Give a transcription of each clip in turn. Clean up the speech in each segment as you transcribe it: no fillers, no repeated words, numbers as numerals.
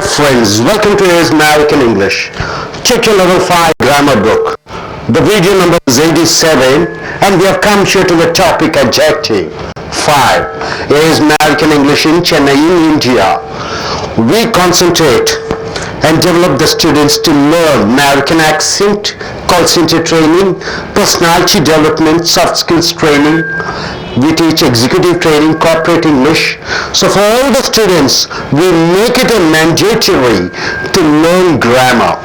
friends, welcome to AI's American English. Check your level 5 grammar book. The video number is 87 and we have come here to the topic adjective 5. AI's American English in Chennai, in India. We concentrate and develop the students to learn American accent, call center training, personality development, soft skills training. We teach executive training, corporate English. So for all the students, we make it a mandatory to learn grammar.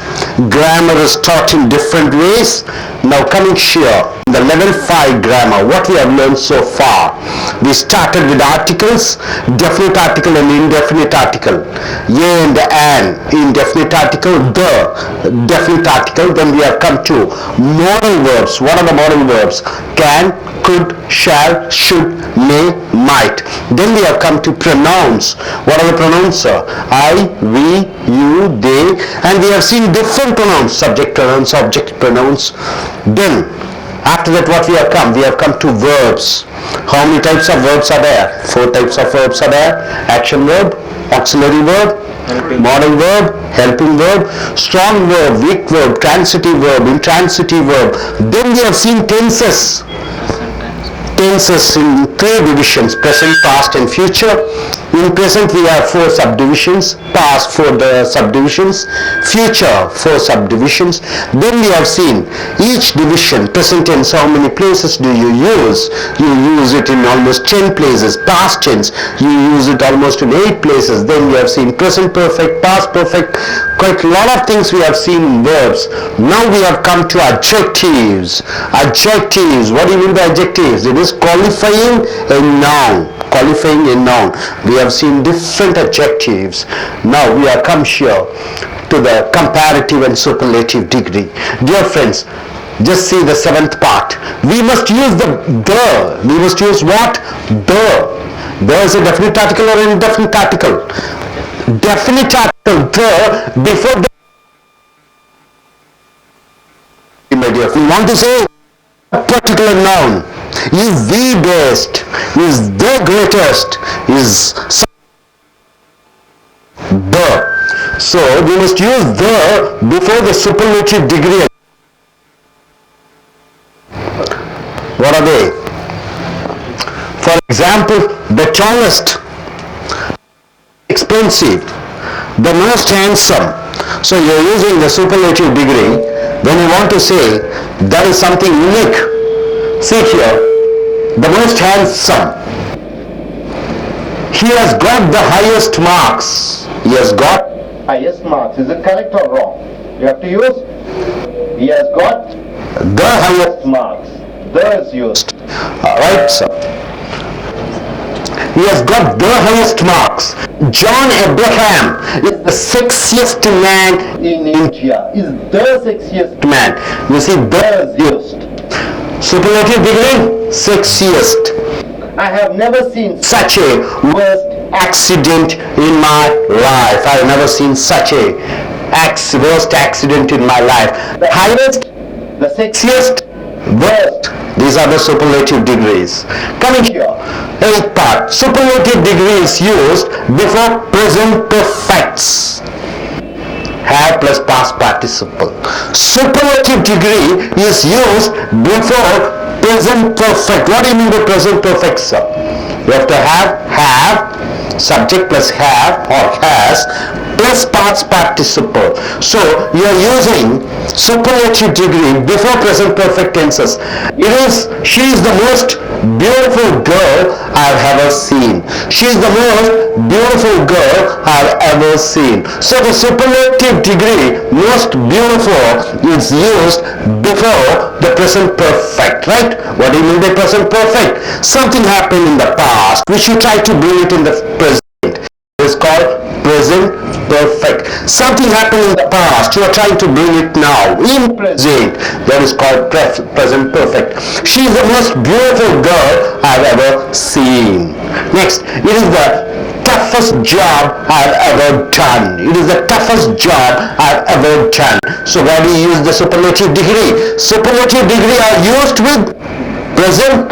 Grammar is taught in different ways. Now coming here, the level 5 grammar, what we have learned so far. We started with articles, definite article and indefinite article. A and an, indefinite article, the, definite article. Then we have come to modal verbs. What are the modal verbs? Can, could, shall, should, may, might. Then we have come to pronouns. What are the pronouns, sir? I, we, you, they. And we have seen different pronouns, subject pronouns, object pronouns. Then after that what we have come? We have come to verbs. How many types of verbs are there? 4 types of verbs are there. Action verb, auxiliary verb, modal verb, helping verb, strong verb, weak verb, transitive verb, intransitive verb. Then we have seen tenses. Tenses in 3 divisions, present, past and future. In present we have 4 subdivisions, past 4 subdivisions, future 4 subdivisions. Then we have seen each division, present tense, how many places do you use? You use it in almost 10 places. Past tense, you use it almost in 8 places. Then we have seen present perfect, past perfect, quite a lot of things we have seen in verbs. Now we have come to adjectives. Adjectives, what do you mean by adjectives? It is qualifying a noun. Qualifying a noun. We have seen different adjectives. Now we have come here to the comparative and superlative degree. Dear friends, just see the 7th part. We must use the. We must use what? The. There is a definite article or indefinite article. Definite article, the, before the. My dear, we want to say a particular noun is the best, is the greatest, is the. So we must use the before the superlative degree. What are they? For example, the tallest, expensive, the most handsome. So you are using the superlative degree when you want to say that is something unique. See here, the most handsome. He has got the highest marks. He has got highest marks. Is it correct or wrong? You have to use. He has got the highest marks. The is used. Alright, sir. He has got the highest marks. John Abraham is the sexiest man in India. Is the sexiest man. You see, the is used. Superlative degree, sexiest. I have never seen such a worst accident in my life. I have never seen such a worst accident in my life. The highest, the sexiest, worst. These are the superlative degrees. Coming here, 8th part. Superlative degree is used before present perfects. Have plus past participle. Superlative degree is used before present perfect. What do you mean by present perfect, sir? You have to have, subject plus have or has, plus past participle. So you are using superlative degree before present perfect tenses. She is the most beautiful girl I've ever seen. She is the most beautiful girl I've ever seen. So the superlative degree, most beautiful, is used before the present perfect, right? What do you mean by present perfect? Something happened in the past which you try to bring it in the present. It is called present perfect. Something happened in the past, you are trying to bring it now in present. That is called present perfect. She is the most beautiful girl I've ever seen. Next, it is the toughest job I've ever done. It is the toughest job I've ever done. So why do you use the superlative degree? Superlative degree are used with present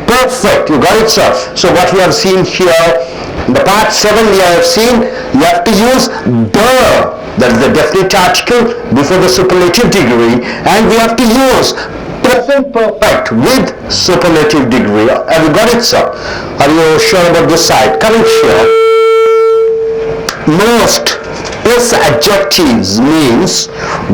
perfect. You got it, sir? So what we have seen here, in the part 7 we have seen, you have to use the, that is the definite article before the superlative degree, and we have to use present perfect with superlative degree. Have you got it, sir? Are you sure about this side? Coming here, most plus adjectives means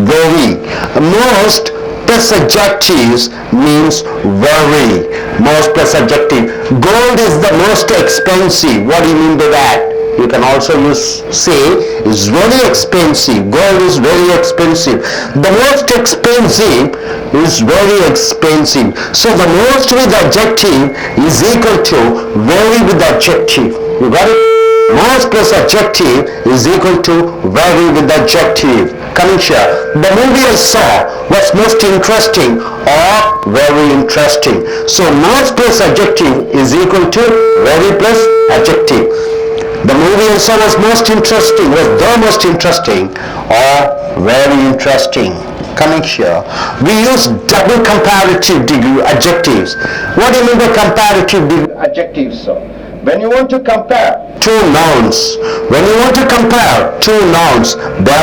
very. Most plus adjectives means very. Most plus adjective. Gold is the most expensive. What do you mean by that? You can also say is very expensive. Gold is very expensive. The most expensive is very expensive. So the most with adjective is equal to very with adjective. You got it? Most plus adjective is equal to very with adjective. Coming here, the movie I saw was most interesting or very interesting. So most plus adjective is equal to very plus adjective. The movie I saw was most interesting, was the most interesting or very interesting. Coming here, we use double comparative degree adjectives. What do you mean by comparative degree adjectives, sir? When you want to compare two nouns, there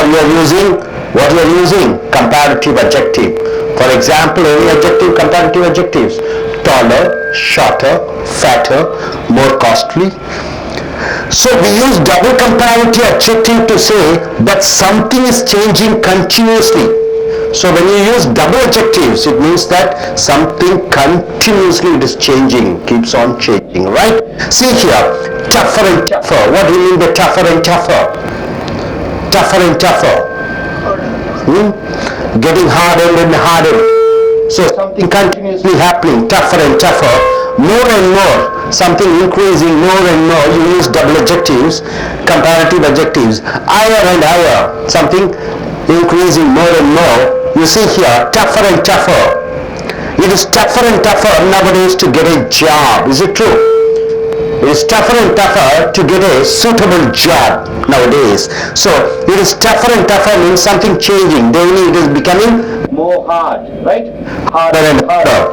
you are using, what you are using? Comparative adjective. For example, any adjective, comparative adjectives. Taller, shorter, fatter, more costly. So we use double comparative adjective to say that something is changing continuously. So when you use double adjectives, it means that something continuously it is changing, keeps on changing, right? See here, tougher and tougher. What do you mean by tougher and tougher? Tougher and tougher. Getting harder and harder. So something continuously happening, tougher and tougher. More and more, something increasing more and more. You use double adjectives, comparative adjectives. Higher and higher, something increasing more and more. You see here, tougher and tougher. It is tougher and tougher nowadays to get a job. Is it true? It is tougher and tougher to get a suitable job nowadays. So it is tougher and tougher means something changing. Daily it is becoming more hard, right? Harder and harder.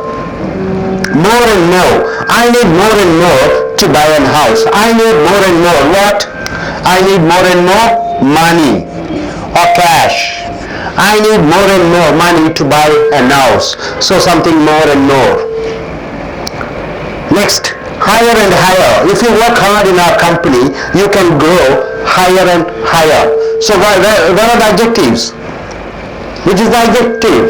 More and more. I need more and more to buy a house. I need more and more. What? I need more and more money or cash. I need more and more money to buy a house. So something more and more. Next, higher and higher. If you work hard in our company, you can grow higher and higher. So where are the adjectives? Which is the adjective?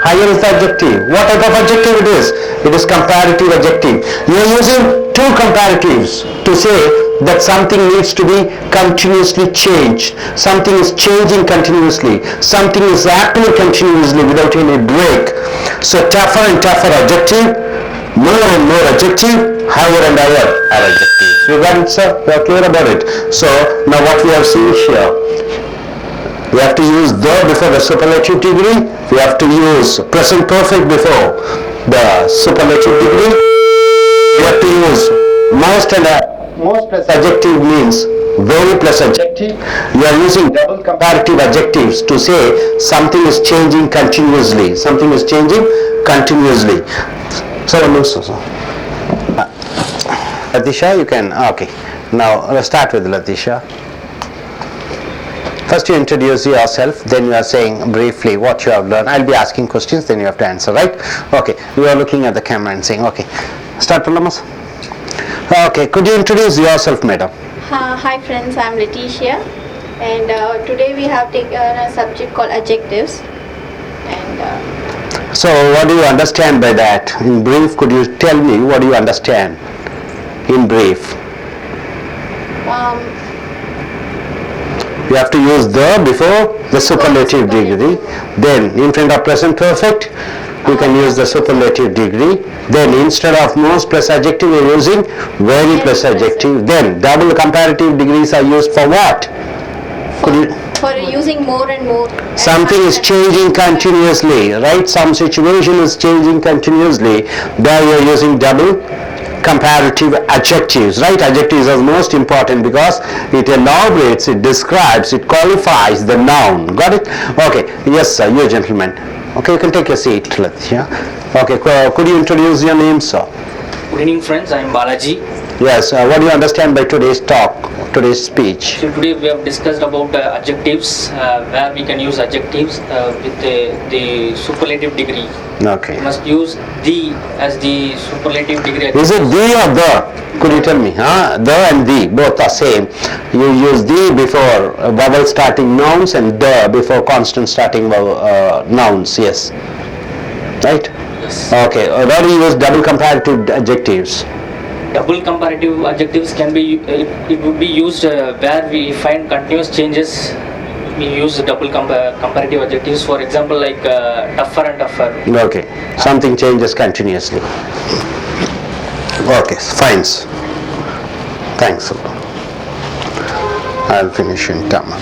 Higher is the adjective. What type of adjective it is? It is comparative adjective. You are using two comparatives to say that something needs to be continuously changed. Something is changing continuously. Something is happening continuously without any break. So tougher and tougher adjective, more and more adjective, higher and higher are adjectives. You got it, sir? You are clear about it. So now what we have seen here, we have to use the before the superlative degree. We have to use present perfect before the superlative degree. We have to use most and most plus adjective means very plus adjective. You are using double comparative adjectives to say something is changing continuously. Something is changing continuously. So, Latisha, you can, okay. Now, let's start with Latisha. First you introduce yourself, then you are saying briefly what you have learned. I'll be asking questions, then you have to answer, right? Okay, you are looking at the camera and saying, okay. Start, Palamas. Okay, could you introduce yourself, madam? Hi friends, I'm Letitia, and today we have taken a subject called adjectives. And so what do you understand by that? In brief, could you tell me what do you understand in brief? You have to use the before the superlative degree, then in front of present perfect you can use the superlative degree, then instead of most plus adjective you are using very plus adjective, then double comparative degrees are used for what? For using more and more. Something is changing continuously, right? Some situation is changing continuously, there you are using double comparative adjectives, right? Adjectives are most important because it elaborates, it describes, it qualifies the noun. Got it? Okay. Yes, sir. You gentlemen. Okay, you can take your seat. Yeah. Okay. Could you introduce your name, sir? Good evening, friends. I am Balaji. Yes, what do you understand by today's talk, today's speech? So today we have discussed about adjectives, where we can use adjectives with the superlative degree. Okay. We must use the as the superlative degree. Is it the or the? Could you tell me? The and the, both are same. You use the before vowel starting nouns and the before constant starting nouns, yes. Right? Yes. Okay, where do you use double comparative adjectives? Double comparative adjectives can be, it would be used where we find continuous changes. We use double comparative adjectives, for example, like tougher and tougher. Okay, something changes continuously. Okay, fine. Thanks. I'll finish in time.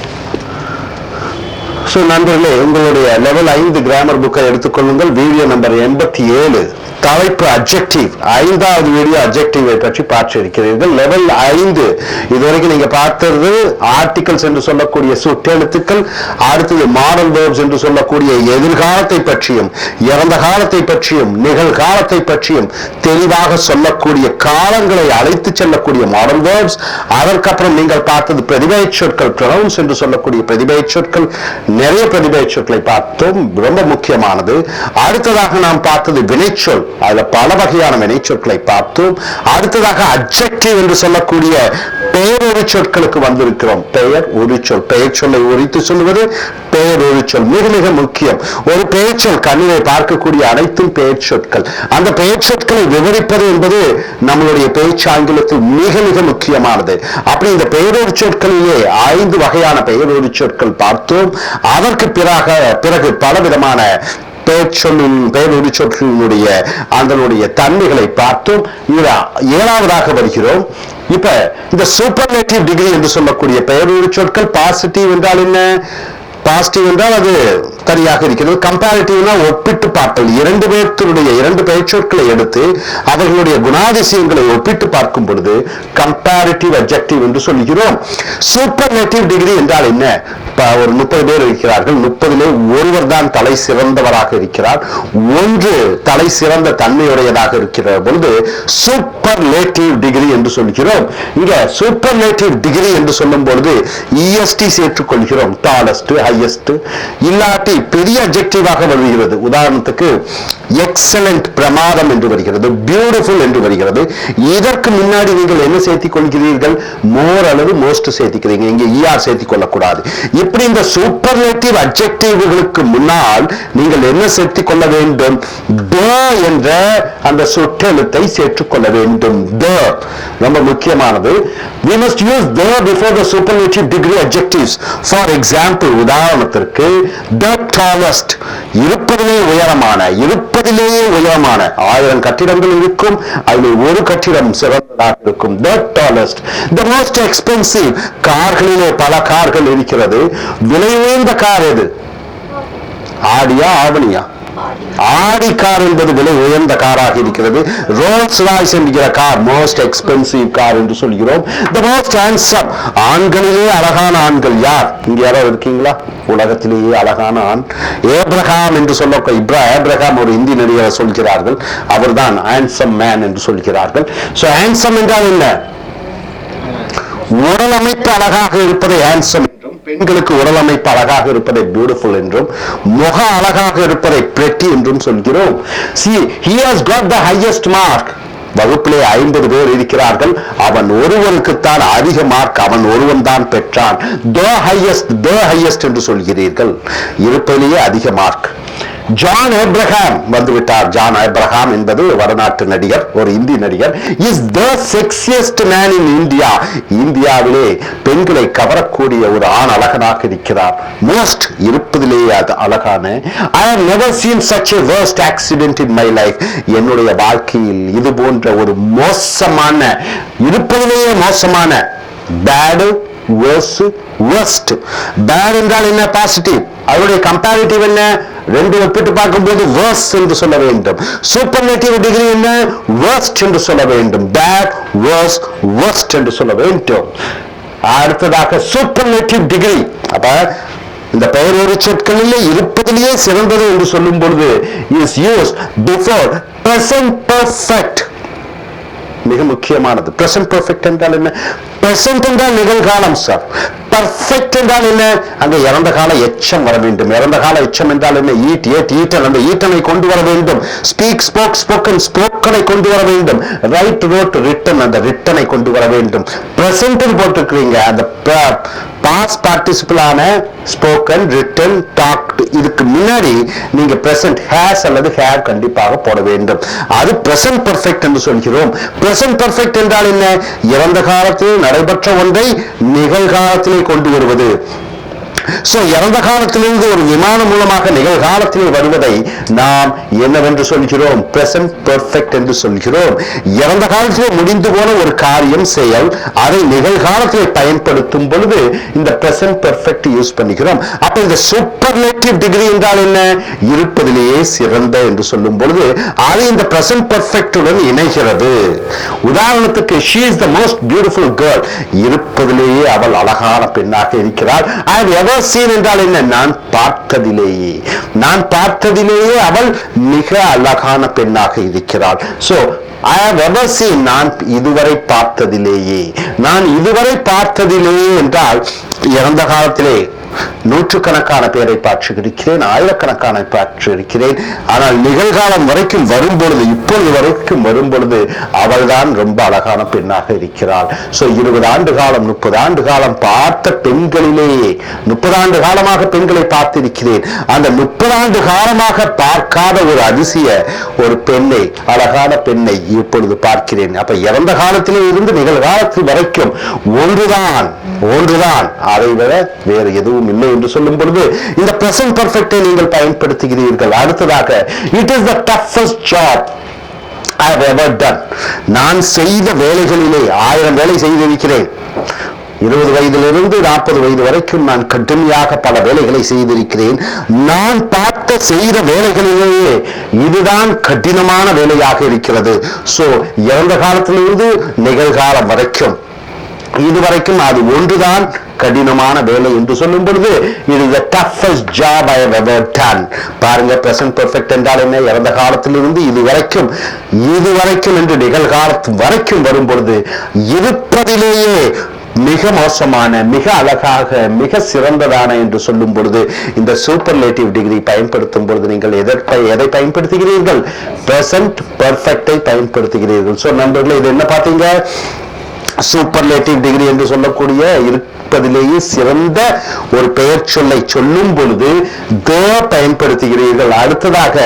So நண்பர்களே, உங்களுடைய level 5 grammar புக்கை எடுத்துக்கொள்ளுங்கள். Video number 87, தலைப்பு adjective. 5வது video அட்ஜெக்டிவை பற்றி பார்த்திருக்கிறீர்கள். Level 5 இதுவரைக்கும் நீங்க பார்த்தது ஆர்டிகல்ஸ் என்று சொல்லக்கூடிய சுட்டெழுத்துக்கள், அடுத்தது மாடல் வேர்ப்ஸ் என்று சொல்லக்கூடிய எதிர்காலத்தை பற்றியும் இறந்த காலத்தை பற்றியும் நிகழ்காலத்தை பற்றியும் தெளிவாக சொல்லக்கூடிய காலங்களை அழைத்து செல்லக்கூடிய மாடல் வேர்ப்ஸ். அதற்கப்புறம் நீங்கள் பார்த்தது பிரதிபெயர் சொற்கள், ப்ரொனவுன்ஸ் என்று சொல்லக்கூடிய பிரதிபெயர் சொற்கள். நிறைய பிரதிபெயர் சொற்களை பார்த்தோம், ரொம்ப முக்கியமானது. அடுத்ததாக நாம் பார்த்தது வினைச்சொல், அதுல பல வகையான வினைச்சொற்களை பார்த்தோம். அடுத்ததாக அட்ஜெக்டிவ் என்று சொல்லக்கூடிய பெயரொரு சொற்களுக்கு வந்திருக்கிறோம். பெயர் ஒரு சொல், பெயர் சொல்லை உரித்து சொல்லுவது பெயர் ஒரு சொல், மிக மிக முக்கியம். ஒரு பெயர் சொல் கண்ணிலே பார்க்கக்கூடிய அனைத்தும் பெயர் சொற்கள். அந்த பெயர் சொற்களை விவரிப்பது என்பது நம்மளுடைய பேச்சாங்கிலத்தில் மிக மிக முக்கியமானது. அப்படி இந்த பெயரொரு சொற்களிலே 5 வகையான பெயரொரு சொற்கள் பார்த்தோம். அதற்கு பிறகு பலவிதமான பெயரொரு சொற்களினுடைய அதனுடைய தன்மைகளை பார்த்தோம். 7வதாக வருகிறோம். இப்ப இந்த சூப்பர்லேட்டிவ் டிகிரி என்று சொல்லக்கூடிய பெயரொரு சொற்கள், பாசிட்டிவ் என்றால் என்ன? பாசிட்டிவ் என்றால் அது தனியாக இருக்கிறது. கம்பேரிட்டிவ்னா ஒப்பிட்டு பார்த்தல். 2 பேர்த்தினுடைய 2 பெயர் சொற்களை எடுத்து அவர்களுடைய குணாதிசயங்களை ஒப்பிட்டு பார்க்கும் பொழுது கம்பேரிட்டிவ் அட்ஜெக்டிவ் என்று சொல்கிறோம். சூப்பர்லேட்டிவ் டிகிரி என்றால் என்ன? ஒரு 30 பேர் இருக்கிறார்கள், 30லே ஒருவர் தான் தலை சிறந்தவராக இருக்கிறார், ஒன்று தலை சிறந்த தன்மையுடையதாக இருக்கிற பொழுது சூப்பர்லேட்டிவ் டிகிரி என்று சொல்கிறோம். இங்க சூப்பர்லேட்டிவ் டிகிரி என்று சொல்லும் பொழுது EST சேர்த்துக் கொள்கிறோம். டாலஸ்ட், ஹையஸ்ட், இல்லாட்டி பெரிய அட்ஜெக்டிவாக வருகிறது. உதாரணத்துக்கு எக்ஸலண்ட், பிரமாதம் என்று வருகிறது, பியூட்டிஃபுல் என்று வருகிறது. இதற்கு முன்னாடி நீங்கள் என்ன சேர்த்திக் கொள்கிறீர்கள்? மோர் அல்லது மோஸ்ட் சேர்த்திக்கிறீங்க. இங்க ER சேர்த்திக் கொள்ளக்கூடாது. இப்படி இந்த சூப்பர்லேட்டிவ் அட்ஜெக்டிவ்களுக்கு முன்னால் நீங்கள் என்ன சேர்த்துக் கொள்ள வேண்டும்? த என்ற அந்த சொற்றெழுத்தை சேர்த்துக் கொள்ள வேண்டும். த ரொம்ப முக்கியமானது. We must use the before the superlative degree adjectives. For example, உதாரணத்திற்கு the tallest, இருப்பதிலேயே உயரமான 1000 கட்டிடங்கள் இருக்கும், அதில் ஒரு கட்டிடம் சிறந்ததாக இருக்கும். the tallest. The most expensive, கார்களிலே பல கார்கள் இருக்கிறது. விலை உயர்ந்த கார் எது? ஆடியா ஆவணியா? ஆடி கார் என்பது விலை உயர்ந்த காராக இருக்கிறது. ரோல்ஸ் ராய்ஸ் என்கிற கார் மோஸ்ட் எக்ஸ்பென்சிவ் கார் என்று சொல்கிறோம். The most handsome, ஆண்களிலே அழகான ஆண்கள் யார்? இங்க யாராவது இருக்கீங்களா? உலகத்திலேயே அழகான ஆண் ஏப்ரஹாம் என்று சொல்ல, ஏப்ரஹாம் ஒரு இந்தி நடிகரை சொல்கிறார்கள், அவர்தான் ஹேண்ட்சம் மேன் என்று சொல்கிறார்கள். சோ ஹேண்ட்சம் என்றால் என்ன? உடல் அமைப்பு அழகாக இருப்பதை ஹேண்ட்சம் என்றும், பெண்களுக்கு உடல் அமைப்பு அழகாக இருப்பதை பியூட்டிஃபுல் என்றும், முக அழகாக இருப்பதை பிரெட்டி என்றும் சொல்கிறோம். See, he has got the highest mark. வகுப்பிலே 50 பேர் இருக்கிறார்கள், அவன் ஒருவனுக்குத்தான் அதிக மார்க், அவன் ஒருவன் தான் பெற்றான். the highest என்று சொல்கிறீர்கள், இருப்பதிலேயே அதிக மார்க். ஜான் ஏப்ரஹாம் வந்துவிட்டார். ஜான் ஏப்ரஹாம் என்பது வடநாட்டு நடிகர், ஒரு இந்தி நடிகர். Is the sexiest man in India. இந்தியாவிலே பெண்களை கவரக்கூடிய ஒரு ஆண் அழகனாக இருக்கிறார். மோஸ்ட், இருப்பதிலேயே அது அழகான. I have never seen such a worst accident in my life. என்னுடைய வாழ்க்கையில் இது போன்ற ஒரு மோசமான, இருப்பதிலேயே மோசமான, பேடு, worst. bad என்றால் என்ன? பாசிட்டிவ். அவருடைய கம்பேரிட்டிவ் என்ன? 2 ஒப்பிட்டு பார்க்கும்போது worse என்று சொல்ல வேண்டும். சூப்பர்லேட்டிவ் டிகிரி என்ன? worst என்று சொல்ல வேண்டும். bad, worst என்று சொல்ல வேண்டும். அடுத்ததாக சூப்பர்லேட்டிவ் டிகிரி. அப்ப இந்த பெயரொரு சொற்களிலே இருப்பதிலேயே சிறந்தது என்று சொல்லும் பொழுது is used before present perfect. மிக முக்கியமானது. பிரசன்ட் பெர்ஃபெக்ட் என்றால் என்ன? பிரசன்ட் என்றால் நிகழ்காலம் சார். பர்ஃபெக்ட் என்றால் என்ன? அங்க இறந்த கால எச்சம் வர வேண்டும். இறந்த கால எச்சம் என்றால் என்ன? ஈட் ஏட் ஈட்டன், அந்த ஈட்டனை கொண்டு வர வேண்டும். ஸ்பீக் ஸ்போக் ஸ்போக்கன், ஸ்போக்கனை கொண்டு வர வேண்டும். ரைட் ரோட் ரிட்டன், அந்த ரிட்டனை கொண்டு வர வேண்டும். பிரசன்ட் போட்டிருக்கிறீங்க, அந்த பாஸ்ட் பார்ட்டிசிபிளான ஸ்போக்கன் ரிட்டன் டாக்ட், இதுக்கு முன்னாடி நீங்க பிரசன்ட் ஹேஸ் அல்லது ஹேவ் கண்டிப்பாக போட வேண்டும். அது பிரசன்ட் பெர்ஃபெக்ட் என்று சொல்கிறோம். பிரசன்ட் பெர்ஃபெக்ட் என்றால் என்ன? இறந்த காலத்தில் நடைபெற்ற ஒன்றை நிகழ்காலத்திலே கொண்டு வருவது. சோ இறந்த காலத்திலிருந்து ஒரு விமானம் மூலமாக நிகழ்காலத்திலே வருவதை நாம் என்னவென்று சொல்கிறோம்? பிரசன்ட் பெர்ஃபெக்ட் என்று சொல்கிறோம். இறந்த காலத்திலே முடிந்து போன ஒரு காரியம் செயல், அதை நிகழ்காலத்திலே பயன்படுத்தும் பொழுது இந்த பிரசன்ட் பெர்ஃபெக்ட் யூஸ் பண்ணிக்கிறோம். அப்ப இந்த சூப்பர்லேட்டிவ் டிகிரி என்றால் என்ன? இருப்பதிலேயே சிறந்த என்று சொல்லும் பொழுது அது இந்த பிரசன்ட் பெர்ஃபெக்ட்டுடன் இணைகிறது. உதாரணத்துக்கு she is the most beautiful girl, இருப்பதிலேயே அவள் அழகான பெண்ணாக இருக்கிறாள். I have ever seen என்றால் என்ன? நான் பார்த்ததிலேயே, நான் பார்த்ததிலேயே அவள் மிக அழகான பெண்ணாக இருக்கிறாள். So I have ever seen, நான் இதுவரை பார்த்ததிலேயே, நான் இதுவரை பார்த்ததிலேயே என்றால் இறந்த காலத்திலே நூற்றுக்கணக்கான பேரை பார்த்திருக்கிறேன், ஆயிரக்கணக்கான பார்த்திருக்கிறேன். ஆனால் நிகழ்காலம் வரைக்கும் வரும்பொழுது, இப்பொழுது வரைக்கும் வரும்பொழுது அவள்தான் ரொம்ப அழகான பெண்ணாக இருக்கிறாள். சோ 20 ஆண்டு காலம் 30 ஆண்டு காலம் பார்த்த பெண்களிலேயே 30 ஆண்டு காலமாக பெண்களை பார்த்திருக்கிறேன். அந்த 30 ஆண்டு காலமாக பார்க்காத ஒரு அதிசய ஒரு பெண்ணை, அழகான பெண்ணை இப்பொழுது பார்க்கிறேன். அப்ப இறந்த காலத்திலே இருந்து நிகழ்காலத்தில் வரைக்கும் ஒன்றுதான், அதை விட வேறு எதுவும் இல்லை என்று சொல்லும் பொழுது இந்த பிரசன்ட் பெர்ஃபெக்ட்டை நீங்கள் பயன்படுத்துகிறீர்கள். அடுத்ததாக, it is the toughest job I have ever done. நான் செய்த வேலைகளிலே 1000 வேலை செய்திருக்கிறேன். 20 வயதிலிருந்து 40 வயது வரைக்கும் நான் கடுமையாக பல வேலைகளை செய்திருக்கிறேன். நான் பார்த்த செய்த வேலைகளிலேயே இதுதான் கடினமான வேலையாக இருக்கிறது. சோ இறந்த காலத்திலிருந்து நிகழ்காலம் வரைக்கும் இதுவரைக்கும் அது ஒன்றுதான் கடினமான வேலை என்று சொல்லும் பொழுது இது the toughest job I have ever done. பாருங்க, பிரசன்ட் பெர்ஃபெக்ட் என்றால் என்ன? இறந்த காலத்திலிருந்து இதுவரைக்கும் என்று நிகழ்காலத்து வரைக்கும் வரும் பொழுது இருப்பதிலேயே மிக மோசமான, மிக அழகாக, மிக சிறந்ததான என்று சொல்லும் பொழுது இந்த சூப்பர்லேட்டிவ் டிகிரி பயன்படுத்தும் பொழுது நீங்கள் எதை பயன்படுத்துகிறீர்கள்? பிரசன்ட் பெர்ஃபெக்ட்டை பயன்படுத்துகிறீர்கள். சோ நண்பர்களே, இது என்ன பார்த்தீங்க? சூப்பர்லேட்டிவ் டிகிரி என்று சொல்லக்கூடிய இருப்பதிலேயே சிறந்த ஒரு பெயர் சொல்லை சொல்லும் பொழுது பயன்படுத்துகிறீர்கள். அடுத்ததாக,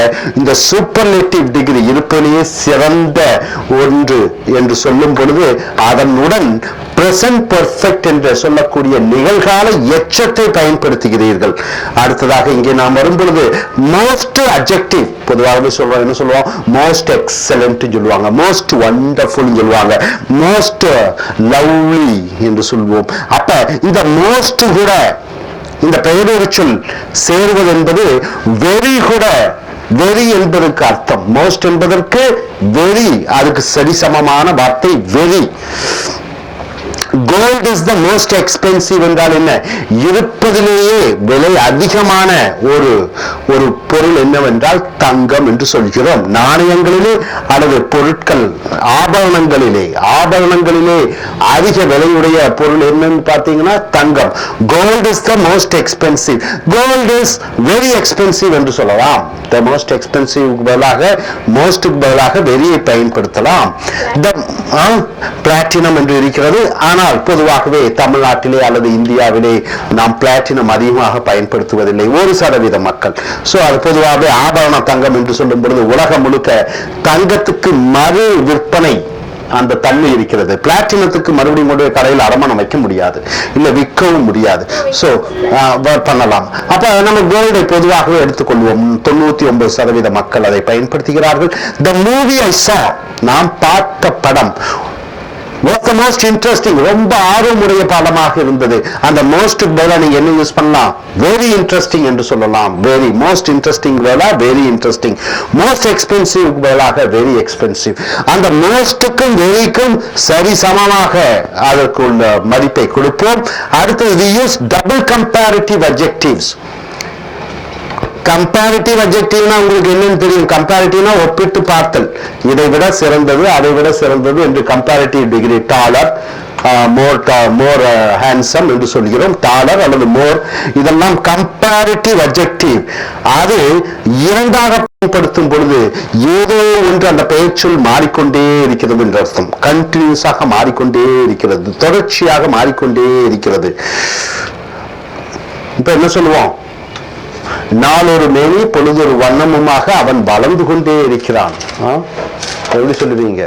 இந்த சூப்பர்லேட்டிவ் டிகிரி இருப்பதிலேயே சிறந்த ஒன்று என்று சொல்லும் பொழுது அதனுடன் பிரசன்ட் பெர்ஃபெக்ட் என்று சொல்லக்கூடிய நிகழ்கால எச்சத்தை பயன்படுத்துகிறீர்கள். அடுத்ததாக இங்கே நாம் வரும் பொழுது மோஸ்ட் அட்ஜெக்டிவ், பொதுவாகவே சொல்றோம், என்ன சொல்லுவோம்? மோஸ்ட் எக்ஸலன்ட் சொல்லுவாங்க, மோஸ்ட் வண்டர்ஃபுல் சொல்லுவாங்க, மோஸ்ட் லவ்லி என்று சொல்வோம். அப்ப இந்த மோஸ்ட் கூட இந்த பெயரொரு சொல் சேர்வது என்பது வெரி கூட, வெரி என்பதற்கு அர்த்தம், மோஸ்ட் என்பதற்கு வெரி, அதுக்கு சரிசமமான வார்த்தை very. Gold is the most expensive என்றால் என்ன? இருப்பதிலேயே விலை அதிகமான ஒரு பொருள் என்னவென்றால் தங்கம் என்று சொல்கிறோம். நாணயங்களிலே அல்லது பொருட்கள் ஆபரணங்களிலே அதிக விலையுடைய பொருள் என்னன்னு பார்த்தீங்கன்னா தங்கம். Gold is the most expensive, gold is very expensive என்று சொல்லலாம். த மோஸ்ட் எக்ஸ்பென்சிவ் பதிலாக மோஸ்டுக்கு பதிலாக வெரியை பயன்படுத்தலாம். பிளாட்டினம் என்று இருக்கிறது. ஆனால் பொதுவாகவே தமிழ்நாட்டிலே அல்லது இந்தியாவிலே நாம் பிளாட்டினம் அதிகமாக பயன்படுத்துவதில்லை, 1% மக்கள். சோ அது பொதுவாகவே ஆபரண தங்கம் என்று சொல்லும் பொழுது உலகம் முழுக்க தங்கத்துக்கு மறு விற்பனை அந்த தன்மை இருக்கிறது. பிளாட்டினத்துக்கு மறுபடியும் கொண்டு கடையில் அடமானம் வைக்க முடியாது, இல்ல விற்கவும் முடியாது. சோ பண்ணலாம். அப்ப நம்ம கோல்டை பொதுவாகவே எடுத்துக்கொள்வோம். 99% மக்கள் அதை பயன்படுத்துகிறார்கள். The movie I saw, நாம் பார்த்த படம், was the most interesting, ரொம்ப ஆர்வமுடைய பாடமாக இருந்தது. அந்த மோஸ்ட் பதிலா நீங்க என்ன யூஸ் பண்ணலாம்? வெரி இன்ட்ரெஸ்டிங் என்று சொல்லலாம். வெரி மோஸ்ட் இன்ட்ரெஸ்டிங் பதிலா வெரி இன்ட்ரெஸ்டிங், மோஸ்ட் எக்ஸ்பென்சிவ் பதிலாக வெரி எக்ஸ்பென்சிவ். அந்த மோஸ்டுக்கும் வெரிக்கும் சரி சமமாக அதற்குள்ள மதிப்பை கொடுப்போம். அடுத்தது we use double comparative adjectives. Comparative அட்ஜெக்டிவ்னா உங்களுக்கு என்னன்னு தெரியும். கம்பேரிட்டிவ்னா ஒப்பிட்டு பார்த்தல், இதை விட சிறந்தது அதை விட சிறந்தது என்று கம்பேரிட்டிவ் டிகிரி. டாலர், மோர் ஹேண்ட்சம் என்று சொல்கிறோம். டாலர் அல்லது மோர், இதெல்லாம் கம்பேரிட்டிவ் அட்ஜெக்டிவ். அது இரண்டாக பயன்படுத்தும் பொழுது ஏதோ ஒன்று அந்த பெயர்ச்சொல் மாறிக்கொண்டே இருக்கிறது என்ற அர்த்தம். கண்டினியூஸாக மாறிக்கொண்டே இருக்கிறது, தொடர்ச்சியாக மாறிக்கொண்டே இருக்கிறது. இப்ப என்ன சொல்லுவோம்? நாளொரு மேனி பொழுதொரு வண்ணமுமாக அவன் வளர்ந்து கொண்டே இருக்கிறான். எப்படி சொல்லுவீங்க?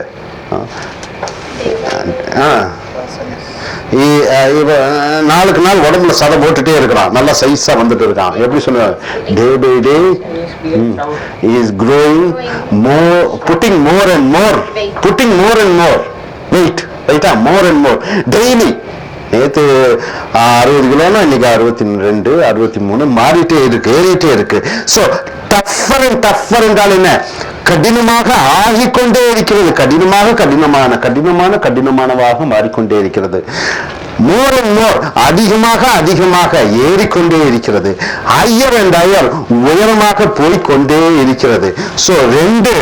நாளுக்கு நாள் உடம்புல சதை போட்டுட்டே இருக்கிறான், நல்லா சைஸா வந்துட்டு இருக்கான். எப்படி சொல்லுவாங்க? Day by day is growing more, putting more and more weight, ரைட்டா? more and more daily. நேற்று 60 கிலோனா இன்னைக்கு 62, 63 மாறிட்டே இருக்கு, ஏறிட்டே இருக்கு. சோ டஃபர் அண்ட் டஃபர் என்றால் என்ன? கடினமாக ஆகிக்கொண்டே இருக்கிறது, கடினமானவாக மாறிக்கொண்டே இருக்கிறது. மோர் அண்ட் மோர், அதிகமாக ஏறிக்கொண்டே இருக்கிறது. ஹையர் அண்ட் ஹையர், உயரமாக போய்கொண்டே இருக்கிறது. சோ ரெண்டு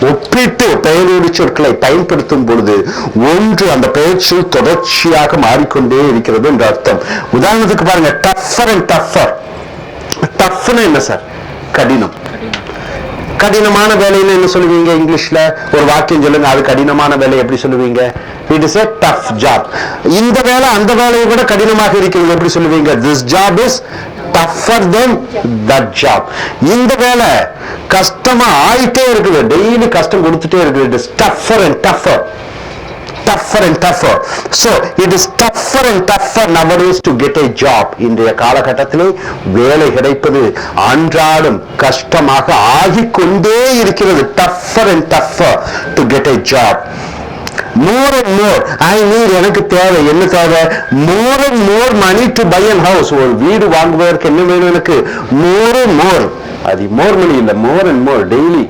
ஒப்பிட்டு பெயரொலி சொற்களை பயன்படுத்தும் பொழுது ஒன்று அந்த பெயர்ச்சொல் தொடர்ச்சியாக மாறிக்கொண்டே இருக்கிறது என்ற அர்த்தம். உதாரணத்துக்கு பாருங்க, டஃபர் அண்ட் டஃபர். டஃப்னா என்ன சார்? கடினம். கடினமான வேலைன்னு என்ன சொல்லுவீங்க இங்கிலீஷ்ல? ஒரு வாக்கியம் சொல்லுங்க, அது கடினமான வேலை எப்படி சொல்லுவீங்க? It is a tough job. இந்த வேலை அந்த வேலையை விட கடினமாக இருக்கிறது, எப்படி சொல்லுவீங்க? This job is tougher than that job. இந்த வேலை கஷ்டமா ஆயிட்டே இருக்குது, டெய்லி கஷ்டம் கொடுத்துட்டே இருக்குது. It is tougher and tougher. So it is tougher and tougher nowadays to get a job. இன்றைய காலகட்டத்திலே வேலை கிடைப்பது அன்றாடம் கஷ்டமாக ஆகிக்கொண்டே இருக்கிறது. tougher and tougher to get a job. more and more, எனக்கு தேவை, என்ன தேவை? more and more money to buy a house. ஒரு வீடு வாங்குவதற்கு என்ன வேணும் எனக்கு? more. அது மோர் மணி இல்ல, more and more. Daily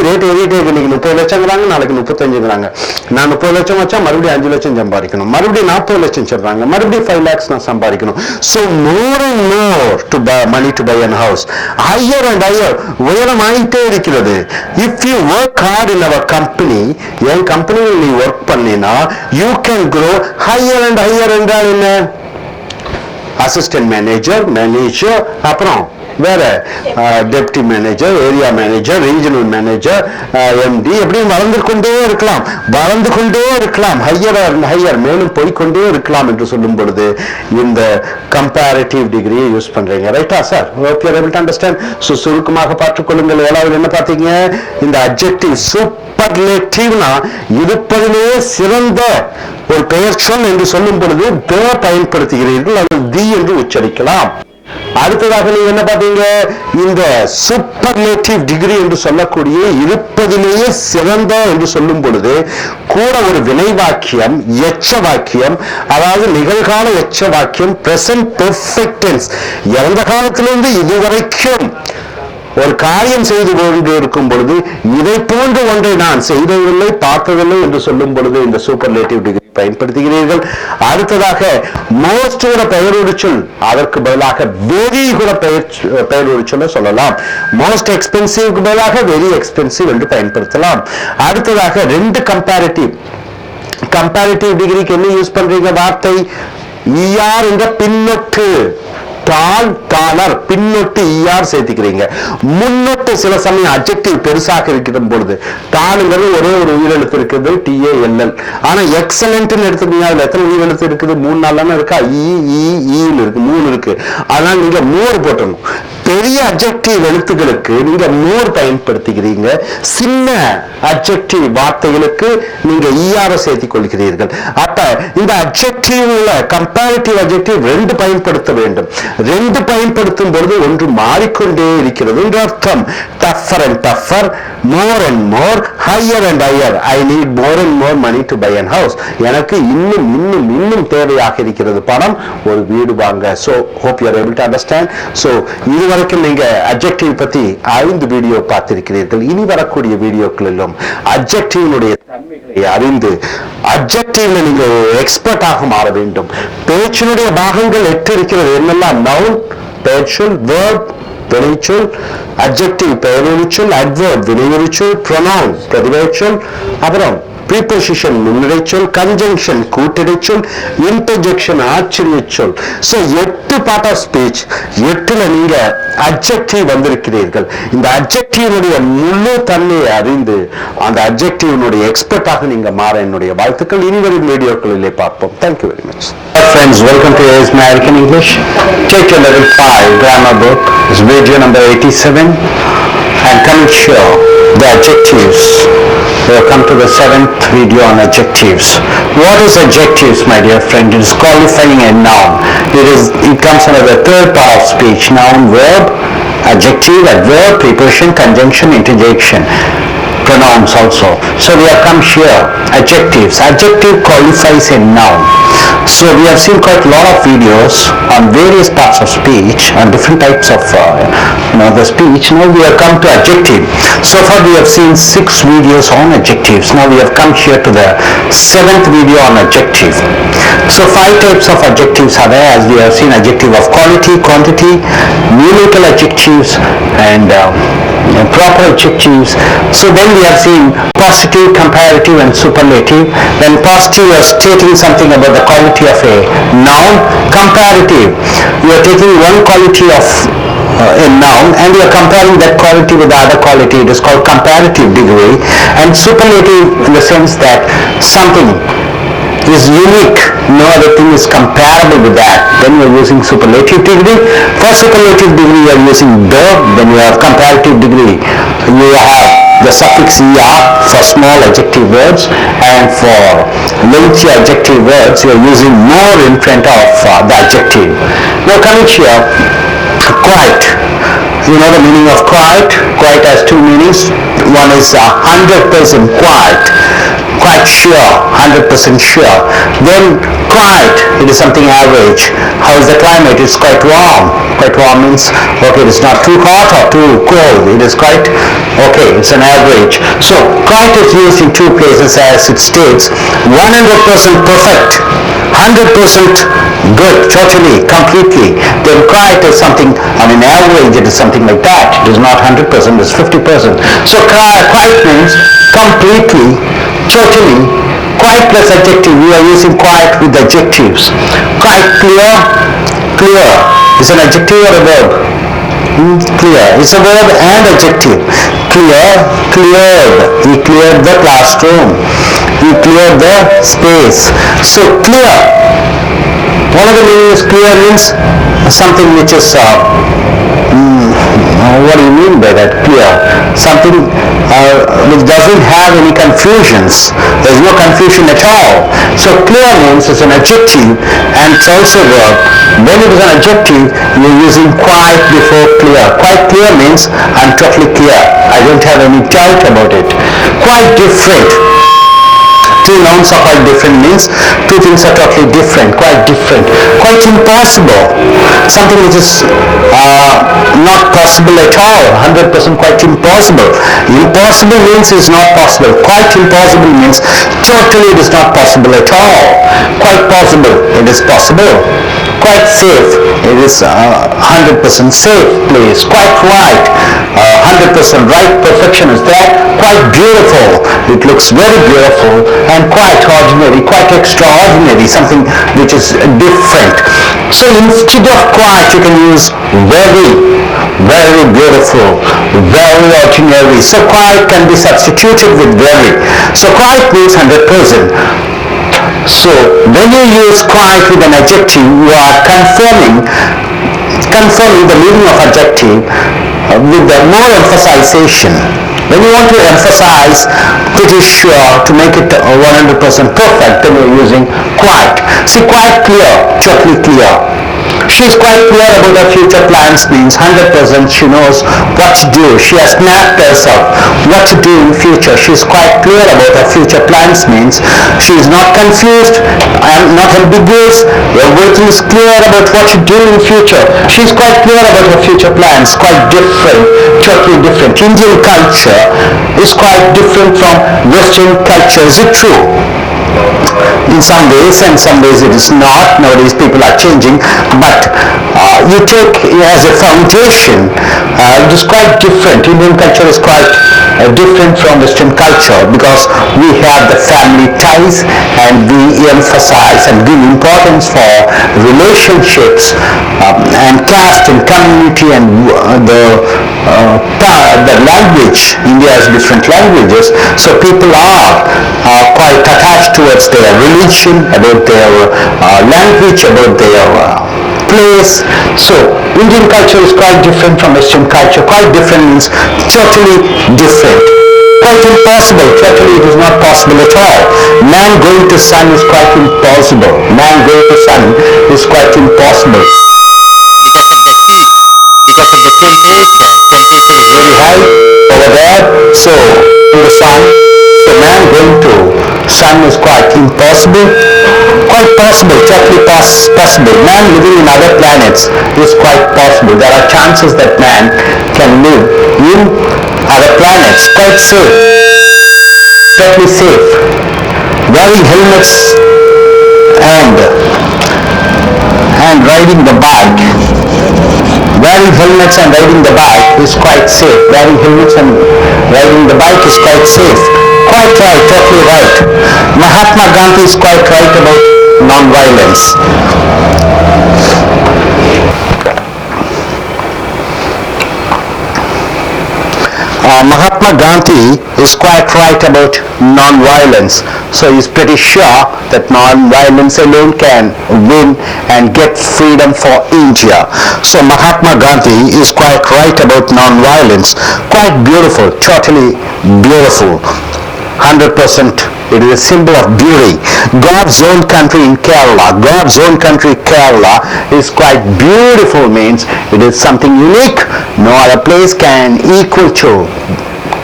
rate ஏறிட்டே இருக்கு. இன்னைக்கு 30 லட்சங்கிறாங்க, நாளைக்கு 35ங்கிறாங்க. நான் 30 லட்சம் வச்சா மறுபடியும் 5 லட்சம் சம்பாதிக்கணும், மறுபடியும் 40 லட்சம் சொல்றாங்க, மறுபடியும் 5 lakhs நான் சம்பாதிக்கணும். So more and more to buy money to buy a house. Higher and higher, உயரம் ஆயிட்டே இருக்கிறது. If you work hard in our company, என் கம்பெனியில் நீ ஒர்க் பண்ணினா you can grow higher and higher. என்றால் என்ன? அசிஸ்டன்ட் மேனேஜர், அப்புறம் வேற deputy manager, area manager, regional manager, MD, எப்படியும் வளர்ந்து கொண்டே இருக்கலாம். ஹையர் மேலும் போய்கொண்டே இருக்கலாம் என்று சொல்லும் பொழுது இந்த கம்பேரிட்டிவ் டிகிரியை யூஸ் பண்றீங்க. ரைட்டா sir? hope you are able to understand. சுருக்கமாக பார்த்துக் கொள்ளுங்கள். ஏழாவது என்ன பார்த்தீங்க? இந்த அட்ஜெக்டிவ் சூப்பர்லேட்டிவ்னா இருப்பதிலேயே சிறந்த ஒரு பெயர் சொல் என்று சொல்லும் பொழுது த பயன்படுத்துகிறீர்கள், அல்லது தி என்று உச்சரிக்கலாம். அடுத்ததாக நீங்க என்ன பார்த்தீங்க? இந்த சூப்பர்லேட்டிவ் டிகிரி என்று சொல்லக்கூடிய இருப்பதிலேயே சிறந்த என்று சொல்லும் பொழுது கூட ஒரு வினை வாக்கியம், எச்ச வாக்கியம், அதாவது நிகழ்கால எச்ச வாக்கியம், பிரசன்ட் பெர்ஃபெக்ட் டென்ஸ், எந்த காலத்திலிருந்து இதுவரைக்கும் ஒரு காரியம் செய்து கொண்டு இருக்கும் பொழுது இதை போன்ற ஒன்றை நான் செய்ததில்லை, பார்த்ததில்லை என்று சொல்லும் பொழுது இந்த சூப்பர்லேட்டிவ் டிகிரி பயன்படுத்துகிறீர்கள். அடுத்ததாக மோஸ்ட் கூட பெயரோடு சொல், அதற்கு பதிலாக வெரி கூட பெயரோடு சொல்ல சொல்லலாம். மோஸ்ட் எக்ஸ்பென்சிவ் பதிலாக வெரி எக்ஸ்பென்சிவ் என்று பயன்படுத்தலாம். அடுத்ததாக ரெண்டு கம்பேரிட்டிவ் டிகிரிக்கு என்ன யூஸ் பண்றீங்க வார்த்தை? ER என்ற பின்னொட்டு, டாலர் பின்னொட்டு ER சேர்த்துக்கிறீங்க. முன்னொட்டு சில சமயம் அட்ஜெக்டிவ் பெருசாக இருக்கிற பொழுது, டாலுங்கிறது ஒரே ஒரு உயிரெழுத்து இருக்குது, TALL. ஆனா எக்ஸலன்ட் எடுத்துக்கீங்க, அதுல எத்தனை உயிரெழுத்து இருக்குது? 3 4 இருக்கா? இருக்கு, 3 இருக்கு. அதனால நீங்க மோர் போட்டணும். பெரிய அட்ஜெக்டிவ் எழுத்துக்களுக்கு நீங்க மோர் பயன்படுத்துகிறீங்க, சின்ன அட்ஜெக்டிவ் வார்த்தைகளுக்கு நீங்க ER சேர்த்துக் கொள்கிறீர்கள். அப்ப இந்த அட்ஜெக்டிவ்ல கம்பேரிட்டிவ் அட்ஜெக்டிவ் ரெண்டு பயன்படுத்த வேண்டும். ரெண்டு பயன்படுத்தும் பொழுது ஒன்று மாறிக்கொண்டே இருக்கிறது என்ற அர்த்தம். tougher and tougher, more and more, higher and higher. I need more and more money to buy a house. எனக்கு இன்னும் தேவையாக இருக்கிறது பணம், ஒரு வீடு வாங்க. So hope you are able to understand. So இதுவரைக்கும் நீங்க அட்ஜெக்டிவ் பத்தி 5 வீடியோ பார்த்திருக்கிறீர்கள். இனி வரக்கூடிய வீடியோக்களிலும் அட்ஜெக்டிவ்னுடைய தன்மைகளை அறிந்து அட்ஜெக்டிவ்ல நீங்க எக்ஸ்பர்ட்டாக மாற வேண்டும். பேச்சினுடைய பாகங்கள் 8 இருக்கிறது. என்னெல்லாம்? நவுன், பெயர்ச்சொல், verb, வினைச்சொல், adjective பெயரெழுச்சொல், adverb வினையெழுச்சொல், pronoun பிரதிபெயர்ச்சொல், அப்புறம் preposition முன்னிலைச்சொல், conjunction கூட்டிடைச்சொல், interjection ஆச்சரியச்சொல். ஸோ 8 part of speech, 8ல நீங்க adjective வந்திருக்கிறீர்கள். இந்த adjectiveனுடைய முழு தன்மையை அறிந்து அந்த adjectiveனுடைய எக்ஸ்பர்ட்டாக நீங்க மாற என்னுடைய வாழ்த்துக்கள். இனிவரும் வீடியோக்களிலே பார்ப்போம். Thank you very much. Friends, welcome to A.I.L.T.S American English. Take your level 5 grammar book. It's video number 87 and come and show the adjectives. We have come to the 7th video on adjectives. What is adjectives, my dear friend? It is qualifying a noun. It comes under the third part of speech. Noun, verb, adjective, adverb, preposition, conjunction, interjection. Pronouns also. So we have come here. Adjectives. Adjective qualifies a noun. So we have seen quite a lot of videos on various parts of speech, on different types of the speech. Now we have come to adjective. So far we have seen 6 videos on adjectives. Now we have come here to the 7th video on adjective. So 5 types of adjectives are there, as we have seen: adjective of quality, quantity, numerical adjectives, and proper adjectives. So then we have seen positive, comparative, and superlative. Then positive is stating something about the quality of a noun. Comparative, you are taking one quality of a noun and you are comparing that quality with the other quality. It is called comparative degree. And superlative in the sense that something is unique, no other thing is comparable with that, then you are using superlative degree. For superlative degree you are using the, then you have comparative degree, you have the suffix er for small adjective words, and for lengthy adjective words you are using more in front of the adjective. Now coming here, quiet. You know the meaning of quiet? Quiet has 2 meanings. One is 100% quiet, quite sure, 100% sure. Then quiet, it is something average. How is the climate? It's quite warm. Quite warm means, okay, it is not too hot or too cold. It is quite, okay, it's an average. So quiet is used in 2 places, as it states: 100% perfect, 100% good, totally, completely. Then quiet is something on an average, it is something like that. It is not 100%, it is 50%. So quiet means completely, totally. Quiet plus adjective, we are using quiet with adjectives. Quite clear, clear is an adjective or a verb? Clear, it's a verb and adjective. Clear, cleared, he cleared the classroom, he cleared the space. So clear, one of the meanings clear means something which is what do you mean by that? Clear, something which doesn't have any confusions. There is no confusion at all. So clear means it's an adjective and it's also a verb. When it is an adjective, you are using quite before clear. Quite clear means I'm totally clear, I don't have any doubt about it. Quite different, 2 nouns are quite different means 2 things are totally different, quite different. Quite impossible, something which is not possible at all, 100% quite impossible. Impossible means it's not possible. Quite impossible means totally it is not possible at all. Quite possible, it is possible. Quite safe, it is 100% safe place. Quite right, 100% right, perfection is there. Quite beautiful, it looks very beautiful. And quite ordinary, quite extraordinary, something which is different. So instead of quite you can use very, very beautiful, very ordinary. So quite can be substituted with very. So quite means 100%. So when you use quite with an adjective, you are confirming the meaning of adjective with the more emphasization. When you want to emphasize pretty sure to make it 100% perfect, then you're using quite. See, quite clear, totally clear. She is quite clear about her future plans means 100% she knows what to do. She has mapped herself what to do in future. She is quite clear about her future plans means she is not confused and not ambiguous. Everything is clear about what to do in future. She is quite clear about her future plans. Quite different, totally different. Indian culture is quite different from Western culture. Is it true? In some ways, and some ways it is not. Nowadays people are changing, but you take as a foundation, it is quite different. Indian culture is quite different from Western culture because we have the family ties and we emphasize and give importance for relationships and caste and community and the language. India has different languages, so people are quite attached towards their religion, about their language, about their place. So Indian culture is quite different from Western culture. Quite different means totally different. Quite impossible. Totally it is not possible at all. Man going to sun is quite impossible. Man going to sun is quite impossible. Because of the heat. Because of the temperature. Temperature is very high over there. So in the sun, the man going to sun is quite impossible. Quite possible, totally possible. Man living in other planets is quite possible. There are chances that man can live in other planets quite safe, totally safe. Wearing helmets and riding the bike. Wearing helmets and riding the bike is quite safe. Wearing helmets and riding the bike is quite safe. Quite right, totally right. Mahatma Gandhi is quite right about non-violence. Mahatma Gandhi is quite right about non-violence. So he's pretty sure that non-violence alone can win and get freedom for India. So Mahatma Gandhi is quite right about non-violence. Quite beautiful, totally beautiful. 100%. It is a symbol of beauty. God's own country in Kerala. God's own country Kerala is quite beautiful, means it is something unique. No other place can equal to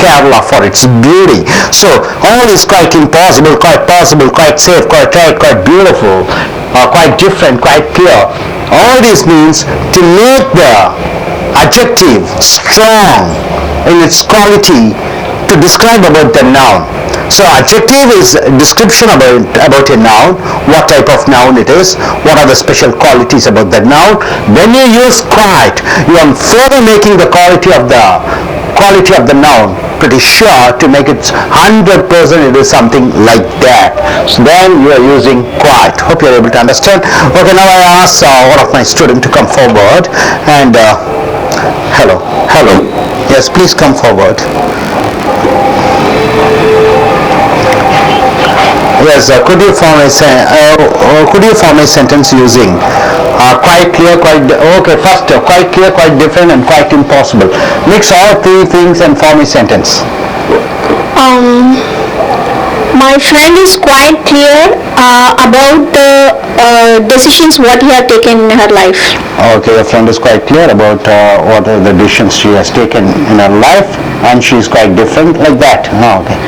Kerala for its beauty. So all is quite impossible, quite possible, quite safe, quite right, quite beautiful, quite different, quite clear. All this means to make the adjective strong in its quality to describe about the noun. So adjective is a description about a noun, what type of noun it is, what are the special qualities about the noun. When you use quite, you are further making the quality of the noun pretty sure to make it 100% it is something like that. So then you are using quite. Hope you are able to understand. Okay, now I ask one of my students to come forward and hello. Yes, please come forward. Yes, could you form a sentence using quite clear, quite okay. First, quite clear, quite different, and quite impossible. Mix all three things and form a sentence. My friend is quite clear about the decisions what he has taken in her life. Okay, your friend is quite clear about what are the decisions she has taken in her life, and she is quite different, like that. Oh, okay.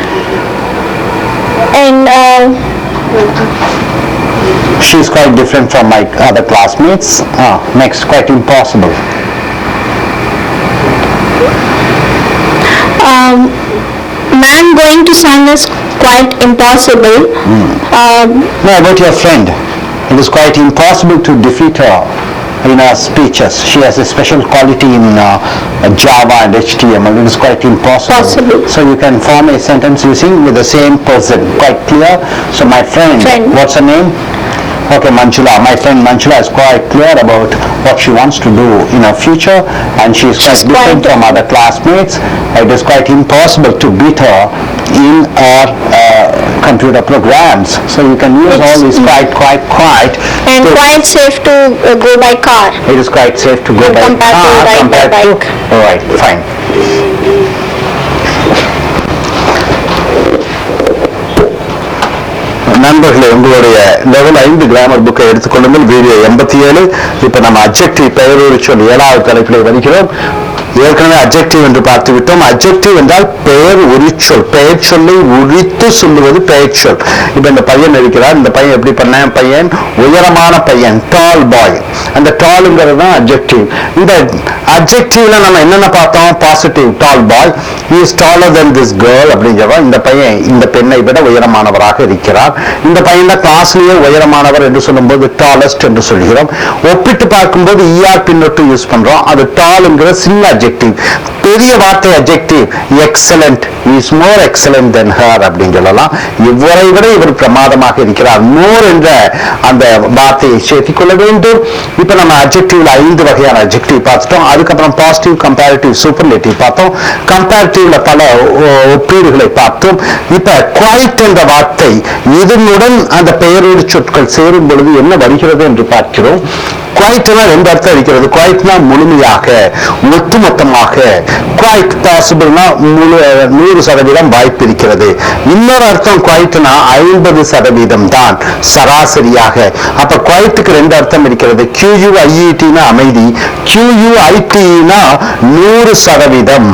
And she's quite different from my other classmates. Next, quite impossible. Man going to sun is quite impossible. No, about your friend. It is quite impossible to defeat her in her speeches. She has a special quality in Java and HTML. It is quite impossible. So you can form a sentence using with the same person. Quite clear. So my friend. What's her name? Okay, Manchula. My friend Manchula is quite clear about what she wants to do in her future, and she is quite different from other classmates. It is quite impossible to beat her in our computer programs. So you can use all these quite. And quite safe to go by car. It is quite safe to go by car compared to bike. Alright, fine. நண்பர்களே, உங்களுடைய level 5 grammar புக்கை எடுத்துக்கொள்ளுங்கள். Video 87. இப்போ நம்ம adjective பெயரொரு சொல் 7வது தலைப்பிலே வருகிறோம். ஏற்கனவே அட்ஜெக்டிவ் என்று பார்த்து விட்டோம். அட்ஜெக்டிவ் என்றால் பெயர் உரிச்சொல், பெயர் சொல்லை உரித்து சொல்லுவது பெயர் சொல். இப்ப இந்த பையன் இருக்கிறார், இந்த பையன் எப்படி பண்ண பையன், உயரமான பையன், டால் பாய். அந்த டால்ங்கிறது தான் அட்ஜெக்டிவ். இந்த அட்ஜெக்டிவ்ல நம்ம என்னென்ன பார்த்தோம், positive, tall boy is taller than this girl அப்படிங்கிறோம். இந்த பையன் இந்த பெண்ணை விட உயரமானவராக இருக்கிறார். இந்த பையன் தான் கிளாஸ்லயே உயரமானவர் என்று சொல்லும்போது டாலஸ்ட் என்று சொல்கிறோம். ஒப்பிட்டு பார்க்கும்போது ER பின்னொட்டு யூஸ் பண்றோம். அது டால்ங்கிற சின்ன அட்ஜெக்டிவ். பெரிய வார்த்தை adjective, excellent, is more excellent then her அப்படின்னு சொல்லலாம். இவரை விட இவர் பிரமாதமாக இருக்கிறார். மோர் என்ற அந்த வார்த்தையை சேர்த்துக் கொள்ள வேண்டும். இப்ப நம்ம அட்ஜெக்டிவ்ல 5 வகையான அட்ஜெக்டிவ் பார்த்துட்டோம். அதுக்கப்புறம் பாசிட்டிவ், கம்பேரிட்டிவ், சூப்பர்லேட்டிவ் பார்த்தோம். கம்பேரிட்டிவ்ல பல ஒப்பீடுகளை பார்த்தோம். இப்ப குவைட் என்ற வார்த்தை இதனுடன் அந்த பெயரோடு சொற்கள் சேரும் பொழுது என்ன வருகிறது என்று பார்க்கிறோம். குவைட்னா 2 அர்த்தம் இருக்கிறது. குவைட்னா முழுமையாக, ஒட்டுமொத்தமாக. குவைட் பாசிபிள்னா 100% வாய்ப்பு இருக்கிறது. இன்னொரு அர்த்தம் குவைட்னா 50% தான், சராசரியாக. அப்ப குவைட்டுக்கு 2 அர்த்தம் இருக்கிறது. QUIETனா அமைதி, QUITனா 100%.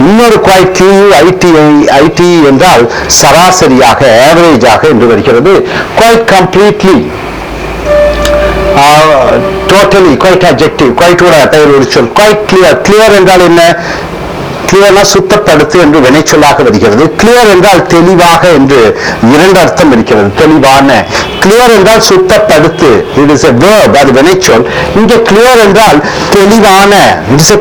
இன்னொரு குவைட் QUIT என்றால் சராசரியாக, ஆவரேஜாக என்று வருகிறது. Quite completely, totally, quite adjective, குவைட்டோட பெயர் ஒரு சொல். குவைட் கிளியர், கிளியர் என்றால் என்ன, கிளியர்னா சுத்தப்படுத்து என்று வினைச்சொல்லாக வருகிறது. கிளியர் என்றால் தெளிவாக என்று 2 அர்த்தம் இருக்கிறது. தெளிவான, கிளியர் என்றால் சுத்தப்படுத்து, இட் இஸ் எ verb, அது வினைச்சொல். இங்கே கிளியர் என்றால் தெளிவான, it is a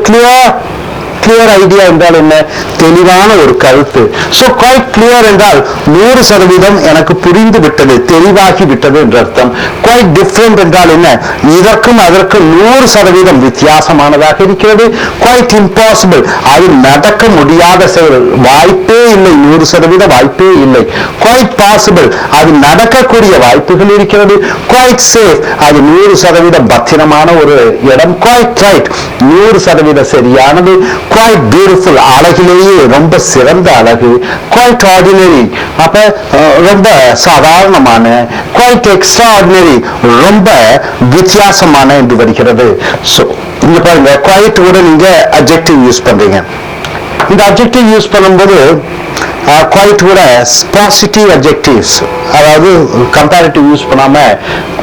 clear idea என்றால் என்ன, தெளிவான ஒரு கருத்து. சோ குவைட் கிளியர் என்றால் 100% எனக்கு புரிந்து விட்டது, தெளிவாகி விட்டது என்ற அர்த்தம். குவைட் டிஃபரண்ட் என்றால் என்ன, இதற்கும் அதற்கும் 100% வித்தியாசமானதாக இருக்கிறது. குவைட் இம்பாசிபிள், அது நடக்க முடியாத செயல், வாய்ப்பே இல்லை, 100% வாய்ப்பே இல்லை. குவைட் பாசிபிள், அது நடக்கக்கூடிய வாய்ப்புகள் இருக்கிறது. குவைட் சேஃப், அது 100% பத்திரமான ஒரு இடம். குவைட் ரைட், 100% சரியானது. குவைட் பியூட்டிஃபுல், அழகிலேயே ரொம்ப சிறந்த அழகு. குவைட் ஆர்டினரி, அப்ப ரொம்ப சாதாரணமான. குவைட் எக்ஸ்ட்ராஆர்டினரி, ரொம்ப வித்தியாசமான என்று வருகிறது. சோ இங்க பாருங்க, குவைட் கூட நீங்க அட்ஜெக்டிவ் யூஸ் பண்றீங்க. இந்த அட்ஜெக்டிவ் யூஸ் பண்ணும்போது குவைட் கூட பாசிட்டிவ் அட்ஜெக்டிவ்ஸ், அதாவது கம்பேரிட்டிவ் யூஸ் பண்ணாம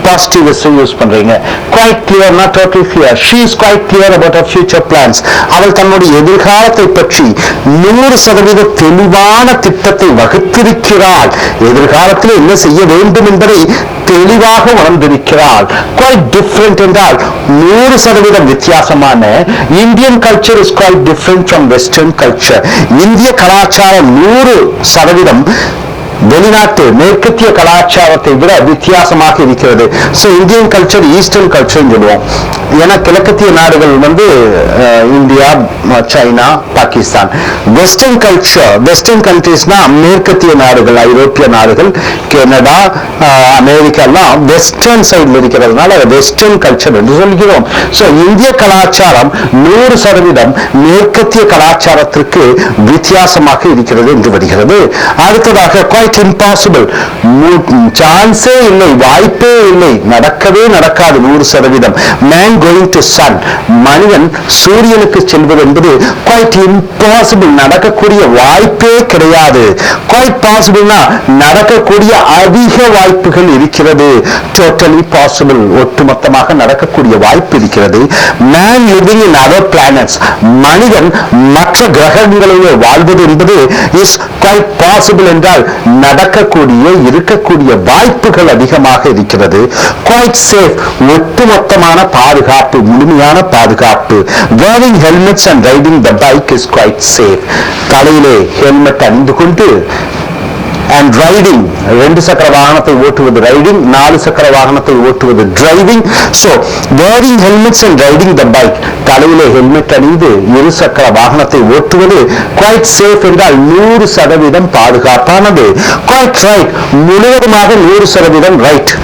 பாசிட்டிவ்ஸ் யூஸ் பண்றீங்க. குவைட் கிளியர்னா total clear. She is quite clear about her future plans. அவள் தன்னுடைய எதிர்காலத்தை பற்றி 100% தெளிவான திட்டத்தை வகுத்திருக்கிறாள். எதிர்காலத்தில் என்ன செய்ய வேண்டும் என்பதை தெளிவாக உணர்ந்திருக்கிறாள். குவைட் டிஃபரண்ட் என்றால் 100% வித்தியாசமான. Indian culture is quite different from western culture. இந்திய கலாச்சாரம் 100% வெளிநாட்டு மேற்கத்திய கலாச்சாரத்தை விட வித்தியாசமாக இருக்கிறது. So Indian culture eastern culture சொல்லுவோம். ஏன்னா கிழக்கத்திய நாடுகள் India, China, Pakistan. Western culture, western கண்ட்ரீஸ்னா மேற்கத்திய நாடுகள், ஐரோப்பிய நாடுகள், கனடா, அமெரிக்கா எல்லாம் வெஸ்டர்ன் சைடில் இருக்கிறதுனால வெஸ்டர்ன் கல்ச்சர் என்று சொல்கிறோம். சோ இந்திய கலாச்சாரம் 100% மேற்கத்திய கலாச்சாரத்திற்கு வித்தியாசமாக இருக்கிறது என்று வருகிறது. அடுத்ததாக குவைட் இம்பாசிபிள், சான்ஸே இல்லை, வாய்ப்பே இல்லை, நடக்கவே நடக்காது 100%. மேன் கோயிங் டு சன், மனிதன் சூரியனுக்கு செல்வது என்பது குவைட் இம்பாசிபிள், நடக்கக்கூடிய வாய்ப்பே கிடையாது. குவைட் பாசிபிள்னா நடக்கக்கூடிய அதிக வாய்ப்புகள் இருக்கிறது. டோட்டலி பாசிபிள், ஒட்டுமொத்தமாக நடக்கக்கூடிய வாய்ப்பு இருக்கிறது. Man living in other planets, மனிதன் மற்ற கிரகங்களிலே வாழ்வது என்பது இஸ் குவைட் பாசிபிள் என்றால் நடக்கக்கூடிய, இருக்கக்கூடிய வாய்ப்புகள் அதிகமாக இருக்கிறது. குவைட் சேஃப், ஒட்டுமொத்தமான பாதுகாப்பு, முழுமையான பாதுகாப்பு. wearing helmets and riding the bike is quite safe. தலையிலே ஹெல்மெட் அணிந்து கொண்டு and riding, 2 சக்கர வாகனத்தை ஓட்டுவது ரைடிங், 4 சக்கர வாகனத்தை ஓட்டுவது driving. so wearing helmets and riding the bike, தலையிலே ஹெல்மெட் அணிந்து 2 சக்கர வாகனத்தை ஓட்டுவது quite safe என்றால் 100% பாதுகாப்பானது. quite right, முழுவதுமாக 100% ரைட்.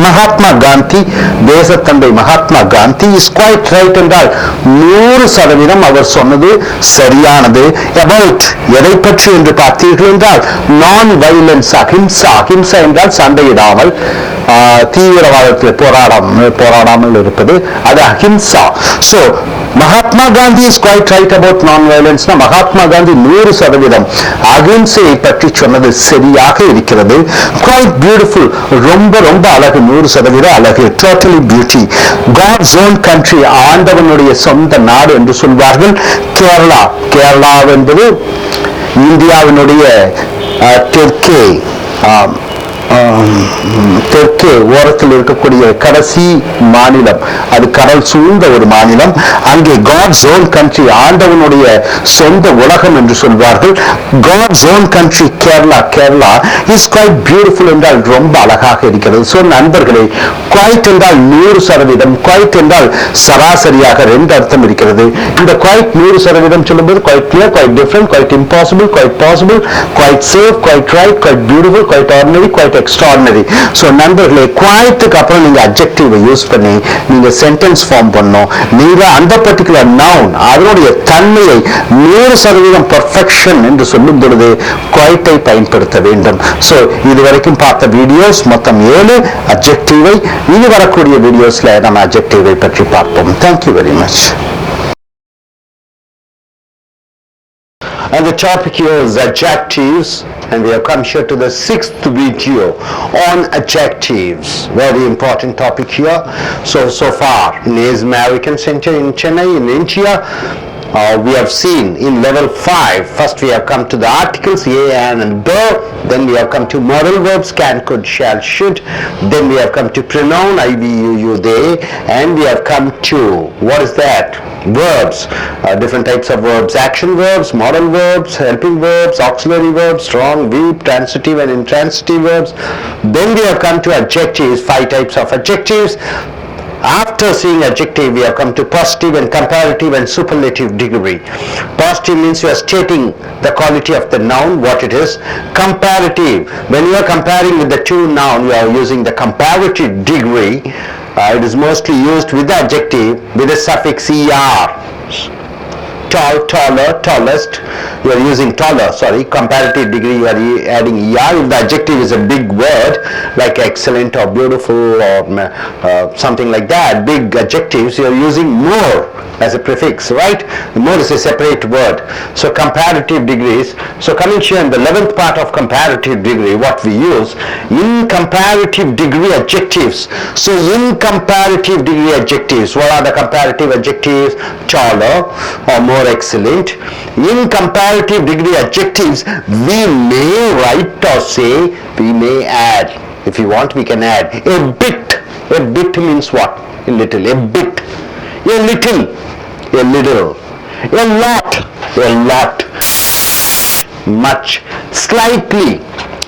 மகாத்மா காந்தி, தேசத்தந்தை Mahatma Gandhi is quite right என்றால் 100% அவர் சொன்னது சரியானது. அபவுட், எதை பற்றி என்று பார்த்தீர்கள் என்றால் நான் வயலன்ஸ், அஹிம்சா. அஹிம்சா என்றால் சண்டையிடாமல், தீவிரவாதத்தில் போராடாமல் இருப்பது, அது ahimsa. So Mahatma Gandhi is quite right about non-violence. Mahatma Gandhi 100% அகிம்சையை பற்றி சொன்னது சரியாக இருக்கிறது. Quite beautiful. ரொம்ப ரொம்ப அழகு. 100% அழகு. Totally beauty. God's own country, ஆண்டவனுடைய சொந்த நாடு என்று சொல்வார்கள். கேரளா. கேரளா என்பது இந்தியாவினுடைய தெற்கே தெற்கே ஓரத்தில் இருக்கக்கூடிய கடைசி மாநிலம். அது கடல் சூழ்ந்த ஒரு மாநிலம். அங்கே காட்ஸ் ஓன் கண்ட்ரி, ஆண்டவனுடைய சொந்த உலகம் என்று சொல்வார்கள். God's own country Kerala. Kerala is quite beautiful என்றால் ரொம்ப அழகாக இருக்கிறது. ஸோ நண்பர்களே, குவைட் என்றால் 100%, குவைட் என்றால் சராசரியாக 2 அர்த்தம் இருக்கிறது. இந்த குவைட் 100% சொல்லும்போது quite clear, quite different, quite impossible, quite possible, quite safe, quite right, quite beautiful, quite ordinary, quite extraordinary. So நண்பர்களே, குவைட்டுக்கு அப்புறம் நீங்க அட்ஜெக்டிவை யூஸ் பண்ணி நீங்க சென்டென்ஸ் ஃபார்ம் பண்ணணும். நீங்க அந்த பர்டிகுலர் நவுன் அதனுடைய தன்மையை 100% பெர்ஃபெக்ஷன் என்று சொல்லும் பொழுது குவைட்டை பயன்படுத்த வேண்டும். ஸோ இதுவரைக்கும் பார்த்த வீடியோஸ் மொத்தம் 7 அட்ஜெக்டிவை. இனி வரக்கூடிய வீடியோஸ்ல நம்ம அட்ஜெக்டிவை பற்றி பார்ப்போம். Thank you very much. And the topic here is adjectives, and we have come here to the 6th video on adjectives. Very important topic here. So far in Asian American Center in Chennai in India, we have seen in level 5, first we have come to the articles a, an and the, then we have come to modal verbs can, could, shall, should, then we have come to pronoun I, we, you, they, and we have come to, what is that? Verbs, different types of verbs, action verbs, modal verbs, helping verbs, auxiliary verbs, strong, weak, transitive and intransitive verbs. Then we have come to adjectives, 5 types of adjectives. After seeing adjective, we have come to positive and comparative and superlative degree. Positive means you are stating the quality of the noun, what it is. Comparative, when you are comparing with the 2 noun, you are using the comparative degree. It is mostly used with the adjective with the suffix er. Tall, taller, tallest, you are using taller, sorry, comparative degree, you are adding er. If the adjective is a big word like excellent or beautiful or something like that, big adjectives, you are using more as a prefix, right? More is a separate word. So comparative degrees. So coming here in the 11th part of comparative degree, what we use in comparative degree adjectives. So in comparative degree adjectives, what are the comparative adjectives? Taller or more excellent. In comparative degree adjectives, we may write or say, we may add. If you want, we can add a bit. A bit means what? A little. A bit. A little. A little. A lot. A lot. Much. Slightly.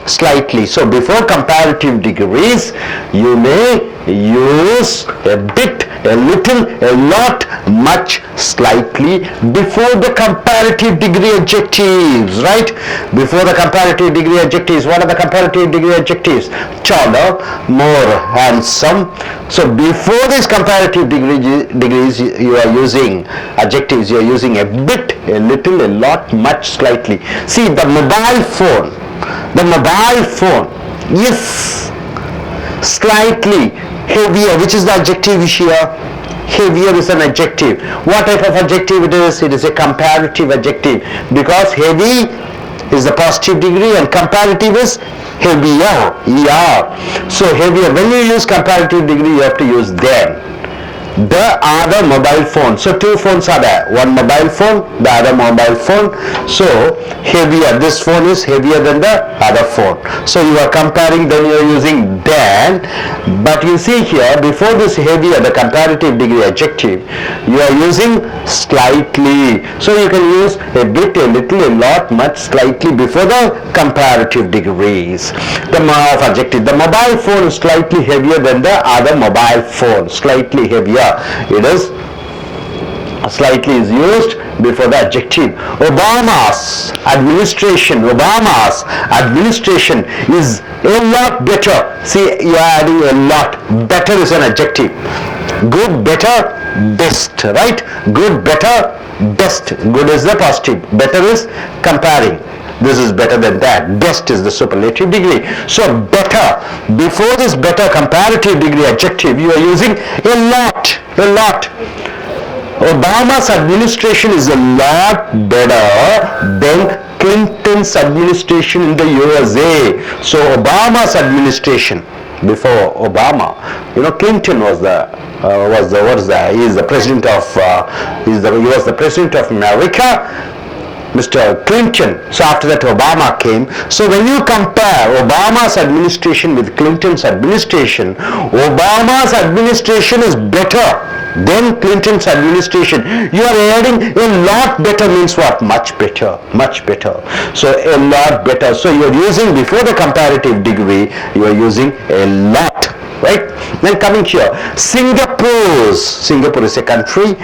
Slightly. So before comparative degrees, you may use a bit, a little, a lot, much, slightly before the comparative degree adjectives, right? Before the comparative degree adjectives, what are the comparative degree adjectives? Taller, more handsome. So before these comparative degrees, you are using adjectives, you are using a bit, a little, a lot, much, slightly. See, the mobile phone is slightly heavier. Which is the adjective here? Heavier is an adjective. What type of adjective it is? It is a comparative adjective, because heavy is the positive degree and comparative is heavier, er. So heavier, when you use comparative degree, you have to use then. The other mobile phone. So 2 phones are there. One mobile phone, the other mobile phone. So heavier. This phone is heavier than the other phone. So you are comparing, then you are using than. But you see here, before this heavier, the comparative degree adjective, you are using slightly. So you can use a bit, a little, a lot, much, slightly before the comparative degrees. The adjective. The mobile phone is slightly heavier than the other mobile phone. Slightly heavier. It is slightly is used before the adjective. Obama's administration is a lot better. See, you are adding a lot. Better is an adjective. Good, better, best, right? Good, better, best. Good is the positive. Better is comparing. This is better than that. Best is the superlative degree. So better, before this better comparative degree adjective, you are using a lot, a lot. Obama's administration is a lot better than Clinton's administration in the USA. So Obama's administration, before Obama, Clinton was the he is the president of he was the president of America, Mr. Clinton. So after that Obama came. So when you compare Obama's administration with Clinton's administration, Obama's administration is better than Clinton's administration. You are adding a lot better means what? Much better, much better. So a lot better. So you are using, before the comparative degree, you are using a lot. Right? Then coming here, Singapore is a country.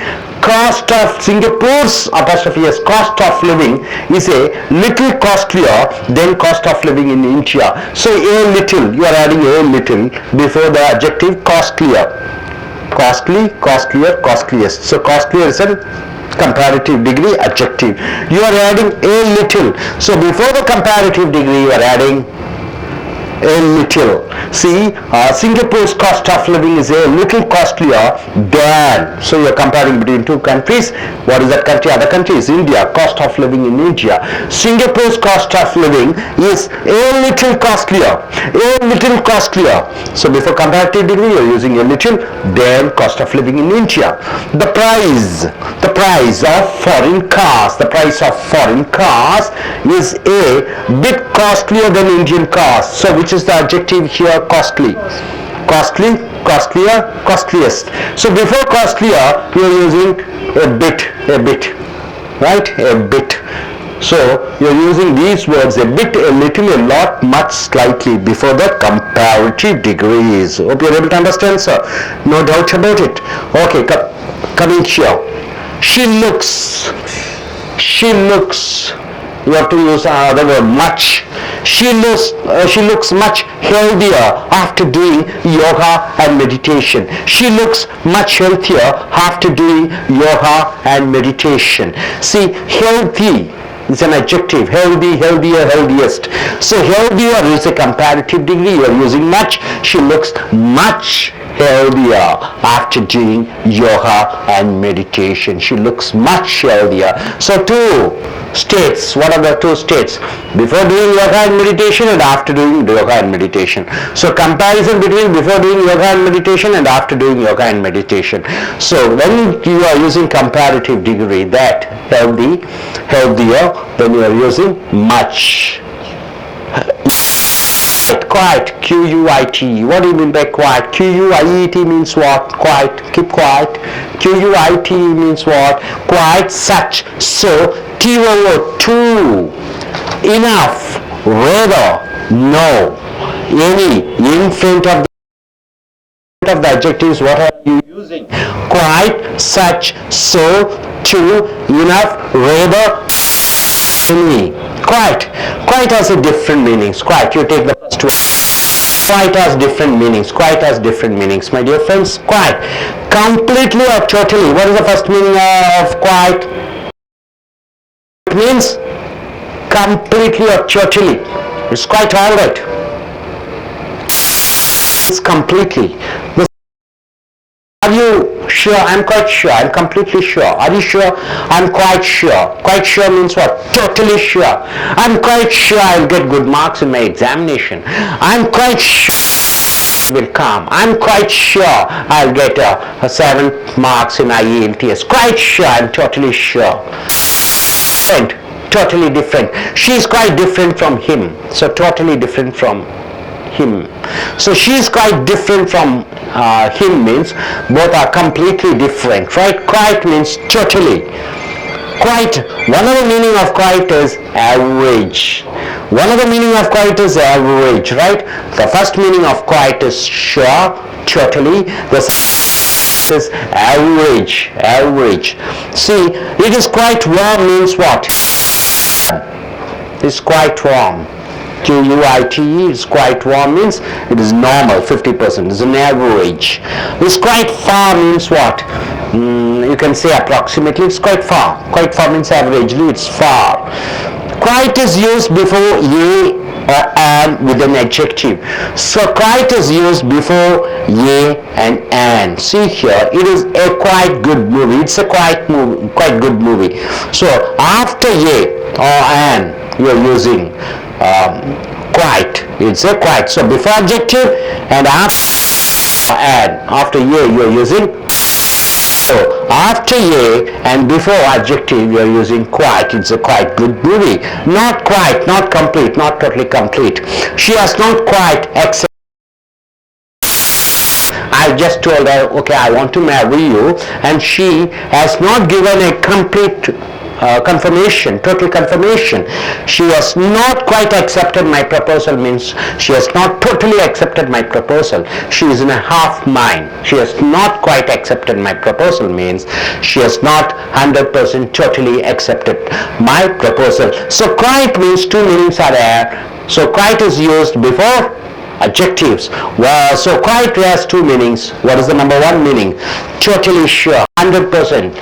Cost of Singapore's apostrophe s cost of living is a little costlier than cost of living in India. So a little, you are adding a little before the adjective costlier. Costly, costlier, costliest. So costlier is a comparative degree adjective. You are adding a little. So before the comparative degree, you are adding a little. See, Singapore's cost of living is a little costlier than. So you are comparing between two countries. What is that country? Other country is India. Cost of living in India. Singapore's cost of living is a little costlier. A little costlier. So before comparative degree, you are using a little, than cost of living in India. The price of foreign cars. The price of foreign cars is a bit costlier than Indian cars. So which is the adjective here? Costly, costly, costlier, costliest. So before costlier, you are using a bit, right? A bit. So you are using these words, a bit, a little, a lot, much, slightly, before the comparative degrees. Hope you are able to understand, sir. No doubt about it. Okay, coming here. She looks. You have to use another word, much. She looks much healthier after doing yoga and meditation. She looks much healthier after doing yoga and meditation. See, healthy is an adjective. Healthy, healthier, healthiest. So healthier is a comparative degree. You are using much. She looks much healthier after doing yoga and meditation. She looks much healthier. So two states. What are the two states? Before doing yoga and meditation and after doing yoga and meditation. So comparison between before doing yoga and meditation and after doing yoga and meditation. So when you are using comparative degree, that healthy, healthier, then you are using much. Quiet, Q-U-I-T. What do you mean by quiet? Q-U-I-E-T means what? Quiet, keep quiet. Q-U-I-T means what? Quiet, such, so, T over two. Enough, rather, no. Any, in front of the adjectives, what are you using? Quite, such, so, to, enough, rather, any. Quite has a different meanings. Quite, you take the first one. Quite has different meanings. Quite has different meanings, my dear friends. Quite, completely or totally. What is the first meaning of quite? It means completely or totally. It's quite alright. It's completely. Are you sure? I'm quite sure. I'm completely sure. Are you sure? I'm quite sure. Quite sure means what? Totally sure. I'm quite sure I'll get good marks in my examination. I'm quite sure will come. I'm quite sure I'll get a 7 marks in I.E.L.T.S. Quite sure. I'm totally sure. Different. Totally different. She's quite different from him. So totally different from him. So she's quite different from him means both are completely different, right? Quite means totally. Quite, one of the meaning of quite is average. One of the meaning of quite is average, right? The first meaning of quite is sure, totally. The second is average, average. See, it is quite warm means what? It's quite warm. Q-U-I-T-E is quite warm means it is normal, 50%. It's an average. It's quite far means what? You can say approximately. It's quite far. Quite far means averagely. It's far. Quite is used before or an with an adjective. So quite is used before ye and an. See here, it is a quite good movie. It's a quite good movie. So after ye or an, you are using quite. It's a quite. So before adjective and after ye you are using. So after ye and before adjective you are using quite. It's a quite good movie. Not quite, not complete, not totally complete. She has not quite accepted. I just told her, okay, I want to marry you, and she has not given a complete confirmation, total confirmation. She has not quite accepted my proposal means she has not totally accepted my proposal. She is in a half mind. She has not quite accepted my proposal means she has not 100% totally accepted my proposal. So quite means two meanings are there. So quite is used before adjectives. Well, so quite has two meanings. What is the number one meaning? Totally sure, 100%.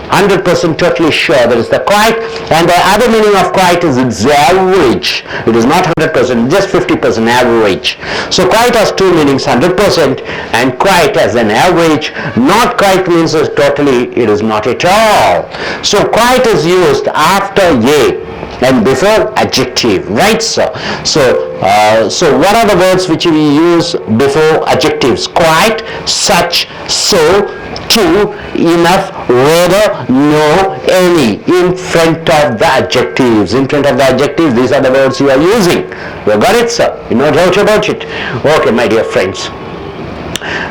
100% totally sure, that is the quite. And the other meaning of quite is it's average. It is not 100%, just 50% average. So quite has two meanings, 100% and quite as an average. Not quite means totally, it is not at all. So quite is used after ye and before adjective, right sir? So what are the words which we use before adjectives? Quite, such, so, to, enough, rather, no, any, in front of the adjectives. In front of the adjectives, these are the words you are using. You got it sir? You know doubt about it? Okay my dear friends.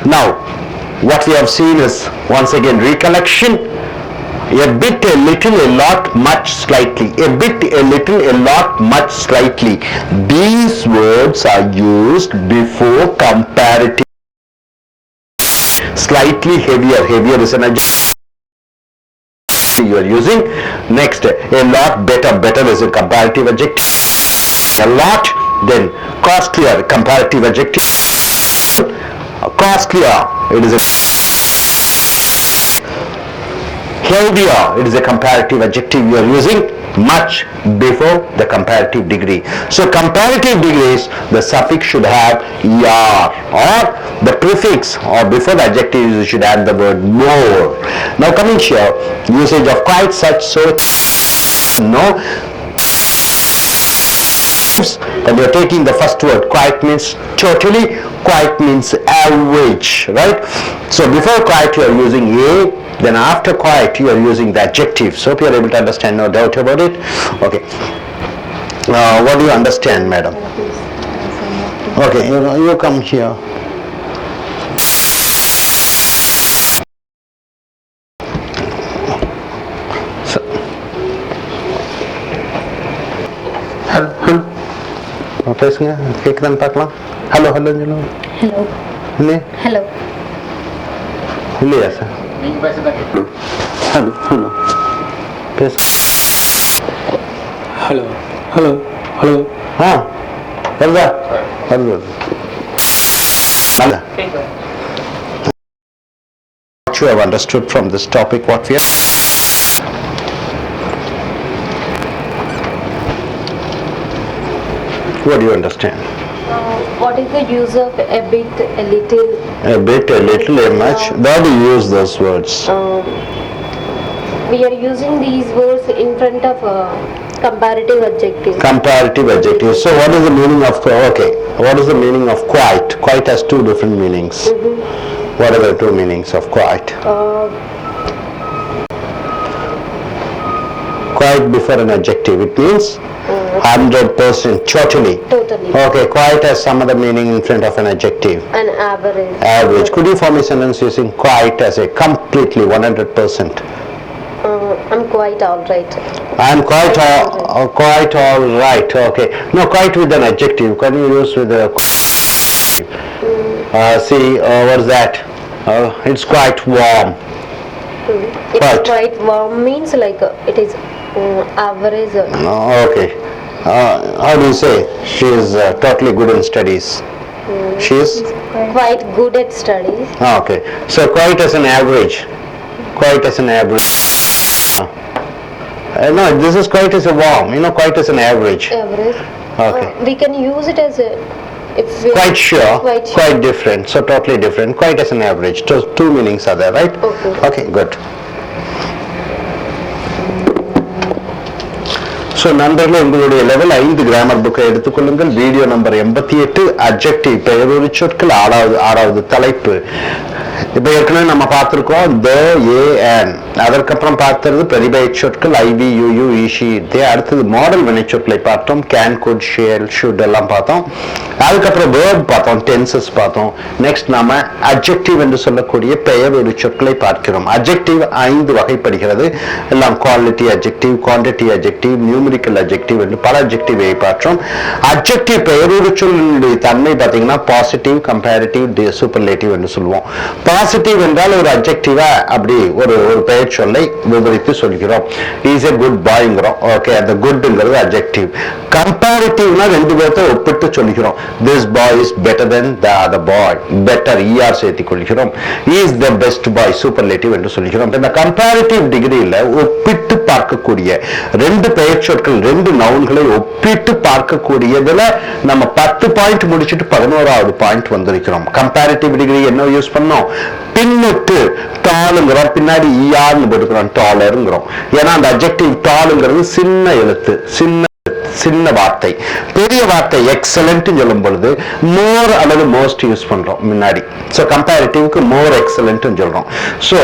Now what we have seen is once again recollection. A bit, a little, a lot, much, slightly. A bit, a little, a lot, much, slightly. These words are used before comparative. Slightly heavier. Heavier is an adjective you are using. Next, a lot, better. Better is a comparative adjective. A lot, then costlier, comparative adjective. Costlier, it is a healthier, it is a comparative adjective you are using. Much before the comparative degree. So comparative degrees, the suffix should have er, or the prefix, or before the adjective you should add the word more. Now coming here, usage of quite, such, so, no. When you are taking the first word, quite means totally, quite means average, right? So before quite you are using a, then after quite you are using the adjective. So hope you are able to understand, no doubt about it. Okay. What do you understand, madam? Okay, you come here. So, hello. பேசுங்க கேக்குதான்னு பார்க்கலாம். Hello hello சொல்லுங்க. Hello. இல்லையா? Hello. இல்லையா sir? நீங்க பேசுறதா கேக்குது. Hello hello. பேசு. Hello. Hello. Hello. வருதா? வருது. What you have understood from this topic, what we have. What do you understand? What is the use of a bit, a little? A bit, a little, a much. Where do you use those words? We are using these words in front of comparative adjectives. Comparative adjectives. So what is the meaning of, okay, what is the meaning of quite? Quite has two different meanings. What are the two meanings of quite? Quite before an adjective, it means 100%, totally. Totally. Okay, quite has some other meaning in front of an adjective. An average. Average. Could you form a sentence using quite as a completely 100%? I'm quite alright. I'm quite all right. Okay. No, quite with an adjective. Can you use with a see, what is that? It's quite warm. It's quite warm means like it is average. Okay. How do you say? She is totally good in studies. She is quite good at studies. Okay. So quite as an average. Quite as an average. No, this is quite as a warm. Quite as an average. Average. Okay. We can use it as a if we Quite sure, quite sure. quite different, so totally different, quite as an average. So two meanings are there, right? Okay. Okay, good. So நண்பர்களே, உங்களுடைய level 5 grammar புக்கை எடுத்துக்கொள்ளுங்கள். Video number 88, adjective, பெயரொரு சொற்கள், ஆறாவது தலைப்பு. இப்போ ஏற்கனவே நம்ம பார்த்துருக்கோம் த, ஏ, அண்ட். அதற்கப்புறம் பார்த்தது பிரதிபெயர் சொற்கள் ஐ, வி, யூ, யூ, ஈஷி, தே. அடுத்தது மாடல் வினைச்சொற்களை பார்த்தோம். கேன், குட், ஷேல், ஷுட் எல்லாம் பார்த்தோம். அதுக்கப்புறம் வேர்ப் பார்த்தோம், டென்சஸ் பார்த்தோம். நெக்ஸ்ட் நாம அட்ஜெக்டிவ் என்று சொல்லக்கூடிய பெயரொரு சொற்களை பார்க்கிறோம். அட்ஜெக்டிவ் 5 வகைப்படுகிறது. எல்லாம் quality adjective, quantity adjective, numerical adjective என்று பல அட்ஜெக்டிவை பார்த்தோம். அட்ஜெக்டிவ் பெயரொரு சொல்லுடைய தன்மை பார்த்தீங்கன்னா பாசிட்டிவ், கம்பேரிட்டிவ், சூப்பர்லேட்டிவ் என்று சொல்லுவோம். பாசிட்டிவ் என்றால் ஒரு அட்ஜெக்டிவா அப்படி ஒரு பெயர் சொல்லை விவரித்து சொல்கிறோம். இஸ் எ குட் பாய்ங்கிறோம். ஓகே, அந்த குட்ங்கிறது அட்ஜெக்டிவ். கம்பேரிட்டிவ்னா ரெண்டு பேர்த்த ஒப்பிட்டு சொல்கிறோம். This boy is better then the other boy. Better E R சேர்த்துக் கொள்கிறோம். Is the best boy superlative என்று சொல்கிறோம். இந்த கம்பேரிட்டிவ் டிகிரியில ஒப்பிட்டு பார்க்கக்கூடிய ரெண்டு பெயர் சொற்கள், ரெண்டு நவுன்களை ஒப்பிட்டு பார்க்கக்கூடியதுல நம்ம 10 பாயிண்ட் முடிச்சுட்டு 11வது பாயிண்ட் வந்திருக்கிறோம். கம்பேரிட்டிவ் டிகிரி என்ன யூஸ் பண்ணோம்? பின்னுட்டு டாலுங்கிறோம், பின்னாடி ஈஆர்னு போட்டுக்கிறோம், டாலருங்கிறோம். ஏன்னா அந்த அட்ஜெக்டிவ் டாலுங்கிறது சின்ன எழுத்து, சின்ன வார்த்தை. பெரிய வார்த்தை எக்ஸலன்ட் சொல்லும் பொழுது மோர் அல்லது மோஸ்ட் யூஸ் பண்றோம் முன்னாடி. சோ கம்பேரிட்டிவ்க்கு மோர் எக்ஸலன்ட் சொல்றோம். சோ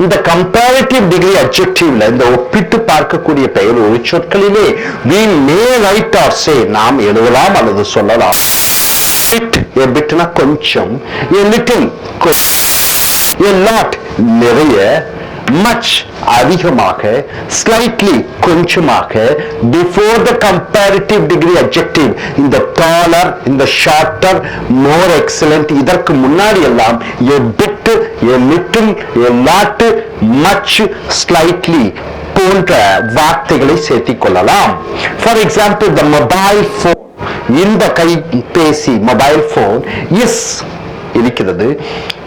இந்த கம்பேரிட்டிவ் டிகிரி அட்ஜெக்டிவ்ல இந்த ஒப்பிட்டு பார்க்கக்கூடிய பெயர் ஒரு சொற்களிலே we may write or say நாம் எழுதலாம் அல்லது சொல்லலாம். a bitனா கொஞ்சம், a little a lot நிறைய, much அதிகமாக, slightly கொஞ்சமாக. before the comparative degree adjective இந்த taller, இந்த shorter, more excellent இதற்கு முன்னாடி எல்லாம் a bit, a little, a lot, much, slightly போன்ற வார்த்தைகளை சேர்த்திக் கொள்ளலாம். for example, the mobile phone, இந்த கைபேசி மொபைல் போன் இஸ் இருக்கிறது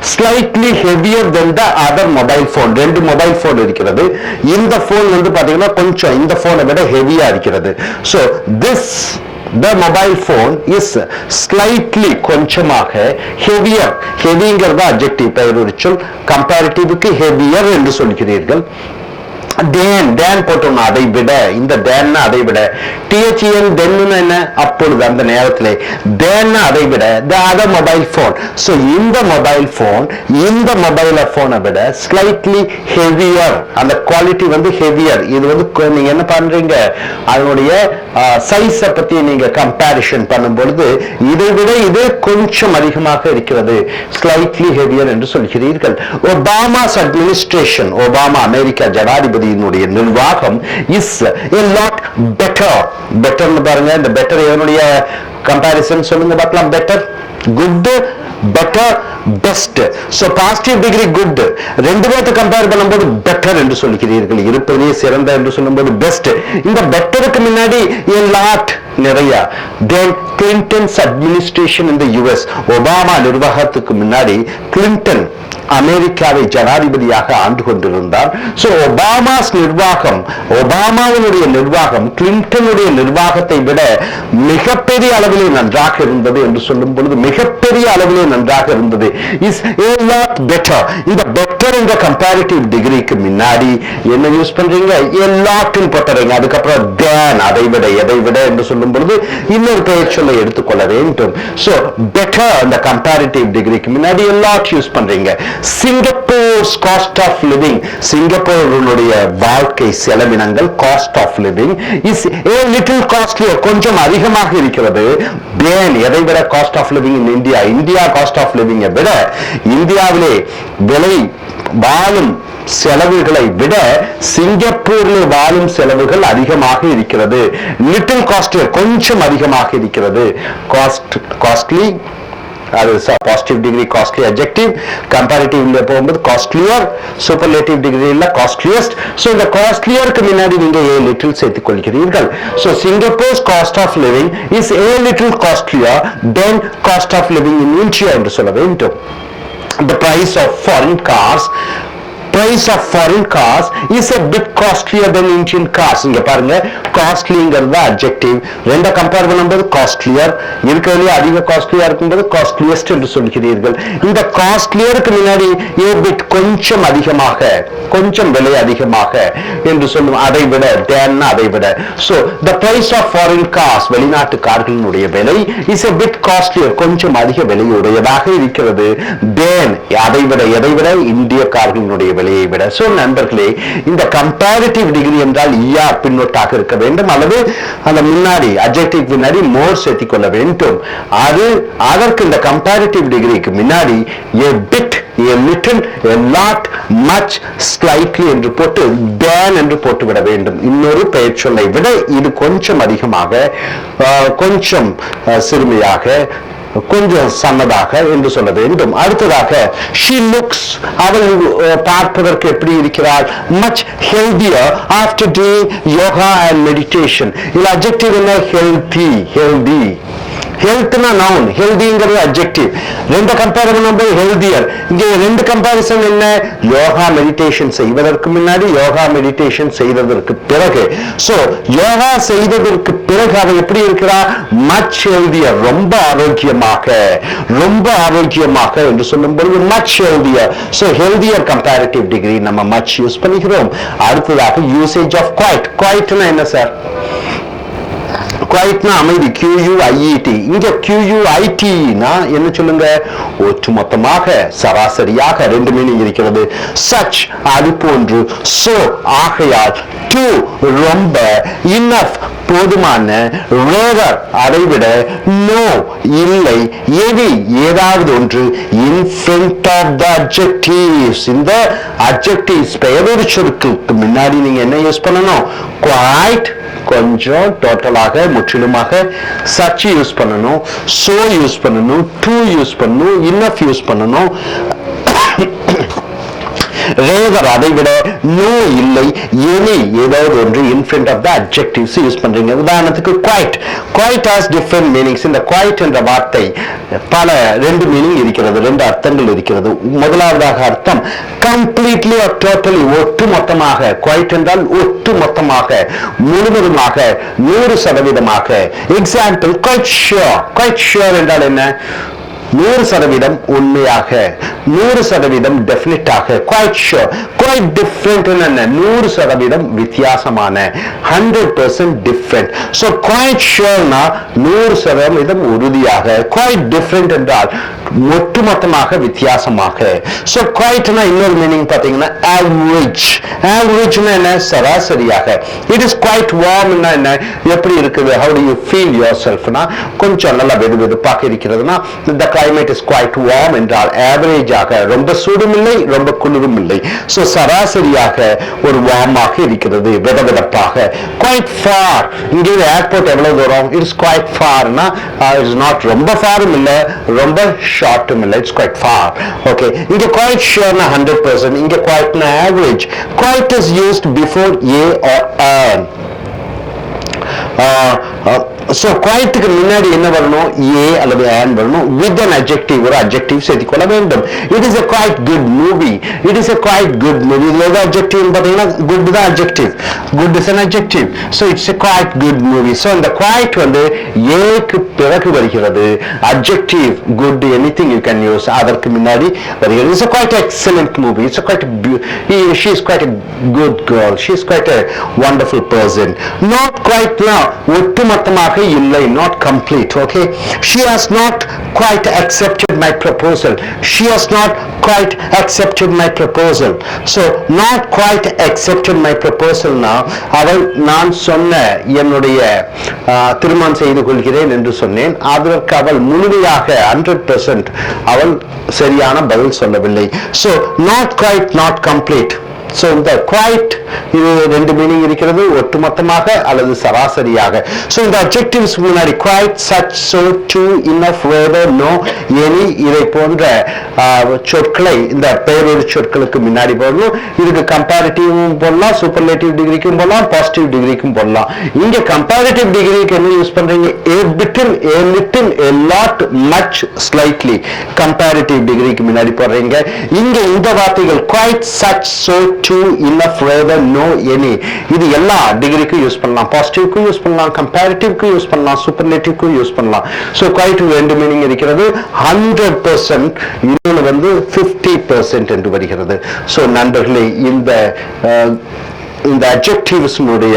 slightly heavier than the other mobile phone. ரெண்டு மொபைல் போன் இருக்கிறது. இந்த போன் வந்து பாத்தீங்கன்னா கொஞ்சம் இந்த போனை விட ஹெவியா இருக்கிறது. so this the mobile phone is slightly கொஞ்சமாக heavier. ஹெவிங்கிறது adjective பெயரொரு சொல். கம்பேரிட்டிவ்க்கு heavier என்று சொல்கிறீர்கள். தேன் போட்டோம், அதை விட. இந்த தேன்னா அதை விட. THEN தென்னு என்ன? அப்பொழுது அந்த நேரத்தில் தேன்னா அதை விட the other mobile phone. so இந்த மொபைல் போன் இந்த மொபைல் போனை விட slightly heavier. அந்த குவாலிட்டி வந்து heavier. இது வந்து நீங்க என்ன பண்றீங்க? அதனுடைய சைஸை பத்தி நீங்க கம்பேரிஷன் பண்ணும் பொழுது இதை விட இது கொஞ்சம் அதிகமாக இருக்கிறது, slightly heavier என்று சொல்கிறீர்கள். ஒபாமாஸ் அட்மினிஸ்ட்ரேஷன், ஒபாமா அமெரிக்கா ஜனாதிபதி நிர்வாகம் is a lot better. பெட்டர்னு பாருங்க. இந்த பெட்டர் எதனுடைய கம்பேரிசன் சொல்லுங்க பார்க்கலாம். Better, good, better, best. So positive degree good. ரெண்டு பேர்த்த கம்பேர் பண்ணும்போது பெட்டர் என்று சொல்கிறீர்கள். இருப்பதே சிறந்த என்று சொல்லும்போது பெஸ்ட். இந்த பெட்டருக்கு முன்னாடி a lot நிறைய. then Clinton's administration in the US, Obama நிர்வாகத்துக்கு முன்னாடி கிளின்டன் அமெரிக்காவை ஜனாதிபதியாக ஆண்டு கொண்டிருந்தார். சோ ஒபாமாஸ் நிர்வாகம், ஒபாமாவினுடைய நிர்வாகம் கிளின்டனுடைய நிர்வாகத்தை விட மிகப்பெரிய அளவிலே நன்றாக இருந்தது என்று சொல்லும் பொழுது மிகப்பெரிய அளவிலே நன்றாக இருந்தது. Is a lot better. இந்த பெட்டர் என்ற கம்பேரிட்டிவ் டிகிரிக்கு முன்னாடி என்ன யூஸ் பண்றீங்க? a lot போட்டுறீங்க. அதுக்கப்புறம் than அதை விட, எதை விட என்று சொல்லும் பொழுது இன்னொரு பெயர் சொல்லை எடுத்துக்கொள்ள வேண்டும். சோ பெட்டர் அந்த கம்பேரிட்டிவ் டிகிரிக்கு முன்னாடி a lot யூஸ் பண்றீங்க. சிங்கப்பூர்ஸ் காஸ்ட் ஆஃப் லிவிங், சிங்கப்பூருடைய வாழ்க்கை செலவினங்கள் cost of living is a little costly, கொஞ்சம் அதிகமாக இருக்கிறது. தேன் எதை விட? Cost of living in India, India cost of லிவிங்கை விட இந்தியாவிலே விலை வாழும் செலவுகளை விட சிங்கப்பூரில் வாழும் செலவுகள் அதிகமாக இருக்கிறது. லிட்டில் காஸ்ட் கொஞ்சம் அதிகமாக இருக்கிறது. காஸ்ட்லி அது பாசிட்டிவ் டிகிரி காஸ்ட்லி அட்ஜெக்டிவ். கம்பேரிட்டிவ்ல போகும்போது காஸ்ட்லியர், சூப்பர்லேட்டிவ் டிகிரில காஸ்ட்லியஸ்ட். சோ இந்த காஸ்ட்லியருக்கு முன்னாடி நீங்க a little சேர்த்துக் கொள்கிறீர்கள். So Singapore's cost of living is a little costlier than cost of living in India என்று சொல்ல வேண்டும். the price of foreign cars price of foreign cars is a bit costlier than Indian cars. இங்க பாருங்க காஸ்ட்லிங்கிறது adjective. ரெண்ட compare பண்ணும்போது costlier, இருக்கிறதுலே அதிக காஸ்ட்லியா இருக்கும்போது காஸ்ட்லியஸ்ட் என்று சொல்கிறீர்கள். இந்த காஸ்ட்லியருக்கு முன்னாடி a bit கொஞ்சம் அதிகமாக, கொஞ்சம் விலை அதிகமாக என்று சொல்லும். அதை விட than அதை விட. So the price of foreign cars வெளிநாட்டு கார்களினுடைய விலை is a bit costlier கொஞ்சம் அதிக விலையுடையதாக இருக்கிறது than அதை விட, எதை விட, இந்திய கார்களினுடைய விலையை விட. So நண்பர்களே, இந்த கம்பேரிட்டிவ் டிகிரி என்றால் ER பின்னொட்டாக இருக்க வேண்டும், அல்லது அந்த முன்னாடி adjective முன்னாடி more சேர்த்திக் கொள்ள வேண்டும். அதற்கு இந்த கம்பேரிட்டிவ் டிகிரிக்கு முன்னாடி a bit, a little, a lot, much, slightly என்று போட்டு than என்று போட்டுவிட வேண்டும். இன்னொரு பெயர் சொல்லை விட இது கொஞ்சம் அதிகமாக, கொஞ்சம் சிறுமியாக, கொஞ்சம் சன்னதாக என்று சொல்ல வேண்டும். அடுத்ததாக she looks, அவள் பார்ப்பதற்கு எப்படி இருக்கிறாள்? much healthier after doing yoga and meditation. இது adjective என்ன? healthy, healthy. ஹெல்த்னா நவுன், ஹெல்திங்கிறது அட்ஜெக்டிவ். ரெண்டு கம்பேர் பண்ணும்போது ஹெல்தியர். இங்கே ரெண்டு கம்பாரிசன் என்ன? யோகா மெடிடேஷன் செய்வதற்கு முன்னாடி, யோகா மெடிடேஷன் செய்ததற்கு பிறகு. சோ யோகா செய்ததற்கு பிறகு அவ எப்படி இருக்கிறா? மச் ஹெல்தியர், ரொம்ப ஆரோக்கியமாக, ரொம்ப ஆரோக்கியமாக என்று சொல்லும் பொழுது much healthier. So healthier comparative degree நம்ம மச் யூஸ் பண்ணிக்கிறோம். அடுத்ததாக யூசேஜ் ஆஃப் குவைட். குவைட்னா என்ன சார்? குவைட்னா அமைதி, QUIET. இங்க QUIT னா என்ன சொல்லுங்க? ஒட்டுமொத்தமாக, சராசரியாக. ரெண்டு மீனிங் இருக்கிறது. such அது போன்று, so ஆகையால், to ரொம்ப, enough போதுமான, rather அதைவிட, no இல்லை, எது ஏதாவது ஒன்று, in front of the adjectives. இந்த adjectives பெயரொரு சொற்களுக்கு முன்னாடி நீங்க என்ன யூஸ் பண்ணணும்? quite கொஞ்சம், டோட்டலாக, முற்றிலுமாக. such யூஸ் பண்ணணும், so யூஸ் பண்ணணும், to யூஸ் பண்ணணும், enough யூஸ் பண்ணணும், rather அதை விட, no இல்லை, any ஏதாவது ஒன்று, in front of the adjectives use பண்றீங்க. உதாரணத்துக்கு quite. quite has different meanings. இந்த quite என்ற வார்த்தை பல ரெண்டு மீனிங் இருக்கிறது, ரெண்டு அர்த்தங்கள் இருக்கிறது. முதலாவதாக அர்த்தம் completely or totally, ஒட்டு மொத்தமாக. quite என்றால் ஒட்டு மொத்தமாக, முழுவதுமாக, 100%. Example, quite sure. quite sure என்றால் என்ன? 100% உண்மையாக, 100% டெஃபினிட்டாக. quite sure. quite different என்ன? 100% வித்தியாசமான, 100% different. so quite sure னா 100% உறுதியாக. quite different என்றால் ஒட்டுமொத்தமாக, வித்தியாசமாக. so quite னா இன்னொரு மீனிங் பாத்தீங்கன்னா average. average னா என்ன? சராசரியாக. it is quite warm னா என்ன? எப்படி இருக்குது? how do you feel yourself னா கொஞ்சம் நல்லா வெதுவெதுப்பாக இருக்கிறதுனா the climate is quite warm என்றால் average ஆக, ரொம்ப சூடும் இல்லை, ரொம்ப குளிரும் இல்லை. so சராசரியாக ஒரு வார்மாக இருக்கிறது, வெதவெதப்பாக. quite far, இங்கே ஏர்போர்ட் எவ்வளவு தூரம்? it is quite far னா it is not ரொம்ப ஃபாரும் இல்ல, ரொம்ப ஷார்ட்டும் இல்ல, it's quite far. okay, இங்க quite sure னா 100%, இங்க quite னா average. quite is used before a or an. so quiteக்கு முன்னாடி என்ன வரணும்? a அல்லது an வரணும். with an adjective, ஒரு adjective சேர்த்துக் கொள்ள வேண்டும். it is a quite good movie. it is a quite good movie. இதுல adjective பாத்தீங்கன்னா good தான் adjective. good is an adjective. so it's a quite good movie. so இந்த quite வந்து aக்கு பிறகு வருகிறது. adjective good, anything you can use, அதற்கு முன்னாடி வருகிறது. it's a quite excellent movie. it's a quite she is quite a good girl. she is quite a wonderful person. not quite now, ஒட்டுமொத்தமாக இல்லை, not complete. okay, she has not quite accepted my proposal. she has not quite accepted my proposal. so not quite accepted my proposal now, அவள் நான் சொன்ன என்னுடைய திருமணம் செய்து கொள்கிறேன் என்று சொன்னேன், அதற்கு அவள் முழுமையாக 100% அவள் சரியான பதில் சொல்லவில்லை. so not quite, not complete. so the quite இது ரெண்டு மீனிங் இருக்கிறது, ஒட்டுமொத்தமாக அல்லது சராசரியாக. ஸோ இந்த அட்ஜெக்டிவ்ஸ் முன்னாடி quite, such, so, to, enough, rather, no, any இதை போன்ற சொற்களை இந்த பெயரொரு சொற்களுக்கு முன்னாடி போடணும். இதுக்கு கம்பேரிட்டிவும் போடலாம், சூப்பர்லேட்டிவ் டிகிரிக்கும் போடலாம், பாசிட்டிவ் டிகிரிக்கும் போடலாம். இங்க கம்பேரிட்டிவ் டிகிரிக்கு என்ன யூஸ் பண்றீங்க? a little, a lot, much, slightly. Comparative டிகிரிக்கு முன்னாடி போடுறீங்க. இங்க இந்த வார்த்தைகள் quite, such, so, to, enough, rather, no, any இது எல்லா டிகிரிக்கும் யூஸ் பண்ணலாம். பாசிட்டிவ்க்கும் யூஸ் பண்ணலாம், கம்பேரிட்டிவ்க்கும் யூஸ் பண்ணலாம், சூப்பர்லேட்டிவ்க்கும் யூஸ் பண்ணலாம். ஸோ quite ரெண்டு மீனிங் இருக்கிறது. 100%, இன்னொன்று வந்து 50% என்று வருகிறது. ஸோ நண்பர்களே, இந்த அட்ஜெக்டிவ்ஸ்னுடைய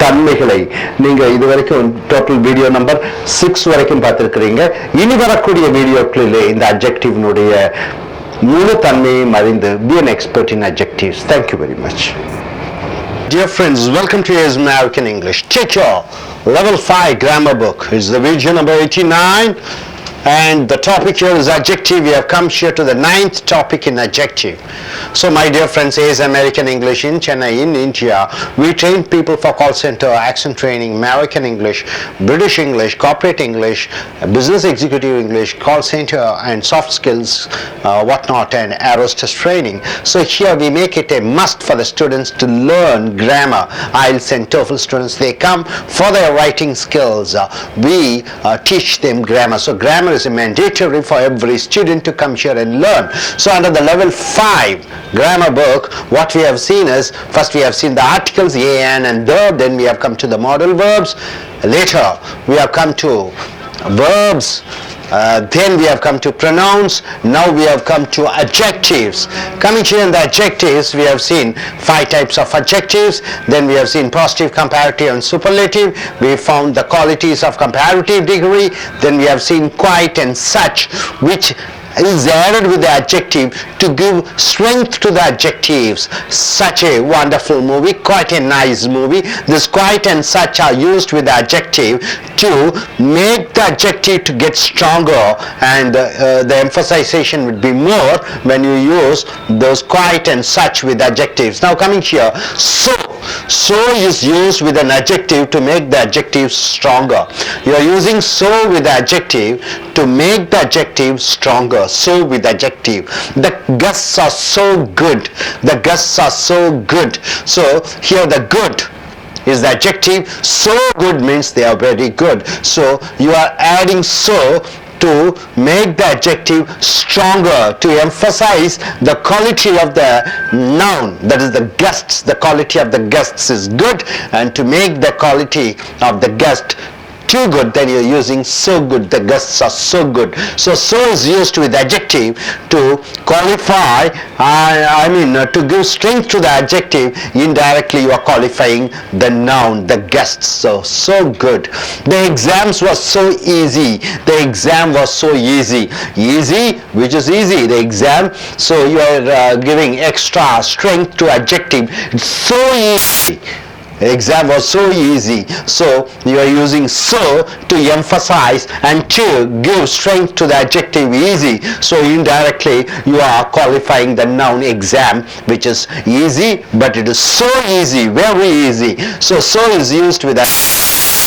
தன்மைகளை நீங்க இதுவரைக்கும் டோட்டல் வீடியோ நம்பர் 6 வரைக்கும் பார்த்திருக்கிறீங்க. இனி வரக்கூடிய வீடியோக்களிலே இந்த அட்ஜெக்டிவ்னுடைய முழு தன்மையும் அறிந்து be an expert in adjectives. Thank you very much. Dear friends, welcome to A.I.L.T.S American English. Take your level 5 grammar book. It's the video number 89. And the topic here is adjective. We have come here to the 9th topic in adjective. So my dear friends, A.I.L.T.S American English in Chennai, in India, we train people for call center, accent training, American English, British English, corporate English, business executive English, call center and soft skills, whatnot, and aerostess training. So here we make it a must for the students to learn grammar. I.E.L.T.S and TOEFL students, they come for their writing skills. We teach them grammar. So grammar is mandatory for every student to come here and learn. So under the level 5 grammar book, what we have seen is, first we have seen the articles a, an and the, then we have come to the modal verbs, later we have come to verbs, then we have come to pronouns, now we have come to adjectives. Coming here in the adjectives, we have seen 5 types of adjectives, then we have seen positive, comparative and superlative. We found the qualities of comparative degree, then we have seen quite and such, which is added with the adjective to give strength to the adjectives. Such a wonderful movie, quite a nice movie. This quite and such are used with the adjective to make the adjective to get stronger, and the emphasization would be more when you use those quite and such with adjectives. Now coming here, so is used with an adjective to make the adjective stronger. You are using so with the adjective to make the adjective stronger. So with adjective, the guests are so good, the guests are so good. So here the good is the adjective, so good means they are very good. So you are adding so to make the adjective stronger, to emphasize the quality of the noun, that is the guests. The quality of the guests is good, and to make the quality of the guest too good, then you're using so good. The guests are so good. So is used with adjective to qualify, to give strength to the adjective. Indirectly you are qualifying the noun, the guests. So good. The exams was so easy. The exam was so easy. Easy, which is easy, the exam. So you are giving extra strength to adjective. It's so easy. The exam was so easy. So you are using so to emphasize and to give strength to the adjective easy. So indirectly you are qualifying the noun exam, which is easy, but it is so easy, very easy. So is used with that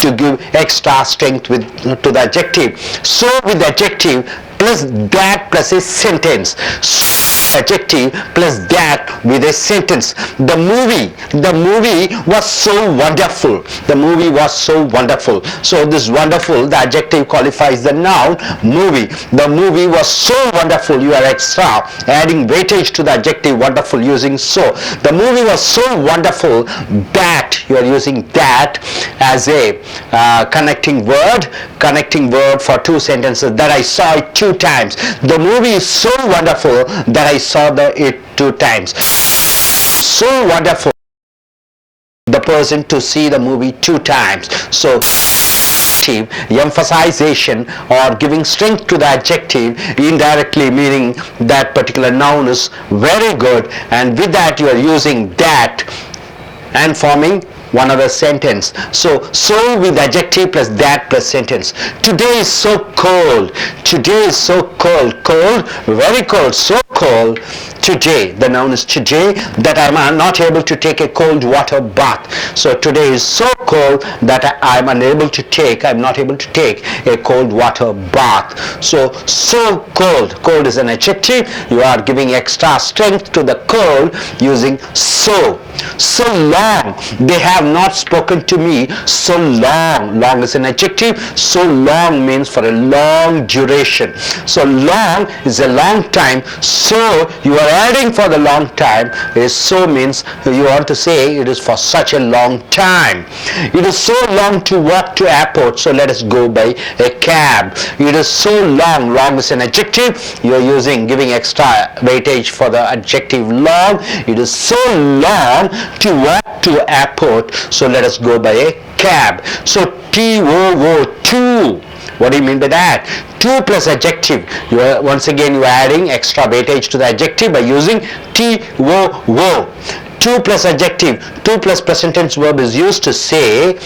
to give extra strength to the adjective. So with the adjective plus that plus a sentence. So adjective plus that with a sentence. The movie was so wonderful. The movie was so wonderful. So this wonderful, the adjective qualifies the noun movie. The movie was so wonderful. You are extra adding weightage to the adjective wonderful using so. The movie was so wonderful that you are using that as a connecting word for 2 sentences. That I saw it 2 times. The movie is so wonderful that I saw it 2 times. So wonderful the person to see the movie 2 times. So emphasization or giving strength to the adjective, indirectly meaning that particular noun is very good, and with that you are using that and forming one other sentence. So with adjective plus that plus sentence. Today is so cold. Today is so cold. Cold, very cold, so cold. Today, the noun is today, that I am not able to take a cold water bath. So today is so cold that I am unable to take, I am not able to take a cold water bath. So cold. Cold is an adjective. You are giving extra strength to the cold using so. So long, they have not spoken to me so long. Long is an adjective. So long means for a long duration. So long is a long time. So you are adding for the long time. Is so means you want to say it is for such a long time. It is so long to walk to airport. So let us go by a cab. It is so long. Long is an adjective. You are giving extra weightage for the adjective long. It is so long to walk to airport. So let us go by a cab. So T-O-O, two. What do you mean by that? To plus adjective. Once again you are adding extra weightage to the adjective by using T-O-O. To plus adjective. To plus present tense verb is used to say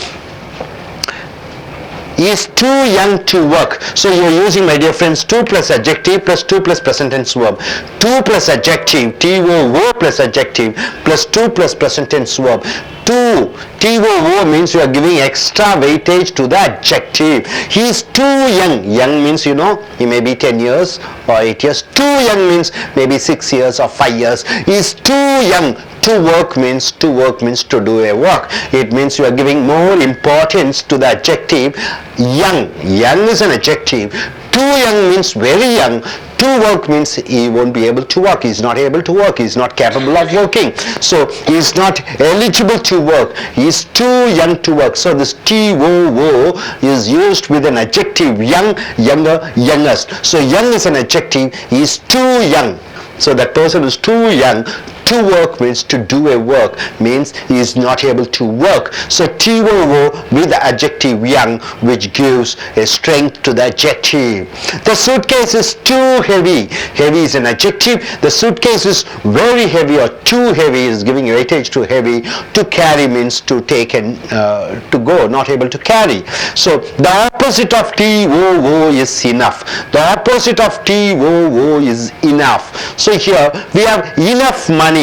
is too young to work. So you are using, my dear friends, 2 plus adjective plus 2 plus present tense verb. 2 plus adjective, T-O-O plus adjective plus 2 plus present tense verb. 2, T-O-O means you are giving extra weightage to the adjective. He is too young. Young means, you know, he may be 10 years or 8 years. Too young means maybe 6 years or 5 years. He is too young. To work means to do a work. It means you are giving more importance to the adjective young. Young is an adjective. Too young means very young. To work means he won't be able to work. He is not able to work. He is not capable of working. So he is not eligible to work. He is too young to work. So this T-O-O is used with an adjective young, younger, youngest. So young is an adjective. He is too young. So that person is too young. To work means to do a work, means he is not able to work. So T-O-O with the adjective young, which gives a strength to the adjective. The suitcase is too heavy. Heavy is an adjective. The suitcase is very heavy or too heavy is giving weightage to heavy. To carry means to take and to go, not able to carry. So the opposite of T-O-O is enough. The opposite of T-O-O is enough. So here we have enough money.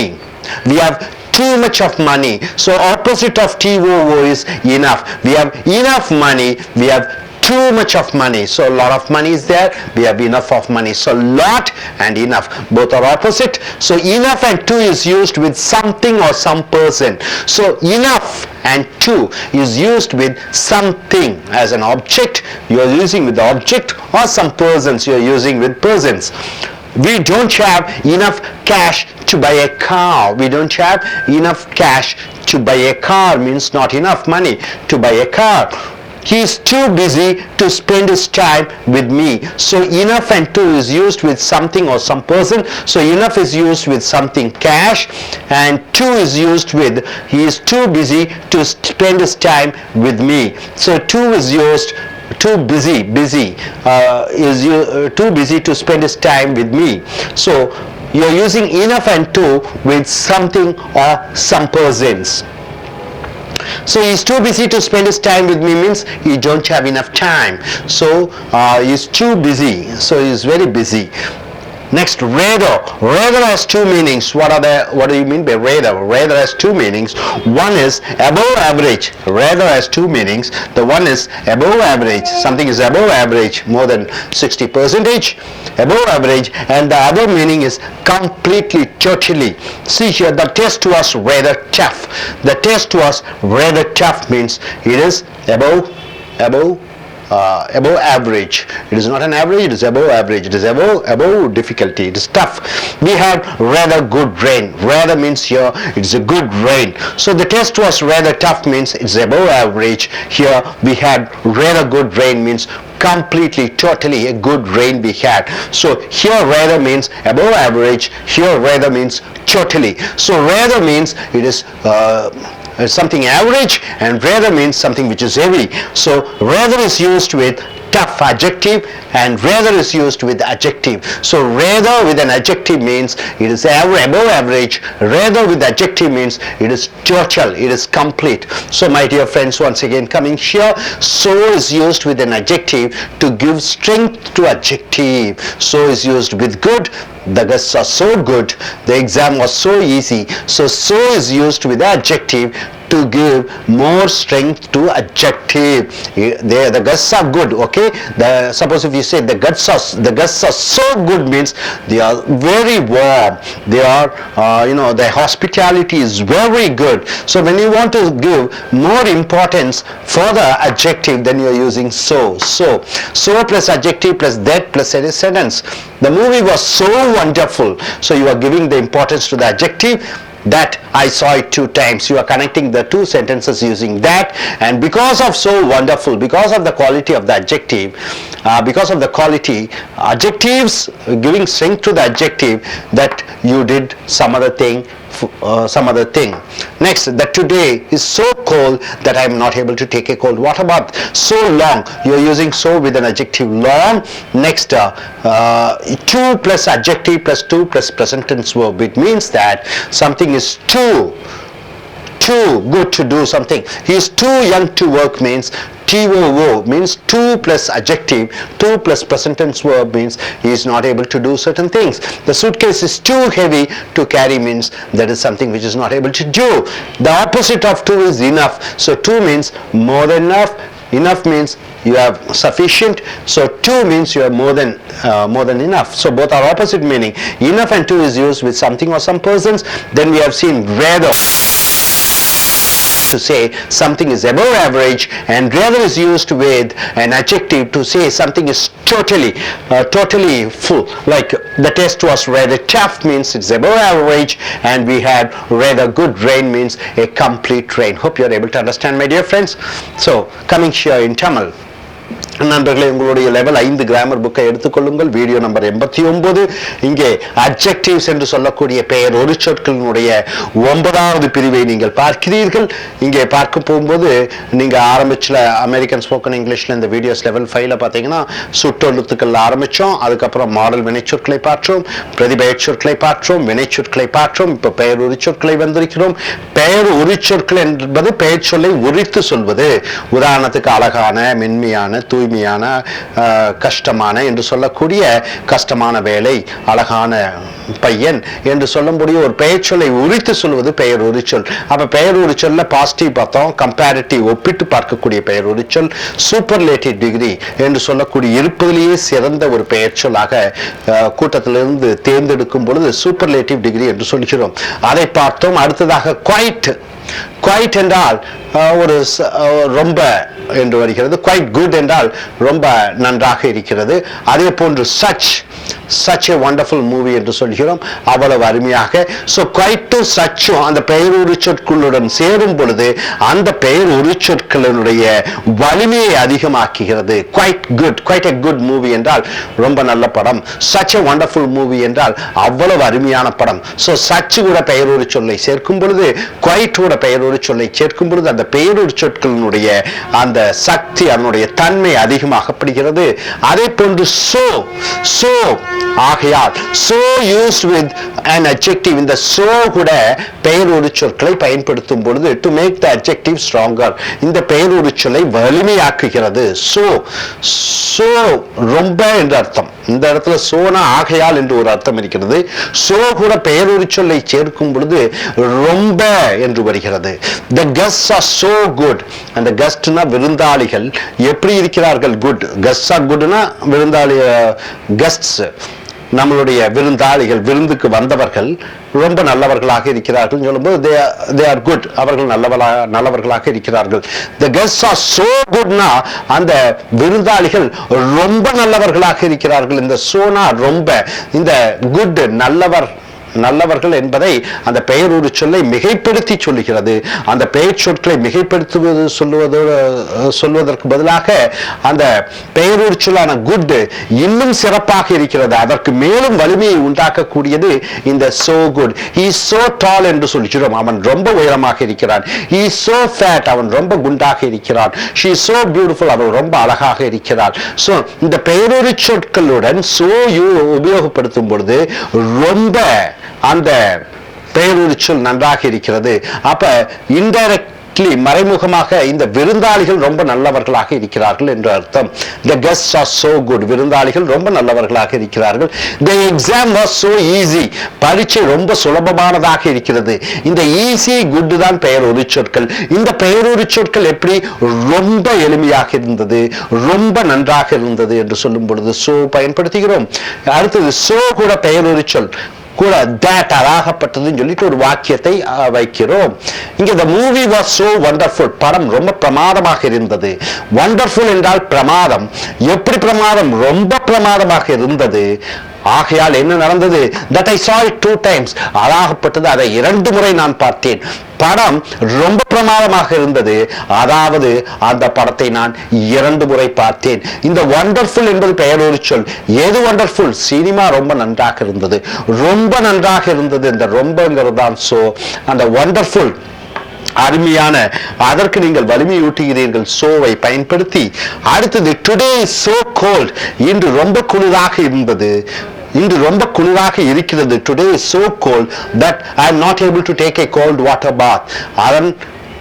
We have too much of money. So opposite of T-O-O is enough. We have enough money. We have too much of money. So a lot of money is there. We have enough of money. So lot and enough, both are opposite. So enough and too is used with something or some person. So enough and too is used with something as an object. You are using with the object, or some persons you are using with persons. We don't have enough cash to buy a car. We don't have enough cash to buy a car means not enough money to buy a car. He is too busy to spend his time with me. So enough and too is used with something or some person. So enough is used with something cash, and too is used with he is too busy to spend his time with me. So too is used too busy too busy to spend his time with me. So you are using enough and too with something or some persons. So he is too busy to spend his time with me means he don't have enough time. So he is too busy. So he is very busy. Next, rather. Rather has two meanings. What do you mean by rather? Rather has two meanings. One is above average. Rather has two meanings. The one is above average. Something is above average, more than 60%, above average, and the other meaning is completely, totally. See here, the test was rather tough. The test was rather tough means it is above average. It is not an average, it is above average. It is above difficulty. It is tough. We had rather good rain. Rather means here it is a good rain. So the test was rather tough means it is above average. Here we had rather good rain means completely, totally a good rain we had. So here rather means above average. Here rather means totally. So rather means it is something average, and rather means something which is heavy. So rather is used with tough adjective, and rather is used with adjective. So rather with an adjective means it is above average. Rather with adjective means it is total, it is complete. So my dear friends, once again coming here, so is used with an adjective to give strength to adjective. So is used with good. The guests are so good, the exam was so easy. So is used with adjective to give more strength to adjective. The guests are good. Okay, suppose if you say the guests are so good means they are very warm, they are their hospitality is very good. So when you want to give more importance for the adjective, then you are using so plus adjective plus that plus any sentence. The movie was so wonderful, so you are giving the importance to the adjective. That I saw it 2 times. You are connecting the 2 sentences using that, and because of so wonderful, because of the quality of the adjective, because of the quality, adjectives giving strength to the adjective, that you did some other thing. Next, that today is so cold that I am not able to take a cold. What about so long? You are using so with an adjective long. Next, 2 plus adjective plus 2 plus present tense verb. It means that something is too good to do something. He is too young to work means TOO means 2 plus adjective, 2 plus present tense verb means he is not able to do certain things. The suitcase is too heavy to carry means that is something which is not able to do. The opposite of 2 is enough. So 2 means more than enough. Enough means you have sufficient. So 2 means you have more than enough. So both are opposite meaning. Enough and 2 is used with something or some persons. Then we have seen rather to say something is above average, and rather is used with an adjective to say something is totally full. Like the test was rather tough means it's above average, and we had rather good rain means a complete rain. Hope you are able to understand, my dear friends. So coming here in Tamil, நண்பர்களே, உங்களுடைய level 5 grammar புக்கை எடுத்துக்கொள்ளுங்கள். Video number 89. இங்கே adjectives என்று சொல்லக்கூடிய பெயர் ஒரு சொற்களினுடைய 9வது பிரிவை நீங்கள் பார்க்கிறீர்கள். இங்கே பார்க்க போகும்போது நீங்கள் ஆரம்பிச்சுல அமெரிக்கன் ஸ்போக்கன் இங்கிலீஷ்ல இந்த வீடியோஸ் லெவல் 5ல பார்த்தீங்கன்னா சுட்டெழுத்துக்கள் ஆரம்பித்தோம். அதுக்கப்புறம் மாடல் வினைச்சொற்களை பார்த்தோம், பிரதிபெயர் சொற்களை பார்த்தோம், வினைச்சொற்களை பார்த்தோம். இப்போ பெயர் உரி சொற்களை வந்திருக்கிறோம். பெயர் உரி சொற்கள் என்பது பெயர் சொல்லை உரித்து சொல்வது. உதாரணத்துக்கு அழகான, மென்மையான, தூய்மையான, கஷ்டமான என்று சொல்லக்கூடிய கஷ்டமான வேலை, அழகான பையன் என்று சொல்லக்கூடிய ஒரு பெயர் சொல்லை உரித்து சொல்வது பெயர் உரிச்சொல். அப்ப பெயர் உரிச்சொல்ல பாசிட்டிவ் பார்த்தோம், கம்பேரிட்டிவ் ஒப்பிட்டு பார்க்கக்கூடிய பெயர் உரிச்சொல், சூப்பர்லேட்டிவ் டிகிரி என்று சொல்லக்கூடிய இருப்பதிலேயே சிறந்த ஒரு பெயர் சொல்லாக கூட்டத்திலிருந்து தேர்ந்தெடுக்கும் பொழுது சூப்பர்லேட்டிவ் டிகிரி என்று சொல்கிறோம். அதை பார்த்தோம். அடுத்ததாக குவைட் என்றால் ஒரு ரொம்ப என்று வருகிறது. குவைட் குட் என்றால் ரொம்ப நன்றாக இருக்கிறது. அதே போன்று such a wonderful movie என்று சொல்கிறோம், அவ்வளவு அருமையாக. ஸோ குவைட்டும் சச்சும் அந்த பெயர் உரிச்சொற்களுடன் சேரும் பொழுது அந்த பெயர் உரிச்சொற்களினுடைய வலிமையை அதிகமாக்குகிறது. குவைட் a good movie என்றால் ரொம்ப நல்ல படம். such a wonderful movie என்றால் அவ்வளவு அருமையான படம். ஸோ சச்சு கூட பெயர் உரிச்சொல்லை சேர்க்கும் பொழுது, குவைட் கூட பெயர் உரிச்சொல்லை சேர்க்கும் பொழுது அந்த பெயர் உரிச்சொற்களினுடைய அந்த சக்தி, அதனுடைய தன்மை அதிகமாகப்படுகிறது. அதே போன்று so ஆகையால் so used with an adjective, இந்த so கூட பெயர் உரிச்சொற்களை பயன்படுத்தும் பொழுது to make the adjective stronger, இந்த பெயர் உரிச்சொல்லை வலிமையாக்குகிறது. so ரொம்ப என்று அர்த்தம். இந்த இடத்துல சோனா ஆகையால் என்று ஒரு அர்த்தம் இருக்கிறது. so கூட பெயர் உரிச்சொல்லை சேர்க்கும் பொழுது ரொம்ப என்று வருகிறது. the guests are so good. அந்த கெஸ்ட்னா விருந்தாளிகள் எப்படி இருக்கிறார்கள்? குட். கெஸ்ட்ஸ் ஆர் குட்னா விருந்தாளி, கெஸ்ட்ஸ் நம்மளுடைய விருந்தாளிகள், விருந்துக்கு வந்தவர்கள் ரொம்ப நல்லவர்களாக இருக்கிறார்கள் சொல்லும்போது they are good, அவர்கள் நல்லவர்களாக இருக்கிறார்கள். the guests are so goodனா அந்த விருந்தாளிகள் ரொம்ப நல்லவர்களாக இருக்கிறார்கள். இந்த சோனா ரொம்ப, இந்த குட் நல்லவர் நல்லவர்கள் என்பதை அந்த பெயரொரு சொல்லை மிகைப்படுத்தி சொல்லுகிறது. அந்த பெயர் சொற்களை மிகைப்படுத்துவது சொல்வதற்கு பதிலாக அந்த பெயரொரு சொல்லான குட் இன்னும் சிறப்பாக இருக்கிறது. அதற்கு மேலும் வலிமையை உண்டாக்கக்கூடியது இந்த so good. He is so tall என்று சொல்கிறோம். அவன் ரொம்ப உயரமாக இருக்கிறான். He is so fat. அவன் ரொம்ப குண்டாக இருக்கிறான். She is so beautiful. அவள் ரொம்ப அழகாக இருக்கிறாள். So இந்த பெயரொரு சொற்களுடன் so you உபயோகப்படுத்தும் பொழுது ரொம்ப அந்த பெயரொரு சொல் நன்றாக இருக்கிறது. அப்ப இன்டைரக்ட் மறைமுகமாக இந்த விருந்தாளிகள் ரொம்ப நல்லவர்களாக இருக்கிறார்கள் என்று அர்த்தம். The guests are so good. விருந்தாளிகள் ரொம்ப நல்லவர்களாக இருக்கிறார்கள். The exam was so easy. பரீட்சை ரொம்ப சுலபமானதாக இருக்கிறது. இந்த ஈஸி குட் தான் பெயரொரு சொற்கள். இந்த பெயரொரு சொற்கள் எப்படி ரொம்ப எளிமையாக இருந்தது, ரொம்ப நன்றாக இருந்தது என்று சொல்லும் பொழுது so பயன்படுத்துகிறோம். அடுத்தது so கூட பெயரொரு சொல் கூட that அழகப்பட்டதுன்னு சொல்லிட்டு ஒரு வாக்கியத்தை வைக்கிறோம். இங்க the movie was so wonderful. படம் ரொம்ப பிரமாதமாக இருந்தது. wonderful என்றால் பிரமாதம். எப்படி பிரமாதம்? ரொம்ப பிரமாதமாக இருந்தது. ஆகையால் என்ன நடந்தது? that I saw it 2 times. அழகப்பட்டது, அதை 2 முறை நான் பார்த்தேன். படம் ரொம்ப பிரமாதமாக இருந்தது, அதாவது அந்த படத்தை நான் 2 முறை பார்த்தேன். இந்த வண்டர்ஃபுல் என்பது பெயரொரு சொல். எது வண்டர்ஃபுல்? சினிமா ரொம்ப நன்றாக இருந்தது, ரொம்ப நன்றாக இருந்தது. இந்த ரொம்பங்கிறது தான் சோ. அந்த வண்டர்ஃபுல் அருமையான, அதற்கு நீங்கள் வலிமையூட்டுகிறீர்கள் சோவை பயன்படுத்தி. அடுத்தது டுடே இஸ் சோ கோல்ட். இன்று ரொம்ப குளிராக இருந்தது, இன்று ரொம்ப குளிராக இருக்கிறது. Today is so cold that I am not able to take a cold water bath. அதன்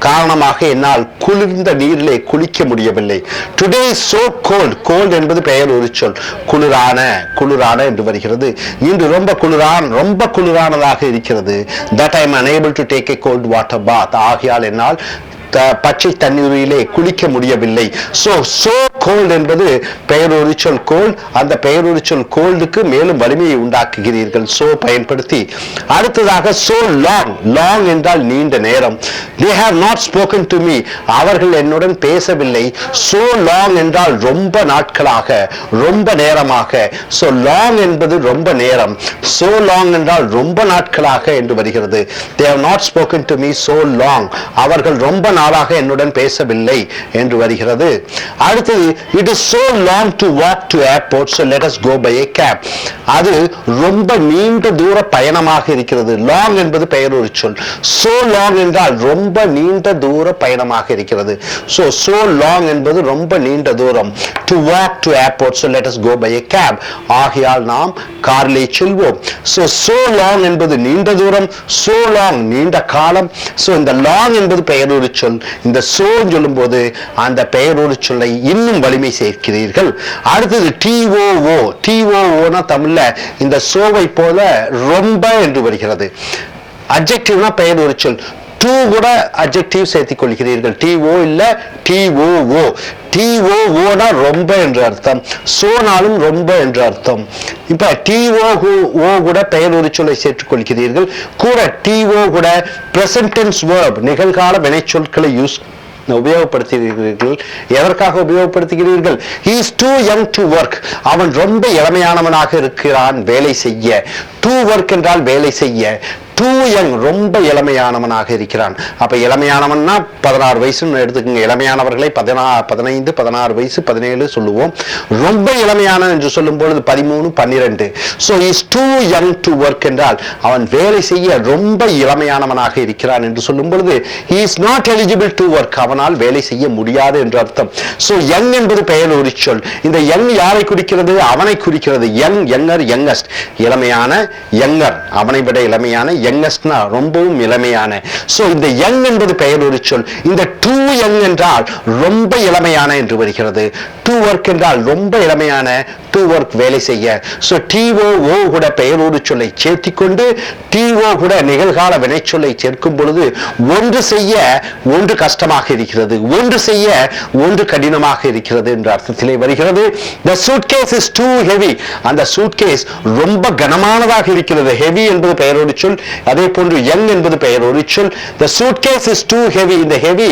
காரணமாக என்னால் குளிர்ந்த நீரிலே குளிக்க முடியவில்லை. Today is so cold. Cold என்பது பெயர் ஒரு சொல். குளிரான, குளிரான என்று வருகிறது. இன்று ரொம்ப குளிரானதாக இருக்கிறது. That I am unable to take a cold water bath. ஆகையால் என்னால் பச்சை தண்ணீரிலே குளிக்க முடியவில்லை. so cold என்பது பெயரொரு சொல் கோல்ட். அந்த பெயரொரு சொல் கோல்டுக்கு மேலும் வலிமையை உண்டாக்குகிறீர்கள் so பயன்படுத்தி. அடுத்ததாக so long என்றால் நீண்ட நேரம். they have not spoken to me. அவர்கள் என்னுடன் பேசவில்லை. so long என்றால் ரொம்ப நாட்களாக, ரொம்ப நேரமாக. so long என்பது ரொம்ப நேரம். so long என்றால் ரொம்ப நாட்களாக என்று வருகிறது. they have not spoken to me so long. அவர்கள் ரொம்ப நாளாக என்னுடன் பேசவில்லை என்று வருகிறது. அடுத்தது it is so long to walk to airport, so let us go by a cab. அது ரொம்ப நீண்ட தூர பயணமாக இருக்கிறது. long என்பது பெயரொரு சொல். so long என்றால் ரொம்ப நீண்ட தூர பயணமாக இருக்கிறது. so long என்பது ரொம்ப நீண்ட தூரம். to walk to airport, so let us go by a cab. ஆகையால் நாம் காரிலே செல்வோம். so long என்பது நீண்ட தூரம், so long நீண்ட காலம். இந்த long என்பது பெயரொரு சொல். இந்த so சொல்லும் போது அந்த பெயரொரு சொல்லை இன்னும் வலிமை சேர்க்கிறீர்கள். அடுத்தது TOO தமிழ்ல இந்த சோவை போல ரொம்ப என்று வருகிறது. அட்ஜெக்டிவ்னா பெயரொரு சொல். to கூட அட்ஜெக்டிவ் சேர்த்துக் கொள்கிறீர்கள். TO இல்ல TOO. TOOனா ரொம்ப என்று அர்த்தம், சோனாலும் ரொம்ப என்று அர்த்தம். இப்ப TOO கூட பெயரொரு சொல்லை சேர்த்துக் கொள்கிறீர்கள். கூட TO கூட present tense verb நிகழ்கால வினைச்சொற்களை உபயோகப்படுத்துகிறீர்கள். எதற்காக உபயோகப்படுத்துகிறீர்கள்? he is too young to work. அவன் ரொம்ப இளமையானவனாக இருக்கிறான் வேலை செய்ய. to work என்றால் வேலை செய்ய. too young ரொம்ப இளமையானவனாக இருக்கிறான். அப்ப இளமையானவன்னா 16 வயசுன்னு எடுத்துக்கோங்க. இளமையானவர்களை 15, 16 வயசு, 17 சொல்லுவோம். ரொம்ப இளமையான என்று சொல்லும் பொழுது 13, 12. so he is too young to work என்றால் அவன் வேலை செய்ய ரொம்ப இளமையானவனாக இருக்கிறான் என்று சொல்லும் பொழுது he is not eligible to work. அவனால் வேலை செய்ய முடியாது என்று அர்த்தம். so young என்பது பெயர் ஒரு சொல். இந்த young யாரை குறிக்கிறது? அவனை குறிக்கிறது. young, younger, youngest. இளமையான, younger அவனை விட இளமையான, யங்கஸ்ட்னா ரொம்பவும் இளமையான. இந்த யங் என்பது பெயர் ஒரு சொல். இந்த டூ யங் என்றால் ரொம்ப இளமையான என்று வருகிறது. டு ஒர்க் என்றால் ரொம்ப இளமையான, டு ஒர்க் வேலை செய்ய. TOO கூட பெயர் ஒரு சொல்லை சேர்த்திக் கொண்டு TO கூட நிகழ்கால வினைச்சொல்லை சேர்க்கும் பொழுது ஒன்று செய்ய ஒன்று கஷ்டமாக இருக்கிறது, ஒன்று செய்ய ஒன்று கடினமாக இருக்கிறது என்ற அர்த்தத்திலே வருகிறது. The suitcase is too heavy. அந்த suitcase ரொம்ப கனமானதாக இருக்கிறது. ஹெவி என்பது பெயரோடு சொல். அதே போன்று யங் என்பது பெயர் ஒரு சொல். the suitcase is too heavy. இந்த heavy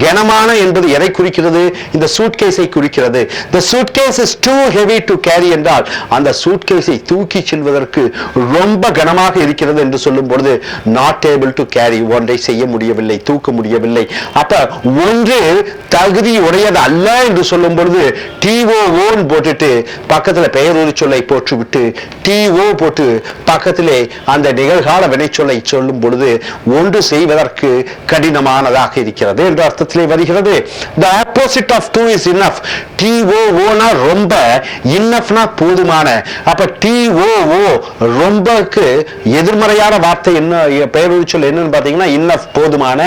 கனமான என்பது எதை குறிக்கிறது? இந்த சூட்கேஸை குறிக்கிறது. the suitcase is too heavy to carry என்றால் அந்த சூட்கேஸை தூக்கி செல்வதற்கு ரொம்ப கனமாக இருக்கிறது என்று சொல்லும் பொழுது not able to carry, ஒன்றை செய்ய முடியவில்லை, தூக்க முடியவில்லை. அப்ப ஒன்று தகுதி உடையது அல்ல என்று சொல்லும் பொழுது TOO போட்டுட்டு பக்கத்துல பெயர் ஒரு சொல்லை போட்டுவிட்டு TO போட்டு பக்கத்திலே அந்த நிகழ்கால வினைச்சொல்லை சொல்லும் பொழுது ஒன்று செய்வதற்கு கடினமானதாக இருக்கிறது என்ற அர்த்தத்திலே வருகிறது. the opposite of too is enough. TOO னா ரொம்ப, enough னா போதுமான. அப்ப TOO ரொம்பக்கு எதிர்மறையான வார்த்தை என்ன, பெயர் ஒரு சொல் என்னன்னு பாத்தீங்கன்னா enough, போதுமான.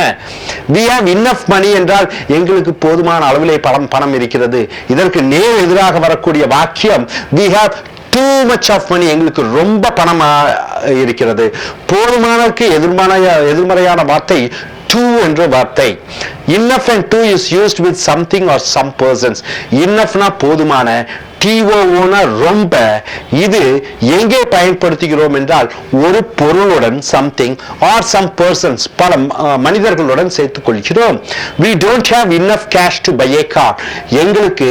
we have enough money என்றால் எங்களுக்கு போதுமான அளவிலே பணம் இருக்கிறது. இதற்கு நேர் எதிராக வரக்கூடிய வாக்கியம் we have too much of money, எங்களுக்கு ரொம்ப பணம் இருக்கிறது. போதுமானக்கு எதிர்மறையான வார்த்தை too என்ற வார்த்தை. enough and too is used with something or some persons. enough னா போதுமான, TOO னா ரொம்ப. இது எங்கே பயன்படுத்துகிறோம் என்றால் ஒரு பொருளுடன் something or some persons, பல மனிதர்களுடன் சேர்த்துக் கொள்கிறோம். we don't have enough cash to buy a car. எங்களுக்கு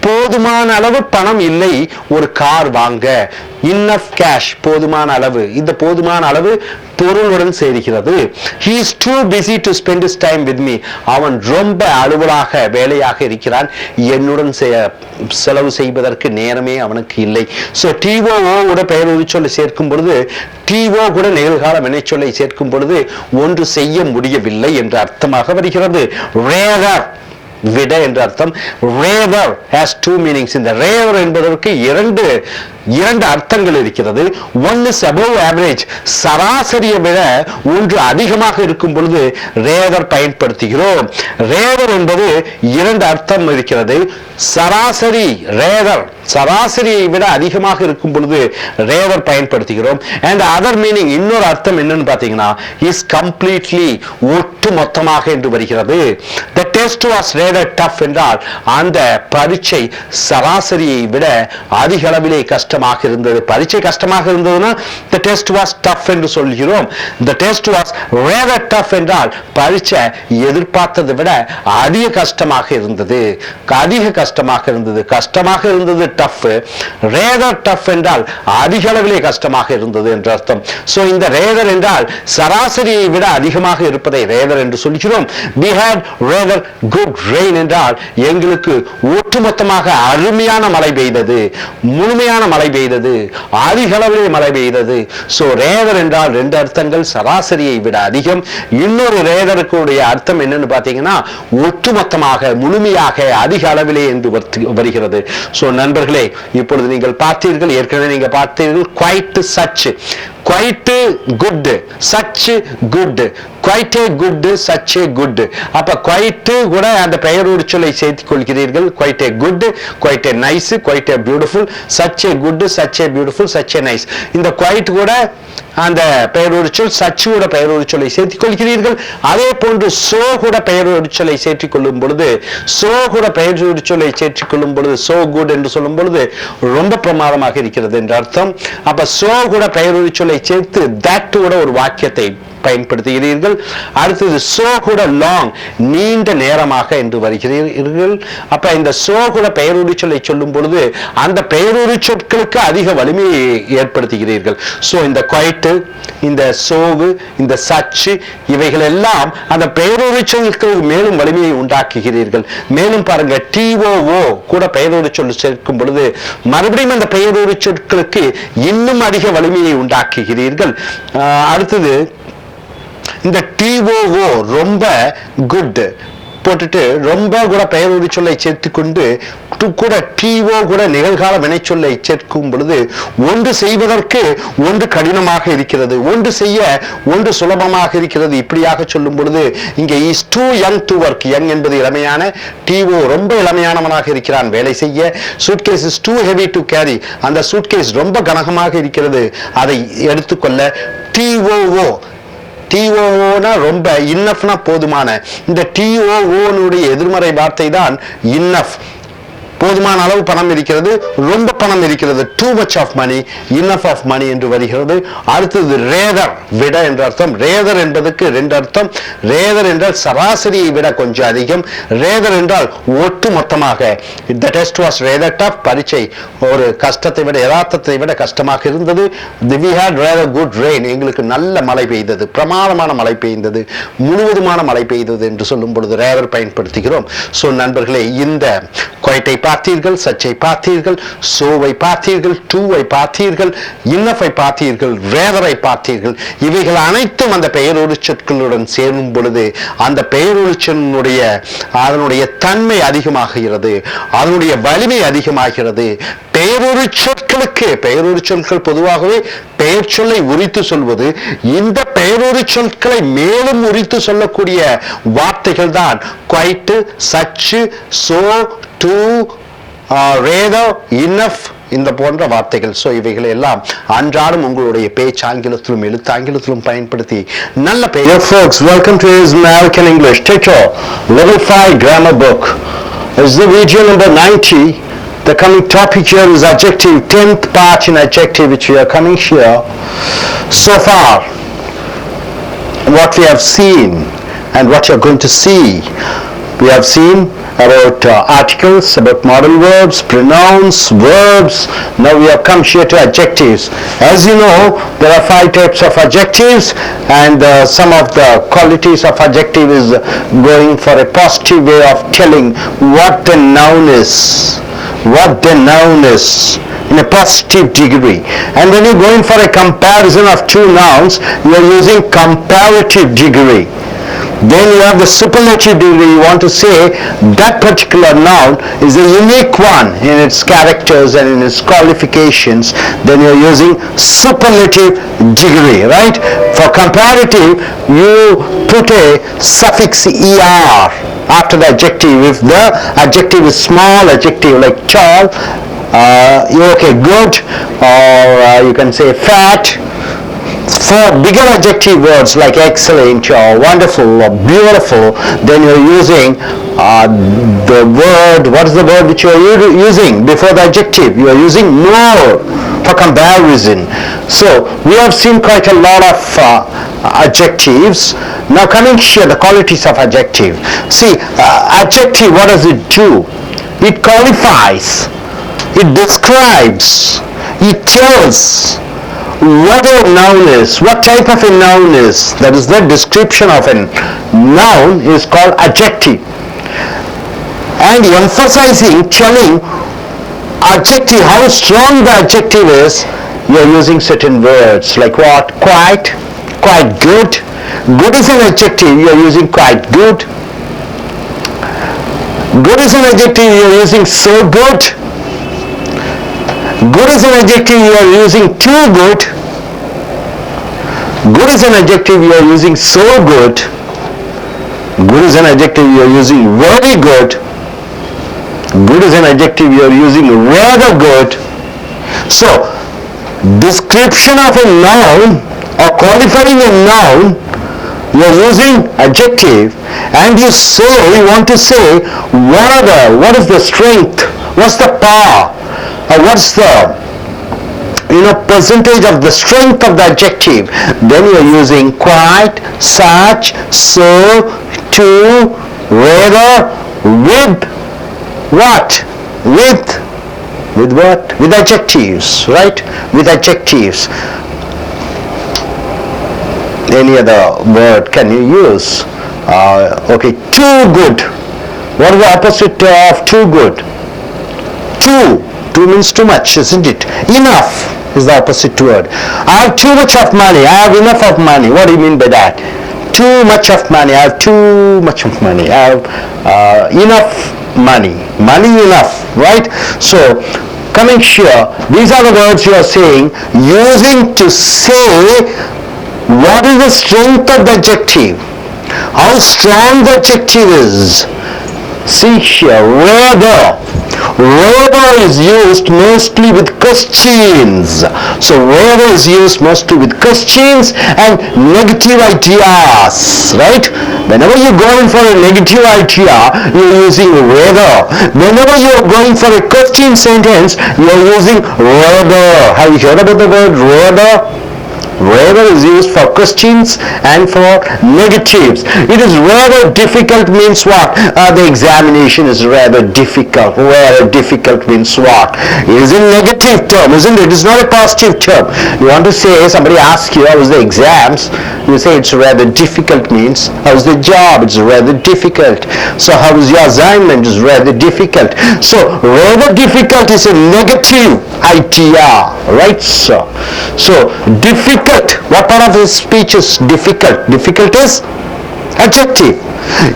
போதுமான அளவு பணம் இல்லை ஒரு கார் வாங்க. enough cash, போதுமான அளவு. இந்த போதுமான அளவு பொருளுடன் சேர்கிறது. he is too busy to spend his time with me. அவன் ரொம்ப அலுவலாக வேலையாக இருக்கிறான், என்னுடன் செலவு செய்வதற்கு நேரமே அவனுக்கு இல்லை. so TOO கூட பெயர் ஒரு சொல்லை சேர்க்கும் பொழுது TO கூட நிகழ்கால வினைச்சொல்லை சேர்க்கும் பொழுது ஒன்று செய்ய முடியவில்லை என்ற அர்த்தமாக வருகிறது. rather, விட என்ற அர்த்தம். rather has two meanings. இந்த rather என்பதற்கு இரண்டு அர்த்தங்கள் இருக்கிறது. one is above average, சராசரியை விட ஒன்று அதிகமாக இருக்கும் பொழுது rather பயன்படுத்துகிறோம். rather என்பது இரண்டு அர்த்தம் இருக்கிறது. சராசரி, rather சராசரியை விட அதிகமாக இருக்கும் பொழுது rather பயன்படுத்துகிறோம். and other meaning, இன்னொரு அர்த்தம் என்னன்னு பாத்தீங்கன்னா is completely, ஒட்டு மொத்தமாக என்று வருகிறது. the test was rather tough என்றால் அந்த பரீட்சை சராசரியை விட அதிக அளவிலே கஷ்டமாக இருந்தது. பரீட்சை கஷ்டமாக இருந்ததுன்னா the test was tough என்று சொல்கிறோம். the test was rather tough என்றால் பரீட்சை எதிர்பார்த்ததை விட அதிக கஷ்டமாக இருந்தது. கஷ்டமாக இருந்தது tough. rather tough என்றால் அதிக அளவிலே கஷ்டமாக இருந்தது என்று அர்த்தம். so இந்த rather என்றால் சராசரியை விட அதிகமாக இருப்பதை rather என்று சொல்கிறோம். we had rather good rain என்றால் எங்களுக்கு ஒட்டுமொத்தமாக அருமையான மழை பெய்தது, முழுமையான மழை பெய்தது, அதிக அளவிலே மழை பெய்தது. so rather என்றால் ரெண்டு அர்த்தங்கள், சராசரியை விட அதிகம். இன்னொரு rather-க்குடைய அர்த்தம் என்னன்னு பாத்தீங்கன்னா ஒட்டுமொத்தமாக, முழுமையாக, அதிக அளவிலே என்று வருகிறது. so நண்பர்களே, இப்பொழுது நீங்கள் பார்த்தீர்கள், ஏற்கனவே நீங்க பார்த்தீர்கள் quite, such, quite good, such good, quite a good, such a good. அப்ப quite கூட அந்த பெயரோடு சொல்லை சேர்த்துக் கொள்கிறீர்கள். quite a good, quite a nice, quite a beautiful, such a good, such a beautiful, such a nice. இந்த quite கூட அந்த பெயரோடு சொல், such கூட பெயரோடு சொல்லை சேர்த்துக் கொள்கிறீர்கள். அதே போன்று so கூட பெயரோடு சொல்லை சேர்த்துக் கொள்ளும் பொழுது, so கூட பெயரோடு சொல்லை சேர்த்துக் கொள்ளும் பொழுது, so good என்று சொல்லும் பொழுது ரொம்ப பிரமாதமாக இருக்கிறது என்று அர்த்தம். அப்ப so கூட பெயரோடு சொல்லை சேர்த்து that கூட ஒரு வாக்கியத்தை பயன்படுத்துகிறீர்கள். அடுத்தது so கூட long, நீண்ட நேரமாக என்று வருகிறீர்கள். அப்ப இந்த so கூட பெயரொலி சொல்லை சொல்லும் பொழுது அந்த பெயரொலி சொற்களுக்கு அதிக வலிமையை ஏற்படுத்துகிறீர்கள். so இந்த quite, இந்த so, இந்த such, இவைகள் எல்லாம் அந்த பெயரொலி சொற்களுக்கு மேலும் வலிமையை உண்டாக்குகிறீர்கள். மேலும் பாருங்க, TOO கூட பெயரொலி சொல் சேர்க்கும் பொழுது மறுபடியும் அந்த பெயரொலி சொற்களுக்கு இன்னும் அதிக வலிமையை உண்டாக்குகிறீர்கள். அடுத்தது இந்த TOO ரொம்ப குட் போட்டுட்டு ரொம்ப கூட பெயரொலி சொல்லை சேர்த்துக்கொண்டு கூட TO கூட நிகழ்கால வினைச்சொல்லை சேர்க்கும் பொழுது ஒன்று செய்வதற்கு ஒன்று கடினமாக இருக்கிறது, ஒன்று செய்ய ஒன்று சுலபமாக இருக்கிறது. இப்படியாக சொல்லும் பொழுது இங்கே is too young to work. Young என்பது இளமையான, TO ரொம்ப இளமையானவனாக இருக்கிறான் வேலை செய்ய. Suitcase is too heavy to carry. அந்த சூட்கேஸ் ரொம்ப கனகமாக இருக்கிறது அதை எடுத்துக்கொள்ள. TOO TOOனா ரொம்ப, இன்னஃப்னா போதுமான. இந்த TOOனுடைய எதிர்மறை வார்த்தை தான் இன்னஃப், போதுமான அளவு பணம் இருக்கிறது, ரொம்ப பணம் இருக்கிறது, too much of money, enough of money என்று வருகிறது. அடுத்தது rather, விட என்ற அர்த்தம். rather என்பதற்கு ரெண்டு அர்த்தம். rather என்றால் சராசரியை விட கொஞ்சம் அதிகம். rather என்றால் ஒட்டு மொத்தமாக. the test was rather tough, பரீட்சை ஒரு கஷ்டத்தை விட யதார்த்தத்தை விட கஷ்டமாக இருந்தது. we had rather good rain, எங்களுக்கு நல்ல மழை பெய்தது, பிரமாதமான மழை பெய்தது, முழுவதுமான மழை பெய்தது என்று சொல்லும் பொழுது rather பயன்படுத்துகிறோம். சோ நண்பர்களே, இந்த quiteஐ பார்த்தீர்கள், suchஐ பார்த்தீர்கள், soவை பார்த்தீர்கள், toவை பார்த்தீர்கள், enoughஐ பார்த்தீர்கள், ratherஐ பார்த்தீர்கள். இவைகள் அனைத்தும் அந்த பெயரொலி சொற்களுடன் சேரும் பொழுது அந்த பெயரொலி சொல்லுடைய அதனுடைய தன்மை அதிகமாகிறது, அதனுடைய வலிமை அதிகமாகிறது. பெயரொலி சொற்களுக்கு, பெயரொலி சொற்கள் பொதுவாகவே பெயர் சொல்லை உரித்து சொல்வது, இந்த பெயரொலி சொற்களை மேலும் உரித்து சொல்லக்கூடிய வார்த்தைகள் தான் quite, such, so, to, rather, enough, இந்த போன்ற வார்த்தைகள். சோ இவைகளை எல்லாம் அன்றாடம் உங்களுடைய பேச்சு ஆங்கிலத்திலும் எழுத்தாங்கிலத்திலும் பயன்படுத்தி நல்ல பெயர். Folks, welcome to his American English teacher level 5 grammar book. This is the video number 90. The coming topic here is adjective, 10th part in adjective which we are coming here. So far what we have seen and what you are going to see, we have seen about articles, about modal verbs, pronouns, verbs. Now we have come here to adjectives. As you know, there are 5 types of adjectives, and some of the qualities of adjective is going for a positive way of telling what the noun is, what the noun is in a positive degree. And when you're going for a comparison of two nouns, you're using comparative degree. Then you have the superlative degree. You want to say that particular noun is a unique one in its characters and in its qualifications. Then you're using superlative degree, right? For comparative, you put a suffix er after the adjective. If the adjective is small adjective like tall, okay, good, or you can say fat. For bigger adjective words like excellent or wonderful or beautiful, then you're using the word, what is the word which you are using before the adjective? You are using more for comparison. So we have seen quite a lot of adjectives. Now coming here, the qualities of adjective. See, adjective, what does it do? It qualifies, it describes, it tells what a noun is, what type of a noun is. That is, the description of a noun is called adjective. And emphasizing, telling adjective, how strong the adjective is, you are using certain words like what? Quite, quite good. Good is an adjective, you are using quite good. Good is an adjective, you are using so good. Good is an adjective, you are using too good. Good is an adjective, you are using so good. Good is an adjective, you are using very good. Good is an adjective, you are using rather good. So, description of a noun or qualifying a noun, you are using adjective, and you want to say what is the strength, what's the power, or what's the percentage of the strength of the adjective. Then you are using quite, such, so, to, rather, with what? With what? With adjectives, right? With adjectives. Any other word can you use? Okay, too good. What is the opposite of too good? Too means too much, isn't it? Enough is the opposite word. I have too much of money, I have enough of money. What do you mean by that? Too much of money, I have too much of money. I have enough money. Money enough, right? So, coming here, these are the words you are saying, using to say what is the strength of the adjective, how strong the adjective is. See here, rather is used mostly with questions. So rather is used mostly with questions and negative ideas, right? Whenever you're going for a negative ITR, you're using rather. Whenever you're going for a question sentence, you're using rather. Have you heard about the word rather? Rather is used for questions and for negatives. It is rather difficult means what? The examination is rather difficult. Rather difficult means what? It is a negative term, isn't it? It's not a positive term. You want to say, somebody asks you, how was the exams? You say it's rather difficult means, how's the job? It's rather difficult. So how is your assignment? It's rather difficult. So rather difficult is a negative ITR, right? So difficult. What part of his speech is difficult? Difficult is adjective.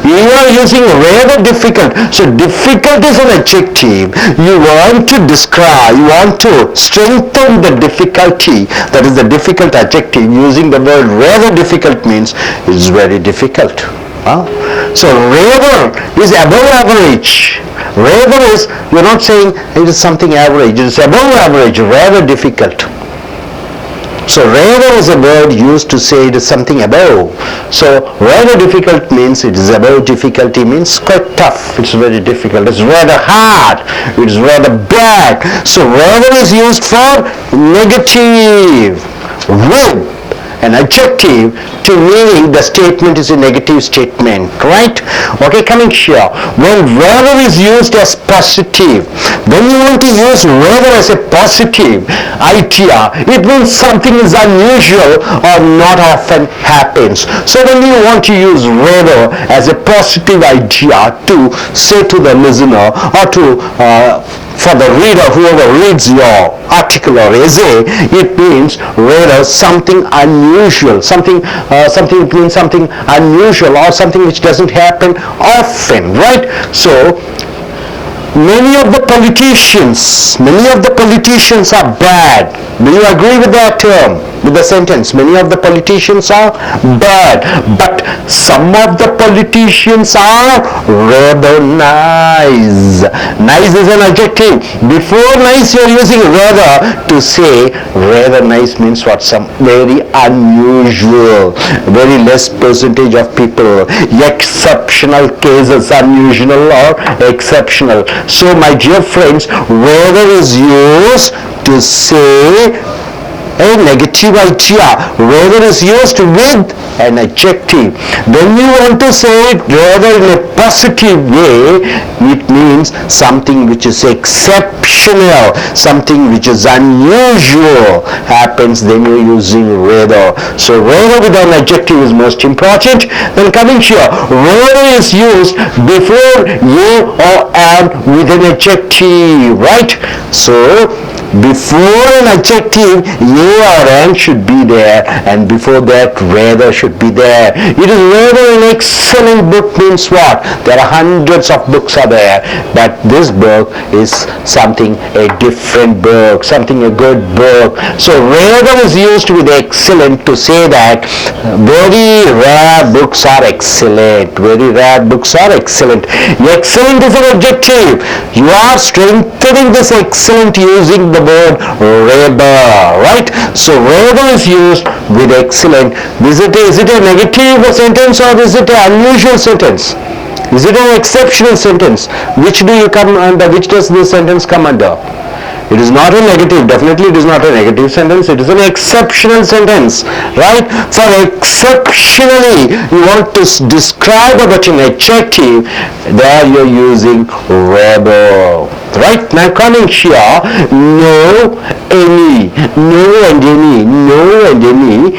You are using rather difficult. So difficult is an adjective. You want to describe, you want to strengthen the difficulty. That is the difficult adjective. Using the word rather difficult means it's very difficult. So rather is above average. Rather is, you're not saying it is something average. It is above average, rather difficult. So rather is a word used to say it is something above. So rather difficult means it is above difficulty, means quite tough. It's very difficult. It's rather hard. It's rather bad. So rather is used for negative with an adjective to meaning the statement is a negative statement, right? Okay, coming here. When rather is used as positive, when you want to use rather as a positive ITR, it means something is unusual or not often happens. So when you want to use rather as a positive ITR to say to the listener or to for the reader, whoever reads your article or essay, it means rather something unusual, something it means something unusual or something which doesn't happen often, right? So many of the politicians are bad. Do you agree with that term, with the sentence? Many of the politicians are bad, but some of the politicians are rather nice. Nice is an adjective. Before nice you are using rather to say rather nice means what? Some very unusual, very less percentage of people, exceptional cases, unusual or exceptional. So my dear friends, rather is used to say a negative idea. Rather is used with an adjective. When you want to say it rather in a positive way, it means something which is exceptional, something which is unusual happens, then you're using rather. So rather with an adjective is most important. Then coming here, rather is used before you or and with an adjective, right? So before an adjective, you or and should be there, and before that rather should be there. It is rather an excellent book means what? There are hundreds of books are there, but this book is something a different book, something a good book. So rather is used with excellent to say that very rare books are excellent. Very rare books are excellent. Excellent is an adjective. You are strengthening this excellent using the word rather, right? So rather is used with excellent. Is it a negative sentence or is it an unusual sentence? Is it an exceptional sentence? Which do you come under? Which does this sentence come under? It is not a negative. Definitely it is not a negative sentence. It is an exceptional sentence, right? For exceptionally, you want to describe about an adjective, there you are using rather. Right? Now coming here, no, any, no and any, no and any.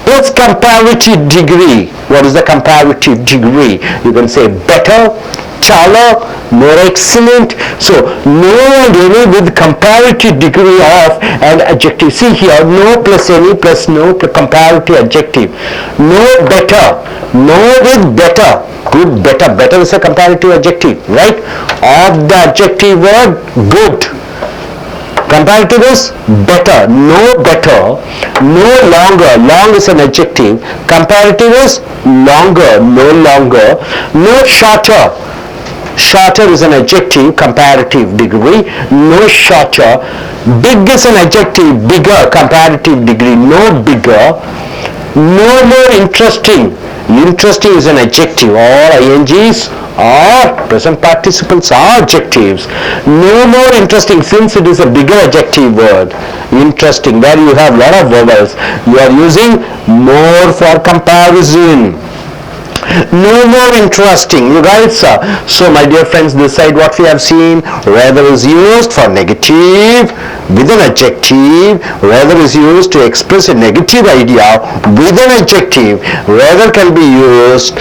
What's comparative degree? What is the comparative degree? You can say better, taller, more excellent. So no and any with comparative degree of an adjective. See here, no plus any plus no comparative adjective. No better, no with better. Good, better. Better is a comparative adjective, right? Of the adjective word good. Comparative is better, no better, no longer. Long is an adjective. Comparative is longer, no longer. No shorter. Shorter is an adjective, comparative degree. No shorter. Big is an adjective, bigger, comparative degree. No bigger. No more interesting. Interesting is an adjective. All INGs or present participles are adjectives. No more interesting, since it is a bigger adjective word. Interesting, where you have lot of vowels, you are using more for comparison. No more interesting, you guys. So my dear friends, this side what we have seen, rather is used for negative with an adjective. Rather is used to express a negative idea with an adjective. Rather can be used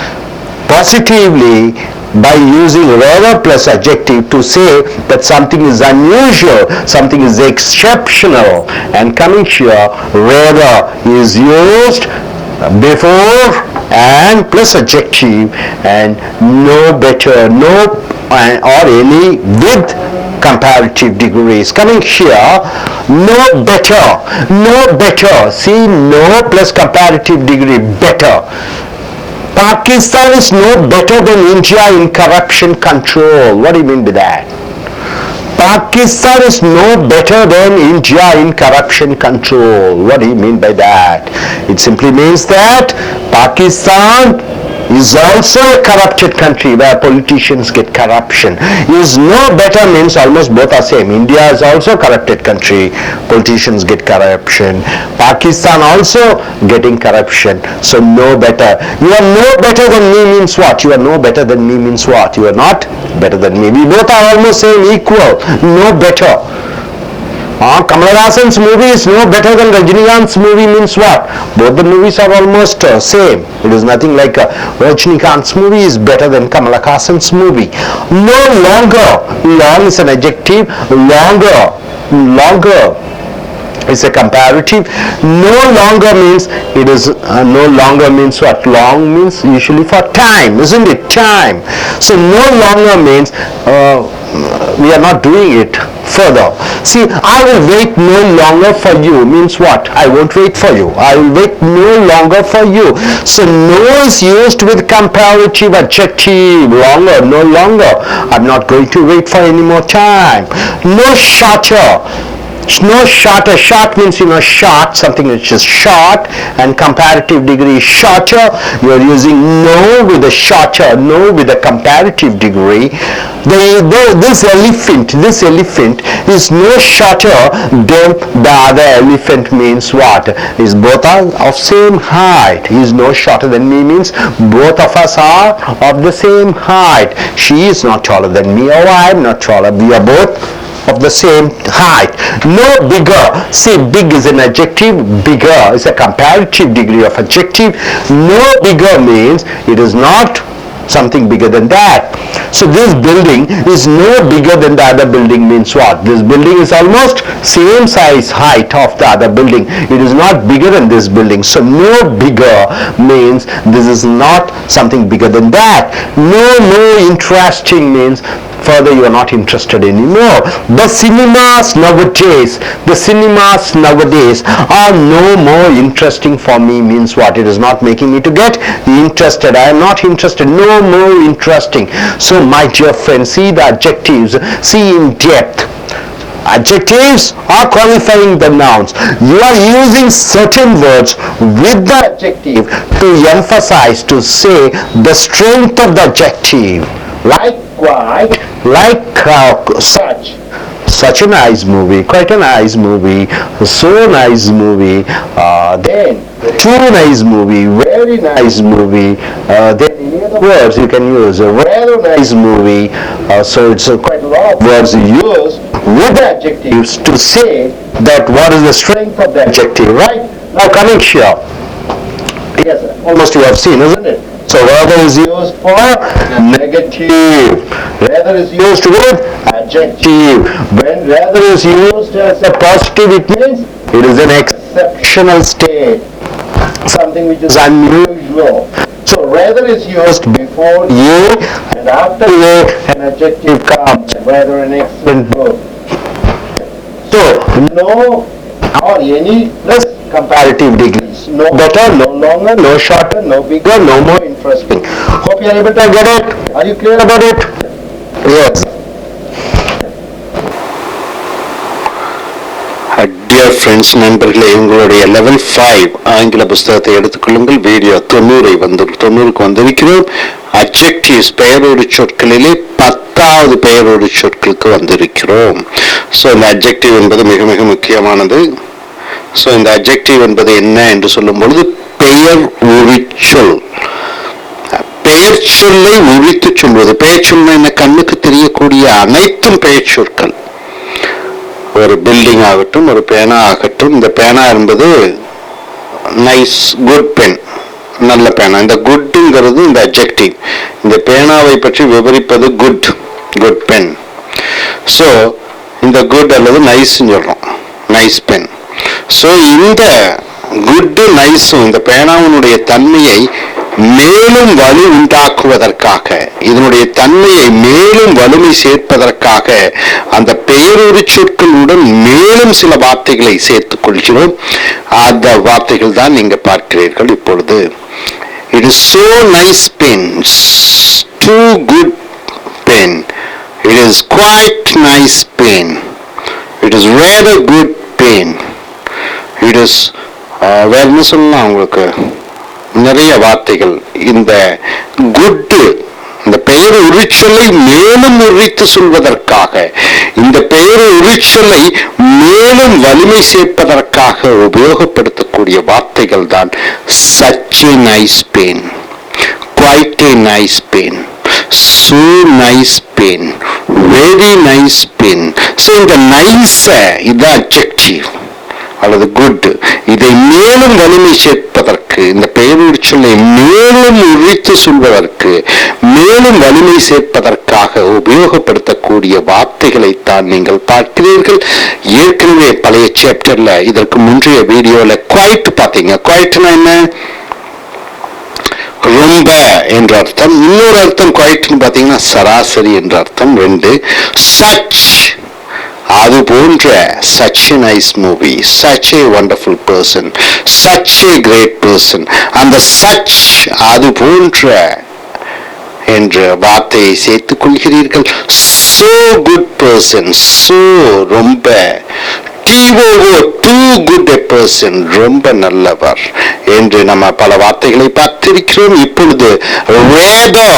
positively by using rather plus adjective to say that something is unusual, something is exceptional. And coming here, rather is used before and plus adjective, and no better, no or any with comparative degrees. Coming here, no better, no better. See, no plus comparative degree, better. Pakistan is no better than India in corruption control. What do you mean by that? Pakistan is no better than India in corruption control. What do you mean by that? It simply means that Pakistan is also a corrupted country where politicians get corruption. Is no better means almost both are same. India is also a corrupted country, politicians get corruption. Pakistan also getting corruption. So no better. You are no better than me means what? You are no better than me means what? You are not better than me. We both are almost same, equal. No better. Kamal Hassan's movie is no better than Rajinikanth's movie means what? Both the movies are almost same. It is nothing like Rajinikanth's movie is better than Kamal Hassan's movie. No longer. Long is an adjective. Longer. Longer is a comparative. No longer means it is no longer means what? Long means usually for time, isn't it? Time. So no longer means we are not doing it further. See, I will wait no longer for you means what? I won't wait for you. I will wait no longer for you. So no is used with comparative adjective. Longer, no longer. I'm not going to wait for any more time. No shorter. No shorter. Short means short, something which is short, and comparative degree is shorter. You are using no with a shorter, no with a comparative degree. This elephant is no shorter than the other elephant means what? Is both are of same height. He is no shorter than me means both of us are of the same height. She is not taller than me, or I am not taller. We are both of the same height. No bigger. See, big is an adjective, bigger is a comparative degree of adjective. No bigger means it is not something bigger than that. So this building is no bigger than the other building means what? This building is almost same size height of the other building. It is not bigger than this building. So no bigger means this is not something bigger than that. No more interesting means further you are not interested anymore. The cinemas nowadays are no more interesting for me means what? It is not making me to get interested. I am not interested. No more interesting. So my dear friends, see the adjectives, see in depth. Adjectives are qualifying the nouns. You are using certain words with the adjective to emphasize, to say the strength of the adjective. Like quite, like such a nice movie, quite a nice movie, so nice movie, then too nice movie, very nice movie, then any other words you can use, a rather nice movie. So it's quite a lot of words used with adjectives to say that what is the strength of the adjective, right? Now coming here, yes, almost you have seen, isn't it? So rather is used for negative. Rather is used with adjective. When rather is used as a positive, it means it is an exceptional state. Something which is unusual. So rather is used before ye, and after ye an adjective comes. Rather an excellent verb. So no or any plus comparative degrees. No better, no longer, no shorter, no bigger, no more interesting. Hope you are able to get it. Are you clear about it? Yes. Dear dear friends, நண்பர்களே, உங்களுடைய level 5 ஆங்கில புஸ்தகத்தை எடுத்துக்கொள்ளுங்கள். Video 90க்கு வந்திருக்கிறோம். Adjectives பெயரோடு சொற்களிலே 10வது பெயரோடு சொற்களுக்கு வந்திருக்கிறோம். ஸோ இந்த அட்ஜெக்டிவ் என்பது மிக மிக முக்கியமானது. ஸோ இந்த அட்ஜெக்டிவ் என்பது என்ன என்று சொல்லும் பொழுது பெயர் உரிச்சொல். பெயர் சொல்லை உரித்து சொல்வது. பெயர் சொல்ல என்ன? கண்ணுக்கு தெரியக்கூடிய அனைத்தும் பெயர் சொற்கள். ஒரு பில்டிங் ஆகட்டும், ஒரு பேனா ஆகட்டும். இந்த பேனா என்பது நைஸ், குட் பென், நல்ல பேனா. இந்த குட்ங்கிறது இந்த அட்ஜெக்டிவ். இந்த பேனாவை பற்றி விவரிப்பது குட், குட் பென். ஸோ இந்த குட் அல்லது நைஸ் சொல்றோம், நைஸ் பென். ஸோ இந்த குட்டு நைஸும் இந்த பேனாவினுடைய தன்மையை மேலும் வலு உண்டாக்குவதற்காக, இதனுடைய தன்மையை மேலும் வலிமை சேர்ப்பதற்காக அந்த பெயரொரு சொற்களுடன் மேலும் சில வார்த்தைகளை சேர்த்துக் கொள்கிறோம். அந்த வார்த்தைகள் தான் நீங்க பார்க்கிறீர்கள் இப்பொழுது. It is so nice pen, too good pen, it is quite nice pen, it is rather good pen, it is வேற என்ன சொல்லலாம், உங்களுக்கு நிறைய வார்த்தைகள். இந்த குட், இந்த பெயர் உரிச்சொல்லை மேலும் உரித்து சொல்வதற்காக, இந்த பெயர் உரிச்சொல்லை மேலும் வலிமை சேர்ப்பதற்காக உபயோகப்படுத்தக்கூடிய வார்த்தைகள் தான் such a nice pen, quite a nice pen, so nice pen, very nice pen. So இந்த nice, இது adjective அல்லது குட். இதை மேலும் வலிமை சேர்ப்பதற்கு, இந்த பெயர் சொல்லை மேலும் உரித்து சொல்வதற்கு, மேலும் வலிமை சேர்ப்பதற்காக உபயோகப்படுத்தக்கூடிய வார்த்தைகளைத்தான் நீங்கள் பார்க்கிறீர்கள். ஏற்கனவே பழைய சாப்டர்ல, இதற்கு முந்தைய வீடியோல குவைட் பார்த்தீங்க. குவைட்னா என்ன? ரொம்ப என்ற அர்த்தம். இன்னொரு அர்த்தம் குவைட்னு பார்த்தீங்கன்னா சராசரி என்ற அர்த்தம். 2 சச், அது போன்ற such a nice movie, such a wonderful person, such a great person. அந்த such, அது போன்ற என்ற வார்த்தையை சேர்த்துக் கொள்கிறீர்கள். so good person, so ரொம்ப, too good a person, ரொம்ப நல்லவர் என்று நம்ம பல வார்த்தைகளை பார்த்திருக்கிறோம். இப்பொழுது rather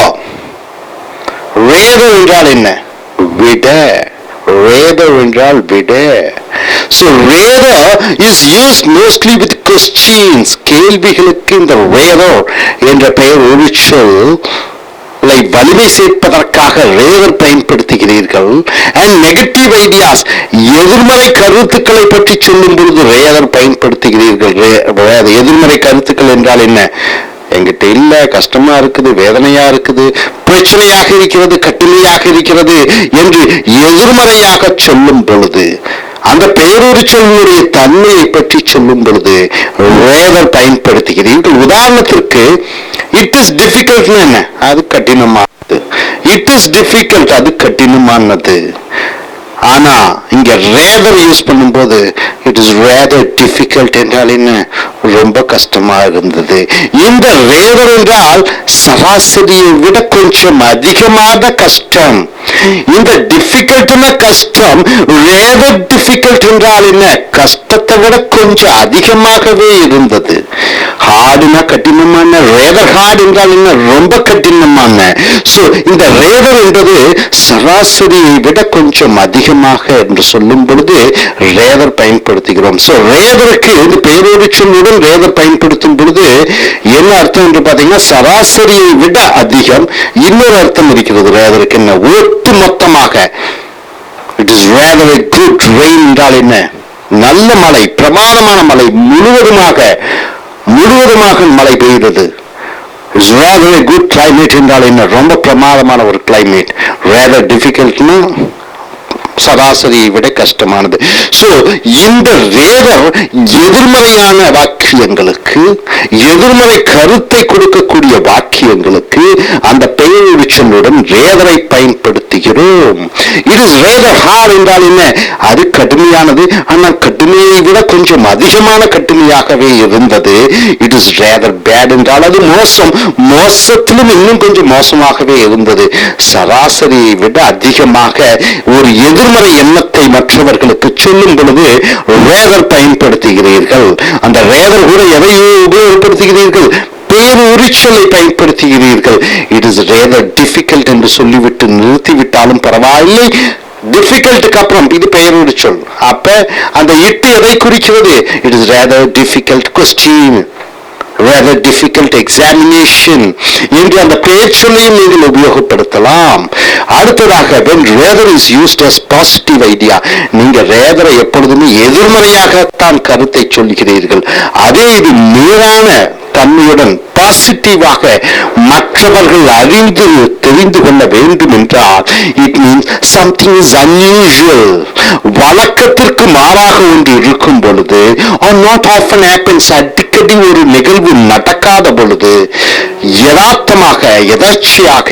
என்றால் என்ன? விட. rather என்றால் விட. So rather is used mostly with questions. கேள்விகளுக்கு இந்த rather என்ற பெயர் உரிச்சொல் வலிமை சேர்ப்பதற்காக rather பயன்படுத்துகிறீர்கள். and negative ideas, எதிர்மறை கருத்துக்களை பற்றி சொல்லும் பொழுது rather பயன்படுத்துகிறீர்கள். எதிர்மறை கருத்துக்கள் என்றால் என்ன? என்கிட்ட இல்ல, கஷ்டமா இருக்குது, வேதனையா இருக்குது, பிரச்சனையாக இருக்கிறது, கட்டுமையாக இருக்கிறது என்று எதிர்மறையாக சொல்லும் பொழுது, அந்த பெயரொரு சொல்லுடைய தன்மையை பற்றி சொல்லும் பொழுது rather பயன்படுத்துகிறீர்கள். உதாரணத்திற்கு இட் இஸ் டிஃபிகல்ட் என்ன? அது கடினமானது. இட் இஸ் டிஃபிகல்ட், அது கடினமானது. ஆனா இங்க rather யூஸ் பண்ணும்போது இட் இஸ் rather difficult என்றால் என்ன? ரொம்ப கஷ்டமா இருந்தது. இந்த rather என்றால் சராசரியை விட கொஞ்சம் அதிகமான கஷ்டம். இந்த டிஃபிகல்ட்னா கஷ்டம். rather difficult என்றால் என்ன? கஷ்டத்தை விட கொஞ்சம் அதிகமாகவே இருந்தது. ஹார்டுனா கடினமான, rather hard என்றால் என்ன? ரொம்ப கடினமான. சோ இந்த rather என்பது சராசரியை விட கொஞ்சம் அதிகமாக என்று சொல்லும் பொழுது rather பயன்படுத்துகிறோம். சோ ratherக்கு இந்த பெயரோடு சொல்லுடன் rather பயன்படுத்தும் பொழுது என்ன அர்த்தம் என்று பார்த்தீங்கன்னா சராசரியை விட அதிகம். இன்னொரு அர்த்தம் இருக்கிறது ratherக்கு. என்ன? ஒட்டு மொத்தமாக it is rather a good rain என்றால் என்ன? நல்ல மழை, பிரமாதமான மழை, முழுவதுமாக மழை பெய்கிறது. It's rather a good climate என்றால் என்ன? ரொம்ப பிரமாதமான ஒரு கிளைமேட். rather difficultனா சராசரியை விட கஷ்டமானது. சோ இந்த rather எதிர்மறையான வாக்கியங்களுக்கு, எதிர்மறை கருத்தை கொடுக்கக்கூடிய வாக்கியங்களுக்கு அந்த பெயரொரு சொல்லுடன் rather பயன்படுத்துகிறோம். இட் இஸ் rather hard என்றால் என்ன? அது கடுமையானது, ஆனால் கடுமையை விட கொஞ்சம் அதிகமான கடுமையாகவே இருந்தது. இட் இஸ் rather bad என்றால் அது மோசம், மோசத்திலும் இன்னும் கொஞ்சம் மோசமாகவே இருந்தது. சராசரியை விட அதிகமாக ஒரு எதிர்மறை எண்ணத்தை மற்றவர்களுக்கு சொல்லும் பொழுது ரேதர் பயன்படுத்துகிறீர்கள். அந்த ரேதர் கூட எதை உபயோகப்படுத்துகிறீர்கள்? பேருரிச்சொல்லை பயன்படுத்துகிறீர்கள். இட் இஸ் ரேதர் டிஃபிகல்ட் என்று சொல்லிவிட்டு நிறுத்திவிட்டாலும் பரவாயில்லை. டிஃபிகல்ட்டுக்கு அப்புறம் இது பெயருரிச்சொல். அப்ப அந்த இட்டு எதை குறிக்கிறது? It is rather difficult question, rather difficult examination என்று அந்த பெயர்ச்சொல்லையும் நீங்கள் உபயோகப்படுத்தலாம். அடுத்ததாக when rather is used as positive idea, நீங்க rather எப்பொழுதுமே எதிர்மறையாகத்தான் கருத்தை சொல்கிறீர்கள். அதே இது நேரான தன்மையுடன் பாசிட்டிவாக மற்றவர்கள் அறிந்து தெரிந்து கொள்ள வேண்டும் என்றால் it means something is unusual, வழக்கத்திற்கு மாறாக ஒன்று இருக்கும் பொழுது or not often happens, அடிக்கடி ஒரு நிகழ்வு நடக்காத பொழுது யதார்த்தமாக எதர்ச்சியாக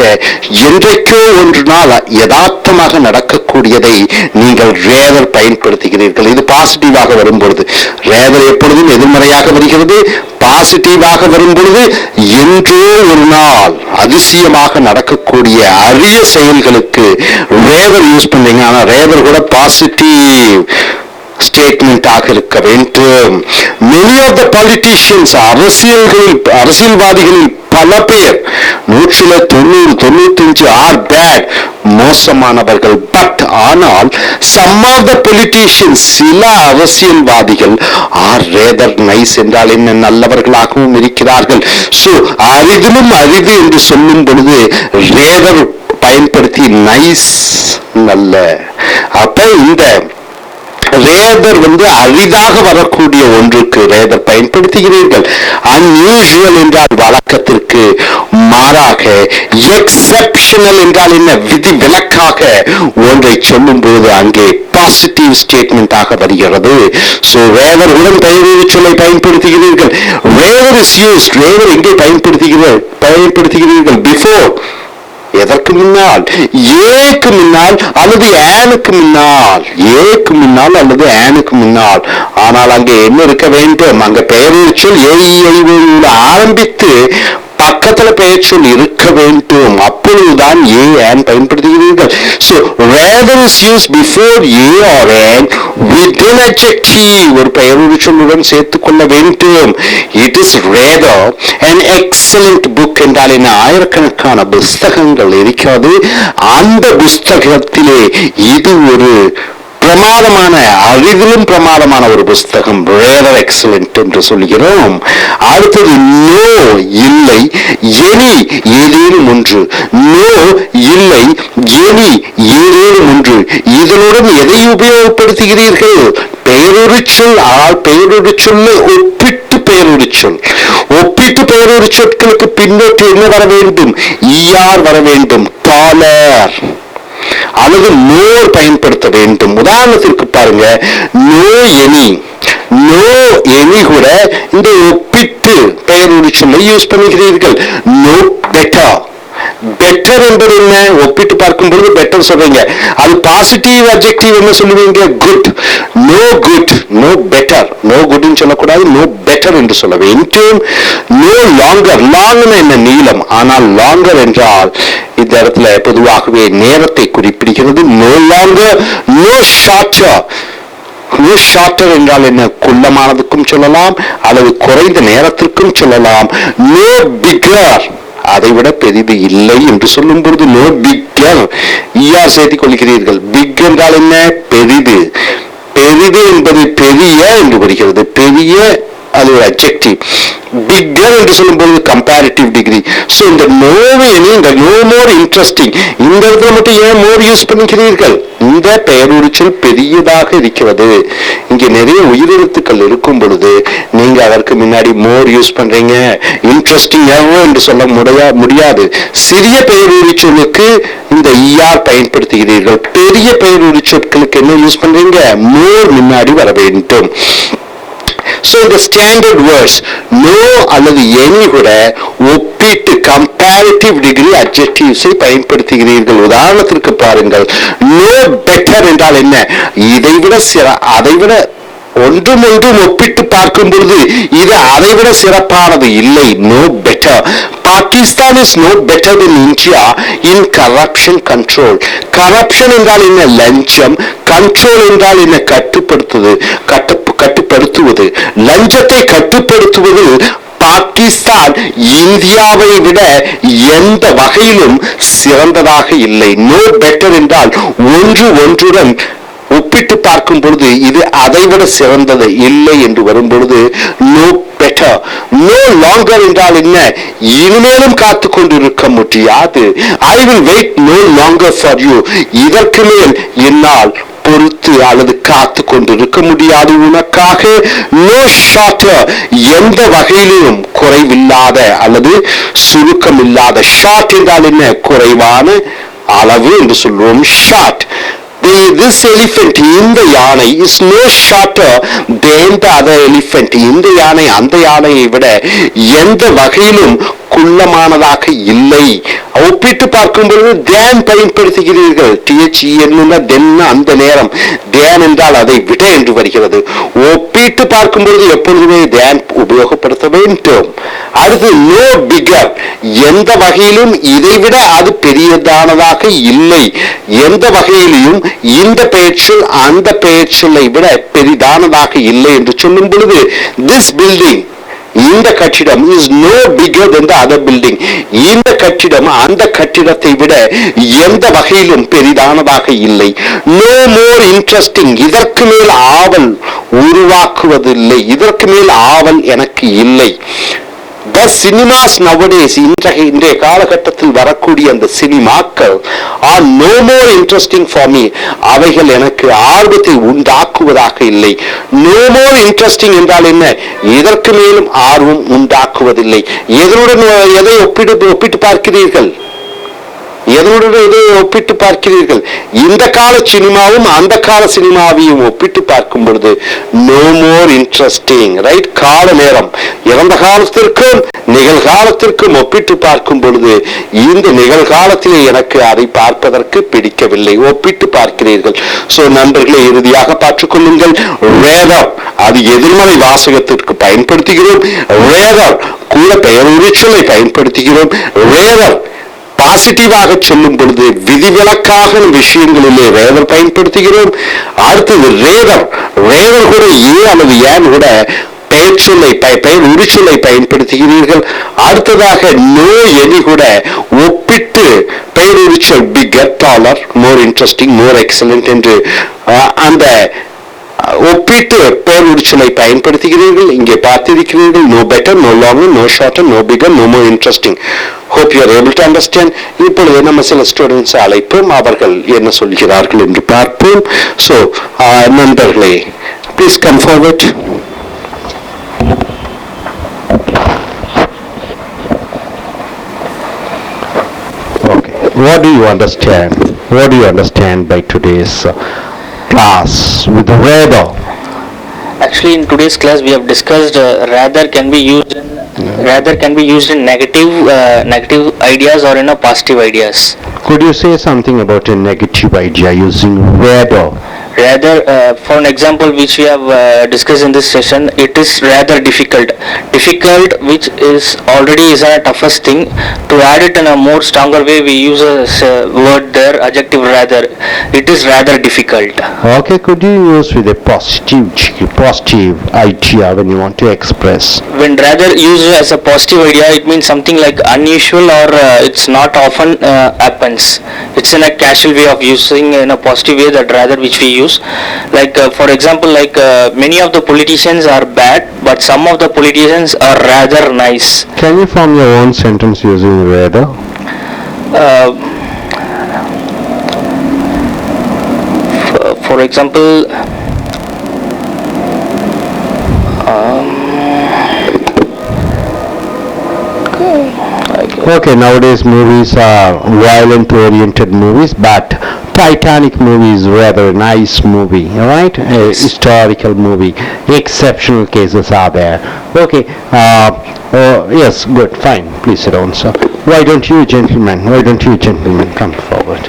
என்றைக்கோ ஒன்று நாள் யதார்த்தமாக நடக்கக்கூடியதை நீங்கள் ரேதர் பயன்படுத்துகிறீர்கள். இது பாசிட்டிவாக வரும் பொழுது. ரேதர் எப்பொழுதும் எதிர்மறையாக வருகிறது. பாசிட்டிவாக வரும் பொழுது என்றோ ஒரு நாள் அதிசயமாக நடக்கக்கூடிய அரிய செயல்களுக்கு ரேதர் யூஸ் பண்றீங்க. ஆனா ரேதர் கூட பாசிட்டிவ் ஸ்டேட்மெண்ட் ஆக இருக்க வேண்டும். many of the politicians, அரசியல்வாதிகளில் பல பேர் 190-95 are bad, மோசமானவர்கள். பட் ஆனால் some of the politicians, சில அரசியல்வாதிகள் are rather nice, என்றால் என்ன, நல்லவர்களாகவும் இருக்கிறார்கள். சோ அரிதிலும் அரிது என்று சொல்லும் பொழுது rather பயன்படுத்தி நைஸ் நல்ல. அப்ப இந்த ரேதர் அரிதாக வரக்கூடிய ஒன்றுக்கு ரேதர் பயன்படுத்துகிறீர்கள். அன்யூஷுவல் என்றால் வழக்கத்திற்கு மாறாக, எக்ஸெப்ஷனல் என்றால் என்ன, விதி விலக்காக ஒன்றை சொல்லும் போது அங்கே பாசிட்டிவ் ஸ்டேட்மெண்ட் வருகிறது. சோ ரேதர் உடன் பெயருரிச்சொல்லை பயன்படுத்துகிறீர்கள். ரேதர் இஸ் யூஸ்ட், ரேதர் எங்கே பயன்படுத்துகிறீர்கள்? பிஃபோர், எதற்கு முன்னால், ஏக்கு முன்னால் அல்லது ஆனுக்கு முன்னால், ஏக்கு முன்னால் அல்லது ஆனுக்கு முன்னால். ஆனால் அங்கே என்ன இருக்க வேண்டும்? அங்க பெயருரிச்சொல் ஏ ஆரம்பித்து பக்கத்துல பெயர்ச்சொல் இருக்க வேண்டும். அப்பொழுதுதான் ஏ ஆன் பயன்படுத்துகிறீர்கள். So rather is used before a or an with an adjective, ஒரு பெயருரிச்சொல்லுடன் சேர்த்துக் கொள்ள வேண்டும். It is rather an excellent book என்றால் என்ன, ஆயிரக்கணக்கான புஸ்தகங்கள் இருக்கிறது. அந்த புஸ்தகத்திலே இது ஒரு பிரமாதமான, அரிதிலும் பிரமாதமான ஒரு புஸ்தகம், ரேதர் எக்ஸலென்ட் என்று சொல்கிறோம். அடுத்தது நோ, இல்லை, எனி ஏதேனும் ஒன்று. நோ, இல்லை, எனி ஏதேனும் ஒன்று. இதனுடன் எதை உபயோகப்படுத்துகிறீர்கள்? பெயருரிச்சொல். பெயருரிச்சொல்லை ஒப்பிட்டு பெயருரிச்சொல். ஒப்பிட்டு பெயருரிச்சொற்களுக்கு பின்னோக்கி என்ன வர வேண்டும்? ER வர வேண்டும். டாலர் அல்லது மோர் பயன்படுத்த வேண்டும். உதாரணத்திற்கு பாருங்க, நோ எனி, நோ எனி கூட இந்த ஒப்பிட்டு பெயருரிச்சொல்லை யூஸ் பண்ணுகிறீர்கள். நோ பெட்டர், பெட்டர் என்பது என்ன? ஒப்பிட்டு பார்க்கும் பொழுது பெட்டர் சொல்றீங்க. அது பாசிட்டிவ் அட்ஜெக்டிவ் என்ன சொல்லுவீங்க? Good. No good, no better. No குட்னு சொல்லக்கூடாது, நோ பெட்டர் என்று சொல்ல வேண்டும். நோ லாங்கர், லாங்னா என்ன? நீளம். ஆனால் லாங்கர் என்றால் இந்த இடத்துல பொதுவாகவே நேரத்தை குறிப்பிடுகிறது. No longer, no shorter. Shorter என்றால் என்ன? குள்ளமானதுக்கும் சொல்லலாம் அல்லது குறைந்த நேரத்திற்கும் சொல்லலாம். நோ பிகர், அதைவிட பெரிது இல்லை என்று சொல்லும் பொழுது நோ பிக்கர், ER சேர்த்துக் கொள்கிறீர்கள். பிக் என்றால் என்ன? பெரிது. பெரிது என்பது பெரிய என்று வருகிறது. பெரிய அது ஒரு அட்ஜெக்டிவ். பிக்கர் என்று சொல்லும் பொழுது கம்பேரிட்டிவ் டிகிரி. சோ இந்த நோவே, இந்த நோ மோர் இன்ட்ரெஸ்டிங், இந்த இடத்துல மட்டும் ஏன் மோர் யூஸ் பண்ணிக்கிறீர்கள்? இந்த பெயருரிச்சொல் பெரியதாக இருக்கிறது. இங்க நிறைய உயிரெழுத்துக்கள் இருக்கும் பொழுது நீங்க அதற்கு முன்னாடி மோர் யூஸ் பண்றீங்க. இன்ட்ரெஸ்டிங் என்று சொல்ல முடியாது. சிறிய பெயருரிச்சொல்லுக்கு இந்த ER பயன்படுத்துகிறீர்கள். பெரிய பெயருரிச்சொற்களுக்கு என்ன யூஸ் பண்றீங்க? மோர் முன்னாடி வர வேண்டும். So the standard words no அல்லது any கூட ஒப்பிட்டு comparative degree adjectives பயன்படுத்துகிறீர்கள். உதாரணத்திற்கு பாருங்கள், no better என்றால் என்ன? இதைவிட அதைவிட ஒன்றும் ஒப்பிட்டு பார்க்கும் பொழுது இது அதைவிட சிறப்பானது இல்லை. No better. Pakistan is no better than India in corruption control. Corruption என்றால் என்ன? லஞ்சம். கண்ட்ரோல் என்றால் என்ன? கட்டுப்படுத்துவது. லஞ்சத்தை கட்டுப்படுத்துவது பாகிஸ்தான் இந்தியாவை விட எந்த வகையிலும் சிறந்ததாக இல்லை. நோ பெட்டர் என்றால் ஒன்றுடன் ஒப்பிட்டு பார்க்கும் பொழுது இது அதைவிட சிறந்தது இல்லை என்று வரும் பொழுது நோ பெட்டர். நோ லாங்கர் என்றால் என்ன? இனிமேலும் காத்து கொண்டிருக்க முடியாது. I will wait no longer for you. இதற்கு மேல் என்னால் பொறுத்து அல்லது காத்து கொண்டிருக்க முடியாது உனக்காக. No shorter. எந்த வகையிலும் குறைவில்லாத அல்லது சுருக்கம் இல்லாத. ஷார்ட் என்றால் என்ன? குறைவான அளவு என்று சொல்லுவோம். ஷார்ட். This elephant, இந்த யானை is no shorter than the other elephant. இந்த யானை அந்த யானையை விட எந்த வகையிலும் குள்ளமானதாக இல்லை. ஒப்பிட்டு பார்க்கும் பொழுது தேன் பயன்படுத்துகிறீர்கள். THEN அந்த நேரம் தேன் என்றால் அதை விட என்று வருகிறது. ஒப்பிட்டு பார்க்கும் பொழுது எப்பொழுதுமே தேன் உபயோகப்படுத்த வேண்டும். அடுத்து நோ பிகர். எந்த வகையிலும் இதைவிட அது பெரியதானதாக இல்லை. எந்த வகையிலும் இந்த பெயர்ச்சொல் அந்த பெயர்ச்சொல்லை விட பெரிதானதாக இல்லை என்று சொல்லும் பொழுது this building, இந்த கட்டிடம் is no bigger than the other building. இந்த கட்டிடம் அந்த கட்டிடத்தை விட எந்த வகையிலும் பெரிதானதாக இல்லை. no more interesting. இதற்கு மேல் ஆவல் உருவாக்குவதில்லை. இதற்கு மேல் ஆவல் எனக்கு இல்லை. The cinemas nowadays, இன்றைய காலகட்டத்தில் வரக்கூடிய அந்த சினிமாக்கள் are no more interesting for me. அவைகள் எனக்கு ஆர்வத்தை உண்டாக்குவதாக இல்லை. No more interesting என்றால் என்ன? இதற்கு மேலும் ஆர்வம் உண்டாக்குவதில்லை. எதனுடன் எதை ஒப்பிட்டு பார்க்கிறீர்கள்? எதனுடன் இதை ஒப்பிட்டு பார்க்கிறீர்கள்? இந்த கால சினிமாவும் அந்த கால சினிமாவையும் ஒப்பிட்டு பார்க்கும் பொழுது நோ மோர் இன்ட்ரெஸ்டிங். ரைட்? கால நேரம் இறந்த காலத்திற்கும் நிகழ்காலத்திற்கும் ஒப்பிட்டு பார்க்கும் பொழுது இந்த நிகழ்காலத்திலே எனக்கு அதை பார்ப்பதற்கு பிடிக்கவில்லை. ஒப்பிட்டு பார்க்கிறீர்கள். சோ நண்பர்களை இறுதியாக பார்த்துக்கொள்ளுங்கள். ரேதர், அது எதிர்மறை வாசகத்திற்கு பயன்படுத்துகிறோம். ரேதர் கூட பெயர் சொல்லை பயன்படுத்துகிறோம். ரேதர் பாசிட்டிவாக சொல்லும் பொழுது விதிவிலக்காக விஷயங்களிலே ரேதர் பயன்படுத்துகிறோம். அடுத்தது ரேதர். ரேதர் கூட ஏ அல்லது ஏன் கூட பெயர் உரிச்சொல்லை பயன்படுத்துகிறீர்கள். அடுத்ததாக நோ எனி கூட ஒப்பிட்டு பெயர் உரிச்சொல் bigger, taller, more interesting, more excellent என்று அந்த ஒப்பிட்டு பெயர் உரிச்சொலை பயன்படுத்துகிறீர்கள். இங்கே பார்த்திருக்கிறீர்கள். No better, no longer, no shorter, no bigger, no more interesting. Hope you are able to understand. இப்பொழுது நம்ம சில ஸ்டூடெண்ட்ஸ் அழைப்போம். அவர்கள் என்ன சொல்கிறார்கள் என்று பார்ப்போம். So நண்பர்களே, please come forward. Okay. What do you understand? What do you understand by today's class with the rather? Actually, in today's class, we have discussed rather can be used in negative ideas or in a positive ideas. Could you say something about a negative idea using rather? Rather, for an example which we have discussed in this session, it is rather difficult. Difficult, which is already is a toughest thing. To add it in a more stronger way, we use a word there, adjective rather. It is rather difficult. Okay, could you use with a positive idea when you want to express? When rather used as a positive idea, it means something like unusual or it's not often happens. It's in a casual way of using in a positive way that rather which we use. Like for example, like many of the politicians are bad, but some of the politicians are rather nice. Can you form your own sentence using rather? For example, Okay, nowadays movies are violent oriented movies, but Titanic movie is rather a nice movie, right? A historical movie. Exceptional cases are there. Okay, yes, good, fine. Please sit down, sir. Why don't you gentlemen come forward?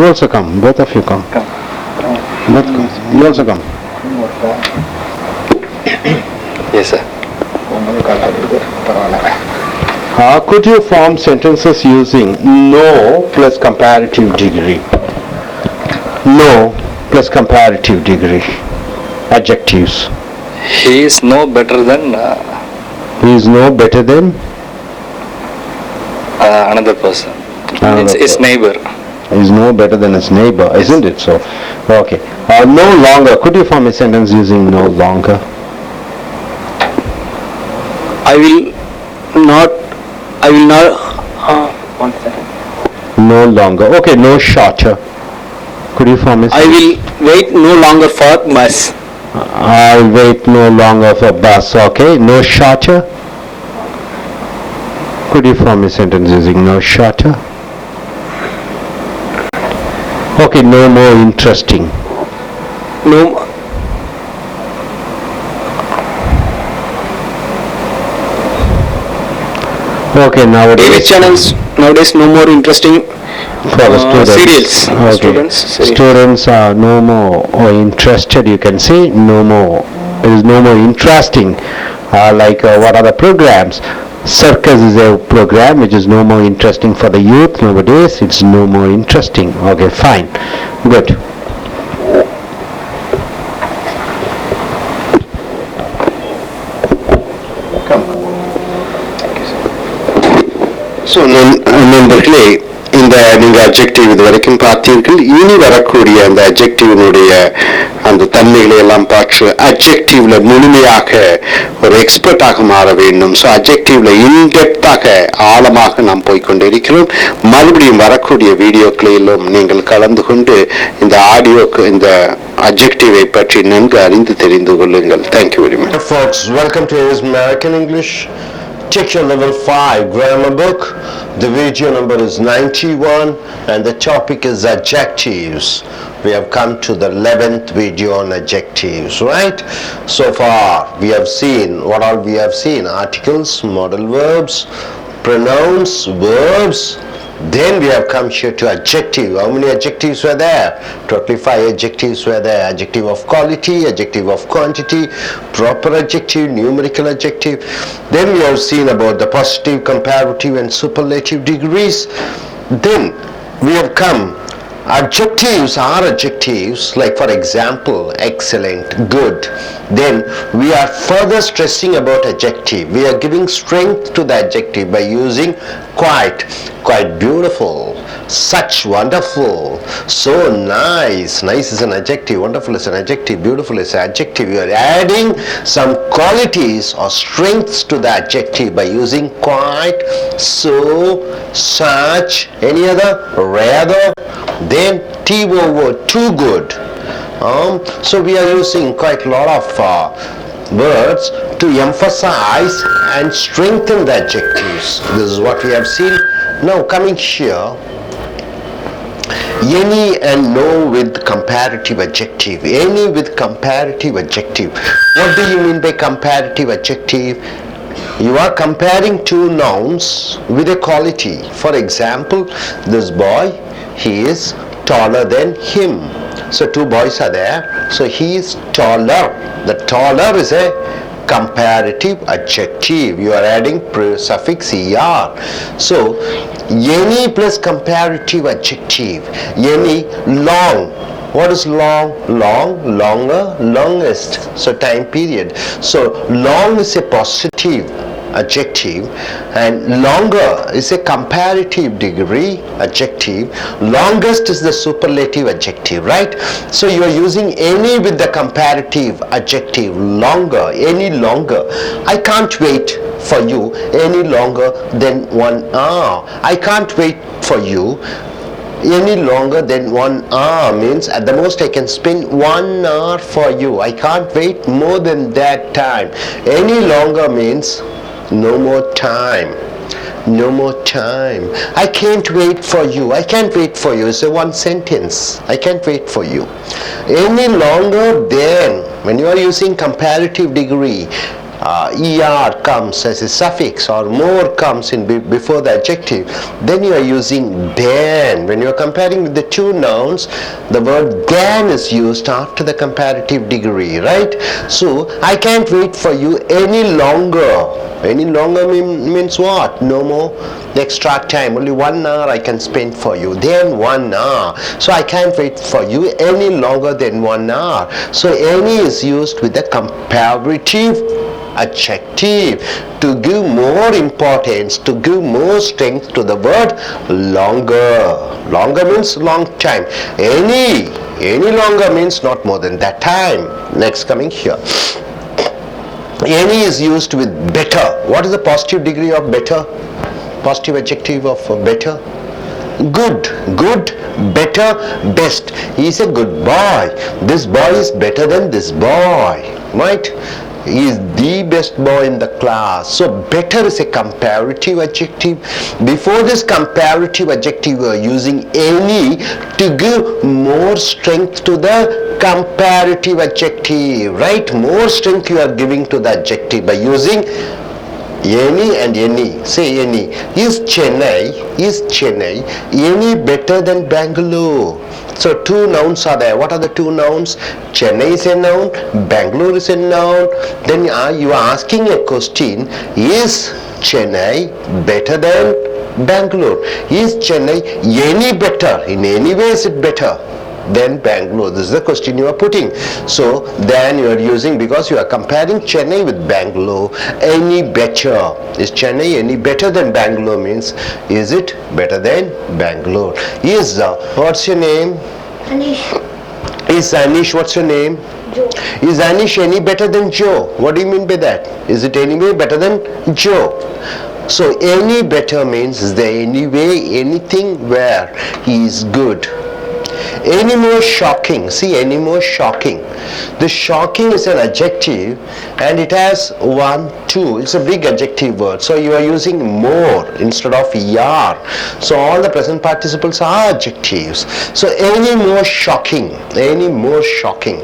also come. Both of you come. Both come. You also come. Yes, sir. Could you form sentences using no plus comparative degree? No plus comparative degree. Adjectives. He is no better than He is no better than another person. Another It's his person. neighbor. He is no better than his neighbor, isn't it so? Okay. No longer. Could you form a sentence using no longer? I will not. One second. No longer. Okay, no shorter. Could you form a I will wait no longer for bus. I'll wait no longer for bus. Okay, no shorter. Could you form a sentence using no shorter? Okay, no more interesting. No. Okay, TV nowadays channels nowadays no more interesting. for the students. Serials. Okay. Students. Students are no more or interested. You can say no more. It is no more interesting. What are the programs? Circus is a program which is no more interesting for the youth nowadays. It's no more interesting. Okay, fine. Good. So நண்பர்களே, இந்த நீங்கள் adjective இது வரைக்கும் பார்த்தீர்கள். இனி வரக்கூடிய அந்த அட்ஜெக்டிவினுடைய அந்த தன்மைகளை எல்லாம் பார்த்து அட்ஜெக்டிவ்ல முழுமையாக ஒரு எக்ஸ்பர்ட்டாக மாற வேண்டும். ஸோ அட்ஜெக்டிவ்ல இன்டெப்த்தாக ஆழமாக நாம் போய்கொண்டிருக்கிறோம். மறுபடியும் வரக்கூடிய வீடியோக்களிலும் நீங்கள் கலந்து கொண்டு இந்த ஆடியோக்கு இந்த அட்ஜெக்டிவை பற்றி நன்கு அறிந்து தெரிந்து கொள்ளுங்கள். Thank you very much. Folks, welcome to American English. Check your level 5 grammar book. The video number is 91 and the topic is adjectives. We have come to the 11th video on adjectives, right? So far we have seen, what all we have seen? Articles, modal verbs, pronouns, verbs. Then we have come here to adjective. How many adjectives were there? Totally 5 adjectives were there. Adjective of quality, adjective of quantity, proper adjective, numerical adjective. Then we have seen about the positive, comparative and superlative degrees. Then we have come, adjectives are adjectives, like for example, excellent, good. Then we are further stressing about adjective. We are giving strength to the adjective by using quite beautiful, such wonderful, so nice. Nice is an adjective, wonderful is an adjective, beautiful is an adjective. You are adding some qualities or strengths to the adjective by using quite, so, such, any other, rather. Then T-over, too good. So we are using quite a lot of words to emphasize and strengthen the adjectives. This is what we have seen. Now coming here, any and no with comparative adjective. Any with comparative adjective. What do you mean by comparative adjective? You are comparing two nouns with a quality. For example, this boy, he is taller than him. So two boys are there. So he is taller. The taller is a comparative adjective. You are adding suffix er. So any plus comparative adjective. Any, long. What is long? Long, longer, longest. So time period. So long is a positive adjective and longer is a comparative degree adjective. Longest is the superlative adjective, right? So you are using any with the comparative adjective, longer, any longer. I can't wait for you any longer than 1 hour. I can't wait for you any longer than 1 hour means at the most I can spend 1 hour for you. I can't wait more than that time. Any longer means no more time. No more time. I can't wait for you. I can't wait for you. It's a one sentence. I can't wait for you. Any longer than, when you are using comparative degree, er comes as a suffix or more comes in before the adjective, then you are using than. When you are comparing with the two nouns, the word than is used after the comparative degree, right? So I can't wait for you any longer. Any longer means what? No more extra time. Only 1 hour I can spend for you. Then 1 hour. So I can't wait for you any longer than 1 hour. So any is used with the comparative adjective to give more importance, to give more strength to the word longer. Longer means long time. Any longer means not more than that time. Next, coming here. Any is used with better. What is the positive degree of better? Positive adjective of better? Good, better, best. He is a good boy. This boy is better than this boy, right? He is the best boy in the class. So better is a comparative adjective. Before this comparative adjective, we are using any to give more strength to the comparative adjective, right? More strength you are giving to the adjective by using any and any. Say any. Is Chennai any better than Bangalore? So two nouns are there. What are the two nouns? Chennai is a noun, Bangalore is a noun. Then you are asking a question, is Chennai better than Bangalore? Is Chennai any better? In any way is it better than Bangalore? This is the question you are putting. So then you are using, because you are comparing Chennai with Bangalore, any better. Is Chennai any better than Bangalore means, is it better than Bangalore? Is what's your name? Anish. Is Anish, what's your name? Joe. Is Anish any better than Joe? What do you mean by that? Is it any way better than Joe? So any better means, is there any way, anything where he is good. Any more shocking. See, any more shocking. The shocking is an adjective and it has 1, 2. It's a big adjective word. So you are using more instead of er. So all the present participles are adjectives. So any more shocking. Any more shocking.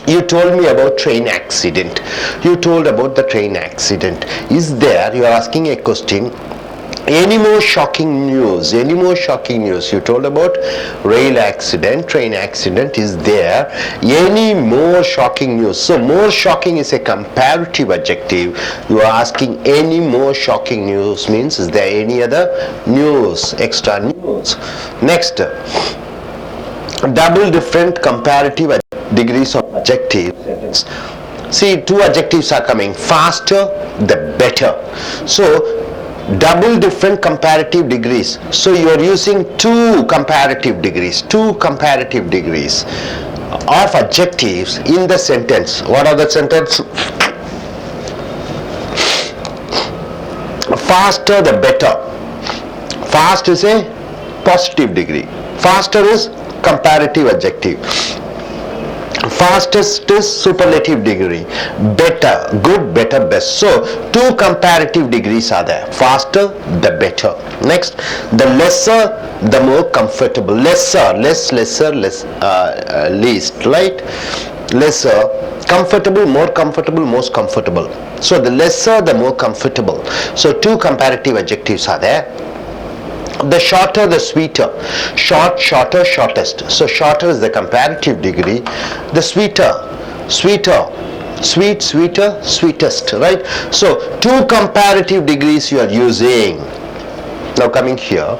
You told me about train accident. You told about the train accident. Is there, you are asking a question, any more shocking news? Any more shocking news? You told about rail accident, train accident. Is there any more shocking news? So more shocking is a comparative adjective. You are asking any more shocking news means, is there any other news, extra news? Next, double different comparative degrees of adjectives. See, two adjectives are coming. Faster, the better. So double different comparative degrees. So you are using two comparative degrees of adjectives in the sentence. What are the sentence? Faster the better. Fast is a positive degree. Faster is comparative adjective. Fastest is superlative degree. Better, good, better, best. So two comparative degrees are there. Faster, the better. Next, the lesser, the more comfortable. Lesser, least, right? Lesser, comfortable, more comfortable, most comfortable. So the lesser, the more comfortable. So two comparative adjectives are there. The shorter, the sweeter. Short, shorter, shortest. So shorter is the comparative degree. The sweeter, sweet, sweeter, sweetest, right? So two comparative degrees you are using. Now coming here,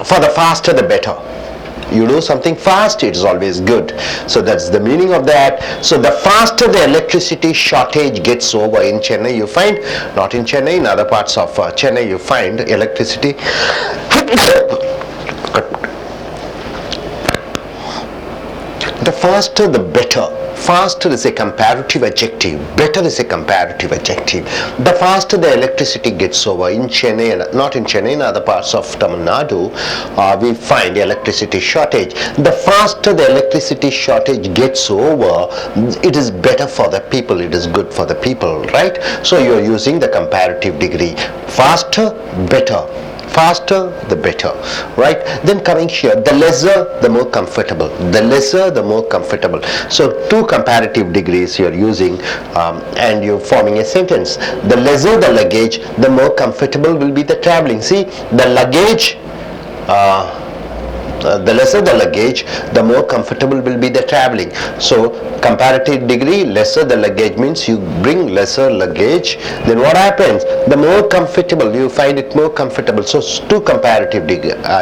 for the faster the better. You do something fast, it is always good. So that's the meaning of that. So the faster the electricity shortage gets over in Chennai, you find, not in Chennai, in other parts of Chennai you find electricity. The faster the better. Faster is a comparative adjective. Better is a comparative adjective. The faster the electricity gets over in Chennai, not in Chennai, in other parts of Tamil Nadu, we find electricity shortage. The faster the electricity shortage gets over, it is better for the people. It is good for the people, right? So you are using the comparative degree. Faster, better. faster, the better, right? Then coming here, the lesser, the more comfortable. The lesser, the more comfortable. So two comparative degrees you're using, and you're forming a sentence. The lesser the luggage, the more comfortable will be the traveling. See, the luggage, the lesser the luggage, the more comfortable will be the traveling. So comparative degree, lesser the luggage means you bring lesser luggage, then what happens? The more comfortable, you find it more comfortable. So two comparative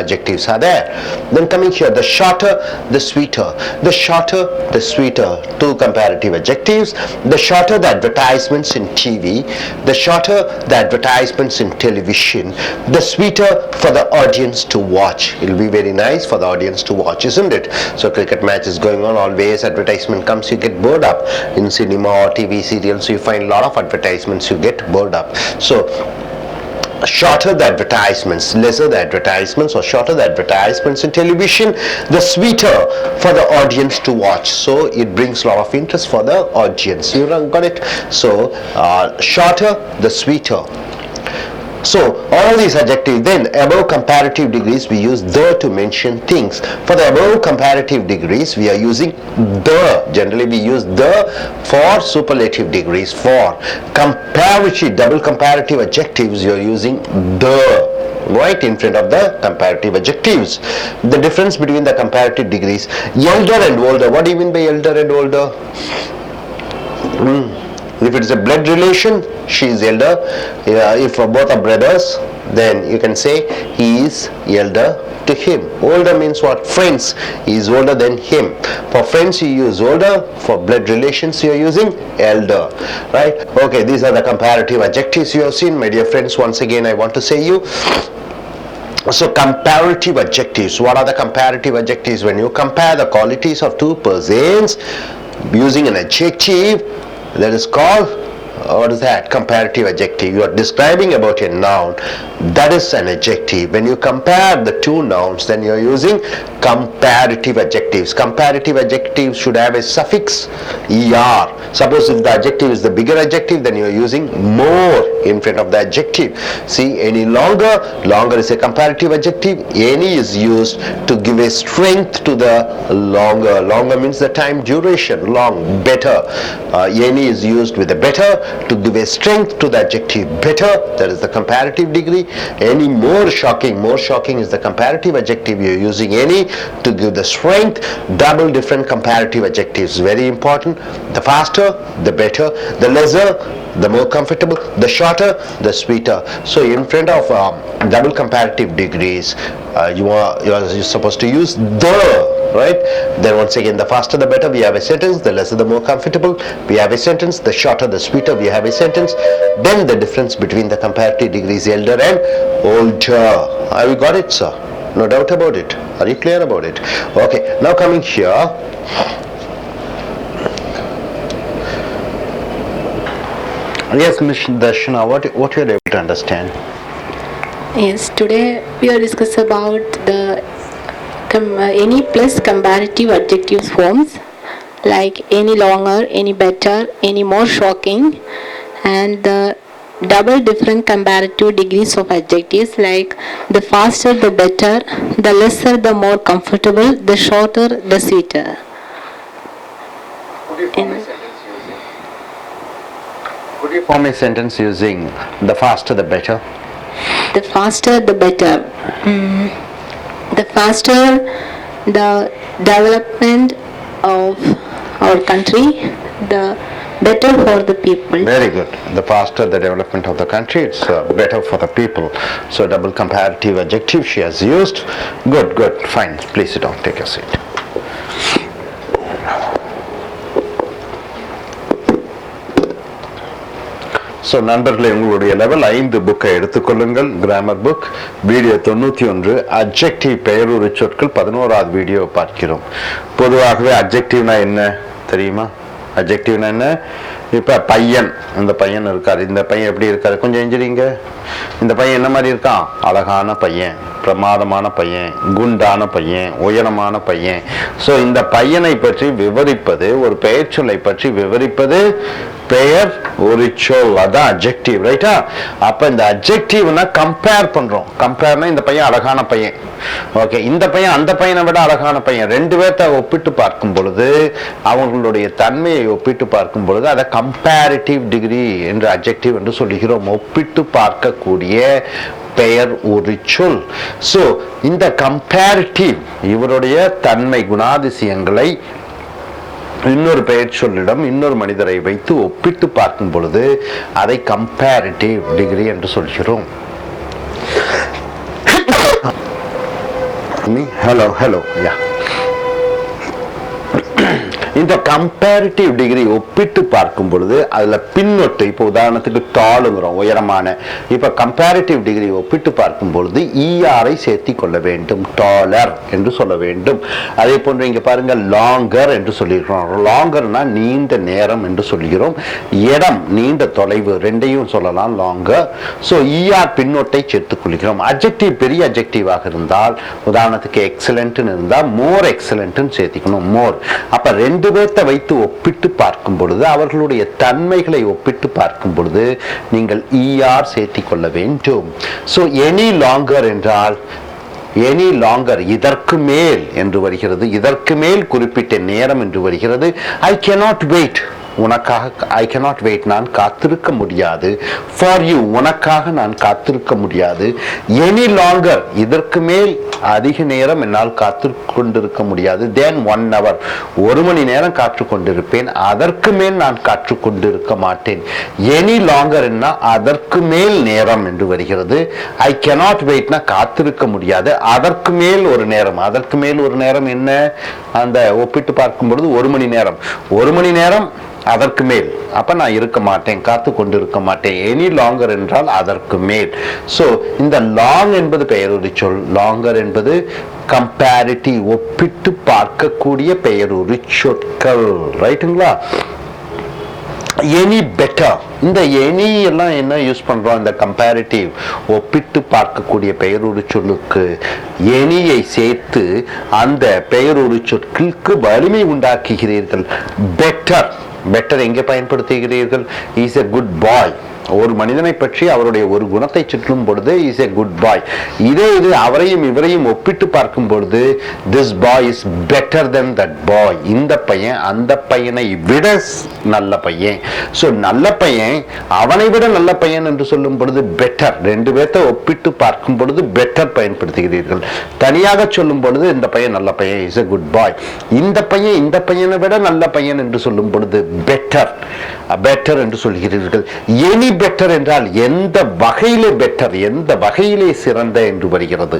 adjectives are there. Then coming here, the shorter, the sweeter. The shorter, the sweeter, two comparative adjectives. The shorter the advertisements in TV, the shorter the advertisements in television, the sweeter for the audience to watch. It will be very nice for the audience to watch, isn't it? So cricket match is going on, always advertisement comes, you get bored up. In cinema or TV serials, you find a lot of advertisements, you get bored up. So shorter the advertisements, lesser the advertisements, or shorter the advertisements in television, the sweeter for the audience to watch. So it brings a lot of interest for the audience. You got it? So shorter, the sweeter. So all these adjectives, then above comparative degrees we use the to mention things. For the above comparative degrees we are using the. Generally we use the for superlative degrees. For comparative, double comparative adjectives you are using the right in front of the comparative adjectives. The difference between the comparative degrees, elder and older. What do you mean by elder and older? If it is a blood relation, she is elder. If both are brothers, then you can say he is elder to him. Older means what? Friends. He is older than him. For friends you use older. For blood relations you are using elder. Right? Okay, these are the comparative adjectives you have seen. My dear friends, once again I want to say you. So comparative adjectives. What are the comparative adjectives? When you compare the qualities of two persons using an adjective, that is called, what is that? Comparative adjective. You are describing about a noun, that is an adjective. When you compare the two nouns, then you are using comparative adjectives. Comparative adjectives should have a suffix er. Suppose if the adjective is the bigger adjective, then you are using more in front of the adjective. See, any longer, longer is a comparative adjective. Any is used to give a strength to the longer. Longer means the time duration, long, better. Any is used with the better to give a strength to the adjective better. That is the comparative degree. Any more shocking is the comparative adjective. You are using any to give the strength. Double different comparative adjectives, very important. The faster, the better. The lesser, the more comfortable. The shorter, the sweeter. So in front of double comparative degrees, you're supposed to use the, right? Then once again, the faster the better, we have a sentence. The lesser the more comfortable, we have a sentence. The shorter the sweeter, we have a sentence. Then the difference between the comparative degrees elder and older. Have you got it, sir? No doubt about it. Are you clear about it? Okay, now coming here. Yes, Ms. Darshana, what you are able to understand? Yes, today we are discuss about the any plus comparative adjectives forms, like any longer, any better, any more shocking, and the double different comparative degrees of adjectives, like the faster the better, the lesser the more comfortable, the shorter the sweeter. Could you form a sentence using the faster the better? The faster the better. The faster the development of our country, the better for the people. Very good. The faster the development of the country, it's better for the people. So double comparative adjective she has used. Good, fine. Please sit down, take a seat. So நண்பர்களே, உங்களுடைய level 5 புக்கை எடுத்துக்கொள்ளுங்கள். Grammar book, video 91, adjective பெயருரு சொற்கள் 11வது video பார்க்கிறோம். பொதுவாகவே அட்ஜெக்டிவ்னா என்ன தெரியுமா? அட்ஜெக்டிவ்னா என்ன? இப்போ பையன், இந்த பையன் இருக்கார். இந்த பையன் எப்படி இருக்காரு? கொஞ்சம் எஞ்சிரிங்க. இந்த பையன் என்ன மாதிரி இருக்கான்? அழகான பையன், பிரமாதமான பையன், குண்டான பையன், உயரமான பையன். ஸோ இந்த பையனை பற்றி விவரிப்பது, ஒரு பெயர் சொல்லை பற்றி விவரிப்பது பெயர் ஒரு சொல், அதான் அட்ஜெக்டிவ், ரைட்டா? அப்ப இந்த அட்ஜெக்டிவ்னா கம்பேர் பண்றோம். கம்பேர்னா இந்த பையன் அழகான பையன், ஓகே, இந்த பையன் அந்த பையனை விட அழகான பையன், ரெண்டு பேர்த்த ஒப்பிட்டு பார்க்கும் பொழுது, அவங்களுடைய தன்மையை ஒப்பிட்டு பார்க்கும் பொழுது அதை கம்பேரிட்டிவ் டிகிரி என்று அட்ஜெக்டிவ் என்று சொல்லுகிறோம். ஒப்பிட்டு பார்க்கக்கூடிய பெயர் ஒரு சொல். சோ இந்த கம்பேரிட்டிவ் இவருடைய தன்மை குணாதிசயங்களை இன்னொரு பெயர் சொல்லிடம் இன்னொரு மனிதரை வைத்து ஒப்பிட்டு பார்க்கும் பொழுது அதை கம்பேரிட்டிவ் டிகிரி என்று சொல்கிறோம். ஹலோ ஹலோ யா இந்த கம்பேரிட்டிவ் டிகிரி ஒப்பிட்டு பார்க்கும் பொழுது அதுல பின்னொட்டு, இப்போ உதாரணத்துக்கு டாலுங்கிறோம், உயரமான. இப்ப கம்பேரிட்டிவ் டிகிரி ஒப்பிட்டு பார்க்கும் பொழுது ER சேர்த்தி கொள்ள வேண்டும், டாலர் என்று சொல்ல வேண்டும். அதே போன்று இங்க பாருங்க லாங்கர் என்று சொல்லியிருக்கிறோம். லாங்கர்னா நீண்ட நேரம் என்று சொல்கிறோம். இடம் நீண்ட தொலைவு ரெண்டையும் சொல்லலாம் லாங்கர். ஸோ ER பின்னொட்டை சேர்த்துக் கொள்கிறோம். அட்ஜெக்டிவ் பெரிய அட்ஜெக்டிவாக இருந்தால் உதாரணத்துக்கு எக்ஸலண்ட் இருந்தால் மோர் எக்ஸலண்ட் சேர்த்திக்கணும், மோர். அப்ப ரெண்டு பேர்த்த வைத்து ஒப்பிட்டு பார்க்கும் பொழுது அவர்களுடைய தன்மைகளை ஒப்பிட்டு பார்க்கும் பொழுது நீங்கள் ER சேர்த்திக் கொள்ள வேண்டும். சோ எனி லாங்கர் என்றால் எனி லாங்கர் இதற்கு மேல் என்று வருகிறது, இதற்கு மேல் குறிப்பிட்ட நேரம் என்று வருகிறது. ஐ cannot wait, உனக்காக ஐ cannot wait, நான் காத்திருக்க முடியாது. ஃபார் யூ, உனக்காக நான் காத்திருக்க முடியாது. எனி லாங்கர் இதற்கு மேல் அதிக நேரம் என்னால் காத்து கொண்டிருக்க முடியாது. தென் 1 hour, 1 மணி நேரம் காற்று கொண்டிருப்பேன், அதற்கு மேல் நான் காற்று கொண்டிருக்க மாட்டேன். எனி லாங்கர் என்ன அதற்கு மேல் நேரம் என்று வருகிறது. ஐ cannot waitனா காத்திருக்க முடியாது, அதற்கு மேல் ஒரு நேரம், அதற்கு மேல் ஒரு நேரம் என்ன, அந்த ஒப்பிட்டு பார்க்கும் பொழுது 1 மணி நேரம், 1 மணி நேரம் அதற்கு மேல், அப்ப நான் இருக்க மாட்டேன், காத்து கொண்டிருக்க மாட்டேன். எனி லாங்கர் என்றால் அதற்கு மேல். சோ இந்த லாங் என்பது பெயரொரு சொல், லாங்கர் என்பது கம்பேரிட்டிவ் ஒப்பிட்டு பார்க்கக்கூடிய பெயரொரு சொற்கள், ரைட்டுங்களா? எனி பெட்டர், இந்த எனி எல்லாம் என்ன யூஸ் பண்றோம், இந்த கம்பேரிட்டிவ் ஒப்பிட்டு பார்க்கக்கூடிய பெயரொரு சொல்லுக்கு எனியை சேர்த்து அந்த பெயரொரு சொற்களுக்கு வலிமை உண்டாக்குகிறீர்கள். பெட்டர், பெட்டர் எங்கே பயன்படுத்துகிறீர்கள்? இஸ் எ குட் பாய். ஒரு மனிதனை பற்றி அவருடைய ஒரு குணத்தை சுற்றும் பொழுது இஸ் எ குட் பாய். இதே இது அவரையும் இவரையும் ஒப்பிட்டு பார்க்கும் பொழுது this boy is better then that boy. இந்த பையன் அந்த பையனை விட நல்ல பையன். ஸோ நல்ல பையன் அவனை விட நல்ல பையன் என்று சொல்லும் பொழுது பெட்டர். ரெண்டு பேர்த்த ஒப்பிட்டு பார்க்கும் பொழுது பெட்டர் பயன்படுத்துகிறீர்கள். தனியாக சொல்லும் பொழுது இந்த பையன் நல்ல பையன், இஸ் எ குட் பாய். இந்த பையன் இந்த பையனை விட நல்ல பையன் என்று சொல்லும் பொழுது பெட்டர், பெட்டர் என்று சொல்கிறீர்கள். எனி பெட்டர் என்றால் எந்த வகையிலே பெட்டர், எந்த வகையிலே சிறந்த என்று வருகிறது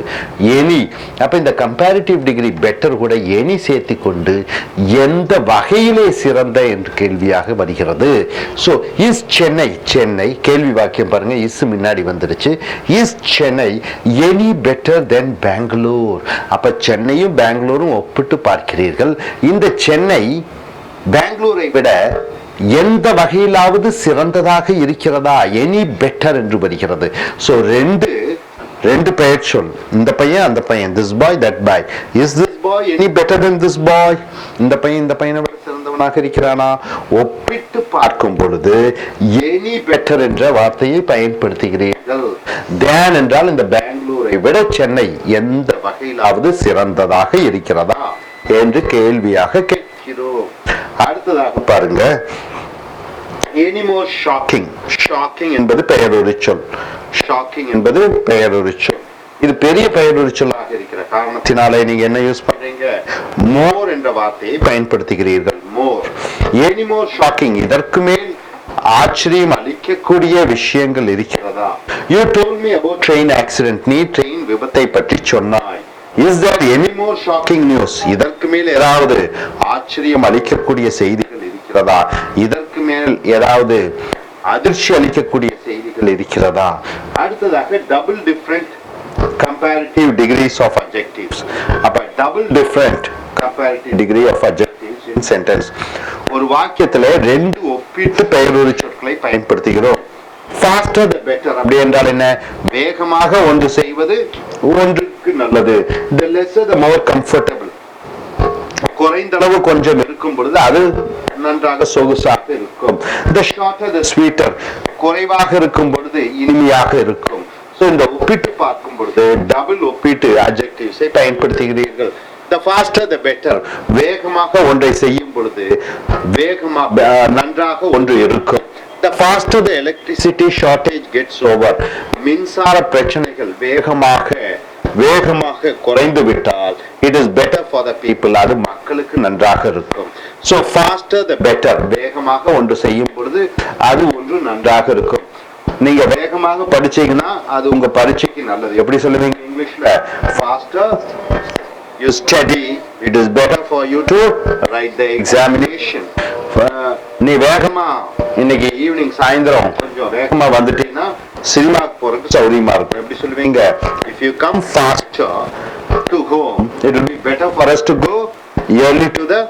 எனி. அப்ப இந்த கம்பேரிட்டிவ் டிகிரி பெட்டர் கூட எனி சேர்த்து கொண்டு எந்த வகையிலே சிறந்த என்று கேள்வியாக வருகிறது. சோ இஸ் சென்னை, சென்னை கேள்வி வாக்கியம் பாருங்க, இஸ் முன்னாடி வந்துருச்சு. இஸ் சென்னை எனி பெட்டர் தென் பெங்களூர். அப்ப சென்னையும் பெங்களூரும் ஒப்பிட்டு பார்க்கிறீர்கள். இந்த சென்னை பெங்களூரை விட எந்த வகையிலாவது சிறந்ததாக இருக்கிறதா, எனி பெட்டர் என்று வருகிறது. சோ ரெண்டு பெயர் சொல், இந்த பையன் அந்த பையன், this boy that boy, is this boy any better than this boy? இந்த பையன் இந்த பையனை விட சிறந்தவனாக இருக்கிறானா? ஒப்பிட்டு பார்க்கும் பொழுது எனி பெட்டர் என்ற வார்த்தையை பயன்படுத்துகிறீர்கள். தேன் என்றால் இந்த பெங்களூரை விட சென்னை எந்த வகையிலாவது சிறந்ததாக இருக்கிறதா என்று கேள்வியாக கேட்கிறோம். அடுத்ததாக பாருங்க, any more shocking. ஷாக்கிங் என்பது பெயரொரு சொல், ஷாக்கிங் என்பது பெயரொரு சொல். இது பெரிய பெயரொரு சொல்லாக இருக்கிற காரணத்தினாலே நீங்க என்ன யூஸ் பண்றீங்க, மோர் என்ற வார்த்தையை பயன்படுத்துகிறீர்கள். மோர், any more shocking, இதற்கு மேல் ஆச்சரியம் அளிக்கக்கூடிய விஷயங்கள் இருக்கிறதா? You told me about train accident, நீ ட்ரெயின் விபத்தை பற்றி சொன்னாய். Is there any more shocking news? இதற்கு மேல் ஏதாவது ஆச்சரியம் அளிக்கக்கூடிய செய்திகள் இருக்கிறதா? இதற்கு மேல் ஏதாவது அதிர்ச்சி அளிக்கக்கூடிய செய்திகள் இருக்கிறதா? அடுத்ததாக double different comparative degrees of adjectives. அப்ப double different comparative degree of adjectives in sentence. ஒரு வாக்கியத்திலே ரெண்டு ஒப்பிட்டு பெயரொரு சொற்களை பயன்படுத்துகிறோம். faster the better அப்படி என்றால் என்ன, வேகமாக ஒன்று செய்வது ஒன்றுக்கு நல்லது. the lesser the more comfortable, குறைந்தளவு கொஞ்சம் இருக்கும் பொழுது அது நன்றாக சொகுசாக இருக்கும். the shorter the sweeter, குறைவாக இருக்கும் பொழுது இனிமையாக இருக்கும். சோ இந்த ஒப்பிட்டு பார்க்கும் பொழுது டபுள் ஒப்பிட்டு adjectives-ஐ பயன்படுத்துகிறீர்கள். the faster the better, வேகமாக ஒன்றை செய்யும் பொழுது நன்றாக ஒன்று இருக்கும். the faster the electricity shortage gets over, மின்சார பிரச்சனைகள் வேகமாக குறைந்து விட்டால் it is better for the people, அது மக்களுக்கு நன்றாக இருக்கும். so faster the better, வேகமாக ஒன்று செய்யும் பொழுது அது ஒன்று நன்றாக இருக்கும். நீங்க வேகமாக படிச்சீங்கன்னா அது உங்க பரீட்சைக்கு நல்லது. எப்படி சொல்லுவீங்க இங்கிலீஷ்ல? faster you study, it is better for you to write the examination. நீ வேகமா இன்னைக்கு ஈவினிங் சாயந்தரம் கொஞ்சம் வேகமா வந்துட்டீங்கன்னா சினிமாக்கு போறதுக்கு சௌரியமா இருக்கும். எப்படி சொல்லுவீங்க? if you come faster to home, it will be better for us to go early to the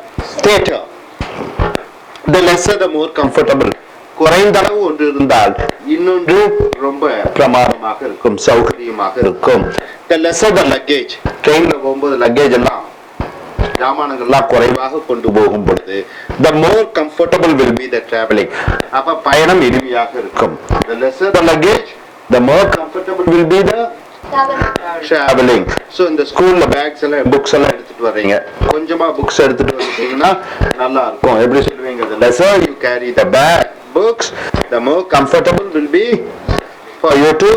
theater. the lesser the more comfortable, குறைந்த அளவு ஒன்று இருந்தால் இன்னொன்று ரொம்ப பிரமாதமாக இருக்கும், சௌகரியமாக இருக்கும். the lesser the luggage, ட்ரெயின்ல போகும்போது லக்கேஜ் எல்லாம் ஜாமானங்கள்லாம் குறைவாக கொண்டு போகும் பொழுது the more comfortable will be the traveling, அப்ப பயணம் இனிமையாக இருக்கும். the lesser the luggage, the more comfortable will be the traveling. so இந்த ஸ்கூல்ல பேக்ஸ் எல்லாம் புக்ஸ் எல்லாம் எடுத்துட்டு வர்றீங்க, கொஞ்சமா புக்ஸ் எடுத்துட்டு வந்தீங்கன்னா நல்லா இருக்கும். எப்படி சொல்லுவீங்க? the lesser you carry the books, the more comfortable will be for you to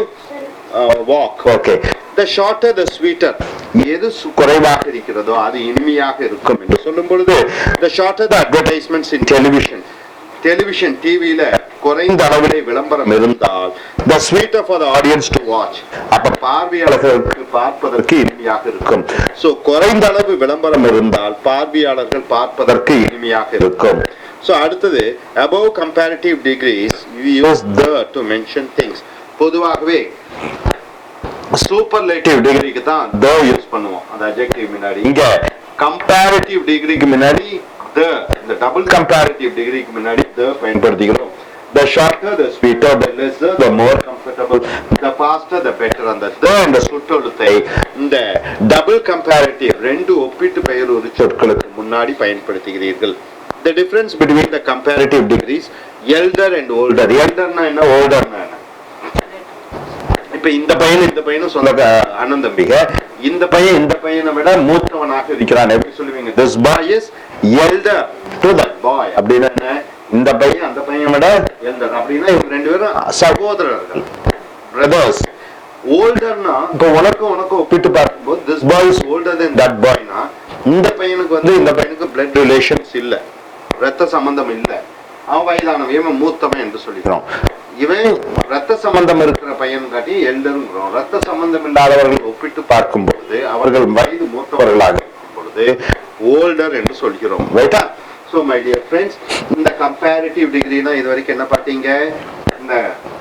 walk. okay, the shorter the sweeter, எது குறைவாக இருக்கிறதோ அது இனிமையாக இருக்கும் என்று சொல்லும் பொழுது the shorter the advertisements in television, டிவியில குறைந்த அளவிலே விளம்பரம் இருந்தால் the sweeter for the audience to watch, அப்ப பார்வையாளர்களுக்கு பார்ப்பதற்கு இனிமையாக இருக்கும். so குறைந்த அளவு விளம்பரம் இருந்தால் பார்வையாளர்கள் பார்ப்பதற்கு இனிமையாக இருக்கும். so அடுத்தது above comparative degrees we use the to mention things. பொதுவாகவே சூப்பர்லேட்டிவ் டிகிரிக்கு தான் the யூஸ் பண்ணுவோம், அந்த adjective முன்னாடி. இங்க கம்பேரிட்டிவ் டிகிரிக்கு முன்னாடி the, இந்த டபுள் கம்பேரிட்டிவ் டிகிரிக்கு முன்னாடி the பயன்படுத்துகிறோம். the shorter the sweeter, the lesser the more comfortable, the faster the better. அந்த the என்ற சொற்றொடத்தை இந்த டபுள் கம்பேரிட்டிவ் ரெண்டு ஒப்பிட்டு பெயர் ஒரு சொற்களுக்கு முன்னாடி பயன்படுத்துகிறீர்கள். the difference between the comparative degrees elder and older. elderனா என்ன, olderனா என்ன? இப்ப இந்த பையனும் சொல்ல அண்ணன் தம்பிங்க, இந்த பையனை விட மூத்தவனாக இருக்கிறான். எப்படி சொல்லுவீங்க? this boy is elder to that boy. அப்படின்னா என்ன? இந்த பையன் அந்த பையனை விட elder. அப்படின்னா இவங்க ரெண்டு பேரும் சகோதரர்கள், brothers. olderனா இப்போ உனக்கும் ஒப்பிட்டு பார்க்கும்போது this boy is older than that boyனா இந்த பையனுக்கு blood relations இல்ல, ரத்த சம்பந்தம் இல்ல, அவன் வயதானவன், இவன் மூத்தவன் என்று சொல்லிக்கிறோம். இவன் ரத்த சம்பந்தம் இருக்கிற பையன் காட்டி எல்டருங்கிறோம். ரத்த சம்பந்தம் இல்லாதவர்கள் ஒப்பிட்டு பார்க்கும் பொழுது அவர்கள் வயது மூத்தவர்களாக இருக்கும் பொழுது ஓல்டர் என்று சொல்கிறோம். ரைட்டா? சோ மை டியர் ஃப்ரெண்ட்ஸ், இந்த கம்பேரிட்டிவ் டிகிரினா இது வரைக்கும் என்ன பார்த்தீங்க? இந்த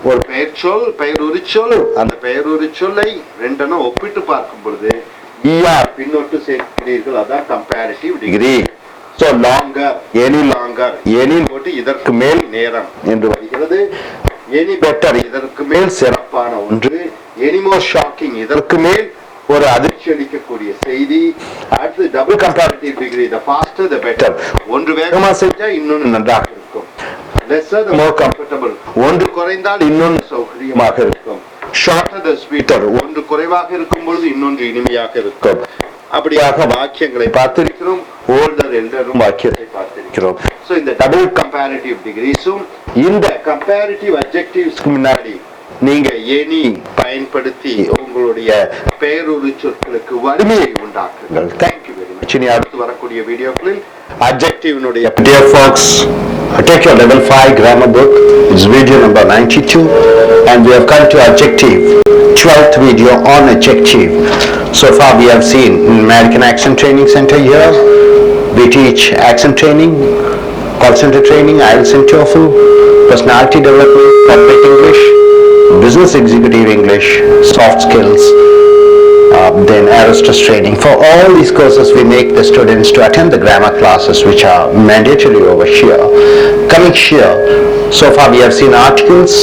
ஒரு பெயருரி சொல், அந்த பெயருரி சொல்லை ரெண்டெண்ணம் ஒப்பிட்டு பார்க்கும் பொழுது பின்னொட்டு சேர்க்கிறீர்கள், அதான் comparative degree. so longer, any போட்டு இதற்கு மேல் நேரம் என்று வருகிறது. any better, இதற்கு மேல் சிறப்பான ஒன்று. any more shocking, இதற்கு மேல் ஒரு அதிர்ச்சி அளிக்கக்கூடிய செய்தி. அடுத்து double comparative degree, the faster the better, ஒன்று வேகமா செஞ்சா இன்னொன்று நன்றாக இருக்கும். lesser the more comfortable, ஒன்று குறைந்தால் இன்னொன்று சௌகரியமாக இருக்கும். shorter the sweeter, ஒன்று குறைவாக இருக்கும் பொழுது இன்னொன்று இனிமையாக இருக்கும். அப்படியாக வாக்கியங்களை பார்த்திருக்கிறோம். ஓல்டர் எல்டரும் வாக்கியத்தை பார்த்திருக்கிறோம். சோ இந்த டபுள் கம்பேரிட்டிவ் டிகிரிஸும் இந்த கம்பேரிட்டிவ் அட்ஜெக்டிவ்ஸ்க்கு முன்னாடி நீங்க எனி பயன்படுத்தி உங்களுடைய பெயருரு சொற்களுக்கு வலிமையை உண்டாக்குங்கள். Thank you very much. இனி அடுத்து வரக்கூடிய வீடியோக்களில் அட்ஜெக்டிவ்னுடைய Dear folks, take your level 5 grammar book. It's video number 92 and we have come to adjective, 12th video on adjective. So far we have seen American Accent Training Center here. We teach accent training, call center training, I.E.L.T.S and TOEFL, personality development, corporate English, business executive English, soft skills, then aerospace training. For all these courses we make the students to attend the grammar classes which are mandatory over here. Coming here, so far we have seen articles,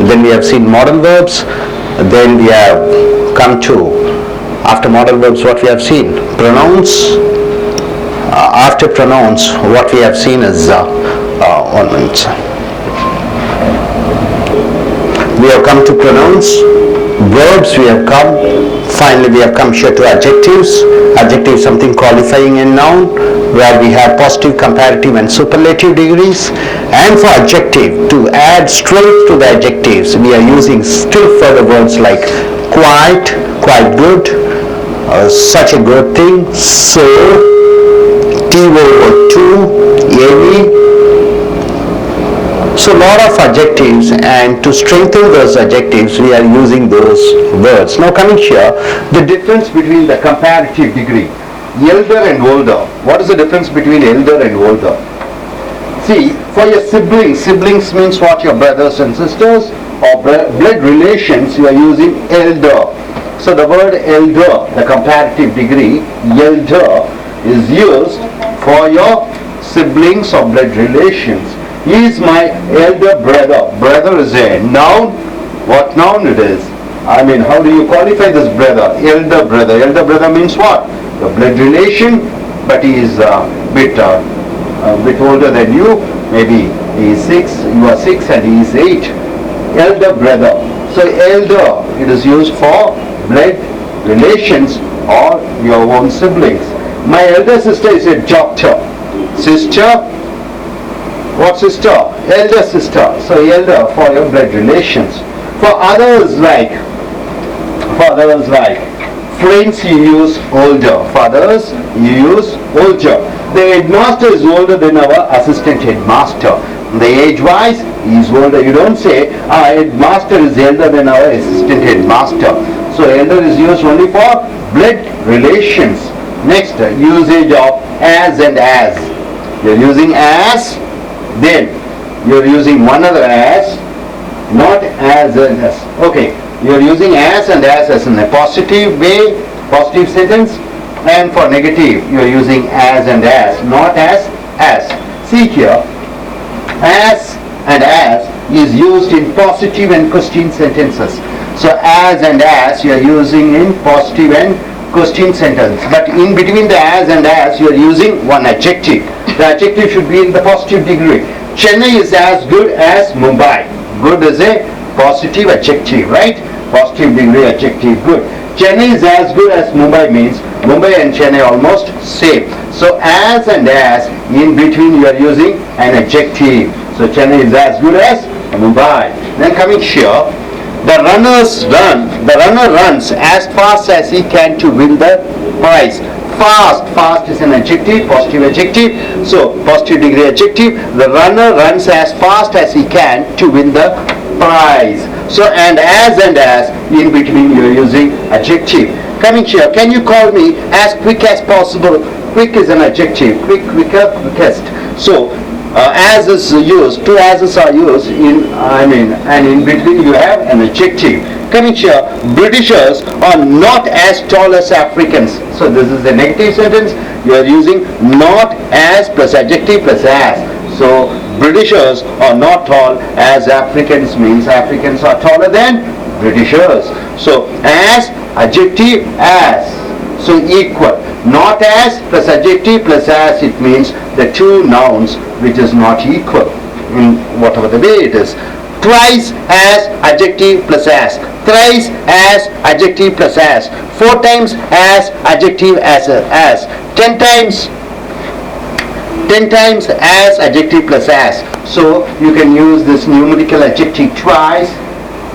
then we have seen modal verbs, then we have come to, after modal verbs what we have seen? Pronouns, after pronouns, what we have seen is 1 minute. We have come to pronouns. Verbs we have come. Finally we have come here to adjectives. Adjective, something qualifying a noun, where we have positive, comparative and superlative degrees. And for adjective, to add strength to the adjectives, we are using still further words like quite, quite good, such a good thing, so, to, any. So a lot of adjectives, and to strengthen those adjectives we are using those words. Now coming here, the difference between the comparative degree, elder and older. What is the difference between elder and older? See, for your siblings, siblings means what? Your brothers and sisters or blood relations, you are using elder. So the word elder, the comparative degree, elder, is used for your siblings or blood relations. He is my elder brother. Brother is a noun. What noun it is? I mean, how do you qualify this brother? Elder brother. Elder brother means what? Your blood relation, but he is a bit older than you. Maybe he is 6, you are 6 and he is 8. Elder brother. So elder, it is used for blood relations or your own siblings. My elder sister is a doctor. Sister, what sister? Elder sister. So elder for your blood relations. For others like friends, you use older. For others, you use older. The headmaster is older than our assistant headmaster. The age-wise, he is older. You don't say our headmaster is elder than our assistant headmaster. So elder is used only for blood relations. Next, usage of as and as. You're using as, then you're using one other as, not as and as. Okay, you're using as and as in a positive way, positive sentence, and for negative you're using as and as, not as. See here, as and as is used in positive and question sentences. So as and as you are using in positive and question sentence, but in between the as and as you are using one adjective. The adjective should be in the positive degree. Chennai is as good as Mumbai. Good is a positive adjective, right? Positive degree adjective, good. Chennai is as good as Mumbai means Mumbai and Chennai almost same. So as and as, in between you are using an adjective. So Chennai is as good as Mumbai. Then coming here, the runner runs as fast as he can to win the prize. Fast is an adjective, positive adjective. So positive degree adjective. The runner runs as fast as he can to win the prize. So and as, in between you are using adjective. Coming here, can you call me as quick as possible? Quick is an adjective. Quick, quicker, quickest. So as is used, two as's are used in, and in between you have an adjective. Coming here, Britishers are not as tall as Africans. So this is a negative sentence. You are using not as plus adjective plus as. So Britishers are not tall as Africans means Africans are taller than Britishers. So as, adjective, as. So equal. Not as plus adjective plus as, it means the two nouns which is not equal in whatever the way it is. Twice as, adjective plus as. Thrice as, adjective plus as. 4 times as, adjective as. 10 times as, adjective plus as. So you can use this numerical adjective twice,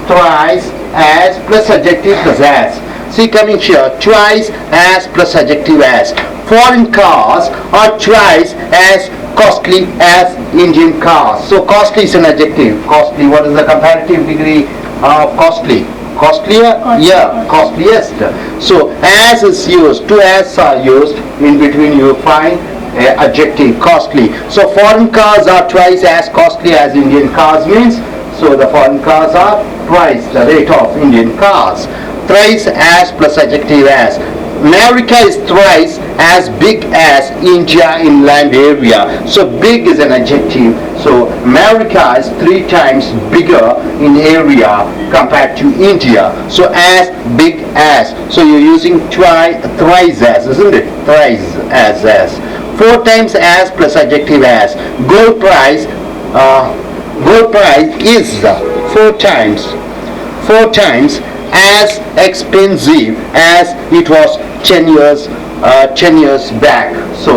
thrice, as plus adjective plus as. See, coming here, twice as plus adjective as. Foreign cars are twice as costly as Indian cars. So costly is an adjective. Costly, what is the comparative degree of costly? Costlier? Yeah, costliest. So as is used, two as are used, in between you find adjective, costly. So foreign cars are twice as costly as Indian cars means, so the foreign cars are twice the rate of Indian cars. Thrice as plus adjective as. America is thrice as big as India in land area. So big is an adjective. So America is 3 times bigger in area compared to India. So as, big as. So you're using thrice as, isn't it? Thrice as. 4 times as plus adjective as. Gold price is 4 times as expensive as it was 10 years back. So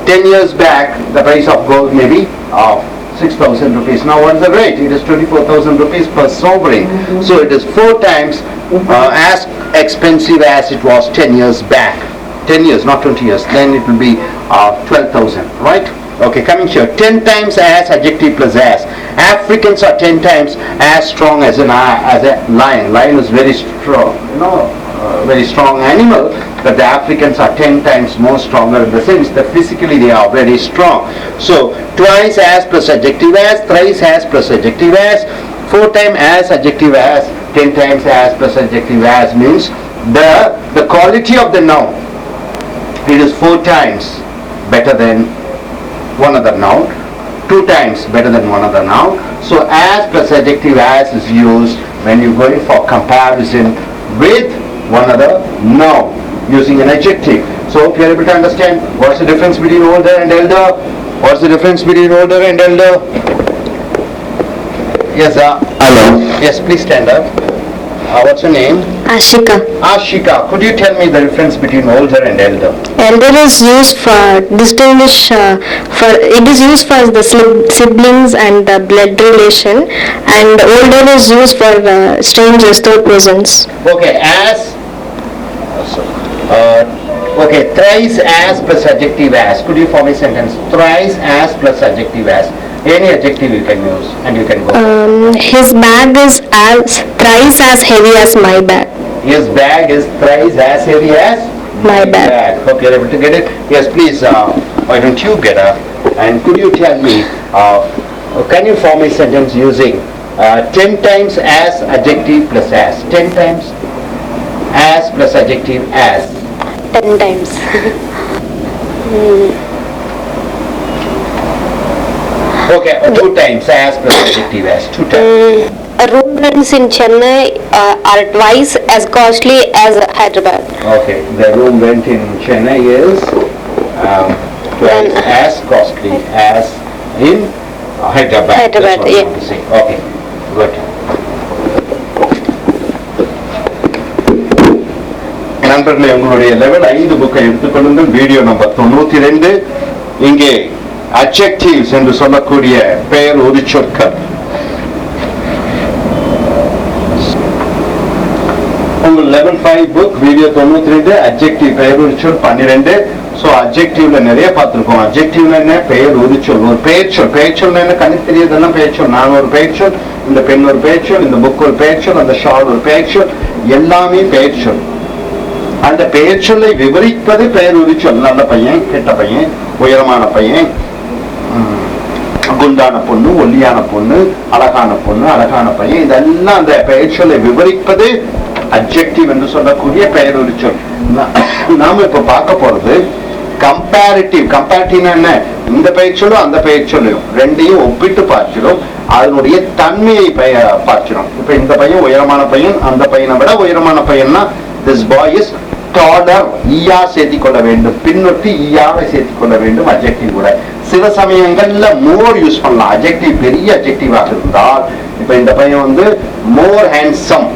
10 years back the price of gold may be 6,000 rupees. Now what is the rate? It is 24,000 rupees per sovereign. So it is 4 times as expensive as it was 10 years back. 10 years, not 20 years. Then it will be 12,000, right? Okay, coming here. 10 times as adjective plus as. Africans are 10 times as strong as a lion. Lion is very strong, very strong animal, but the Africans are 10 times more stronger in the sense that physically they are very strong. So twice as plus adjective as, thrice as plus adjective as, 4 times as adjective as, 10 times as plus adjective as means the quality of the noun, it is 4 times better than one other noun, 2 times better than one other noun. So as plus adjective as is used when you go in for comparison with one other noun using an adjective. So if you are able to understand what's the difference between older and elder, what's the difference between older and elder? Yes, hello. Yes, please stand up. What's your name? Ashika. Could you tell me the difference between older and elder? Elder is used for distinguish it is used for the siblings and the blood relation, and older is used for strangers, third persons. Okay, thrice as plus adjective as. Could you form a sentence? Thrice as plus adjective as. Any adjective you can use and you can go. His bag is thrice as heavy as my bag. His bag is thrice as heavy as my bag. Hope you're able to get it. Yes, please, why don't you get up? And could you tell me, can you form a sentence using 10 times as adjective plus as? 10 times as plus adjective as. 10 times. Okay, 2 times as plus adjective as. 2 times. Room rents in Chennai are twice as costly as Hyderabad. Okay, the room rent in Chennai is twice as costly as in Hyderabad. That's what I want to say. Okay, good. நண்பர்களே, உங்களுடைய level 5 புக்கை எடுத்துக்கொள்ளுங்கள். Video number 92. இங்கே adjectives என்று சொல்லக்கூடிய பெயர் ஒரு சொற்கள். உங்கள் லெவல் 5 புக் வீடியோ 92 adjective பெயர் ஒரு சொல் 12. ஸோ adjectiveல நிறைய பார்த்துருக்கோம். adjectiveல என்ன? பெயர் ஒரு சொல், ஒரு பெயர் சொல். பெயர் சொல் என்ன? கண்ணுக்கு தெரியாதெல்லாம் பெயர் சொல். நான் ஒரு பெயர் சொல், இந்த பெண் ஒரு பெயர் சொல், இந்த புக் ஒரு பெயர் சொல், அந்த ஷால் ஒரு பெயர் சொல், எல்லாமே பெயர் சொல். அந்த பெயர் சொல்லை விவரிப்பது பெயர் ஒரு சொல். நல்ல பையன், கெட்ட பையன், உயரமான பையன், குண்டான பொண்ணு, ஒல்லியான பொண்ணு, அழகான பொண்ணு, அழகான பையன், இதெல்லாம் அந்த பெயர் சொல்லை விவரிப்பது அட்ஜெக்டிவ் என்று சொல்லக்கூடிய பெயர் ஒரு சொல். நாம இப்ப பார்க்க போறது கம்பேரிட்டிவ். கம்பேரிட்டிவ்னா என்ன? இந்த பெயர் சொல்லும் அந்த பெயர் சொல்லும் ரெண்டையும் ஒப்பிட்டு பார்க்கிறோம், அதனுடைய தன்மையை பார்க்கிறோம். இப்ப இந்த பையன் உயரமான பையன், அந்த பையனை விட உயரமான பையன்னா this boy is taller. ஈயா சேர்த்திக் கொள்ள வேண்டும், பின்னொட்டி ஈயாவை சேர்த்திக் கொள்ள வேண்டும் அட்ஜெக்டிவ் கூட. சில சமயங்கள்ல மோர் யூஸ் பண்ணலாம். அட்ஜெக்டிவ் பெரிய அட்ஜெக்டிவாக இருந்தால், இப்ப இந்த பையன் வந்து மோர் ஹேண்ட்சம்,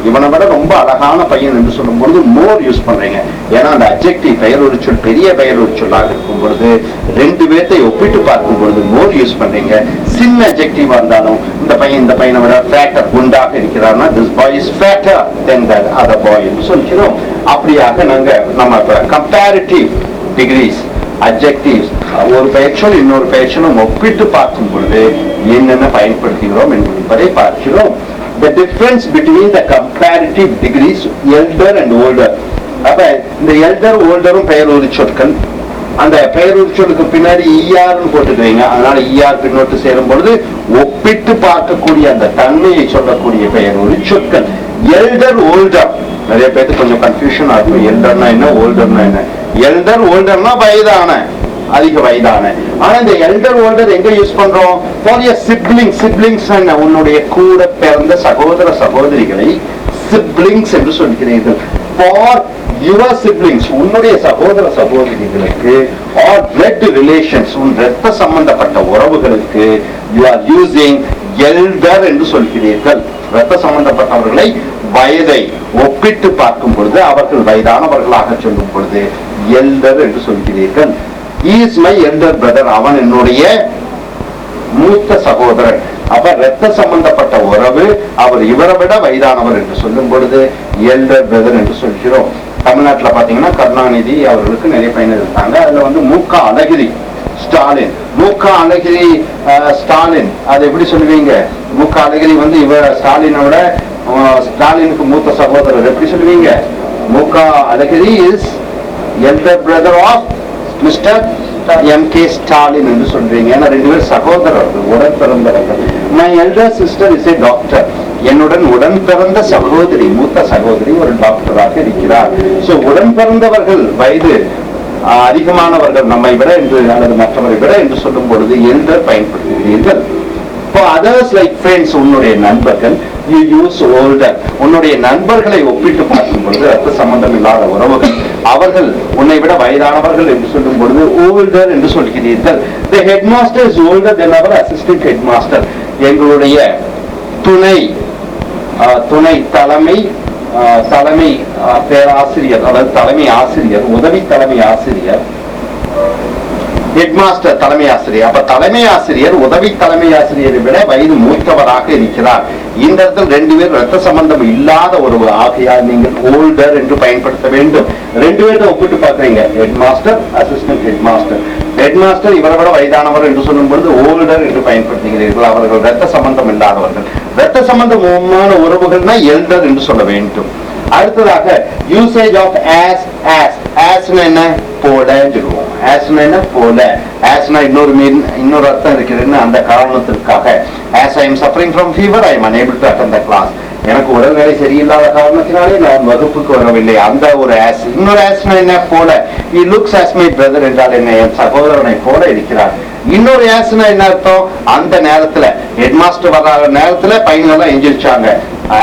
இவனை விட ரொம்ப அழகான பையன் என்று சொல்லும் பொழுது மோர் யூஸ் பண்றீங்க. ஏன்னா அந்த அட்ஜெக்டிவ் பெயர் ஒரு சொல் பெரிய பெயர் ஒரு சொல்லாக இருக்கும் பொழுது ரெண்டு பேர்த்தை ஒப்பிட்டு பார்க்கும் பொழுது மோர் யூஸ் பண்றீங்க. சின்ன அட்ஜெக்டிவா இருந்தாலும் இந்த பையனை விட ஃபேட்டர், குண்டாக இருக்கிறார்னா this boy is fatter than that other boy என்று சொல்கிறோம். அப்படியாக நம்ம கம்பேரிட்டிவ் டிகிரிஸ் அட்ஜெக்டிவ்ஸ் ஒரு பெயர் சொல் இன்னொரு பெயர் சொல்லும் ஒப்பிட்டு பார்க்கும் பொழுது என்னென்ன பயன்படுத்துகிறோம் என்பதை பார்க்கிறோம். The difference between the comparative degrees elder and older. அப்ப இந்த elder olderம் பெயர் ஒரு சொற்கள். அந்த பெயர் ஒரு சொல்லுக்கு பின்னாடி ஈஆர்னு போட்டுக்குவீங்க. அதனால ஈஆர் பின்னோட்டு சேரும் பொழுது ஒப்பிட்டு பார்க்கக்கூடிய அந்த தன்மையை சொல்லக்கூடிய பெயர் ஒரு சொற்கள். எல்டர் ஓல்டர் நிறைய பேருக்கு கொஞ்சம் கன்ஃபியூஷன் ஆகும். எல்டர்னா என்ன, ஓல்டர்னா என்ன? எல்டர் ஓல்டர்னா வயதான, அதிக வயதான. ஆனா இந்த எல்டர் ஓல்டர் எங்க யூஸ் பண்றோம்? For a sibling. சிப்லிங்ஸ் உன்னுடைய கூட பிறந்த சகோதர சகோதரிகளை சிப்லிங்ஸ் என்று சொல்கிறீர்கள். ஃபார் யுவர் சிப்ளிங்ஸ் உன்னுடைய சகோதர சகோதரிகளுக்கு ஆர் பிளட் ரிலேஷன்ஸ் உன் ரத்த சம்பந்தப்பட்ட உறவுகளுக்கு யூ ஆர் யூசிங் எல்டர் என்று சொல்கிறீர்கள். ரத்த சம்பந்தப்பட்டவர்களை வயதை ஒப்பிட்டு பார்க்கும் பொழுது அவர்கள் வயதானவர்களாக சொல்லும் பொழுது எல்டர் என்று சொல்கிறீர்கள். He is my elder brother. அவன் என்னுடைய மூத்த சகோதரன். அப்ப ரத்த சம்பந்தப்பட்ட உறவு அவர் இவரை விட வயதானவர் என்று சொல்லும் பொழுது எல்டர் பிரதர் என்று சொல்கிறோம். தமிழ்நாட்டுல பாத்தீங்கன்னா கருணாநிதி அவர்களுக்கு நிறைய பையன் இருக்காங்க. அதுல வந்து மூக்க அழகிரி ஸ்டாலின், மூக்க அழகிரி ஸ்டாலின், அது எப்படி சொல்லுவீங்க? மூக்க அழகிரி வந்து இவர் ஸ்டாலினோட ஸ்டாலினுக்கு மூத்த சகோதரர், எப்படி சொல்லுவீங்க? மூக்க Alagiri is elder brother of mister M.K. Stalin என்று சொல்றீங்க. ஏன்னா ரெண்டு பேர் சகோதரர்கள், உடன் பிறந்தவர்கள். My elder sister is a doctor. என்னுடன் உடன் பிறந்த சகோதரி, மூத்த சகோதரி ஒரு டாக்டராக இருக்கிறார். சோ உடன் பிறந்தவர்கள் வயது அதிகமானவர்கள் நம்மை விட என்று அல்லது மற்றவரை விட என்று சொல்லும் பொழுது எல்டர் பயன்படுத்துகிறீர்கள். For others like friends, உன்னுடைய நண்பர்கள், you use older. உன்னுடைய நண்பர்களை ஒப்பிட்டு பார்க்கும் பொழுது ரத்த சம்பந்தம் இல்லாத உறவுகள், அவர்கள் உன்னை விட வயதானவர்கள் என்று சொல்லும் பொழுது older என்று சொல்கிறீர்கள். The headmaster is older than our assistant headmaster. எங்களுடைய துணை தலைமை பேராசிரியர் அல்லது தலைமை ஆசிரியர், உதவி தலைமை ஆசிரியர், ஹெட்மாஸ்டர் தலைமை ஆசிரியர். அப்ப தலைமை ஆசிரியர் உதவி தலைமை ஆசிரியரை விட வயது மூத்தவராக இருக்கிறார். இந்த இடத்தில் ரெண்டு பேர் ரத்த சம்பந்தம் இல்லாத ஒரு ஆகையால் நீங்கள் ஓல்டர் என்று பயன்படுத்த வேண்டும். ரெண்டு பேர்த்த ஒப்பிட்டு பார்க்குறீங்க, ஹெட்மாஸ்டர் அசிஸ்டன்ட் ஹெட்மாஸ்டர். ஹெட்மாஸ்டர் இவரை விட வயதானவர் என்று சொல்லும் பொழுது ஓல்டர் என்று பயன்படுத்துகிறீர்கள். அவர்கள் ரத்த சம்பந்தம் இல்லாதவர்கள். ரத்த சம்பந்தமான உறவுகள்னா எல்டர் என்று சொல்ல வேண்டும். அடுத்ததாக யூசேஜ் ஆஃப் as என்ன? போலன்னு சொல்லுவோம். என்ன? போல. asனா இன்னொரு அர்த்தம் இருக்குதுன்னு அந்த காரணத்திற்காக as I am suffering from fever I am unable to attend the class. எனக்கு உடல்நிலை சரியில்லாத காரணத்தினாலே நான் வகுப்புக்கு வரவில்லை. அந்த ஒரு as. இன்னொரு asனா என்ன? போல. he looks as my brother என்றால் என்ன? என் சகோதரனை போல இருக்கிறார். இன்னொரு asனா என்ன அர்த்தம்? அந்த நேரத்துல ஹெட்மாஸ்டர் வர நேரத்துல பையன்கள் எஞ்சிருச்சாங்க.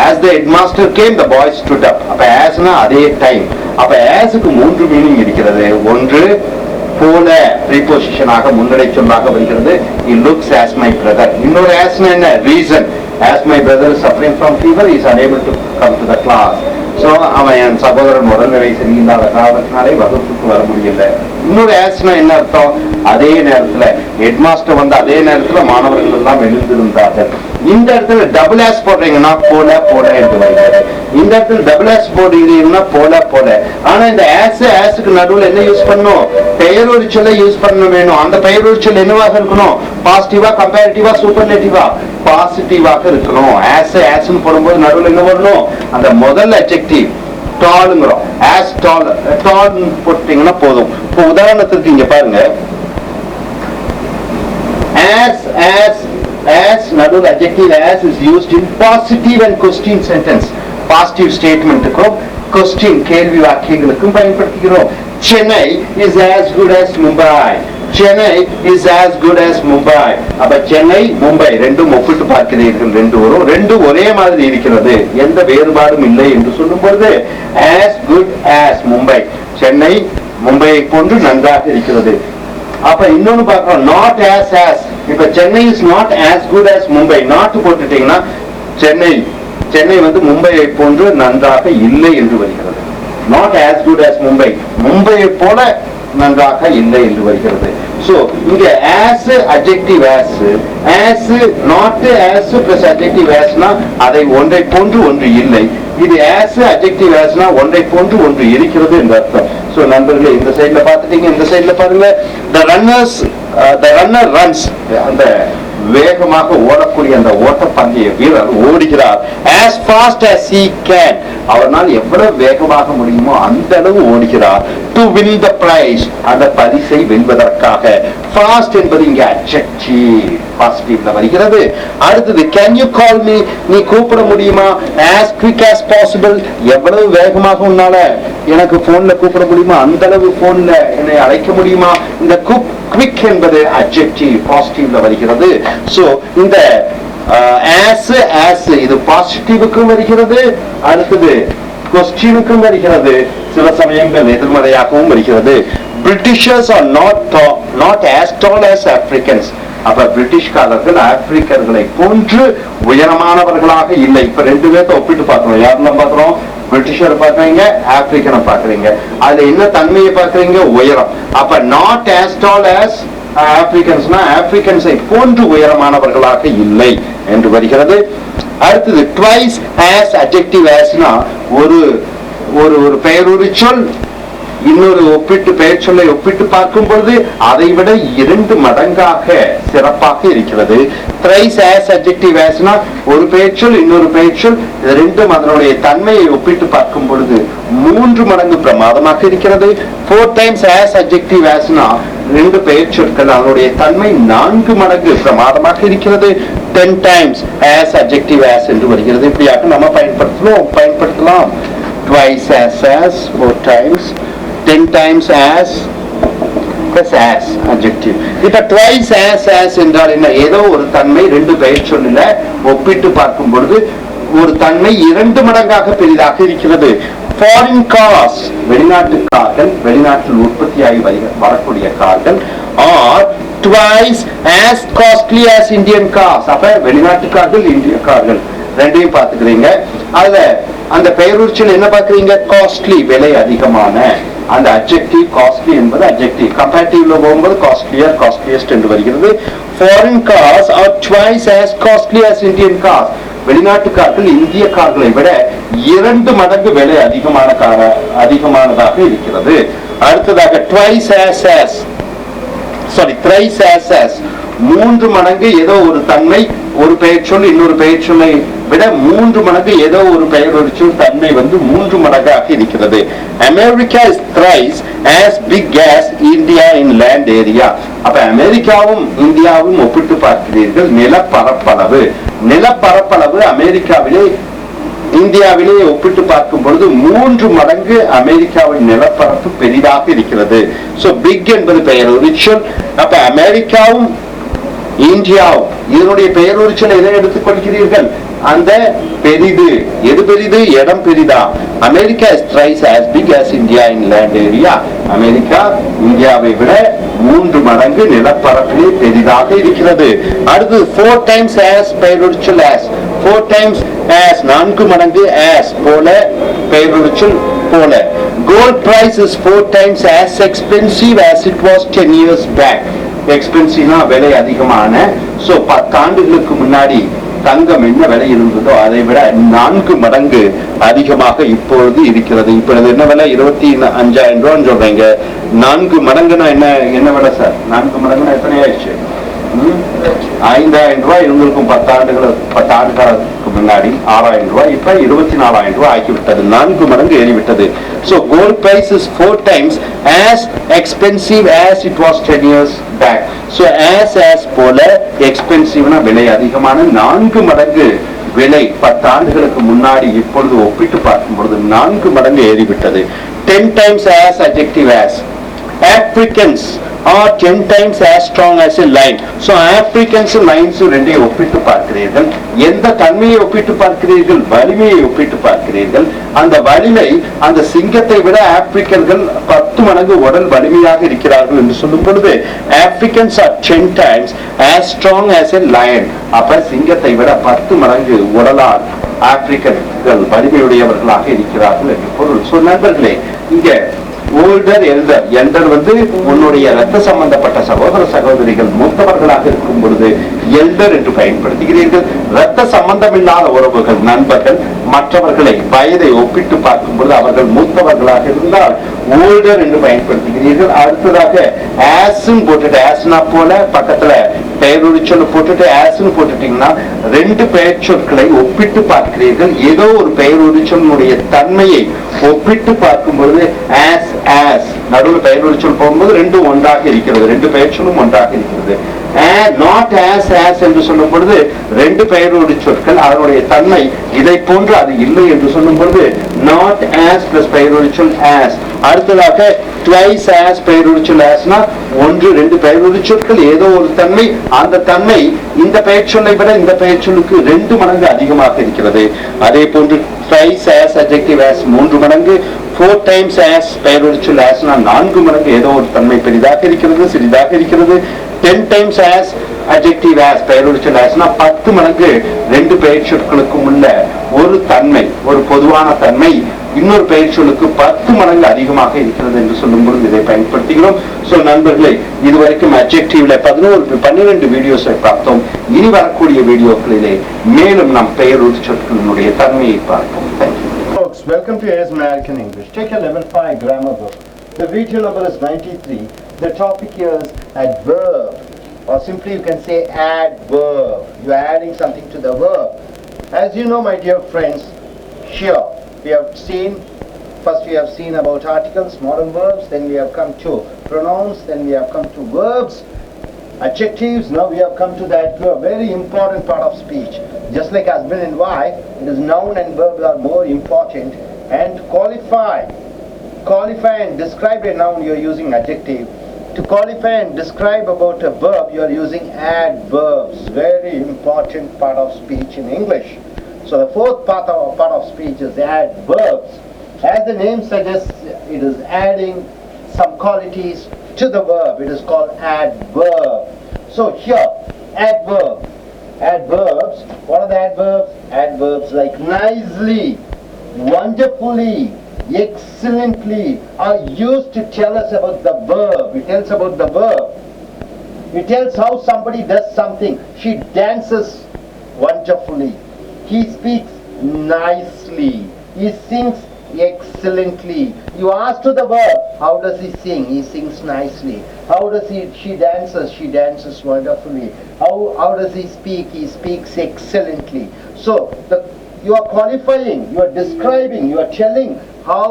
As the headmaster came, the boys stood up. அப்ப asனா அதே டைம். அப்ப asக்கு மூன்று மீனிங் இருக்கிறது. ஒன்று போல prepositionாக முன்னடை சொல்லாக வருகிறது. He looks as my brother. இன்னொரு asனா என்ன? Reason. As my brother is suffering from fever, he is unable to come to the class. So அவன் என் சகோதரன் உடல்நிலை சரியில்லாத காரணத்தினாலே வகுப்புக்கு வர முடியல. இன்னொரு asனா என்ன அர்த்தம்? அதே நேரத்துல ஹெட்மாஸ்டர் வந்து அதே நேரத்துல மாணவர்கள் எல்லாம் எழுந்திருந்தார்கள். இந்த இடத்துல டபுள் ஆஸ் போடுறீங்கன்னா போல என்று வருகிறது. இந்த இடத்துல டபுள் ஆஸ் போடுறீங்கன்னா போல. ஆனா இந்த ஆஸுக்கு நடுவில் என்ன யூஸ் பண்ணணும்? பெயரொரு சொல்லை யூஸ் பண்ண வேணும். அந்த பெயரொரு சொல் என்னவாக இருக்கணும்? பாசிட்டிவா, கம்பேரிட்டிவா, சூப்பர்லேட்டிவா? பாசிட்டிவாக இருக்கணும். ஆஸ்ன்னு போடும்போது நடுவில் என்ன வரணும்? அந்த முதல் அட்ஜெக்டிவ் டால்ங்கிறோம். ஆஸ் டால் போட்டீங்கன்னா போதும். இப்போ உதாரணத்துக்கு இங்க பாருங்க, as நடுவில் adjective as is used in positive and question sentence. Positive statementக்கும் question கேள்வி வாக்கியங்களுக்கும் பயன்படுத்துகிறோம். Chennai is as good as Mumbai. Chennai is as good as Mumbai. அப்ப சென்னை மும்பை ரெண்டும் ஒப்பிட்டு பார்க்கிறீர்கள். ரெண்டும் ஒரே மாதிரி இருக்கிறது, எந்த வேறுபாடும் இல்லை என்று சொல்லும் பொழுது as good as Mumbai, Chennai மும்பையை போன்று நன்றாக இருக்கிறது. அப்ப இன்னொன்னு பார்க்கிறோம், not as. இப்ப Chennai is not as good as Mumbai. not போட்டுட்டீங்கன்னா Chennai வந்து மும்பையை போன்று நன்றாக இல்லை என்று வருகிறது. not as good as Mumbai, மும்பையை போல நன்றாக இல்லை என்று வருகிறது. சோ இங்க as adjective as not as plus adjective asனா அதை ஒன்றை போன்று ஒன்று இல்லை. இது as adjective asனா ஒன்றை போன்று ஒன்று இருக்கிறது என்று அர்த்தம். சோ நண்பர்களே, இந்த சைடுல பார்த்துட்டீங்க, இந்த சைடுல பாருங்க, the runner runs. அந்த வேகமாக ஓடக்கூடிய அந்த ஓட்டப்பந்தய வீரர் ஓடுகிறார் as fast as he can. அவரால் எவ்வளவு வேகமாக முடியுமோ அந்த அளவு ஓடுகிறார் to win the prize, அந்த பரிசை வெல்வதற்காக. fast என்பது இங்க adjective பாசிட்டிவ்ல வருகிறது. அடுத்தது can you call me, நீ கூப்பிட முடியுமா? as quick as possible, எவ்வளவு வேகமாக உன்னால எனக்கு போன்ல கூப்பிட முடியுமா அந்த அளவு போன்ல என்னை அழைக்க முடியுமா? இந்த quick என்பது adjective பாசிட்டிவ்ல வருகிறது. சோ இந்த as இது பாசிட்டிவ்க்கும் வருகிறது. அடுத்தது கொஸ்டினுக்கும் வருகிறது, சில சமயங்கள் எதிர்மறையாகவும் வருகிறது. Britishers are not as tall as Africans. அப்ப பிரிட்டிஷ்காரர்கள் ஆப்பிரிக்கர்களை போன்று உயரமானவர்களாக இல்லை. இப்ப ரெண்டு பேர்த்த ஒப்பிட்டு பார்க்கணும். யாருன்னா பாக்குறோம்? பிரிட்டிஷரை பாக்குறீங்க, ஆப்பிரிக்கனை பாக்குறீங்க. அதுல என்ன தன்மையை பாக்குறீங்க? உயரம். அப்ப நாட் as tall as ஆப்பிரிக்கன்ஸ்னா ஆப்பிரிக்கன்ஸை போன்று உயரமானவர்களாக இல்லை என்று வருகிறது. அடுத்தது twice as adjective asனா ஒரு ஒரு பெயருரு சொல் இன்னொரு ஒப்பிட்டு பெயர் சொல்லை ஒப்பிட்டு பார்க்கும் பொழுது அதை விட 2 மடங்காக சிறப்பாக இருக்கிறது. thrice as adjective asனா ஒரு பெயர் சொல் இன்னொரு பெயர் சொல் ரெண்டும் அதனுடைய தன்மையை ஒப்பிட்டு பார்க்கும் பொழுது 3 மடங்கு பிரமாதமாக இருக்கிறது. 4 times as adjective asனா 2 பெயர் சொற்கள் அதனுடைய தன்மை 4 மடங்கு பிரமாதமாக இருக்கிறது. 10 times as adjective as என்று வருகிறது. இப்படியாக நம்ம பயன்படுத்தலாம். twice as 4 times 10 times as plus as adjective. இப்ப twice as என்றால் என்ன? ஏதோ ஒரு தன்மை 2 பெயர் சொல்லில ஒப்பிட்டு பார்க்கும் பொழுது ஒரு தன்மை 2 மடங்காக பெரிதாக இருக்கிறது. foreign cars வெளிநாட்டு கார்கள், வெளிநாட்டில் உற்பத்தியாகி வரக்கூடிய கார்கள் are twice as costly as Indian cars. அப்ப வெளிநாட்டு கார்கள் இந்திய கார்கள் ரெண்டையும் பார்த்துக்கிறீங்க. அதுல அந்த பெயருச்சல் என்ன பார்க்கறீங்க? காஸ்ட்லி, விலை அதிகமான. அந்த அட்ஜெக்டிவ் காஸ்ட்லி என்பது அட்ஜெக்டிவ். கம்பேரிட்டிவ்ல போகும்போது காஸ்ட்லியர், காஸ்ட்லியஸ்ட் என்று வருகிறது. foreign cars are twice as costly as Indian cars. வெளிநாட்டு கார்கள் இந்திய கார்களை விட 2 மடங்கு விலை அதிகமானதாக இருக்கிறது. அடுத்ததாக thrice as 3 மடங்கு ஏதோ ஒரு தன்மை ஒரு பெயர் சொல் இன்னொரு பெயர் சொல்லை விட 3 மடங்கு ஏதோ ஒரு பெயர் ஒரு சொல் தன்மை 3 மடங்காக இருக்கிறது. America is thrice as big as India in land area. அப்ப அமெரிக்காவும் இந்தியாவும் ஒப்பிட்டு பார்க்கிறீர்கள். நிலப்பரப்பளவு அமெரிக்காவிலே இந்தியாவிலே ஒப்பிட்டு பார்க்கும் பொழுது 3 மடங்கு அமெரிக்காவின் நிலப்பரப்பு பெரிதாக இருக்கிறது. சோ பிக் என்பது பெயர் ஒரு சொல். அப்ப அமெரிக்காவும் இந்தியாவும் இதனுடைய பெயர் ஒரு சொல் எதை எடுத்துக்கொள்கிறீர்கள்? அந்த பெரிது. எது பெரிது? இடம் பெரிதா? America is thrice as big as India in land area. America இந்தியாவை விட 3 மடங்கு நிலப்பரப்பிலே பெரிதாக இருக்கிறது. அடுத்து 4 times as பெயர் சொல் as 4 times as 4 மடங்கு as போல பெயர் சொல் போல. Gold price is 4 times as expensive as it was 10 years back. எக்ஸ்பென்சிவ்னா விலை அதிகமான. சோ 10 ஆண்டுகளுக்கு முன்னாடி தங்கம் என்ன விலை இருந்ததோ அதை விட 4 மடங்கு அதிகமாக இப்பொழுது இருக்கிறது. இப்பொழுது என்ன விலை? 25,000 ரூபான்னு சொல்றீங்க. 4 மடங்குனா என்ன விலை சார்? 4 மடங்குனா எத்தனை ஆயிடுச்சு? 5,000 ரூபாய் இருந்திருக்கும் 10 ஆண்டுகளுக்கு முன்னாடி. 6,000 ரூபாய் இப்ப 24,000 ரூபாய் ஆகிவிட்டது. 4 மடங்கு ஏறிவிட்டது. So gold price is 4 times as expensive as it was 10 years back. So as போல expensiveனா விலை அதிகமான 4 மடங்கு விலை 10 ஆண்டுகளுக்கு முன்னாடி இப்பொழுது ஒப்பிட்டு பார்க்கும் பொழுது 4 மடங்கு ஏறிவிட்டது. 10 times as adjective as. Africans are 10 times as strong as a lion. So Africans lions ரெண்டையும் ஒப்பிட்டு பார்க்கிறீர்கள். எந்த தன்மையை ஒப்பிட்டு பார்க்கிறீர்கள்? வலிமையை ஒப்பிட்டு பார்க்கிறீர்கள். அந்த வலிமை அந்த சிங்கத்தை விட ஆப்பிரிக்கர்கள் 10 மடங்கு உடல் வலிமையாக இருக்கிறார்கள் என்று சொல்லும் பொழுது Africans are 10 times as strong as a lion. அப்ப சிங்கத்தை விட 10 மடங்கு உடலால் ஆப்பிரிக்கர்கள் வலிமையுடையவர்களாக இருக்கிறார்கள் என்று பொருள். சோ நண்பர்களே, இங்க ஓல்டர் எல்டர் உன்னுடைய ரத்த சம்பந்தப்பட்ட சகோதர சகோதரிகள் மூத்தவர்களாக இருக்கும் பொழுது எல்டர் என்று பயன்படுத்துகிறீர்கள். ரத்த சம்பந்தமில்லாத உறவுகள், நண்பர்கள், மற்றவர்களை வயதை ஒப்பிட்டு பார்க்கும் பொழுது அவர்கள் மூத்தவர்களாக இருந்தால் ஓல்டர் என்று பயன்படுத்துகிறீர்கள். அடுத்ததாக ஆஸ்ன்னு போட்டுட்டு, ஆஸ்னா போல பக்கத்துல பெயரொரு சொல் போட்டுட்டு ஆஸ்ன்னு போட்டுட்டீங்கன்னா 2 பெயர் சொற்களை ஒப்பிட்டு பார்க்கிறீர்கள். ஏதோ ஒரு பெயரொரு சொல்லுடைய தன்மையை ஒப்பிட்டு பார்க்கும் பொழுது as நடுவில் பெயரொரு சொல் போகும்போது 2 ஒன்றாக இருக்கிறது. 2 பெயர் சொல்லும் ஒன்றாக இருக்கிறது. not as என்று சொல்லும் பொழுது 2 பெயரொரு சொற்கள் அதனுடைய தன்மை இதை போன்று அது இல்லை என்று சொல்லும் பொழுது not as plus பெயரொரு சொல் as. அடுத்ததாக twice as பெயரொரு சொல் asனா 1 2 பெயரொரு சொற்கள் ஏதோ ஒரு தன்மை, அந்த தன்மை இந்த பெயர் சொல்லை விட இந்த பெயர் சொல்லுக்கு 2 மடங்கு அதிகமாக இருக்கிறது. அதே போன்று twice as adjective as 3 மடங்கு, 4 times as பெயரொடு சொல் as 4 மடங்கு ஏதோ ஒரு தன்மை பெரிதாக இருக்கிறது சிறிதாக இருக்கிறது. 10 times as adjective as பெயரொடு சொல் as 10 மடங்கு 2 பெயர் சொற்களுக்கும் உள்ள ஒரு தன்மை, ஒரு பொதுவான தன்மை இன்னொரு பெயர் சொல்லுக்கு 10 மடங்கு அதிகமாக இருக்கிறது என்று சொல்லும் பொழுது இதை பயன்படுத்துகிறோம். சோ நண்பர்களே, இதுவரைக்கும் அட்ஜெக்டிவ்ல 12 வீடியோஸை பார்த்தோம். இனி வரக்கூடிய வீடியோக்களிலே மேலும் நாம் பெயரொடு சொற்களினுடைய தன்மையை பார்ப்போம். Thank you. Folks, welcome to A.S. American English. Take a level 5 grammar book. The video number is 93. The topic here is adverb, or simply you can say adverb. You are adding something to the verb. As you know, my dear friends, here we have seen, first we have seen about articles, modal verbs, then we have come to pronouns, then we have come to verbs, adjectives, now we have come to that very important part of speech. Just like husband and wife, it is noun and verb are more important, and qualify and describe a noun you are using adjective. To qualify and describe about a verb you are using adverbs. Very important part of speech in English. So the fourth part of speech is adverbs. As the name suggests, it is adding some qualities to the verb. It is called adverb. So here, adverbs. What are the adverbs? Adverbs like nicely, wonderfully, excellently are used to tell us about the verb. It tells about the verb. It tells how somebody does something. She dances wonderfully. He speaks nicely. He sings excellently. You ask to the verb, how does he sing? He sings nicely. How does she dances? She dances wonderfully. How does he speak? He speaks excellently. So you are qualifying, you are describing, you are telling how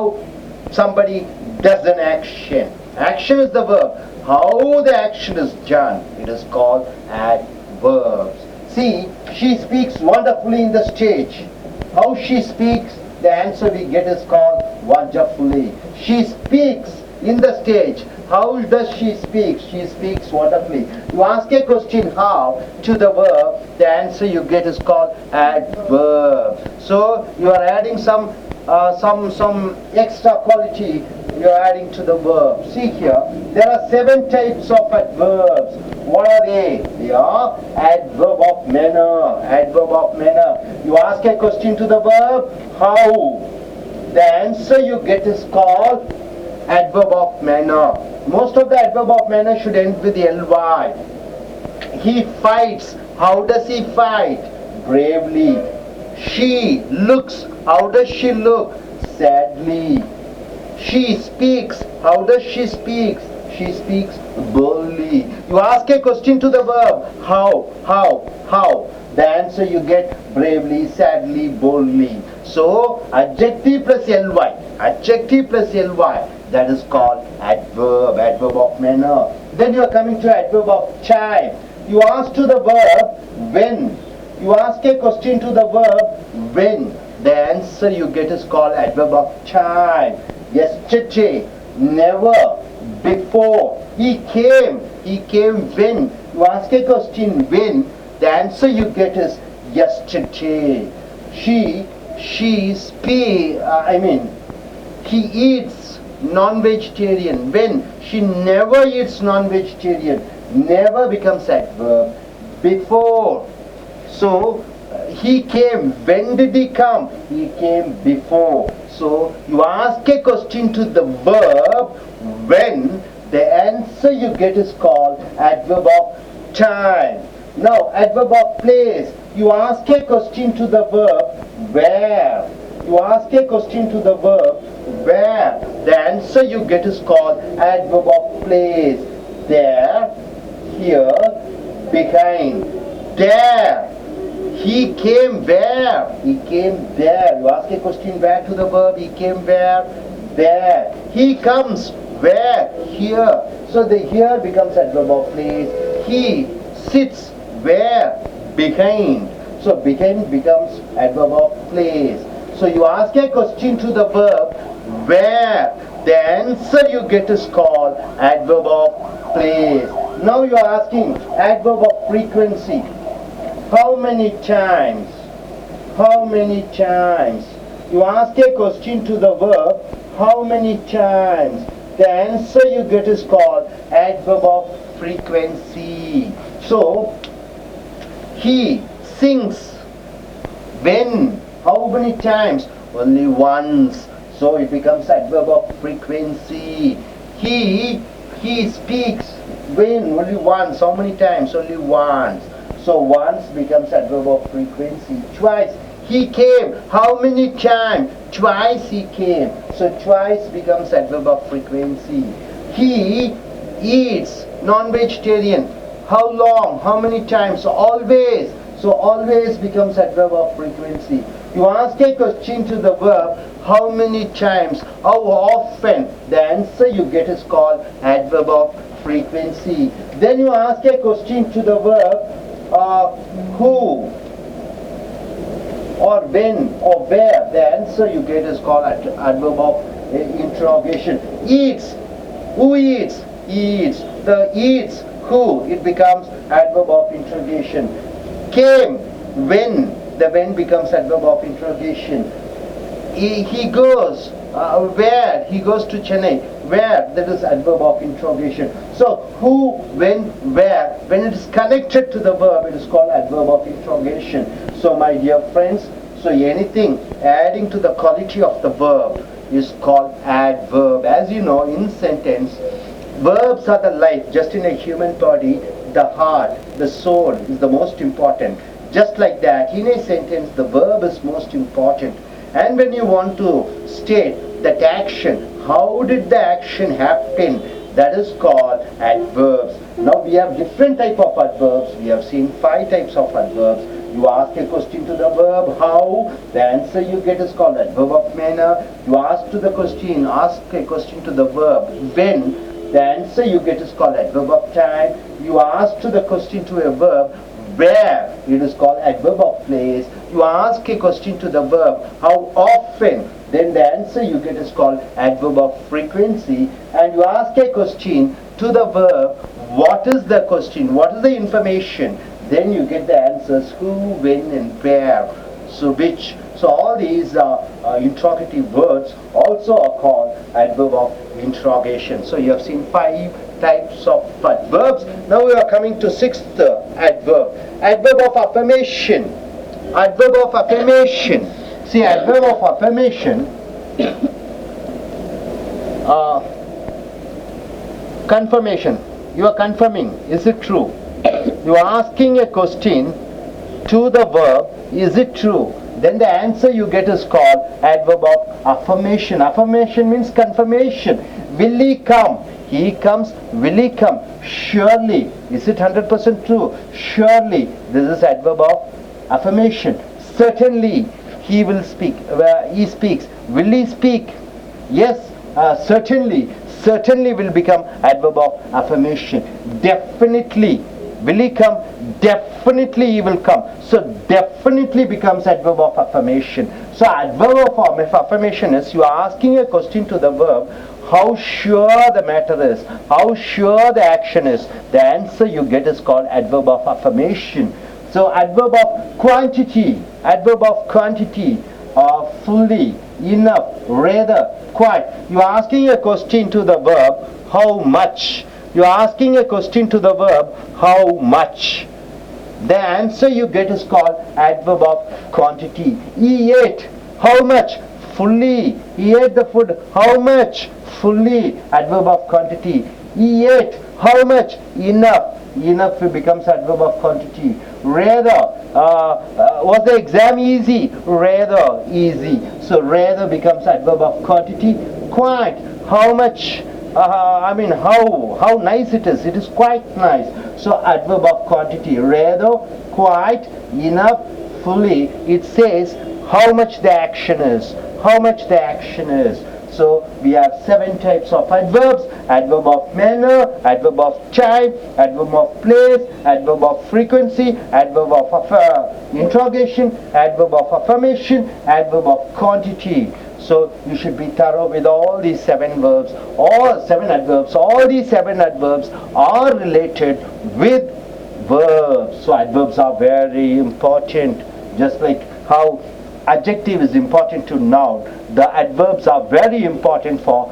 somebody does an action. Action is the verb. How the action is done, it is called adverbs. See, she speaks wonderfully in the stage. How she speaks, the answer we get is called wonderfully. She speaks in the stage. How does she speak? She speaks wonderfully. You ask a question how to the verb, the answer you get is called adverb. So you are adding some extra quality you are adding to the verb. See here, there are 7 types of adverbs. What are they? They are adverb of manner. Adverb of manner. You ask a question to the verb, how? The answer you get is called adverb of manner. Most of the adverb of manner should end with ly. He fights. How does he fight? Bravely. She looks. How does she look? Sadly. She speaks. How does she speak? She speaks boldly. You ask a question to the verb, how? The answer you get bravely, sadly, boldly. So adjective plus ly. Adjective plus ly. That is called adverb. Adverb of manner. Then you are coming to adverb of time. You ask to the verb when. You ask a question to the verb when. The answer you get is called adverb of time. Yesterday, never, before, he came when. You ask a question when, the answer you get is yesterday. He eats non-vegetarian. When? She never eats non-vegetarian. Never becomes adverb. Before. So he came. When did he come? He came before. So you ask a question to the verb when, the answer you get is called adverb of time. Now adverb of place. You ask a question to the verb where. You ask a question to the verb where. The answer you get is called adverb of place. There, here, behind, there. He came where? He came there. You ask a question where to the verb. He came where? There. He comes where? Here. So the here becomes adverb of place. He sits where? Behind. So behind becomes adverb of place. So you ask a question to the verb where. The answer you get is called adverb of place. Now you are asking adverb of frequency. How many times? How many times? You ask a question to the verb, how many times? The answer you get is called adverb of frequency. So, he sings. When? How many times? Only once. So it becomes adverb of frequency. He speaks. When? Only once. How many times? Only once. So once becomes adverb of frequency. Twice. He came. How many times? Twice he came. So twice becomes adverb of frequency. He eats. Non-vegetarian. How long? How many times? Always. So always becomes adverb of frequency. You ask a question to the verb, how many times? How often? The answer you get is called adverb of frequency. Then you ask a question to the verb, who? Or when? Or where? The answer you get is called adverb of interrogation. Eats. Who eats? He eats. The eats. Who? It becomes adverb of interrogation. Came. When? The when becomes adverb of interrogation. He goes. Where? He goes to Chennai. Where? That is adverb of interrogation. So who, when, where? When it is connected to the verb, it is called adverb of interrogation. So my dear friends, so anything adding to the quality of the verb is called adverb. As you know, in sentence, verbs are the life. Just in a human body, the heart, the soul is the most important. Just like that, in a sentence, the verb is most important. And when you want to state that action, how did the action happen? That is called adverbs. Now we have different type of adverbs. We have seen 5 types of adverbs. You ask a question to the verb, how? The answer you get is called adverb of manner. You ask a question to the verb, when? The answer you get is called adverb of time. You ask the question to a verb, where? It is called adverb of place. You ask a question to the verb, how often? Then the answer you get is called adverb of frequency. And you ask a question to the verb, what is the question? What is the information? Then you get the answers who, when, and where. So which? So all these interrogative words also are called adverb of interrogation. So you have seen 5 types of adverbs. Now we are coming to 6th adverb. Adverb of affirmation. Adverb of affirmation. See, adverb of affirmation, confirmation. You are confirming, is it true? You are asking a question to the verb, is it true? Then the answer you get is called adverb of affirmation. Affirmation means confirmation. Will he come? He comes. Will he come? Surely. Is it 100% true? Surely. This is adverb of affirmation. Certainly. He will speak. He speaks. Will he speak? Yes. Certainly. Certainly will become adverb of affirmation. Definitely. Will he come? Definitely he will come. So definitely becomes adverb of affirmation. So adverb of affirmation is you are asking a question to the verb, how sure the matter is, how sure the action is. The answer you get is called adverb of affirmation. So adverb of quantity, adverb of quantity, fully, enough, rather, quite. You are asking a question to the verb, how much. You are asking a question to the verb, how much. The answer you get is called adverb of quantity. He ate. How much? Fully. He ate the food. How much? Fully. Adverb of quantity. He ate. How much? Enough. Enough becomes adverb of quantity. Rather. Was the exam easy? Rather easy. So rather becomes adverb of quantity. Quite. How much? How nice it is. It is quite nice. So adverb of quantity. Rather, quite, enough, fully. It says how much the action is. How much the action is. So we have 7 types of adverbs. Adverb of manner, adverb of time, adverb of place, adverb of frequency, adverb of interrogation, adverb of affirmation, adverb of quantity. So you should be thorough with all these 7 verbs, all 7 adverbs. All these 7 adverbs are related with verbs. So adverbs are very important. Just like how adjective is important to noun, the adverbs are very important for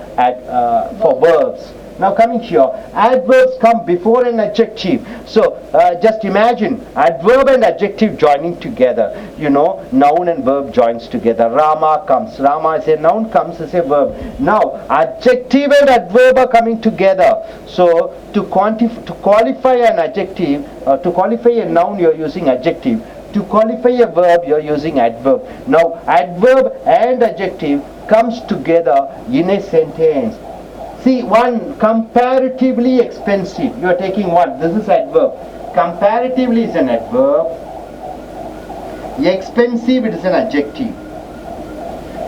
verbs. Now coming here, adverbs come before an adjective. So just imagine adverb and adjective joining together. You know, noun and verb joins together. Rama comes. Rama is a noun, comes as a verb. Now adjective and adverb are coming together. So to qualify an adjective, to qualify a noun, you are using adjective. To qualify a verb, you are using adverb. Now adverb and adjective comes together in a sentence. See, one, comparatively expensive. You are taking one. This is adverb. Comparatively is an adverb. Expensive, it is an adjective.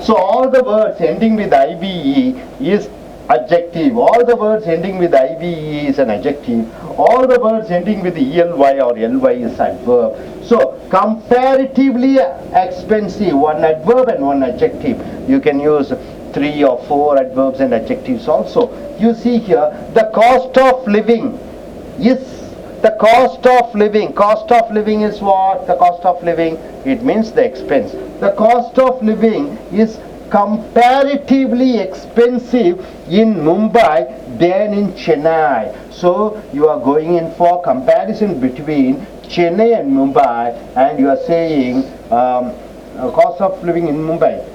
So all the words ending with IVE is adjective. All the words ending with IVE is an adjective. All the words ending with ELY or LY is adverb. So comparatively expensive, one adverb and one adjective. You can use 3 or 4 adverbs and adjectives also. You see here, the cost of living is the cost of living. Cost of living is what? The cost of living, it means the expense. The cost of living is comparatively expensive in Mumbai than in Chennai. So you are going in for comparison between Chennai and Mumbai, and you are saying cost of living in Mumbai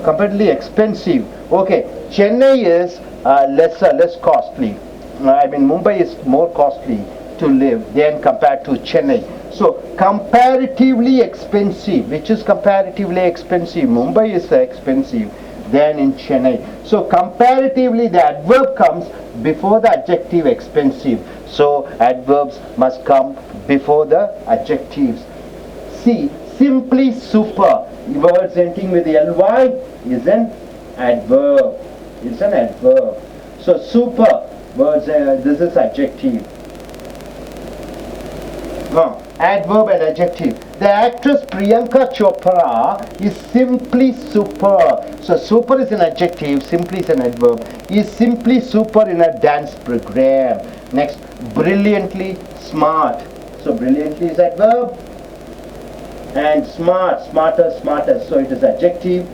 comparatively expensive. Okay, Chennai is less costly. I mean, Mumbai is more costly to live than compared to Chennai. So comparatively expensive. Which is comparatively expensive? Mumbai is expensive than in Chennai. So comparatively, the adverb comes before the adjective expensive. So adverbs must come before the adjectives. See, simply super. Words ending with ly is an adverb. It's an adverb. So super words. This is adjective. Adverb and adjective. The actress Priyanka Chopra is simply super. So super is an adjective, simply is an adverb. Is simply super in a dance program. Next, brilliantly smart. So brilliantly is adverb. And smart, smarter, smarter. So it is adjective,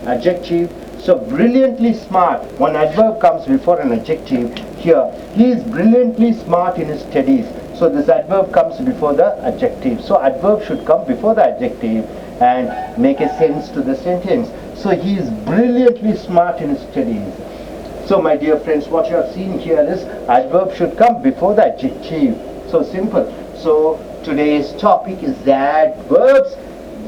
adjective. So brilliantly smart. One adverb comes before an adjective. Here, he is brilliantly smart in his studies. So this adverb comes before the adjective. So adverb should come before the adjective and make a sense to the sentence. So he is brilliantly smart in his studies. So my dear friends, what you have seen here is adverb should come before the adjective. So simple. So today's topic is adverbs.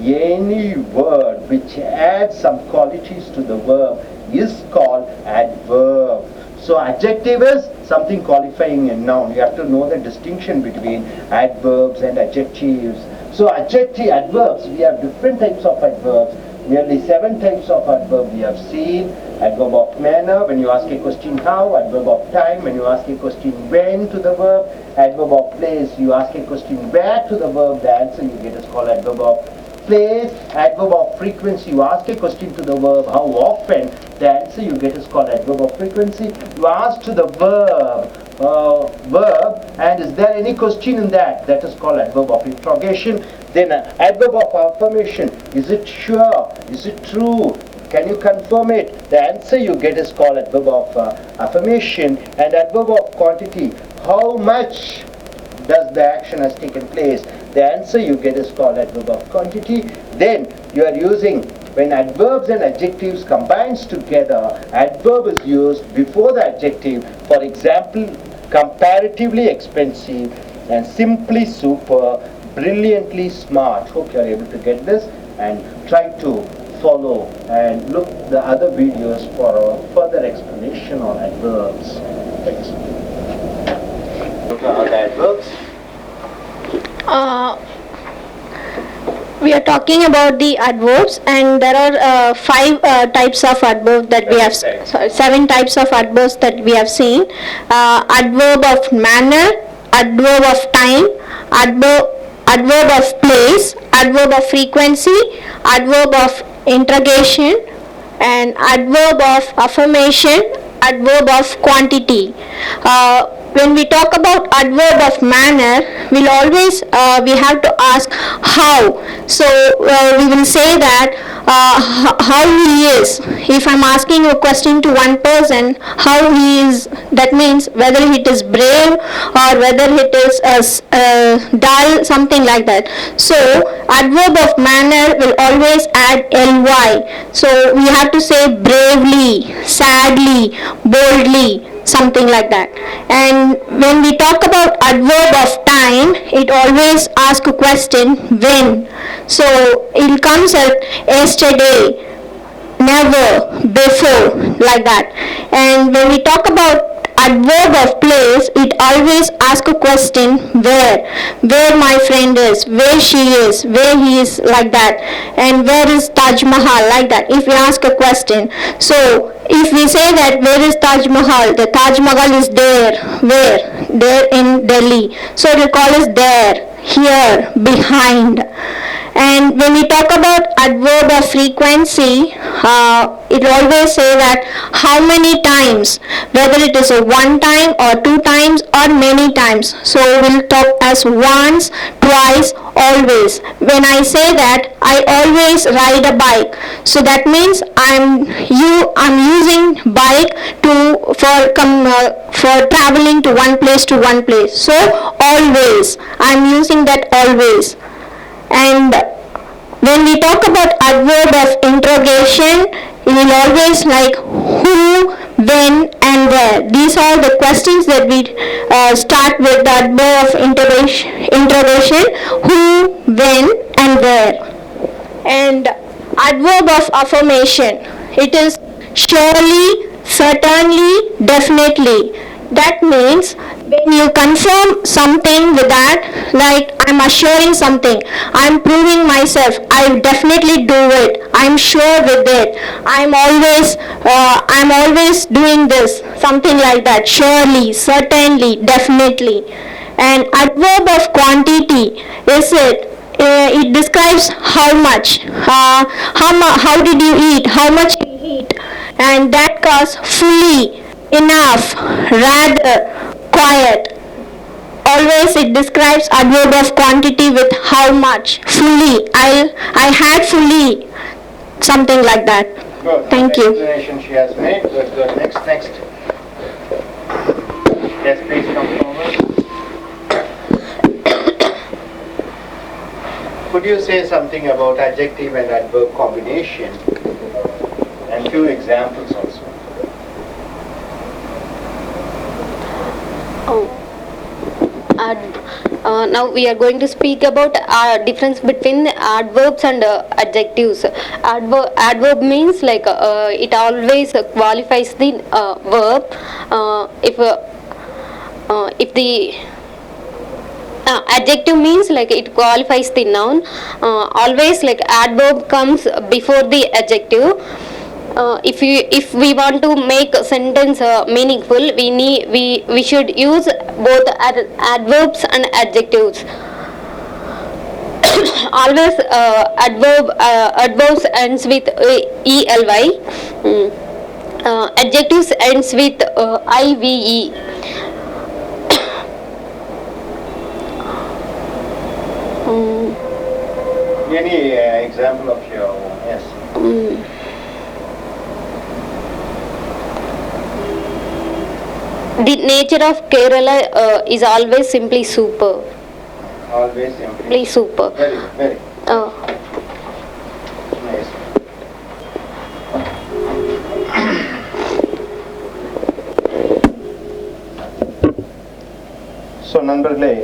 Any word which adds some qualities to the verb is called adverb. So adjective is something qualifying a noun. You have to know the distinction between adverbs and adjectives. So adverbs, we have different types of adverbs. Nearly 7 types of adverb we have seen. Adverb of manner, when you ask a question how. Adverb of time, when you ask a question when to the verb. Adverb of place, you ask a question where to the verb. The answer you get is called adverb of place. Adverb of frequency, you ask a question to the verb how often. The answer you get is called adverb of frequency. You ask to the verb and is there any question in that? That is called adverb of interrogation. Then adverb of affirmation, is it sure? Is it true? Can you confirm it? The answer you get is called adverb of affirmation. And adverb of quantity, how much does the action has taken place? The answer you get is called adverb of quantity. Then you are using, when adverbs and adjectives combines together, adverb is used before the adjective. For example, comparatively expensive and simply super, brilliantly smart. Hope you are able to get this and try to follow and look the other videos for a further explanation on adverbs. Thanks. What are the adverbs? We are talking about the adverbs, and there are 5 types of adverbs that we have. 7 types of adverbs that we have seen. Adverb of manner, adverb of time, adverb of place, adverb of frequency, adverb of interrogation, and adverb of affirmation, adverb of quantity. when we talk about adverb of manner, we'll always we have to ask how. So we will say that how he is. If I'm asking a question to one person, how he is, that means whether it is brave or whether it is dull, something like that. So adverb of manner will always add ly. So we have to say bravely, sadly, boldly, something like that. And when we talk about adverb of time, it always asks a question when. So it comes at yesterday, never, before, like that. And when we talk about adverb of place, it always asks a question where my friend is, where she is, where he is, like that. And where is Taj Mahal, like that, if we ask a question. So if we say that where is Taj Mahal, the Taj Mahal is there, where? There in Delhi. So it will call us there, here, behind. And when we talk about adverb of frequency, it always say that how many times, whether it is a one time or two times or many times. So we'll talk as once, twice, always. When I say that I always ride a bike, so that means I'm using bike for traveling to one place to one place. So always, I'm using that always. And when we talk about adverb of interrogation, it will always like who, when, and where. These are the questions that we start with the adverb of interrogation, who, when, and where. And adverb of affirmation, it is surely, certainly, definitely. That means when you confirm something with that, like I'm assuring something, I'm proving myself, I definitely do it, I'm sure with it, I'm always doing this, something like that, surely, certainly, definitely. And adverb of quantity is it describes how much, how did you eat, how much you eat, and that costs fully, enough, rather, quiet. Always it describes adverb of quantity with how much, fully, I had fully, something like that. Good. Thank you. Explanation she has made. Good. Next. Yes, please come forward. Could you say something about adjective and adverb combination and few examples also? Now we are going to speak about difference between adverbs and adjectives. Adverb means like it always qualifies the verb. If the adjective means like it qualifies the noun. Always like adverb comes before the adjective. If we want to make a sentence meaningful, we should use both adverbs and adjectives. Always adverbs ends with ely. Adjectives ends with ive. Any example of your own? Yes. The nature of Kerala is always simply super. Always simply. Super. Very good. Nice. So நண்பர்களே,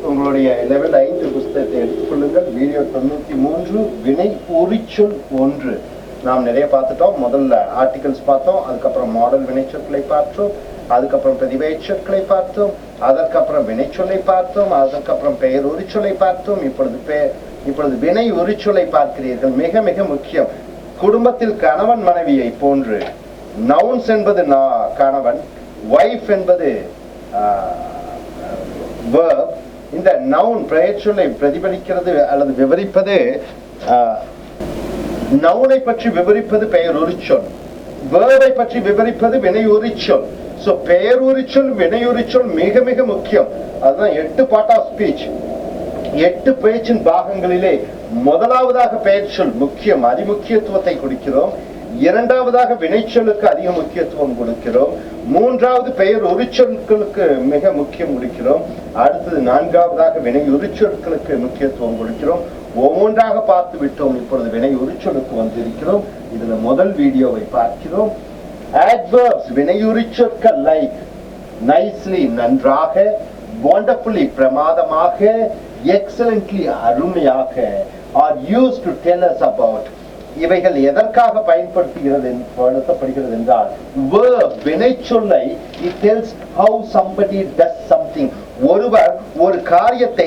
உங்களுடைய level 5 புத்தகத்தை எடுத்துக்கொள்ளுங்கள். Video 93 வினை உரிச்சொல் 1. நாம் நிறைய பார்த்துட்டோம். முதல்ல articles பார்த்தோம், அதுக்கப்புறம் மாடல் வினைச்சொற்களை பார்த்தோம், அதுக்கப்புறம் பிரதிபெயர்ச்சொற்களை பார்த்தோம், அதற்கப்புறம் வினைச்சொல்லை பார்த்தோம், அதற்கப்புறம் பெயர் உரிச்சொல்லை பார்த்தோம். இப்பொழுது வினை உரிச்சொல்லை பார்க்கிறீர்கள். மிக மிக முக்கியம். குடும்பத்தில் கணவன் மனைவியை போன்று நவுன்ஸ் என்பது கணவன், வைஃப் என்பது verb. இந்த நவுன் பெயர்ச்சொல்லை பிரதிபலிக்கிறது அல்லது விவரிப்பது, நவுனை பற்றி விவரிப்பது பெயர் உரிச்சொல், வேர்பை பற்றி விவரிப்பது வினை உரிச்சொல். சோ பெயருரிச்சொல் வினையுரிச்சொல் மிக மிக முக்கியம். அதுதான் 8 பார்ட் ஆஃப் ஸ்பீச். 8 பேச்சின் பாகங்களிலே முதலாவதாக பெயர் சொல் முக்கியம், அதிமுக்கியத்துவத்தை கொடுக்கிறோம். இரண்டாவதாக வினைச்சொல்லுக்கு அதிக முக்கியத்துவம் கொடுக்கிறோம். மூன்றாவது பெயர் உரிச்சொற்களுக்கு மிக முக்கியம் கொடுக்கிறோம். அடுத்தது நான்காவதாக வினை உரிச்சொற்களுக்கு முக்கியத்துவம் கொடுக்கிறோம். ஒவ்வொன்றாக பார்த்து விட்டோம். இப்பொழுது வினை உரிச்சொலுக்கு வந்திருக்கிறோம். இதுல முதல் வீடியோவை பார்க்கிறோம். adverbs வினையுரிச்சொற்கள் லைக் nicely நன்றாக, wonderfully பிரமாதமாக, excellently அருமையாக are used to tell us about. இவைகள் எதற்காக பயன்படுத்தப்படுகிறது என்றால் verb வினைச்சொல்லை it tells how somebody does something. ஒருவர் ஒரு காரியத்தை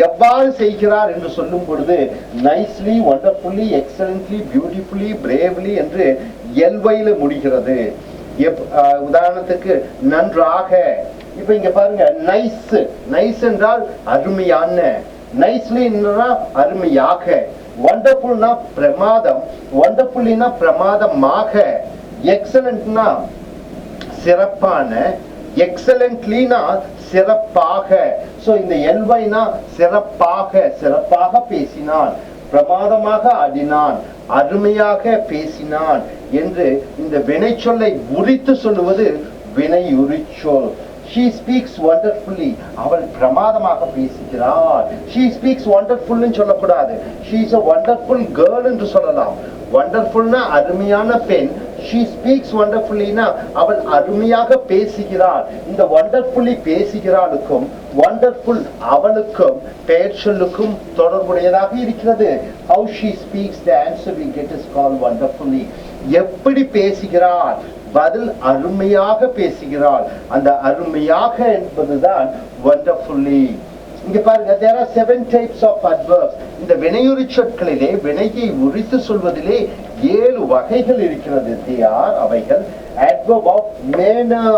எவ்வாறு செய்கிறார் என்று சொல்லும் பொழுது nicely, wonderfully, excellently, beautifully, bravely என்று ly-ல முடிகிறது. உதாரணத்துக்கு நன்றாக. இப்ப இங்க பாருங்க, நைஸ், நைஸ் என்றால் அருமையான, nicely என்றால் அருமையாக, wonderfulனா பிரமாதம், wonderfullyனா பிரமாதமாக, excellentனா சிறப்பான, excellentlyனா சிறப்பாக. சோ இந்த ly-னா சிறப்பாக, சிறப்பாக பேசினான், பிரமாதமாக ஆடினான், அருமையாக பேசினான் என்று இந்த வினைச்சொல்லை உரித்து சொல்லுவது வினையுரிச்சொல். She speaks wonderfully. அவள் பிரமாதமாக பேசுகிறாள். She speaks wonderfully சொல்லக்கூடாது. She is a wonderful girl என்று சொல்லலாம். Wonderfulனா அருமையான பெண். She speaks wonderfullyனா அவள் அருமையாக பேசுகிறாள். இந்த wonderfully பேசுகிறாளுக்கும் wonderful அவளுக்கும் பெயர் சொல்லுக்கும் தொடர்புடையதாக இருக்கிறது. How she speaks, the answer we get is called wonderfully. எப்படி பேசுகிறாள், பதில் அருமையாக பேசுகிறாள். அந்த அருமையாக என்பதுதான் wonderfully. இங்க பாருங்க, there are 7 types of adverbs. இந்த வினையுரிச்சொற்களிலே வினையை உரித்து சொல்வதிலே 7 வகைகள் இருக்கிறது. they are அவைகள் adverb of manner.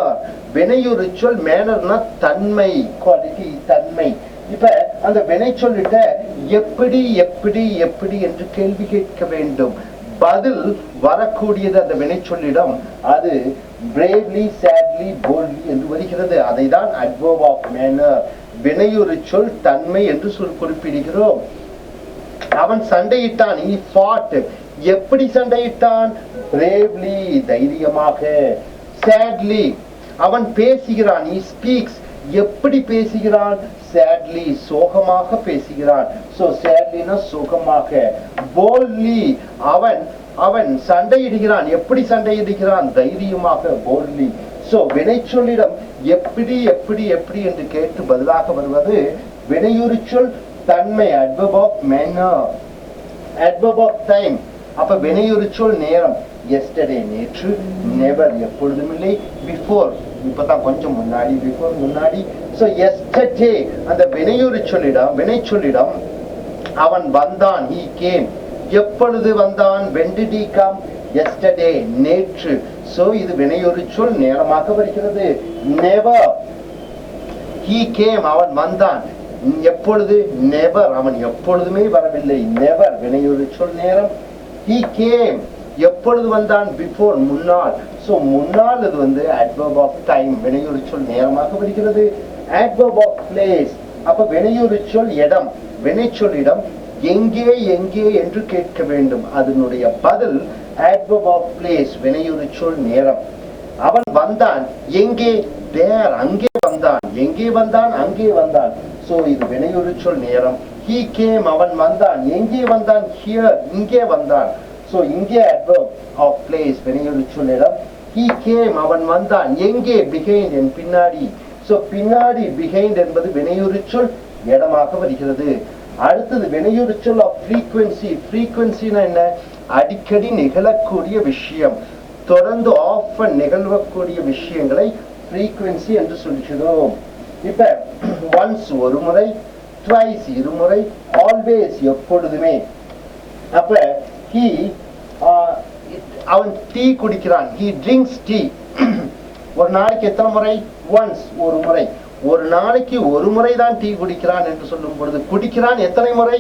வினையுரிச்சொல் mannerனா தன்மை, குவாலிட்டி, தன்மை. இப்ப அந்த வினை சொல்லிட்ட எப்படி எப்படி எப்படி என்று கேள்வி கேட்க வேண்டும். பதில் வரக்கூடியது அந்த வினைச்சொல்லிடம். அது bravely, sadly, boldly என்று வருகிறது. அதை தான் adverb of manner, வினையுரிச்சொல் தன்மை என்று குறிப்பிடுகிறோம். அவன் சண்டையிட்டான், he fought. எப்படி சண்டையிட்டான்? bravely, தைரியமாக. sadly, அவன் பேசுகிறான், he speaks. எப்படி பேசுகிறான்? sadly, சோகமாக பேசுகிறான். so sadlyனா சோகமாக. boldly, அவன் சண்டையிடுகிறான். எப்படி சண்டையிடுகிறான்? தைரியமாக, boldly. so வினைச்சொல்லிடம் எப்படி எப்படி எப்படி என்று கேட்டு பதிலாக வருவது வினையுரிச்சொல் தன்மை, adverb of manner. adverb of time, அப்ப வினையுரிச்சொல் நேரம், yesterday நேற்று, never எப்பொழுதுமில்லை, before இப்பதான் கொஞ்சம் முன்னாடி, before முன்னாடி. so yesterday அந்த வினைச்சொல்லிடம் அவன் வந்தான், he came. எப்பொழுது வந்தான்? when did he come? yesterday நேற்று. so இது வினையுரிச்சொல் நேரமாக வருகிறது. never, he came அவன் வந்தான். எப்பொழுது? never அவன் எப்பொழுதுமே வரவில்லை. never வினையுரிச்சொல் நேரம். he came எப்பொழுது வந்தான்? before முன்னால். so முன்னால் இது adverb of time, வினையுரிச்சொல் நேரமாக வருகிறது. adverb of place, அப்ப வினையுரிச்சொல் இடம், வினைச்சொல்லிடம் எங்கே எங்கே என்று கேட்க வேண்டும். அதனுடைய பதில் adverb of place, வினையுரிச்சொல் நேரம். அவன் வந்தான் எங்கே? there, அங்கே வந்தான். எங்கே வந்தான்? அங்கே வந்தான். so இது வினையுரிச்சொல் நேரம். he came அவன் வந்தான். எங்கே வந்தான்? here, இங்கே வந்தான். so இங்கே adverb of place, வினையுரிச்சொல் இடம். he came அவன் வந்தான். எங்கே? behind, என் பின்னாடி. so பின்னாடி, behind என்பது வினையுரிச்சொல் இடமாக வருகிறது. அடுத்தது வினையுரிச்சொல் of frequency. frequencyனா என்ன? அடிக்கடி நிகழக்கூடிய விஷயம், தொடர்ந்து often நிகழக்கூடிய விஷயங்களை frequency என்று சொல்கிறோம். இப்ப once ஒரு முறை, twice இருமுறை, always எப்பொழுதுமே. அப்ப he அவன் டீ குடிக்கிறான், he drinks tea. ஒரு நாளைக்கு எத்தனை முறை? once ஒரு முறை. ஒரு நாளைக்கு ஒரு முறை தான் டீ குடிக்கிறான் என்று சொல்லும் பொழுது குடிக்கிறான் எத்தனை முறை?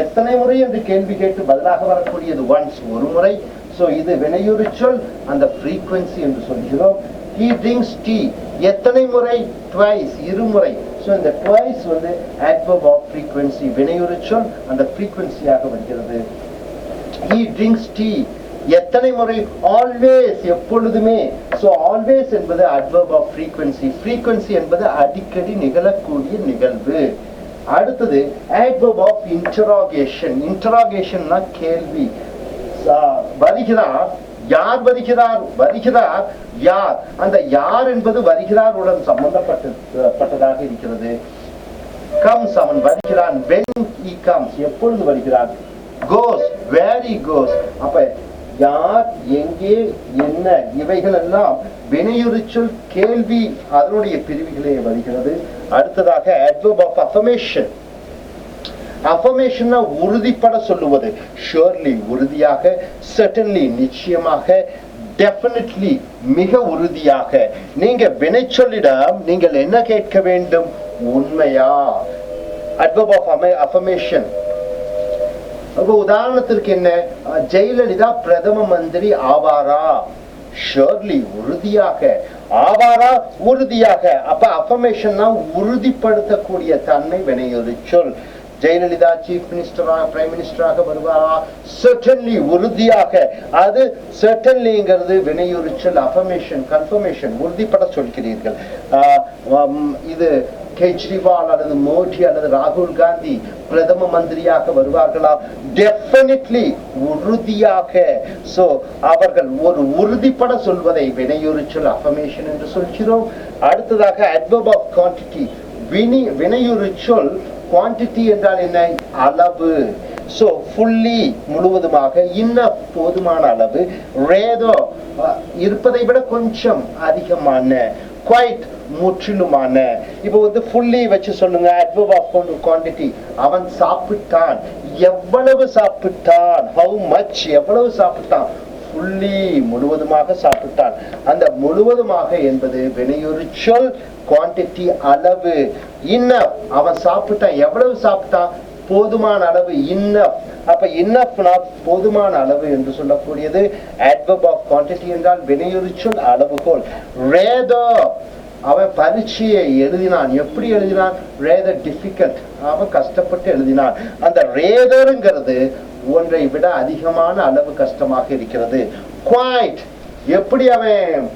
எத்தனை முறை என்று கேள்வி கேட்டு பதிலாக வரக்கூடியது once ஒரு முறை. so இது வினையுரிச்சொல், அந்த frequency என்று சொல்கிறோம். he drinks tea. எத்தனை முறை? twice, இருமுறை. So இந்த twice வந்து adverb of frequency, வினையுரிச்சொல் அந்த frequency-ஆக வருகிறது. He drinks tea. எத்தனை முறை? always, எப்பொழுதுமே. So always என்பது adverb of frequency. frequency என்பது அடிக்கடி நிகழக்கூடிய நிகழ்வு. அடுத்தது adverb of interrogation. interrogationனா கேள்வி. வருகிறார், யார் வருகிறார்? வருகிறார் யார்? அந்த யார் என்பது வருகிறாருடன் சம்பந்தப்பட்டதாக இருக்கிறது. comes, அவன் வருகிறான். when he comes, எப்பொழுது வருகிறான். goes, where he goes. அப்ப யார், எங்கே, என்ன, இவைகள் எல்லாம் வினையுரிச்சொல் கேள்வி அதனுடைய பிரிவுகளே வருகிறது. அடுத்ததாக adverb of affirmation. affirmation உறுதிப்பட சொல்லுவது. surely, உறுதியாக. certainly, நிச்சயமாக. definitely, மிக உறுதியாக. நீங்க வினைச்சொல்லிடம் நீங்கள் என்ன கேட்க வேண்டும்? உண்மையா? adverb of affirmation. உதாரணத்திற்கு என்ன? ஜெயலலிதா பிரதம மந்திரி ஆவாரா? surely, உறுதியாக. ஆவாரா? உறுதியாக. அப்ப affirmation உறுதிப்படுத்தக்கூடிய தன்மை வினையுரிச்சொல். ஜெயலலிதா சீஃப் மினிஸ்டராக, பிரைம் மினிஸ்டராக வருவாரா? certainly, உறுதியாக. அது certainlyங்கிறது வினையுரிச்சொல். affirmation, confirmation, உறுதிப்பட சொல்கிறீர்கள். இது கெஜ்ரிவால் அல்லது மோடி அல்லது ராகுல் காந்தி பிரதம மந்திரியாக வருவார்களா? டெஃபினெட்லி, உறுதியாக. சோ அவர்கள் ஒரு உறுதிப்பட சொல்வதை வினையுரிச்சொல் affirmation என்று சொல்கிறோம். அடுத்ததாக adverb of quantity. வினையுரிச்சொல் quantity என்றால் என்ன? அளவு. so fully, முழுவதுமாக. enough, போதுமான அளவு. rather, இருப்பதை விட கொஞ்சம் அதிகமான. quite, முற்றிலுமான. இப்போ வந்து fully வச்சு சொல்லுங்க. adverb of quantity. அவன் சாப்பிட்டான். எவ்வளவு சாப்பிட்டான்? how much, எவ்வளவு சாப்பிட்டான்? fully, முழுவதுமாக சாப்பிட்டான். அந்த முழுவதுமாக என்பது வினையுரிச்சொல் quantity, அளவு. enough, அவன் சாப்பிட்டான். எவ்வளவு சாப்பிட்டான்? போதுமான அளவு. enough. அப்ப enough போதுமான அளவு என்று சொல்லக்கூடியது adverb of quantity என்றால் வினையுரிச்சொல் அளவுகோல். rather, அவன் பரீட்சையை எழுதினான். எப்படி எழுதினான்? rather difficult, அவன் கஷ்டப்பட்டு எழுதினான். அந்த ratherங்கிறது ஒன்றை விட அதிகமான அளவு கஷ்டமாக இருக்கிறது. quite, எப்படி அவன்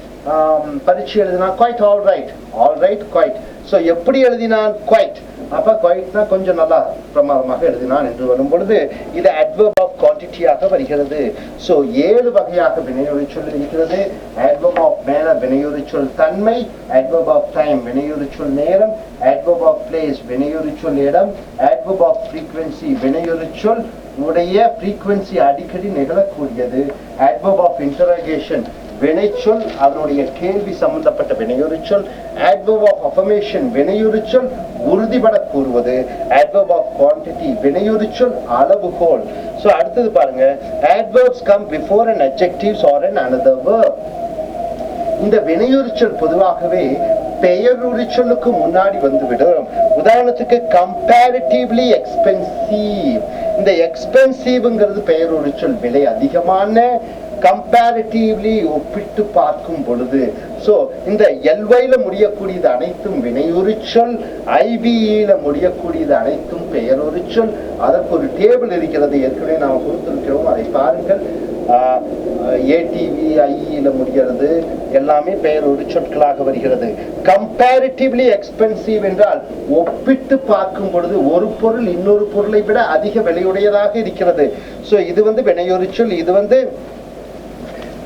பரீட்சை எழுதினான்? quite all right, all right, quite. so எப்படி எழுதினான்? quite. அப்ப quiteனா கொஞ்சம் நல்லா பிரமாதமாக எழுதினான் என்று வரும் பொழுது இது adverb of quantity ஆக வருகிறது. so 7 வகையாக வினையுரிச்சொல் இருக்கிறது. adverb of manner, வினையுரிச்சொல் தன்மை. adverb of time, வினையுரிச்சொல் நேரம். adverb of place, வினையுரிச்சொல் இடம். adverb of frequency, வினையுரிச்சொல் உடைய frequency அடிக்கடி நிகழக்கூடியது. adverb of interrogation, வினைச்சொல் அதனுடைய கேள்வி சம்பந்தப்பட்ட வினையுரிச்சொல். adverb of affirmation, வினையுரிச்சொல் உறுதிபட கூறுவது. adverb of quantity, வினையுரிச்சொல் அளவுகோல். so அடுத்தது பாருங்க, adverbs come before an adjectives or an another verb. இந்த வினையுரிச்சொல் பொதுவாகவே பெயருரிச்சொல்லுக்கு முன்னாடி வந்துவிடும். உதாரணத்துக்கு comparatively expensive. இந்த எக்ஸ்பென்சிவ்ங்கிறது பெயருரிச்சொல், விலை அதிகமான. comparatively, ஒப்பிட்டு பார்க்கும் பொழுது. சோ இந்த ly முடியக்கூடியது அனைத்தும் வினையுரிச்சொல். IBE முடியக்கூடியது அனைத்தும் பெயருரிச்சொல். அதற்கு ஒரு டேபிள் இருக்கிறது, ஏற்கனவே நாம் கொடுத்திருக்கிறோம், அதை பாருங்கள். ATV, IE முடிகிறது, எல்லாமே பெயருரிச்சொற்களாக வருகிறது. comparatively expensive என்றால் ஒப்பிட்டு பார்க்கும் பொழுது ஒரு பொருள் இன்னொரு பொருளை விட அதிக விலையுடையதாக இருக்கிறது. சோ இது வந்து வினையுரிச்சொல். இது வந்து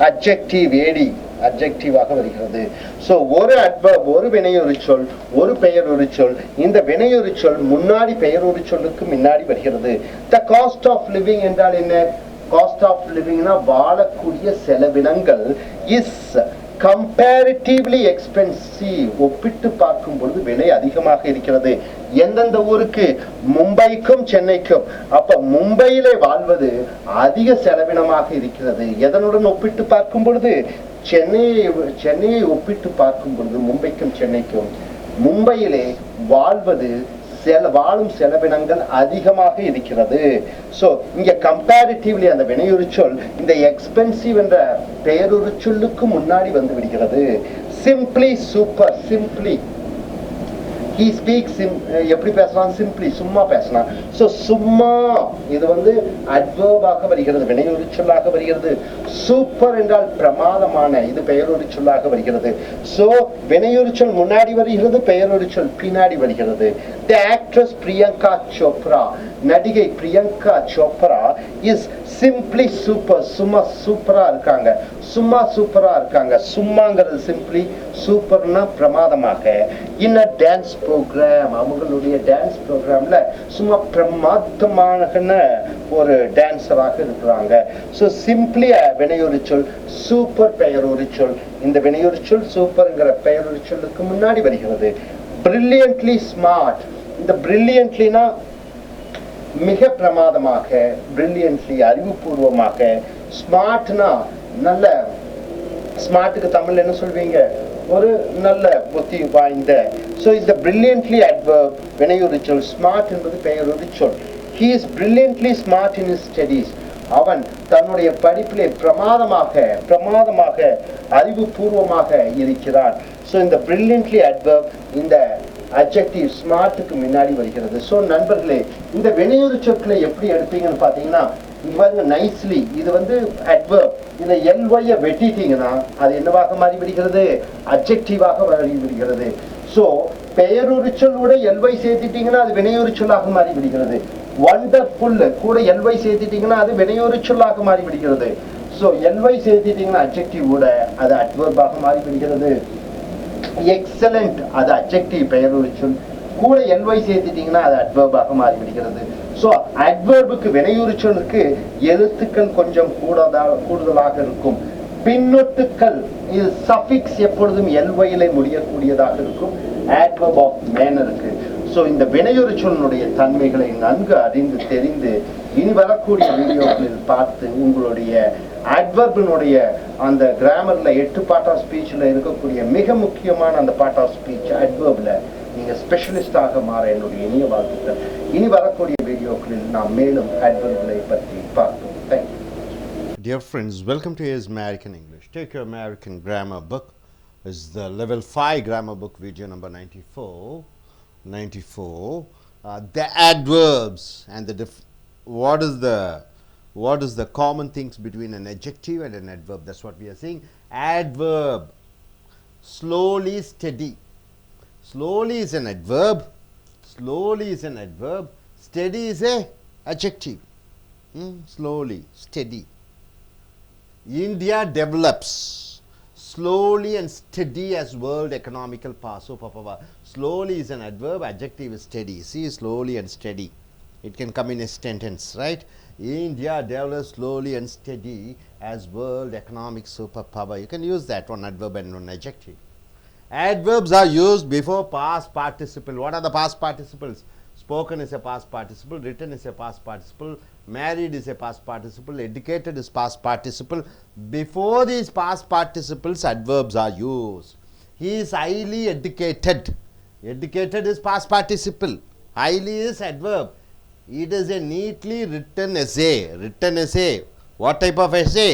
adjective, AD, adjective-ஆக வருகிறது. சோ ஒரு adverb, ஒரு வினையுரிச்சொல், ஒரு பெயருரிச்சொல். இந்த வினையுரிச்சொல் முன்னாடி பெயருரிச்சொல்லுக்கு முன்னாடி வருகிறது. the cost of living என்றால் என்ன? cost of livingனா வாழக்கூடிய செலவினங்கள். is comparatively expensive, ஒப்பிட்டு பார்க்கும் பொழுது விலை அதிகமாக இருக்கிறது. எந்தெந்த ஊருக்கு? மும்பைக்கும் சென்னைக்கும். அப்ப மும்பையிலே வாழ்வது அதிக செலவினமாக இருக்கிறது. எதனுடன் ஒப்பிட்டு பார்க்கும் பொழுது? சென்னையை ஒப்பிட்டு பார்க்கும் பொழுது மும்பைக்கும் சென்னைக்கும். மும்பையிலே வாழ்வது வாழும் செலவினங்கள் அதிகமாக இருக்கிறது. சோ இங்க கம்பேரிட்டிவ்லி அந்த வினையுரிச்சொல் இந்த எக்ஸ்பென்சிவ் என்ற பெயருரிச்சொல்லுக்கு முன்னாடி வந்து விடுகிறது. simply super, simply. He speaks எப்படி பேசலாம் simply சும்மா பேசலாம். So சும்மா இது வந்து adverb ஆக வருகிறது, வினையொலி சொல்லாக வருகிறது. சூப்பர் என்றால் பிரமாதமான, இது பெயரொலி சொல்லாக வருகிறது. So வினையொலி சொல் முன்னாடி வருகிறது, பெயரொலி சொல் பின்னாடி வருகிறது. The actress Priyanka Chopra, நடிகை Priyanka Chopra is simply super, சும்மா சூப்பரா இருக்காங்க, சும்மா சூப்பரா இருக்காங்க. சும்மாங்கிறது சிம்பிளி, சூப்பர்னா பிரமாதமாக. இன் அ டான்ஸ் ப்ரோக்ராம், அவங்களுடைய டான்ஸ் ப்ரோக்ராம்ல சும்மா பிரமாதமான ஒரு டான்ஸராக இருக்கிறாங்க. ஸோ சிம்பிளி வினையொலி சொல், சூப்பர் பெயரொலி சொல். இந்த வினையொலி சொல் சூப்பர்ங்கிற பெயரொலி சொல்லுக்கு முன்னாடி வருகிறது. பிரில்லியன்ட்லி ஸ்மார்ட், இந்த பிரில்லியன்ட்லினா மிக பிரமாதமாக, பிரில்லியன்ட்லி அறிவுபூர்வமாக. ஸ்மார்ட்னா நல்ல, ஸ்மார்ட்டுக்கு தமிழ் என்ன சொல்வீங்க, ஒரு நல்ல புத்தி வாய்ந்த. ஸோ இந்த பிரில்லியன்ட்லி adverb வினையொலி சொல், ஸ்மார்ட் என்பது பெயரொலி சொல். He is brilliantly smart in his studies, அவன் தன்னுடைய படிப்பிலே பிரமாதமாக அறிவுபூர்வமாக இருக்கிறான். ஸோ இந்த பிரில்லியன்ட்லி adverb இந்த adjective ஸ்மார்ட்டுக்கு முன்னாடி வருகிறது. ஸோ நண்பர்களே, இந்த வினையொலி சொற்களை எப்படி எடுப்பீங்கன்னு பார்த்தீங்கன்னா, இவங்க நைஸ்லி, இது வந்து adverb, இதை ly வெட்டிட்டீங்கன்னா அது என்னவாக மாறி விடுகிறது, அட்ஜெக்டிவாக மாறி விடுகிறது. ஸோ பெயரொலி சொல்லோட ly சேர்த்துட்டீங்கன்னா அது வினையொலி சொல்லாக மாறி விடுகிறது. வண்டர்ஃபுல் கூட ly சேர்த்துட்டீங்கன்னா அது வினையொலி சொல்லாக மாறி விடுகிறது. ஸோ ly சேர்த்துட்டீங்கன்னா அட்ஜெக்டிவோட அது adverb-ஆக மாறி விடுகிறது. எக்ஸலண்ட் அது அட்ஜெக்டிவ் பெயரொலி சொல், கூட ly சேர்த்துட்டீங்கன்னா அது adverb-ஆக மாறி விடுகிறது. ஸோ adverb-க்கு வினையொலி சொல்லுக்கு எழுத்துக்கள் கொஞ்சம் கூடுதலாக இருக்கும். பின்னொட்டுக்கள், இது சஃபிக்ஸ் எப்பொழுதும் ly-ல முடியக்கூடியதாக இருக்கும் adverb of manner-க்கு. ஸோ இந்த வினையொலி சொல்லினுடைய தன்மைகளை நன்கு அறிந்து தெரிந்து இனி வரக்கூடிய வீடியோக்களில் பார்த்து உங்களுடைய adverb-னுடைய அந்த கிராமர்ல 8 பார்ட் ஆஃப் ஸ்பீச்ல இருக்கக்கூடிய மிக முக்கியமான அந்த பார்ட் ஆஃப் ஸ்பீச் adverb-ல நீங்க ஸ்பெஷலிஸ்டாக மாற என்னுடைய இனிய வாழ்த்துக்கள். இனி வரக்கூடிய வீடியோக்களில் நாம் மேலும் adverb-களை பற்றி பார்ப்போம். Thank you. Dear friends, welcome to A.S. American English. Take your American grammar book. This is the level 5 grammar book video number 94. The adverbs and the what is the common things between an adjective and an adverb. That's what we are saying. Adverb, slowly, steady. Slowly is an adverb, steady is a adjective. Slowly, steady. India develops slowly and steady as world economical power. So slowly is an adverb, adjective is steady. See, slowly and steady, it can come in a sentence, right? India develops slowly and steady as world economic superpower. You can use that one adverb and one adjective. Adverbs are used before past participle. What are the past participles? Spoken is a past participle, written is a past participle, married is a past participle, educated is past participle. Before these past participles, adverbs are used. He is highly educated. Educated is past participle. Highly is adverb. It is a neatly written essay. Written essay. What type of essay?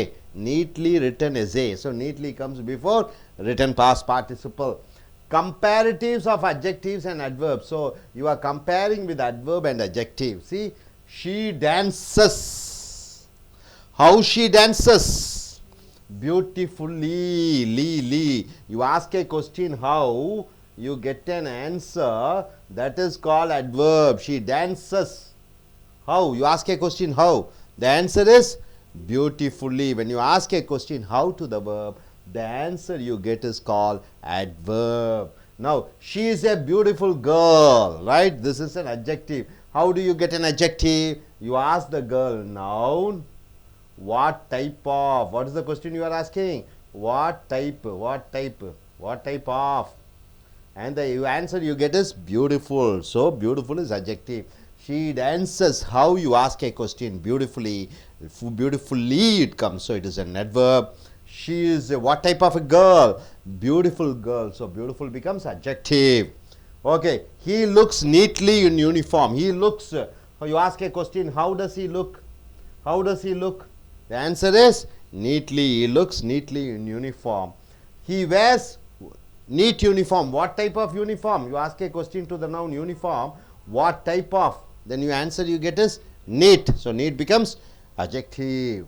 Neatly written essay. So neatly comes before written past participle. Comparatives of adjectives and adverbs. So you are comparing with adverb and adjective. See, she dances. How she dances? Beautifully. You ask a question how, you get an answer, that is called adverb. She dances. How? You ask a question how, the answer is beautifully. When you ask a question how to the verb, the answer you get is called adverb. Now, she is a beautiful girl, right? This is an adjective. How do you get an adjective? You ask the girl, noun, what type of? What is the question you are asking? What type of? And the answer you get is beautiful. So beautiful is adjective. She dances. How? You ask a question, beautifully it comes, so it is an adverb. She is what type of a girl? Beautiful girl. So beautiful becomes adjective. Okay. He looks neatly in uniform. He looks. You ask a question, how does he look? How does he look? The answer is neatly. He looks neatly in uniform. He wears Neat uniform. What type of uniform? You ask a question to the noun uniform. What type of? Then you answer you get is neat. So neat becomes adjective.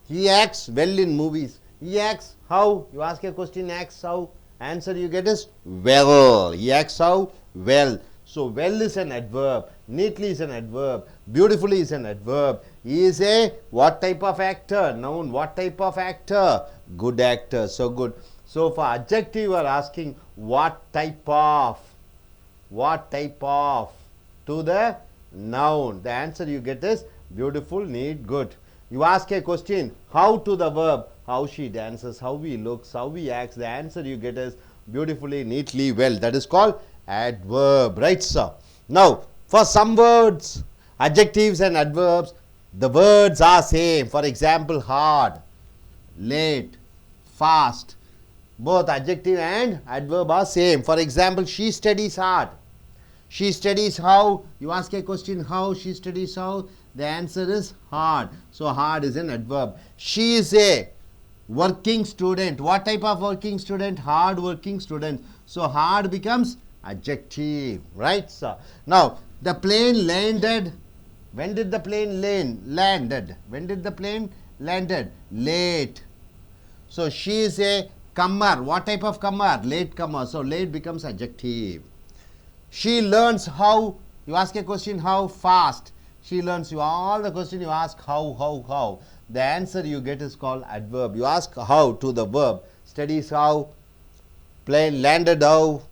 He acts well in movies. He acts how? You ask a question, acts how? Answer you get is well. He acts how? Well. So well is an adverb. Neatly is an adverb. Beautifully is an adverb. He is a what type of actor? Noun. What type of actor? Good actor. So good. So for adjective you are asking what type of? What type of? To the noun. The answer you get is beautiful, neat, good. You ask a question, how to the verb? How she dances, how he looks, how he acts. The answer you get is beautifully, neatly, well. That is called adverb, right sir? Now, for some words, adjectives and adverbs, the words are same. For example, hard, late, fast. Both adjective and adverb are same. For example, she studies hard. She studies how? You ask a question, how she studies how? The answer is hard. So hard is an adverb. She is a working student. What type of working student? Hard working student. So hard becomes adjective, right sir? Now the plane landed. When did the plane landed? When did the plane landed? Late. So she is a comer. What type of comer? Late comer. So late becomes adjective. She learns how? You ask a question, how? Fast. She learns. You all the question you ask how. The answer you get is called adverb. You ask how to the verb. Studies how, plane landed how,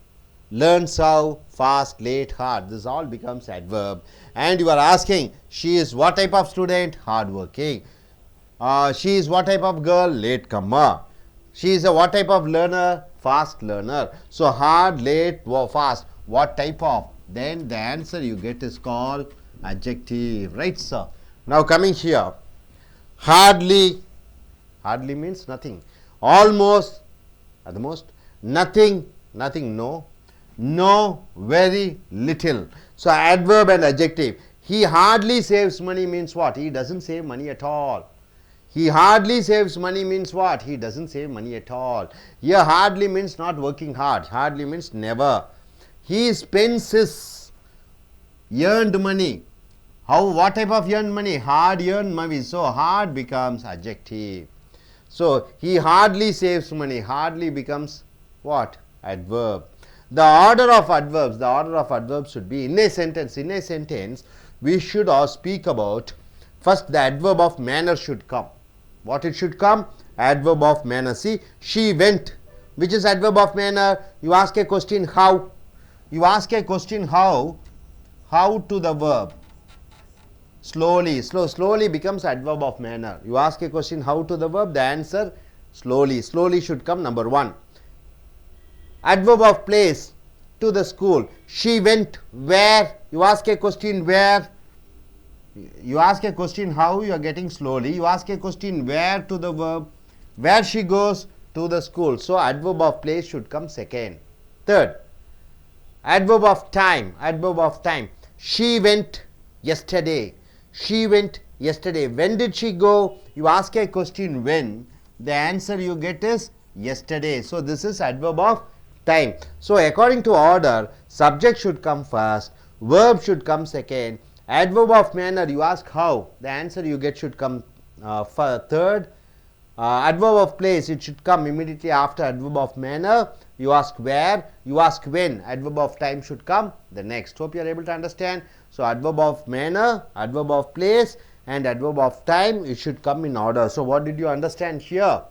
learns how, fast, late, hard. This all becomes adverb. And you are asking, she is what type of student? Hard working. She is what type of girl? Late comer. She is a what type of learner? Fast learner. So hard, late, fast. What type of? Then the answer you get is called adjective, right sir? Now coming here, hardly, hardly means nothing, almost, at the most, nothing, no, very little. So adverb and adjective. He hardly saves money means what? He doesn't save money at all. He hardly saves money means what? He doesn't save money at all. Here hardly means not working hard. Hardly means never. He spends his earned money. How? What type of earned money? Hard earned money. So hard becomes adjective. So he hardly saves money. Hardly becomes what? Adverb. The order of adverbs should be in a sentence. In a sentence, we should speak about first the adverb of manner should come. What it should come? Adverb of manner. See, she went. Which is adverb of manner? You ask a question, how? You ask a question, how to the verb. Slowly, slowly becomes adverb of manner. You ask a question, how to the verb, the answer slowly. Slowly should come number 1. Adverb of place, to the school. She went where? You ask a question, where? You ask a question, how? You are getting slowly. You ask a question, where to the verb. Where she goes? To the school. So adverb of place should come second. Third, adverb of time. Adverb of time. She went yesterday. She went yesterday. When did she go? You ask a question, when? The answer you get is yesterday. So this is adverb of time. So according to order, subject should come first, verb should come second, adverb of manner you ask how, the answer you get should come third. Adverb of place, it should come immediately after adverb of manner. You ask where, you ask when. Adverb of time should come the next. Hope you are able to understand. So adverb of manner, adverb of place and adverb of time, it should come in order. So what did you understand here?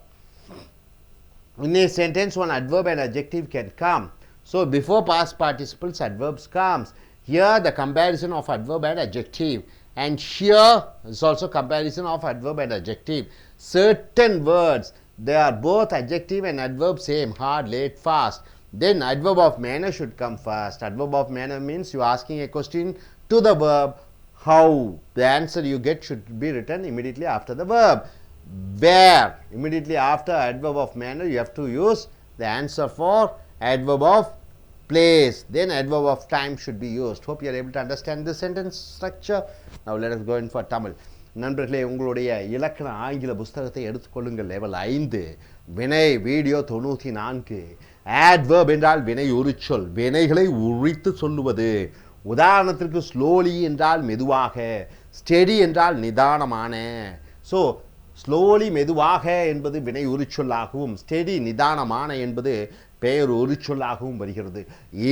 In a sentence, one adverb and adjective can come. So before past participles, adverbs comes. Here the comparison of adverb and adjective, and here is also comparison of adverb and adjective. Certain words, they are both adjective and adverb same, hard, late, fast. Then adverb of manner should come first. Adverb of manner means you are asking a question to the verb, how. The answer you get should be written immediately after the verb. Where, immediately after adverb of manner you have to use the answer for adverb of place. Then adverb of time should be used. Hope you are able to understand this sentence structure. Now let us go in for Tamil. நண்பர்களே, உங்களுடைய இலக்கண ஆங்கில புஸ்தகத்தை எடுத்துக்கொள்ளுங்கள். Level 5 வினை video 94. Adverb என்றால் வினை உரிச்சொல், வினைகளை உரித்து சொல்லுவது. உதாரணத்திற்கு ஸ்லோலி என்றால் மெதுவாக, ஸ்டெடி என்றால் நிதானமான. ஸோ ஸ்லோலி மெதுவாக என்பது வினை உரிச்சொல்லாகவும், ஸ்டெடி நிதானமான என்பது பெயர் உரிச்சொல்லாகவும் வருகிறது.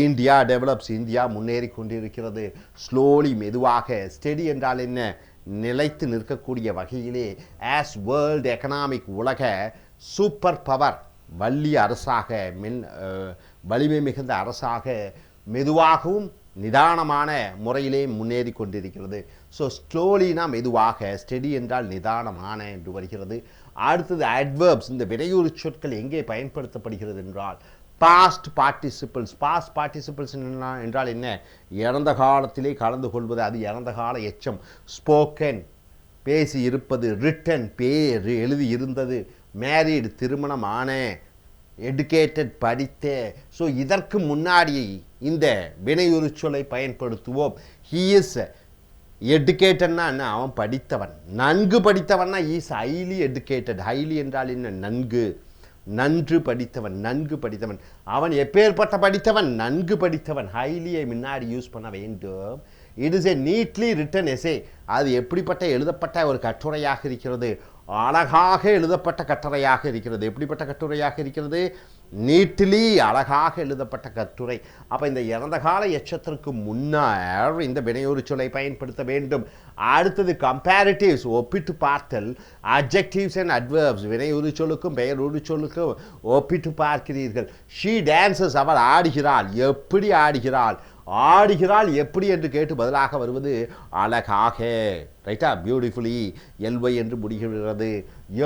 இந்தியா டெவலப்ஸ், இந்தியா முன்னேறி கொண்டிருக்கிறது. ஸ்லோலி மெதுவாக. ஸ்டெடி என்றால் என்ன? நிலைத்து நிற்கக்கூடிய வகையிலே. ஆஸ் வேர்ல்டு எக்கனாமிக் உலக சூப்பர் பவர் வலிய அரசாக, வலிமை மிகுந்த அரசாக மெதுவாகவும் நிதானமான முறையிலே முன்னேறி கொண்டிருக்கிறது. ஸோ ஸ்லோலினா மெதுவாக, ஸ்டெடி என்றால் நிதானமான என்று வருகிறது. அடுத்தது அட்வர்ப்ஸ். இந்த வினையுறு சொற்கள் எங்கே பயன்படுத்தப்படுகிறது என்றால் பாஸ்ட் பார்ட்டிசிபிள்ஸ். பாஸ்ட் பார்ட்டிசிபிள்ஸ் என்றால் என்ன? இறந்த காலத்திலே கலந்து கொள்வது, அது இறந்த கால எச்சம். ஸ்போக்கன் பேசி இருப்பது, ரிட்டன் பேர் எழுதி இருந்தது, மேரீடு திருமணமான, எடுகேட்டட் படித்த. ஸோ இதற்கு முன்னாடி இந்த வினையுறு சொல்லை பயன்படுத்துவோம். ஹீ இஸ் எடுகேட்டட்னா என்ன? அவன் படித்தவன், நன்கு படித்தவன்னா இஸ் ஹைலி எடுகேட்டட். ஹைலி என்றால் என்ன? நன்கு, நன்று படித்தவன், நன்கு படித்தவன். அவன் எப்பேற்பட்ட படித்தவன்? நன்கு படித்தவன். ஹைலியை முன்னாடி யூஸ் பண்ண வேண்டும். It is a neatly written essay. அது எப்படிப்பட்ட எழுதப்பட்ட ஒரு கட்டுரையாக இருக்கிறது? அழகாக எழுதப்பட்ட கட்டுரையாக இருக்கிறது. எப்படிப்பட்ட கட்டுரையாக இருக்கிறது? நீட்லி, அழகாக எழுதப்பட்ட கட்டுரை. அப்போ இந்த இறந்த கால எச்சத்திற்கு முன்னர் இந்த வினையுறு சொல்லை பயன்படுத்த வேண்டும். அடுத்தது கம்பேரிட்டிவ்ஸ், ஒப்பிட்டு பார்த்தல். அட்ஜெக்டிவ்ஸ் அண்ட் அட்வர்ப்ஸ், வினையுறு சொல்லுக்கும் பெயர் உரு சொல்லுக்கும் ஒப்பிட்டு பார்க்கிறீர்கள். ஷீ டான்சஸ், அவள் ஆடுகிறாள். எப்படி ஆடுகிறாள்? ஆடுகிறாள் எப்படி என்று கேட்டு பதிலாக வருவது அழகாக. ரைட்டா? பியூட்டிஃபுல்லி, எல்வை என்று முடிகிறது.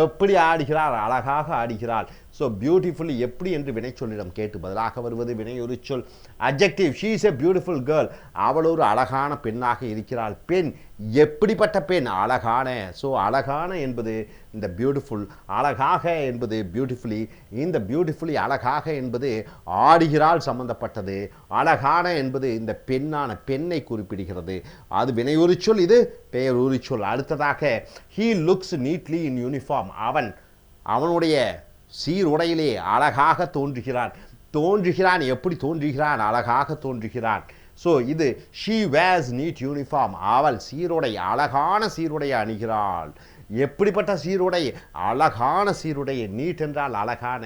எப்படி ஆடுகிறாள்? அழகாக ஆடுகிறாள். ஸோ பியூட்டிஃபுல்லி எப்படி என்று வினைச்சொல்லிடம் கேட்டு பதிலாக வருவது வினையுறு சொல். Adjective, she is a beautiful girl, அவள் ஒரு அழகான பெண்ணாக இருக்கிறாள். பெண், எப்படிப்பட்ட பெண்? அழகான. ஸோ அழகான என்பது இந்த பியூட்டிஃபுல், அழகாக என்பது பியூட்டிஃபுல்லி. இந்த பியூட்டிஃபுல்லி, அழகாக என்பது ஆடுகிறாள் சம்பந்தப்பட்டது. அழகான என்பது இந்த பெண்ணான, பெண்ணை குறிப்பிடுகிறது. அது வினையுறு சொல், இது பெயர் உரிச்சொல். அடுத்ததாக he looks neatly in uniform, அவனுடைய சீருடையிலே அழகாக தோன்றுகிறான். தோன்றுகிறான், எப்படி தோன்றுகிறான்? அழகாக தோன்றுகிறான். ஸோ இது ஷீ வேர்ஸ் நீட் யூனிஃபார்ம், அவள் சீருடை, அழகான சீருடை அணிகிறாள். எப்படிப்பட்ட சீருடை? அழகான சீருடை. நீட் என்றால் அழகான,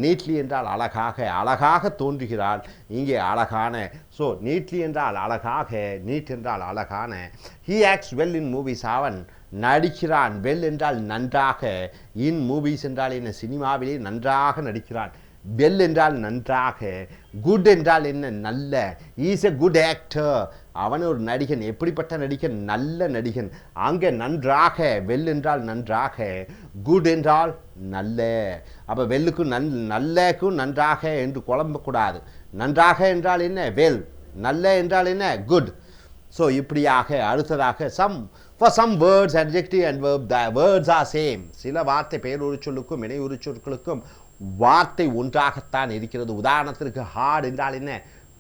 நீட்லி என்றால் அழகாக, அழகாக தோன்றுகிறாள், இங்கே அழகான. ஸோ நீட்லி என்றால் அழகாக, நீட் என்றால் அழகான. He acts well in movies, அவன் நடிக்கிறான். வெல் என்றால் நன்றாக, இன் மூவிஸ் என்றால் என்ன? சினிமாவிலே நன்றாக நடிக்கிறான். வெல் என்றால் நன்றாக, குட் என்றால் என்ன? நல்ல. இஸ் எ குட் ஆக்டர், அவன் ஒரு நடிகன். எப்படிப்பட்ட நடிகன்? நல்ல நடிகன். அங்கே நன்றாக, வெல் என்றால் நன்றாக, குட் என்றால் நல்ல. அப்போ வெல்லுக்கும் நல்லக்கும் நன்றாக என்று குழம்பக்கூடாது. நன்றாக என்றால் என்ன? வெல். நல்ல என்றால் என்ன? குட். ஸோ இப்படியாக. அடுத்ததாக for some words, adjective and verb, the words are same. சில வார்த்தை பெயர் உரிச்சொல்லுக்கும் வினை உரிச்சொற்களுக்கும் வார்த்தை ஒன்றாகத்தான் இருக்கிறது. உதாரணத்திற்கு ஹார்ட் என்றால் என்ன?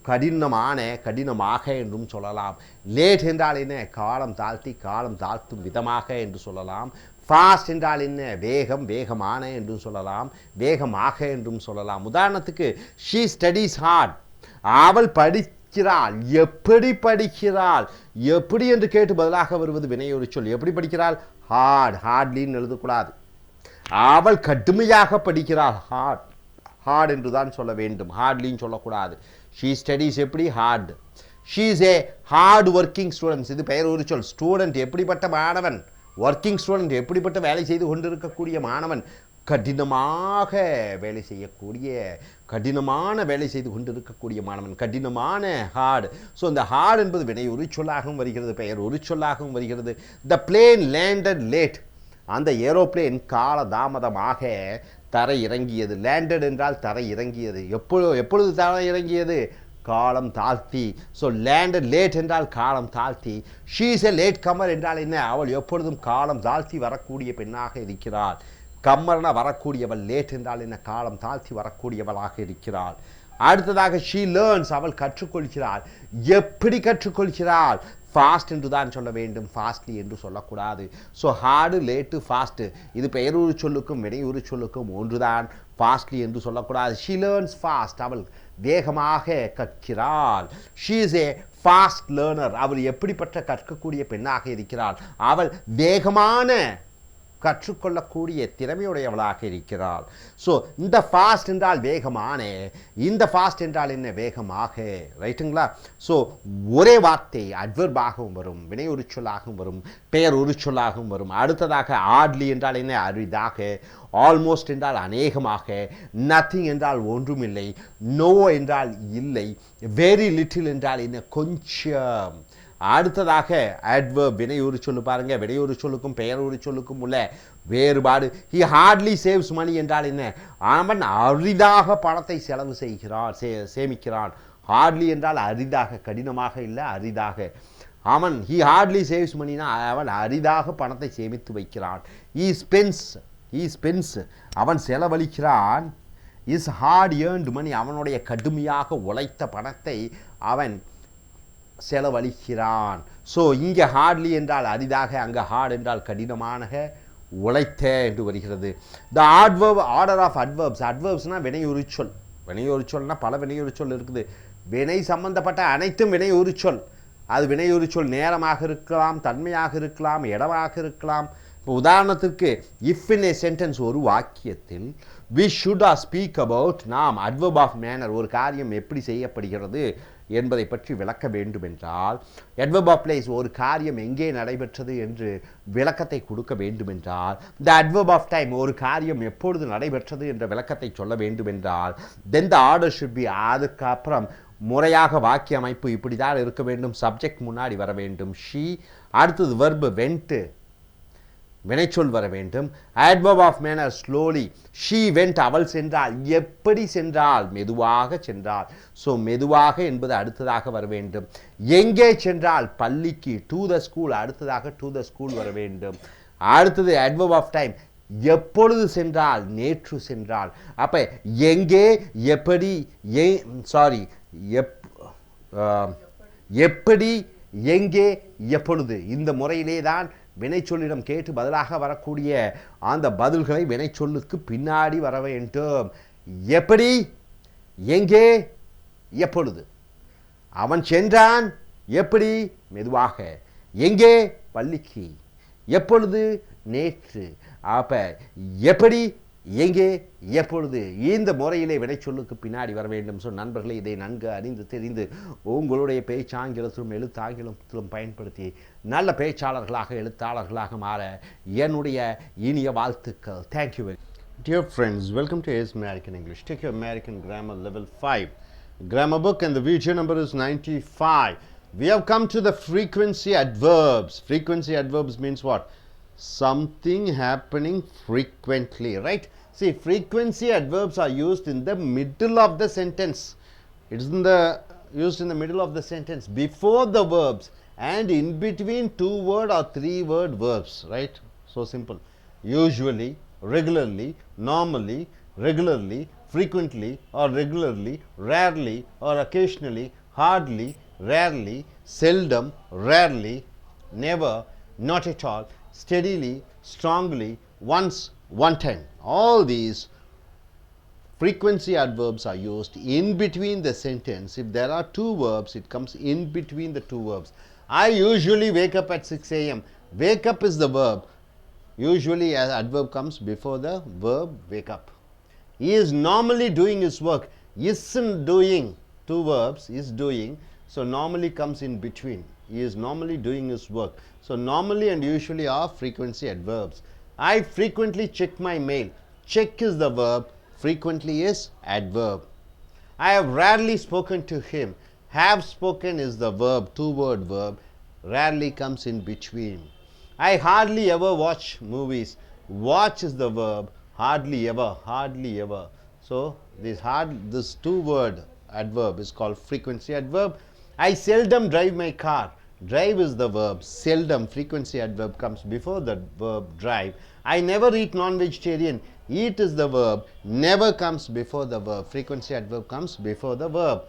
கடினமான, கடினமாக என்றும் சொல்லலாம். லேட் என்றால் என்ன? காலம் தாழ்த்தி, காலம் தாழ்த்தும் விதமாக என்று சொல்லலாம். ஃபாஸ்ட் என்றால் என்ன? வேகம், வேகமான என்றும் சொல்லலாம், வேகமாக என்றும் சொல்லலாம். உதாரணத்துக்கு ஷீ ஸ்டடீஸ் ஹார்ட், அவள் படிக்கிறாள். எப்படி படிக்கிறாள்? எப்படி என்று கேட்டு பதிலாக வருவது வினையொரு சொல். எப்படி படிக்கிறாள்? ஹார்ட். ஹார்ட்லின்னு எழுதக்கூடாது. அவள் கடுமையாக படிக்கிறாள். ஹார்ட், ஹார்ட் என்று தான் சொல்ல வேண்டும், ஹார்ட்லின்னு சொல்லக்கூடாது. ஷீ ஸ்டடீஸ் எப்படி? Hard. She is a hard working students, இது பெயர் ஒரு சொல். ஸ்டூடெண்ட் எப்படிப்பட்ட மாணவன்? ஒர்க்கிங் ஸ்டூடெண்ட் எப்படிப்பட்ட வேலை செய்து கொண்டிருக்கக்கூடிய மாணவன்? கடினமாக வேலை செய்யக்கூடிய, கடினமான வேலை செய்து கொண்டிருக்கக்கூடிய மாணவன். கடினமான, ஹார்ட். ஸோ இந்த ஹார்ட் என்பது வினை ஒரு சொல்லாகவும் வருகிறது, பெயர் ஒரு சொல்லாகவும் வருகிறது. த பிளேன் லேண்டட் லேட், அந்த ஏரோப்ளேன் கால தாமதமாக தரை இறங்கியது. லேண்டட் என்றால் தரை இறங்கியது. எப்பொழுது தரை இறங்கியது? காலம் தாழ்த்தி. ஸோ லேண்டட் லேட் என்றால் காலம் தாழ்த்தி. She is a late comer என்றால் என்ன? அவள் எப்பொழுதும் காலம் தாழ்த்தி வரக்கூடிய பெண்ணாக இருக்கிறாள். கம்மர்னா வரக்கூடியவள். லேட் என்றால் என்ன? காலம் தாழ்த்தி வரக்கூடியவளாக இருக்கிறாள். அடுத்ததாக ஷீ லேர்ன்ஸ், அவள் கற்றுக்கொள்கிறாள். எப்படி கற்றுக்கொள்கிறாள்? ஃபாஸ்ட் என்று தான் சொல்ல வேண்டும், ஃபாஸ்ட்லி என்று சொல்லக்கூடாது. ஸோ ஹார்டு, லேட்டு, ஃபாஸ்ட்டு இது பெயரூறு சொல்லுக்கும் வினையுறு சொல்லுக்கும் ஒன்றுதான். ஃபாஸ்ட்லி என்று சொல்லக்கூடாது. ஷி லேர்ன்ஸ் ஃபாஸ்ட், அவள் வேகமாக கற்கிறாள். She is a fast learner, அவள் எப்படிப்பட்ட கற்கக்கூடிய பெண்ணாக இருக்கிறாள், அவள் வேகமான கற்றுக்கொள்ளக்கூடிய திறமையுடையவளாக இருக்கிறாள். ஸோ இந்த ஃபாஸ்ட் என்றால் வேகமான, இந்த ஃபாஸ்ட் என்றால் என்ன, வேகமாக, ரைட்டுங்களா? ஸோ ஒரே வார்த்தை அட்வர்பாகவும் வரும், வினை உரிச்சொல்லாகவும் வரும், பெயர் உரிச்சொல்லாகவும் வரும். அடுத்ததாக ஆட்லி என்றால் என்ன, அரிதாக, ஆல்மோஸ்ட் என்றால் அநேகமாக, நத்திங் என்றால் ஒன்றுமில்லை, நோ என்றால் இல்லை, வெரி லிட்டில் என்றால் என்ன, கொஞ்சம். அடுத்ததாக adverb வினையுறு சொல்லு பாருங்க. வினையுறு சொல்லுக்கும் பெயருறு சொல்லுக்கும் உள்ள வேறுபாடு. he hardly saves money என்றால் என்ன, அவன் அரிதாக பணத்தை செலவு செய்கிறான், சேமிக்கிறான். hardly என்றால் அரிதாக, கடினமாக இல்லை, அரிதாக. அவன் he hardly saves moneyனா அவன் அரிதாக பணத்தை சேமித்து வைக்கிறான். he spends அவன் செலவழிக்கிறான். is hard earned money அவனுடைய கடுமையாக உழைத்த பணத்தை அவன் செலவழிக்கிறான். ஸோ இங்கே ஹார்ட்லி என்றால் அரிதாக, அங்கே ஹார்ட் என்றால் கடினமான, உழைத்த என்று வருகிறது. த ஆர்டர் ஆஃப் அட்வர்ப்ஸ், அட்வர்ப்ஸ்னால் வினையுரிச்சொல். வினையுரிச்சொல்னா பல வினையுரிச்சொல் இருக்குது. வினை சம்பந்தப்பட்ட அனைத்தும் வினையுரிச்சொல். அது வினையுரிச்சொல் நேரமாக இருக்கலாம், தன்மையாக இருக்கலாம், இடமாக இருக்கலாம். இப்போ உதாரணத்திற்கு இஃப் இன் ஏ சென்டென்ஸ், ஒரு வாக்கியத்தில் வி ஷுட் ஸ்பீக் அபவுட், நாம் அட்வர்ப் ஆஃப் மேனர், ஒரு காரியம் எப்படி செய்யப்படுகிறது என்பதை பற்றி விளக்க வேண்டும் என்றால், adverb of place, ஒரு காரியம் எங்கே நடைபெற்றது என்று விளக்கத்தை கொடுக்க வேண்டும் என்றால், the adverb of time, ஒரு காரியம் எப்பொழுது நடைபெற்றது என்ற விளக்கத்தை சொல்ல வேண்டும் என்றால், then the order should be, அதுக்கப்புறம் முறையாக வாக்கிய அமைப்பு இப்படி தான் இருக்க வேண்டும். சப்ஜெக்ட் முன்னாடி வர வேண்டும், she. அடுத்தது verb went, வினைச்சொல் வர வேண்டும். adverb of manner, slowly, she went, அவள் சென்றாள். எப்படி சென்றாள், மெதுவாக சென்றாள். ஸோ மெதுவாக என்பது அடுத்ததாக வர வேண்டும். எங்கே சென்றாள், பள்ளிக்கு, to the school, அடுத்ததாக to the school வர வேண்டும். அடுத்தது adverb of time, எப்பொழுது சென்றாள், நேற்று சென்றாள். அப்ப எங்கே, எப்படி, எப்படி, எங்கே, எப்பொழுது, இந்த முறையிலே தான் வினைச்சொல்லிடம் கேட்டு பதிலாக வரக்கூடிய அந்த பதில்களை வினைச்சொல்லுக்கு பின்னாடி வர வேண்டும். எப்படி, எங்கே, எப்பொழுது. அவன் சென்றான், எப்படி, மெதுவாக. எங்கே, பள்ளிக்கு. எப்பொழுது, நேற்று. அப்ப எப்படி, எங்கே, எப்பொழுது, இந்த முறையிலே வினைச்சொல்லுக்கு பின்னாடி வர வேண்டும். ஸோ நண்பர்களே, இதை நன்கு அறிந்து தெரிந்து உங்களுடைய பேச்சாங்கிலத்திலும் எழுத்தாங்கிலத்திலும் பயன்படுத்தி நல்ல பேச்சாளர்களாக, எழுத்தாளர்களாக மாற என்னுடைய இனிய வாழ்த்துக்கள். Thank you very much. Dear friends, welcome to A.S. American English. Take your American Grammar Level 5 grammar book, and the video number is 95. We have come to the frequency adverbs. Frequency adverbs means what? Something happening frequently, right? See, frequency adverbs are used in the middle of the sentence. It is used in the middle of the sentence, before the verbs, and in between 2-word or 3-word verbs, right? So simple. Usually, regularly, normally, regularly, frequently or regularly, rarely or occasionally, hardly, rarely, seldom, rarely, never, not at all, steadily, strongly, once, one time. All these frequency adverbs are used in between the sentence. If there are 2 verbs, it comes in between the 2 verbs. I usually wake up at 6 a.m. Wake up is the verb. Usually as adverb comes before the verb wake up. He is normally doing his work. Isn't doing, 2 verbs, is doing. So normally comes in between. He is normally doing his work. So normally and usually are frequency adverbs. I frequently check my mail. Check is the verb, frequently is adverb. I have rarely spoken to him. Have spoken is the verb, 2-word verb. Rarely comes in between. I hardly ever watch movies. Watch is the verb, hardly ever, hardly ever. So this 2-word adverb is called frequency adverb. I seldom drive my car. Drive is the verb, seldom, frequency adverb comes before the verb drive. I never eat non-vegetarian. Eat is the verb, never comes before the verb, frequency adverb comes before the verb.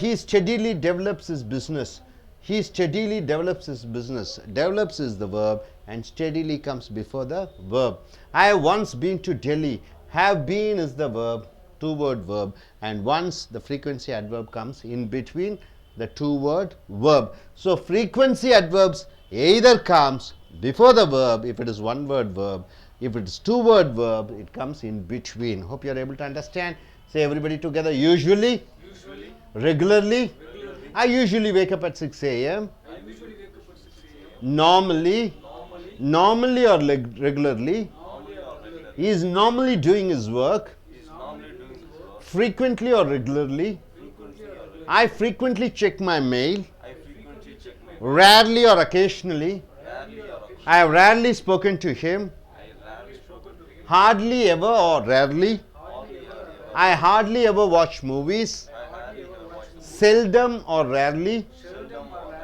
He steadily develops his business. He steadily develops his business. Develops is the verb and steadily comes before the verb. I have once been to Delhi. Have been is the verb, two-word verb, and once the frequency adverb comes in between the two-word verb. So frequency adverbs either comes before the verb if it is one-word verb. If it is two-word verb, it comes in between. Hope you are able to understand. Say everybody together. Usually. Regularly. I usually wake up at 6 a.m. Normally. Normally or regularly. He is normally doing his work. Frequently or regularly. I frequently check my mail. Rarely or occasionally. I have rarely spoken to him. Hardly ever or rarely. I hardly ever watch movies. Seldom or rarely.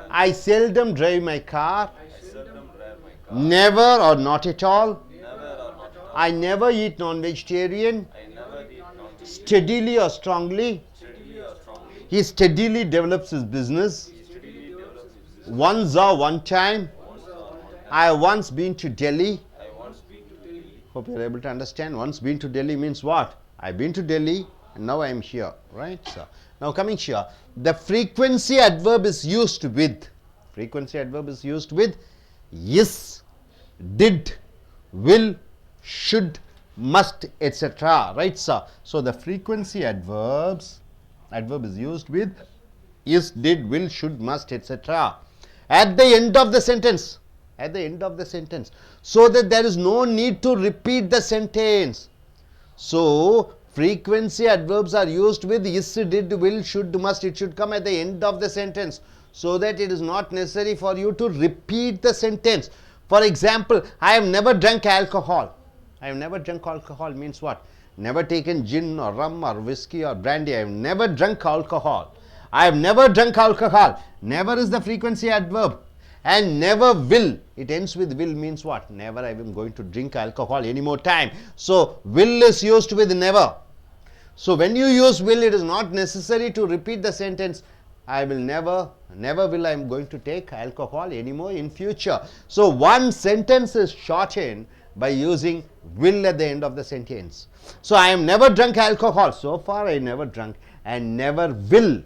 I seldom drive my car. Never or not at all. I never eat non-vegetarian. Steadily or strongly. He steadily develops his business. Once or one time. I have once been to Delhi. Hope you are able to understand. Once been to Delhi means what? I have been to Delhi and now I am here, right? So now coming here, the frequency adverb is used with. Frequency adverb is used with is, did, will, should, must, etc. Right, sir? So the frequency adverb is used with is, did, will, should, must, etc. At the end of the sentence. At the end of the sentence. So that there is no need to repeat the sentence. So frequency adverbs are used with is, did, will, should, must. It should come at the end of the sentence so that it is not necessary for you to repeat the sentence. For example, I have never drunk alcohol. I have never drunk alcohol means what? Never taken gin or rum or whiskey or brandy. I have never drunk alcohol. I have never drunk alcohol. Never is the frequency adverb. And never will, it ends with will means what? Never I am going to drink alcohol any more time. So will is used with never. So when you use will, it is not necessary to repeat the sentence. I will never will I am going to take alcohol anymore in future. So one sentence is shortened by using will at the end of the sentence. So I am never drunk alcohol. So far I never drunk and never will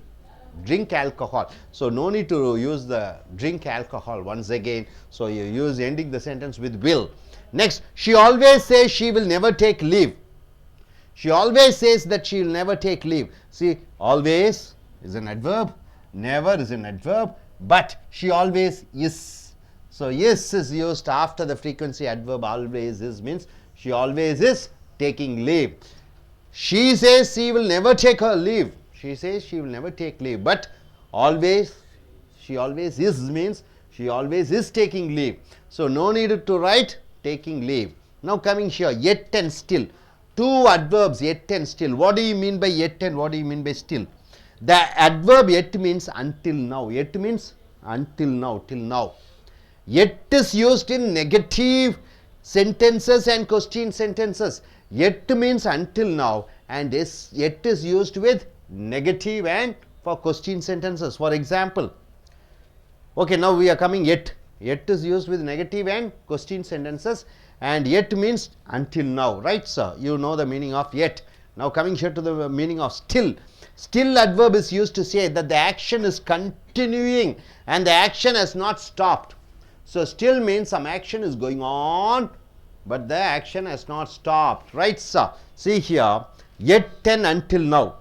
drink alcohol. So no need to use the drink alcohol once again. So you use ending the sentence with will. Next, she always says she will never take leave. She always says that she will never take leave. See, always is an adverb, never is an adverb, but she always is. So is used after the frequency adverb. Always is means she always is taking leave. She says she will never take her leave. She says she will never take leave, but always, she always is means she always is taking leave. So no need to write taking leave. Now coming here, yet and still. Two adverbs, yet and still. What do you mean by yet and what do you mean by still? The adverb yet means until now. Yet means until now, till now. Yet is used in negative sentences and question sentences. Yet means until now and yet is used with negative and for question sentences. For example, okay, now we are coming yet. Yet is used with negative and question sentences and yet means until now, right sir? You know the meaning of yet. Now coming here to the meaning of still. Still adverb is used to say that the action is continuing and the action has not stopped. So still means some action is going on but the action has not stopped, right sir? See here, yet and until now.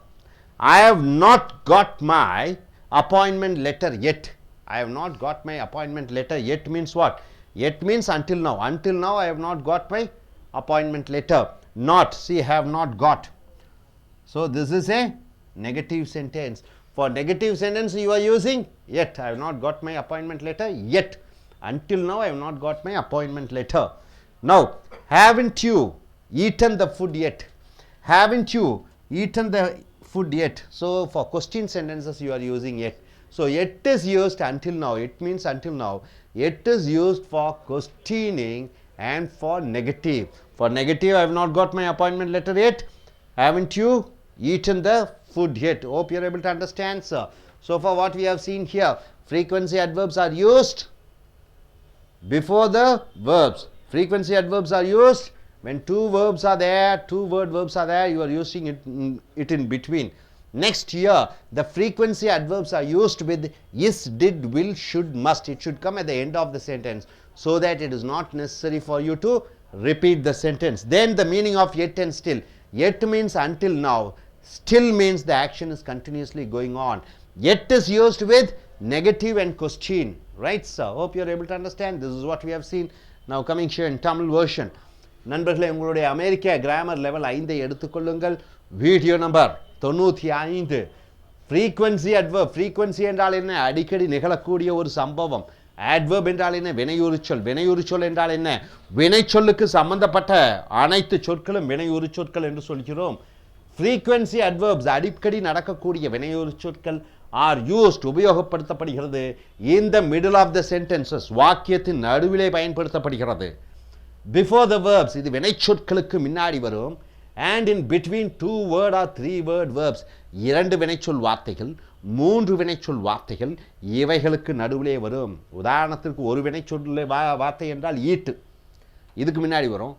I have not got my appointment letter yet. I have not got my appointment letter yet means what? Yet means until now. Until now I have not got my appointment letter. Not, see, have not got. So this is a negative sentence. For negative sentence you are using yet. I have not got my appointment letter yet. Until now I have not got my appointment letter. Now, haven't you eaten the food yet? Haven't you eaten the food yet? So for question sentences you are using yet. So yet is used until now. It means until now. Yet is used for questioning and for negative. For negative, I have not got my appointment letter yet. Haven't you eaten the food yet? Hope you are able to understand, sir. So for what we have seen here, frequency adverbs are used before the verbs. Frequency adverbs are used when two verbs are there, two word verbs are there, you are using it in between. Next year, the frequency adverbs are used with is, did, will, should, must. It should come at the end of the sentence so that it is not necessary for you to repeat the sentence. Then the meaning of yet and still. Yet means until now. Still means the action is continuously going on. Yet is used with negative and question. Right, sir? Hope you are able to understand. This is what we have seen. Now coming here in Tamil version. நண்பர்களே, உங்களுடைய அமெரிக்க grammar level 5 எடுத்துக்கொள்ளுங்கள். Video number 95. Frequency adverb. Frequency என்றால் என்ன? அடிக்கடி நிகழக்கூடிய ஒரு சம்பவம். Adverb என்றால் என்ன? வினையுறுச்சொல். வினையுறுச்சொல் என்றால் என்ன? வினைச்சொல்லுக்கு சம்பந்தப்பட்ட அனைத்து சொற்களும் வினையுறு சொற்கள் என்று சொல்கிறோம். ஃப்ரீக்வன்சி அட்வர்ப்ஸ் அடிக்கடி நடக்கக்கூடிய வினையுறு சொற்கள் ஆர் யூஸ்ட் உபயோகப்படுத்தப்படுகிறது. In the middle of the sentences, வாக்கியத்தின் நடுவிலே பயன்படுத்தப்படுகிறது. பிஃபோர் த வேர்ப்ஸ், இது வினைச்சொற்களுக்கு முன்னாடி வரும். And in between 2 word or 3 word verbs, 2 வினைச்சொல் வார்த்தைகள், 3 வினைச்சொல் வார்த்தைகள், இவைகளுக்கு நடுவிலே வரும். உதாரணத்திற்கு ஒரு வினைச்சொல் வார்த்தை என்றால் ஈட்டு, இதுக்கு முன்னாடி வரும்.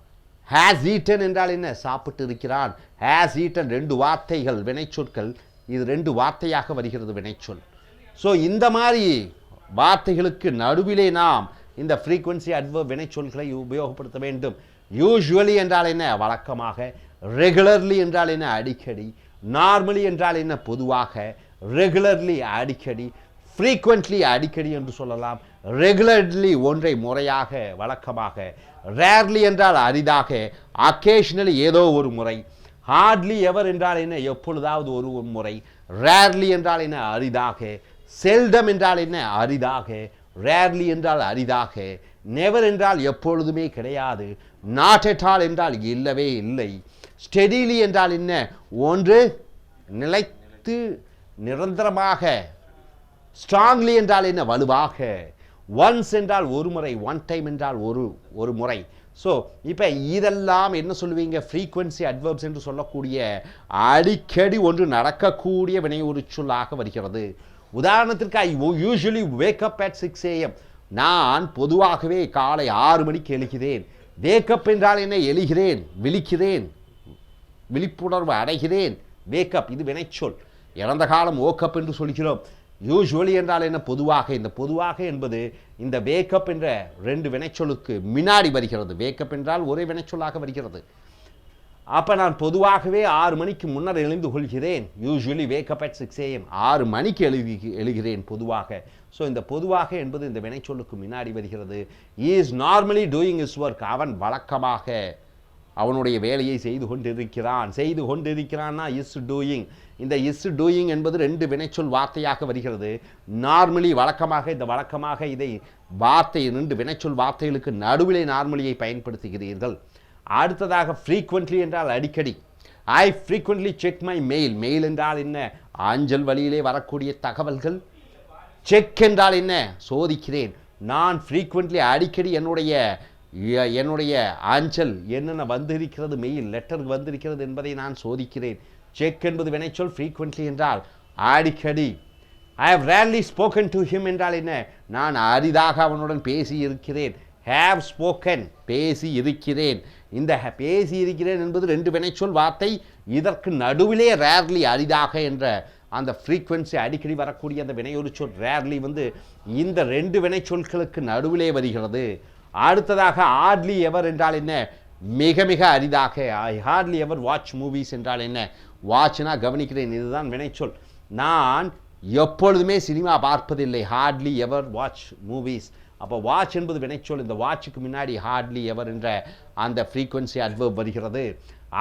ஹேஸ் ஈட்டன் என்றால் என்ன? சாப்பிட்டு இருக்கிறான். ஹேஸ் ஈட்டன் 2 வார்த்தைகள் வினைச்சொற்கள், இது 2 வார்த்தையாக வருகிறது வினைச்சொல். ஸோ இந்த மாதிரி வார்த்தைகளுக்கு நடுவிலே நாம் இந்த ஃப்ரீக்வன்சி அட்வர்ப் வினைச்சொல்களை உபயோகப்படுத்த வேண்டும். யூஸ்வலி என்றால் என்ன? வழக்கமாக. ரெகுலர்லி என்றால் என்ன? அடிக்கடி. நார்மலி என்றால் என்ன? பொதுவாக. ரெகுலர்லி அடிக்கடி, ஃப்ரீக்வெண்ட்லி அடிக்கடி என்று சொல்லலாம். ரெகுலர்லி ஒன்றை முறையாக, வழக்கமாக. ரேர்லி என்றால் அரிதாக, அக்கேஷனலி ஏதோ ஒரு முறை. ஹார்ட்லி எவர் என்றால் என்ன? எப்பொழுதாவது ஒரு முறை. ரேர்லி என்றால் என்ன? அரிதாக. செல்டம் என்றால் என்ன? அரிதாக. ரேர்லி என்றால் அரிதாக. நெவர் என்றால் எப்பொழுதுமே கிடையாது. நாட் அட் ஆல் என்றால் இல்லவே இல்லை. ஸ்டெடிலி என்றால் என்ன? ஒன்று நிலைத்து நிரந்தரமாக. ஸ்ட்ராங்லி என்றால் என்ன? வலுவாக. ஒன்ஸ் என்றால் ஒரு முறை, ஒன் டைம் என்றால் ஒரு முறை. ஸோ இப்போ இதெல்லாம் என்ன சொல்லுவீங்க? ஃப்ரீக்வன்சி அட்வர்ப்ஸ் என்று சொல்லக்கூடிய அடிக்கடி ஒன்று நடக்கக்கூடிய வினையுறு சொல்லாக வருகிறது. உதாரணத்திற்கு ஐ usually wake up at 6 AM. நான் பொதுவாகவே காலை 6 மணிக்கு எழுகிறேன். வேக்கப் என்றால் என்ன? எழுகிறேன், விழிக்கிறேன், விழிப்புணர்வு அடைகிறேன். வேக்கப் இது வினைச்சொல். இறந்த காலம் ஓக்கப் என்று சொல்கிறோம். யூஸ்வலி என்றால் என்ன? பொதுவாக. இந்த பொதுவாக என்பது இந்த வேக்கப் என்ற 2 வினைச்சொல்லுக்கு முன்னாடி வருகிறது. வேக்கப் என்றால் ஒரே வினைச்சொல்லாக வருகிறது. அப்போ நான் பொதுவாகவே 6 மணிக்கு முன்னர் எழுந்து கொள்கிறேன். Usually wake up at 6 AM. 6 மணிக்கு எழுகிறேன் பொதுவாக. ஸோ இந்த பொதுவாக என்பது இந்த வினைச்சொல்லுக்கு முன்னாடி வருகிறது. Is normally doing is work. அவன் வழக்கமாக அவனுடைய வேலையை செய்து கொண்டிருக்கிறான். செய்து கொண்டிருக்கிறான்னா இஸ் டூயிங். இந்த இஸ் டூயிங் என்பது 2 வினைச்சொல் வார்த்தையாக வருகிறது. நார்மலி வழக்கமாக. இந்த வழக்கமாக இதை வார்த்தை 2 வினைச்சொல் வார்த்தைகளுக்கு நடுவிலே நார்மலியை பயன்படுத்துகிறீர்கள். அடுத்ததாக ஃப்ரீக்வெண்ட்லி என்றால் அடிக்கடி. I frequently check my mail. Mail என்றால் என்ன? அஞ்சல் வழியிலே வரக்கூடிய தகவல்கள். செக் என்றால் என்ன? சோதிக்கிறேன். நான் ஃப்ரீக்வெண்ட்லி அடிக்கடி என்னுடைய அஞ்சல் என்னென்ன வந்திருக்கிறது, மெயில் லெட்டர் வந்திருக்கிறது என்பதை நான் சோதிக்கிறேன். செக் என்பது வினைச்சொல். ஃப்ரீக்வெண்ட்லி என்றால் அடிக்கடி. I have rarely spoken to him என்றால் என்ன? நான் அரிதாக அவனுடன் பேசி இருக்கிறேன். ஹேவ் ஸ்போக்கன் பேசி இருக்கிறேன். இந்த பேசி இருக்கிறேன் என்பது 2 வினைச்சொல் வார்த்தை. இதற்கு நடுவிலே ரேர்லி அரிதாக என்ற அந்த ஃப்ரீக்வன்சி அடிக்கடி வரக்கூடிய அந்த வினையொரு சொல் ரேர்லி இந்த 2 வினைச்சொற்களுக்கு நடுவிலே வருகிறது. அடுத்ததாக ஹார்ட்லி எவர் என்றால் என்ன? மிக மிக அரிதாக. ஐ ஹார்ட்லி எவர் வாட்ச் மூவிஸ் என்றால் என்ன? வாட்ச்னா கவனிக்கிறேன், இதுதான் வினைச்சொல். நான் எப்பொழுதுமே சினிமா பார்ப்பதில்லை. ஹார்ட்லி எவர் வாட்ச் மூவிஸ். அப்போ வாட்ச் என்பது வினைச்சொல். இந்த வாட்சுக்கு முன்னாடி ஹார்ட்லி எவர் என்ற அந்த ஃப்ரீக்வன்சி அட்வர்ப் வருகிறது.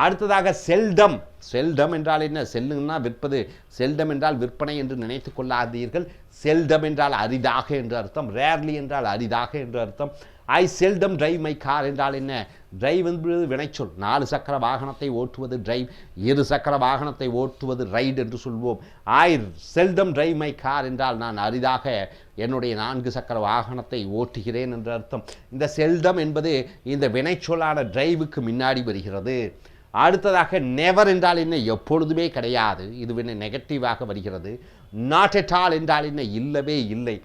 அடுத்ததாக செல்டம். செல்டம் என்றால் என்ன? செல்லுன்னா விற்பது. செல்டம் என்றால் விற்பனை என்று நினைத்து கொள்ளாதீர்கள். செல்டம் என்றால் அரிதாக என்று அர்த்தம். ரேர்லி என்றால் அரிதாக என்று அர்த்தம். ஐ செல்டம் டிரைவ் மை கார் என்றால் என்ன? டிரைவ் என்பது வினைச்சொல். 4 சக்கர வாகனத்தை ஓட்டுவது டிரைவ், 2 சக்கர வாகனத்தை ஓட்டுவது ரைட் என்று சொல்வோம். ஐ செல்டம் டிரைவ் மை கார் என்றால் நான் அரிதாக என்னுடைய 4 சக்கர வாகனத்தை ஓட்டுகிறேன் என்று அர்த்தம். இந்த செல்டம் என்பது இந்த வினைச்சொல்லான டிரைவுக்கு முன்னாடி வருகிறது. அடுத்ததாக நெவர் என்றால் என்ன? எப்பொழுதுமே கிடையாது. இது நெகட்டிவாக வருகிறது. நாட் எட் ஆல் என்றால் என்ன, இல்லவே இல்லை.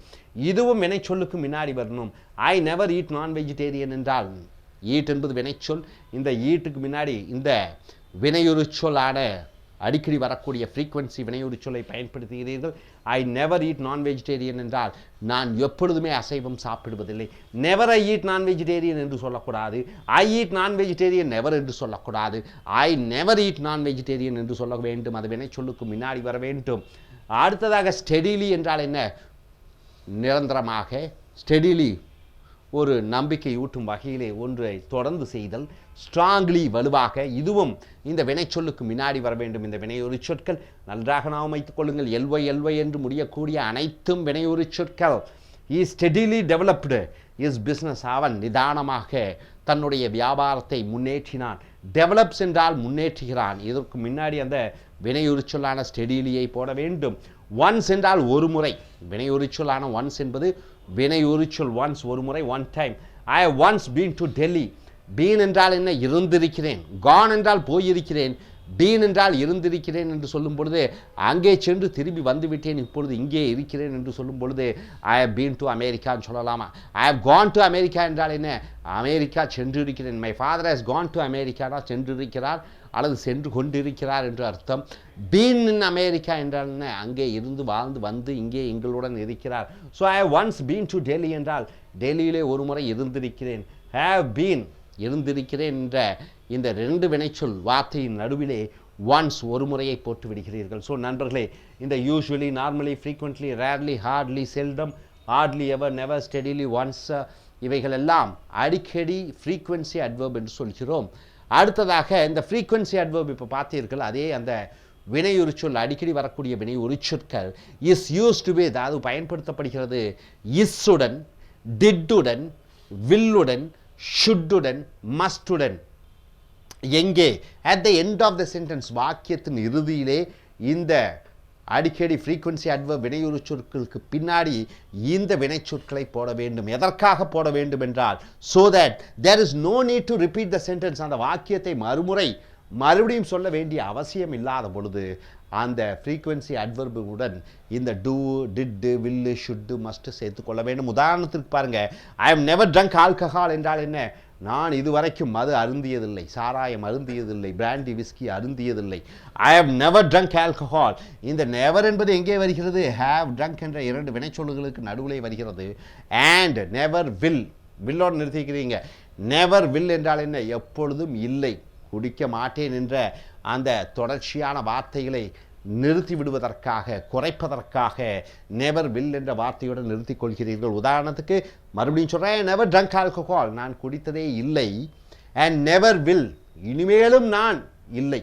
இதுவும் வினைச்சொல்லுக்கு முன்னாடி வரணும். ஐ நெவர் ஈட் நான் வெஜிடேரியன் என்றால் ஈட் என்பது வினைச்சொல். இந்த ஈட்டுக்கு முன்னாடி இந்த வினையுறு சொல்லான அடிக்கடி வரக்கூடிய ஃப்ரீக்வன்சி வினையுறு சொல்லை பயன்படுத்துகிறீர்கள். ஐ நெவர் ஈட் நான் வெஜிடேரியன் என்றால் நான் எப்பொழுதுமே அசைவம் சாப்பிடுவதில்லை. நெவர் ஐ ஈட் நான் வெஜிடேரியன் என்று சொல்லக்கூடாது. ஐ ஈட் நான் வெஜிடேரியன் நெவர் என்று சொல்லக்கூடாது. ஐ நெவர் ஈட் நான் வெஜிடேரியன் என்று சொல்ல வேண்டும். அது வினைச்சொல்லுக்கு முன்னாடி வர வேண்டும். அடுத்ததாக ஸ்டெடிலி என்றால் என்ன, நிரந்தரமாக, ஸ்டெடிலி ஒரு நம்பிக்கை ஊட்டும் வகையிலே ஒன்றை தொடர்ந்து செய்தல், ஸ்ட்ராங்லி வலுவாக, இதுவும் இந்த வினைச்சொல்லுக்கு முன்னாடி வர வேண்டும். இந்த வினையுறு சொற்கள் நன்றாக நாம் வைத்துக் கொள்ளுங்கள். எல்ஒய் எல்ஒய் என்று முடியக்கூடிய அனைத்தும் வினையுறு சொற்கள். Is steadily developed is business, அவன் நிதானமாக தன்னுடைய வியாபாரத்தை முன்னேற்றினான். டெவலப்ஸ் என்றால் முன்னேற்றுகிறான். இதற்கு முன்னாடி அந்த வினையுறு சொல்லான ஸ்டெடிலியை போட வேண்டும். ஒன்ஸ் என்றால் ஒரு முறை, வினையுறு சொல்லான ஒன்ஸ் என்பது வினையுறு சொல். ஒன்ஸ் ஒரு முறை, one time. I have once been to Delhi. Been என்றால் என்ன, இருந்திருக்கிறேன். கான் என்றால் போயிருக்கிறேன். பீன் என்றால் இருந்திருக்கிறேன் என்று சொல்லும் பொழுது அங்கே சென்று திரும்பி வந்துவிட்டேன், இப்பொழுது இங்கே இருக்கிறேன் என்று சொல்லும் பொழுது ஐ ஹவ் பீன் டு அமெரிக்கான்னு சொல்லலாமா? I have gone to America என்றால் என்ன, அமெரிக்கா சென்று இருக்கிறேன். My father has gone to அமெரிக்கானா சென்றிருக்கிறார் அல்லது சென்று கொண்டிருக்கிறார் என்று அர்த்தம். பீன் இன் அமெரிக்கா என்றால் என்ன, அங்கே இருந்து வாழ்ந்து வந்து இங்கே எங்களுடன் இருக்கிறார். So I have once been to Delhi என்றால் டெல்லியிலே ஒரு முறை இருந்திருக்கிறேன். ஹேவ் பீன் இருந்திருக்கிறேன் என்ற இந்த ரெண்டு வினைச்சொல் வார்த்தையின் நடுவிலே ஒன்ஸ் ஒரு முறையை போட்டு விடுகிறீர்கள். ஸோ நண்பர்களே, இந்த usually, normally, frequently, rarely, hardly, seldom, hardly, ever, never, steadily, once, இவைகள் எல்லாம் அடிக்கடி ஃப்ரீக்வென்சி அட்வர்ப் என்று சொல்கிறோம். அடுத்ததாக இந்த ஃப்ரீக்வென்சி அட்வர்ப் இப்போ பார்த்தீர்கள், அதே அந்த வினையுறு சொல், அடிக்கடி வரக்கூடிய வினையுறு சொற்கள் இஸ் யூஸ்டு வித், அது பயன்படுத்தப்படுகிறது இஸ்ஸுடன், டிட்டுடன், வில்லுடன், ஷுட்டுடன், மஸ்டுடன். எங்கே? At the end of the sentence, வாக்கியத்தின் இறுதியிலே இந்த அடிக்கடி ஃப்ரீக்வன்சி அட்வர்ப் வினையுறு சொற்களுக்கு பின்னாடி இந்த வினைச்சொற்களை போட வேண்டும். எதற்காக போட வேண்டும் என்றால், so that there is no need to repeat the sentence. அந்த வாக்கியத்தை மறுபடியும் சொல்ல வேண்டிய அவசியம் இல்லாத பொழுது அந்த ஃப்ரீக்வன்சி அட்வர்புடன் இந்த do, did, will, should, must சேர்த்து கொள்ள வேண்டும். உதாரணத்திற்கு பாருங்க, I am never drunk alcohol என்றால் என்ன, நான் இதுவரைக்கும் மது அருந்தியதில்லை, சாராயம் அருந்தியதில்லை, பிராண்டி விஸ்கி அருந்தியதில்லை. I have never drunk alcohol. இந்த நெவர் என்பது எங்கே வருகிறது? ஹேவ், ட்ரங்க் என்ற இரண்டு வினைச்சொல்லுகளுக்கு நடுவிலே வருகிறது. அண்ட் நெவர் வில், வில்லோடு நிறுத்திக்கிறீங்க. நெவர் வில் என்றால் என்ன, எப்பொழுதும் இல்லை, குடிக்க மாட்டேன் என்ற அந்த தொடர்ச்சியான வார்த்தைகளை நிறுத்தி விடுவதற்காக, குறைப்பதற்காக நெவர் வில் என்ற வார்த்தையுடன் நிறுத்திக் கொள்கிறீர்கள். உதாரணத்துக்கு மறுபடியும் சொல்கிறேன், நெவர் ட்ரங்க் ஆல்கஹால், நான் குடித்ததே இல்லை. அண்ட் நெவர் வில், இனிமேலும் நான் இல்லை.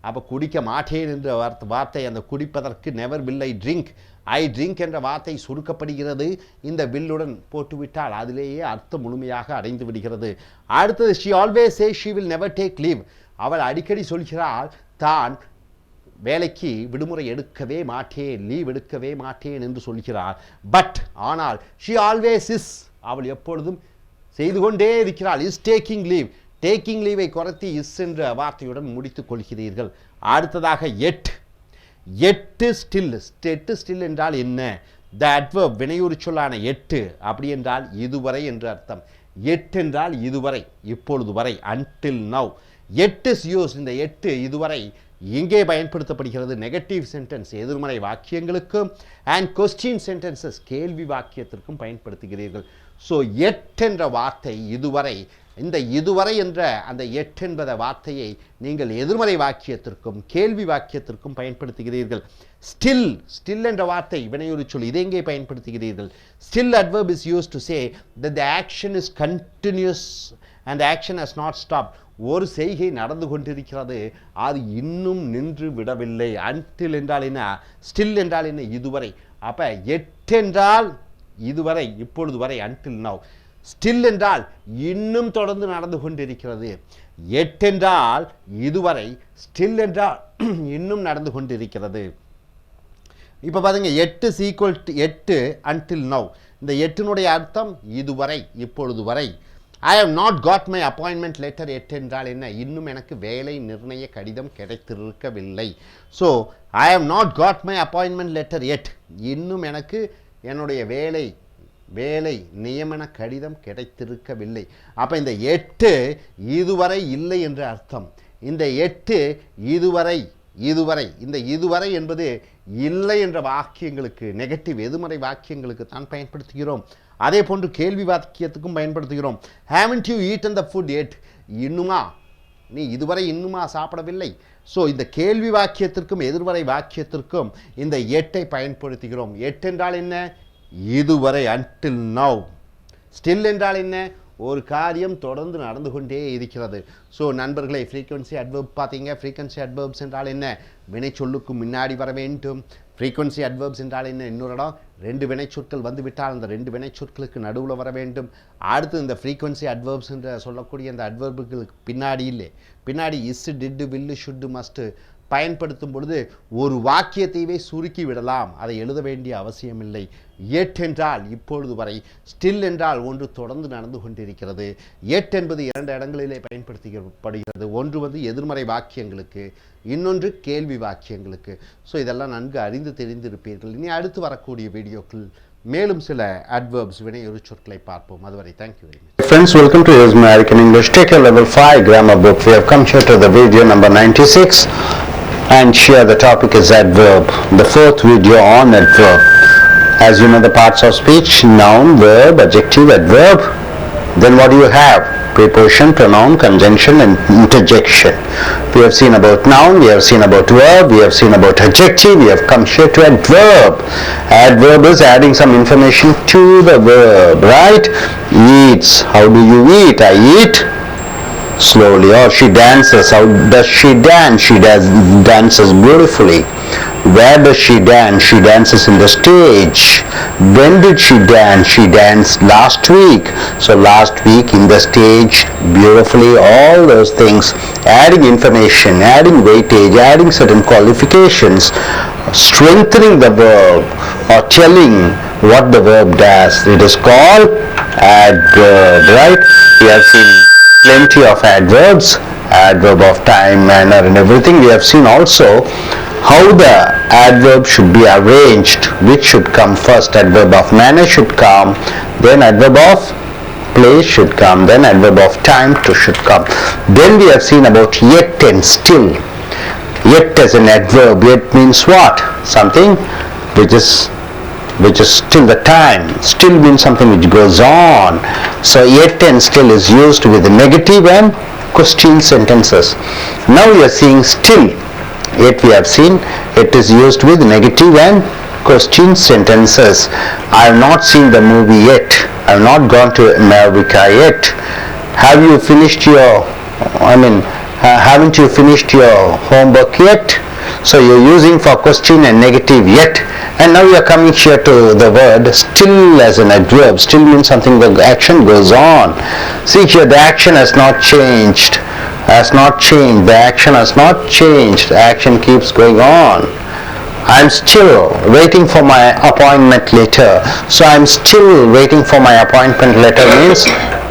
அப்போ குடிக்க மாட்டேன் என்ற வார்த்தை, அந்த குடிப்பதற்கு never will I drink, I drink என்ற வார்த்தை சுருக்கப்படுகிறது. இந்த வில்லுடன் போட்டுவிட்டால் அதிலேயே அர்த்தம் முழுமையாக அடைந்து விடுகிறது. அடுத்தது, she always say she will never take leave. அவள் அடிக்கடி சொல்கிறாள் தான் வேலைக்கு விடுமுறை எடுக்கவே மாட்டேன், லீவ் எடுக்கவே மாட்டேன் என்று சொல்கிறாள். பட் ஆனால் ஷி ஆல்வேஸ் இஸ், அவள் எப்பொழுதும் செய்து கொண்டே இருக்கிறாள். இஸ் டேக்கிங் லீவ், டேக்கிங் லீவை குறைத்து இஸ் என்ற வார்த்தையுடன் முடித்துக் கொள்கிறீர்கள். அடுத்ததாக எட், எட்டு ஸ்டில். எட்டு ஸ்டில் என்றால் என்ன? த அட்வர்ப் வினையுறு சொல்லான எட்டு அப்படி என்றால் இதுவரை என்று அர்த்தம். எட்டு என்றால் இதுவரை, இப்பொழுது வரை, until now. எட்டு இஸ் யூஸ். இந்த எட்டு இதுவரை எங்கே பயன்படுத்தப்படுகிறது? நெகட்டிவ் சென்டென்ஸ், எதிர்மறை வாக்கியங்களுக்கும், அண்ட் கொஸ்டின் சென்டென்சஸ், கேள்வி வாக்கியத்திற்கும் பயன்படுத்துகிறீர்கள். ஸோ எட் என்ற வார்த்தை இதுவரை, இந்த இதுவரை என்ற அந்த எட் என்பத வார்த்தையை நீங்கள் எதிர்மறை வாக்கியத்திற்கும் கேள்வி வாக்கியத்திற்கும் பயன்படுத்துகிறீர்கள். ஸ்டில், ஸ்டில் என்ற வார்த்தை வினையுறு சொல், இதை எங்கே பயன்படுத்துகிறீர்கள்? Still adverb is used to say that the action is continuous and the action has not stopped. ஒரு செய்கை நடந்து கொண்டிருக்கிறது, அது இன்னும் நின்று விடவில்லை. until என்றால் என்ன? ஸ்டில் என்றால் என்ன? இதுவரை. அப்ப எட் என்றால் இதுவரை, இப்பொழுது வரை, until now. ஸ்டில் என்றால் இன்னும் தொடர்ந்து நடந்து கொண்டிருக்கிறது. எட் என்றால் இதுவரை, ஸ்டில் என்றால் இன்னும் நடந்து கொண்டிருக்கிறது. இப்போ பாருங்க, எட்டு is equal to எட்டு until now. இந்த எட்டினுடைய அர்த்தம் இதுவரை, இப்பொழுது வரை. I have not got my appointment letter yet என்றால் என்ன? இன்னும் எனக்கு வேலை நிர்ணய கடிதம் கிடைத்திருக்கவில்லை. So I have not got my appointment letter yet. இன்னும் எனக்கு என்னுடைய வேலை நியமன கடிதம் கிடைத்திருக்கவில்லை. அப்போ இந்த 8 இதுவரை இல்லை என்று அர்த்தம். இந்த 8 இதுவரை இந்த இதுவரை என்பது இல்லை என்ற வாக்கியங்களுக்கு, நெகட்டிவ் எதிர்மறை வாக்கியங்களுக்கு தான் பயன்படுத்துகிறோம். அதே போன்று கேள்வி வாக்கியத்துக்கும் பயன்படுத்துகிறோம். haven't you eaten the food yet? நீ இதுவரை இன்னுமா சாப்பிடவில்லை. ஸோ இந்த கேள்வி வாக்கியத்திற்கும் எதிர்மறை வாக்கியத்திற்கும் இந்த 8ஐ பயன்படுத்துகிறோம். 8 என்றால் என்ன? இதுவரை, until now. still என்றால் என்ன? ஒரு காரியம் தொடர்ந்து நடந்து கொண்டே இருக்கிறது. ஸோ நண்பர்களை, ஃப்ரீக்வன்சி அட்வர்ப் பார்த்தீங்க. ஃப்ரீக்வன்சி அட்வர்ப்ஸ் என்றால் என்ன? வினைச்சொல்லுக்கு முன்னாடி வர வேண்டும். ஃப்ரீக்வன்சி அட்வர்ப்ஸ் என்றால் என்ன? இன்னொரு இடம் 2 வினைச்சொற்கள் வந்துவிட்டால் அந்த 2 வினைச்சொற்களுக்கு நடுவில் வர வேண்டும். அடுத்து இந்த ஃப்ரீக்வன்சி அட்வர்ப்ஸ் என்று சொல்லக்கூடிய இந்த அட்வர்புகளுக்கு பின்னாடி is, did, will, should, must பயன்படுத்தும் பொழுது ஒரு வாக்கியத்தையே சுருக்கி விடலாம். அதை எழுத வேண்டிய அவசியமில்லை. எட் என்றால் இப்பொழுது வரை, ஸ்டில் என்றால் ஒன்று தொடர்ந்து நடந்து கொண்டிருக்கிறது. எட் என்பது 2 இடங்களிலே பயன்படுத்தப்படுகிறது. ஒன்று எதிர்மறை வாக்கியங்களுக்கு, இன்னொன்று கேள்வி வாக்கியங்களுக்கு. ஸோ இதெல்லாம் நன்கு அறிந்து தெரிந்திருப்பீர்கள். இனி அடுத்து வரக்கூடிய வீடியோக்கள் மேலும் சில adverbs வினையொரு சொற்களை பார்ப்போம். அதுவரை thank you very much. Friends, welcome to Use American English. Take your level 5 grammar book. We have come here to the video number 96, and here the topic is adverb. The 4th video on adverb. As you know the parts of speech: noun, verb, adjective, adverb. Then what do you have? Preposition, pronoun, conjunction and interjection. We have seen about noun, we have seen about verb, we have seen about adjective, we have come here to adverb. Adverb is adding some information to the verb, right? Eats. How do you eat? I eat slowly. Or she dances. How does she dance? She dances beautifully. Where does she dance? She dances in the stage. When did she dance? She danced last week. So last week in the stage, beautifully, all those things, adding information, adding weightage, adding certain qualifications, strengthening the verb or telling what the verb does. It is called adverb, right? We have seen plenty of adverbs, adverb of time, manner and everything. We have seen also how the adverb should be arranged, which should come first. Adverb of manner should come, then adverb of place should come, then adverb of time too should come. Then we have seen about yet and still. Yet as an adverb, yet means what? Something which is still the time. Still means something which goes on. So yet and still is used with the negative and question sentences. Now we are seeing still. Yet we have seen it is used with negative and question sentences. I have not seen the movie yet. I have not gone to America yet. Have you finished your, haven't you finished your homework yet? So you're using for question and negative yet. And now we are coming here to the word still as an adverb. Still means something, the action goes on. See here, the action has not changed. The action has not changed. The action keeps going on. I'm still waiting for my appointment letter. So I'm still waiting for my appointment letter means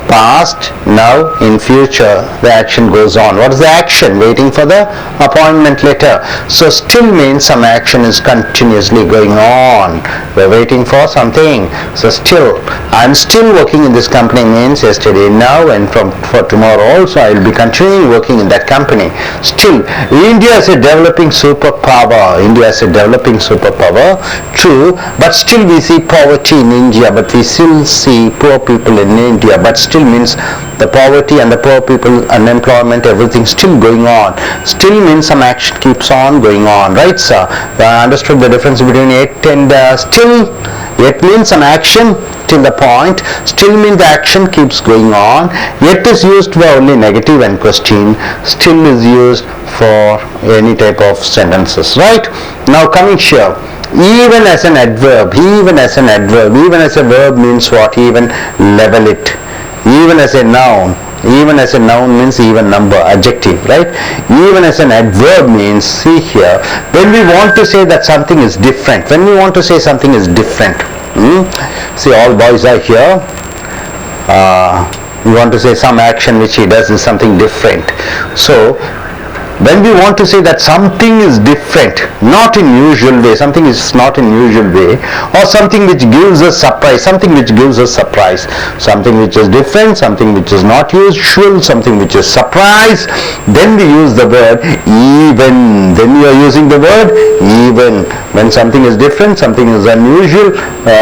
past, now, in future, the action goes on. What is the action? Waiting for the appointment letter. So still means some action is continuously going on. We're waiting for something. So still, I'm still working in this company means yesterday, now, and for tomorrow also I will be continuing working in that company. Still, India is a developing superpower. True, but still we see poverty in India, but we still see poor people in India, but still means the poverty and the poor people, unemployment, everything still going on. Still means some action keeps on going on, right sir? I understood the difference between yet and still. Yet means some action till the point. Still means the action keeps going on. Yet is used for only negative and question. Still is used for any type of sentences, right? Now coming here, even as an adverb, even as a verb means what? Even level it. Even as a noun means even number, adjective, right? Even as an adverb means, see here, when we want to say that something is different, see all boys are here, We want to say some action which he does is something different. So when we want to say that something is different, not in usual way, something is not in usual way, or something which gives us surprise, something which gives us surprise, something which is different, something which is not usual, something which is surprise, then we use the word even. Then we are using the word even. When something is different, something is unusual,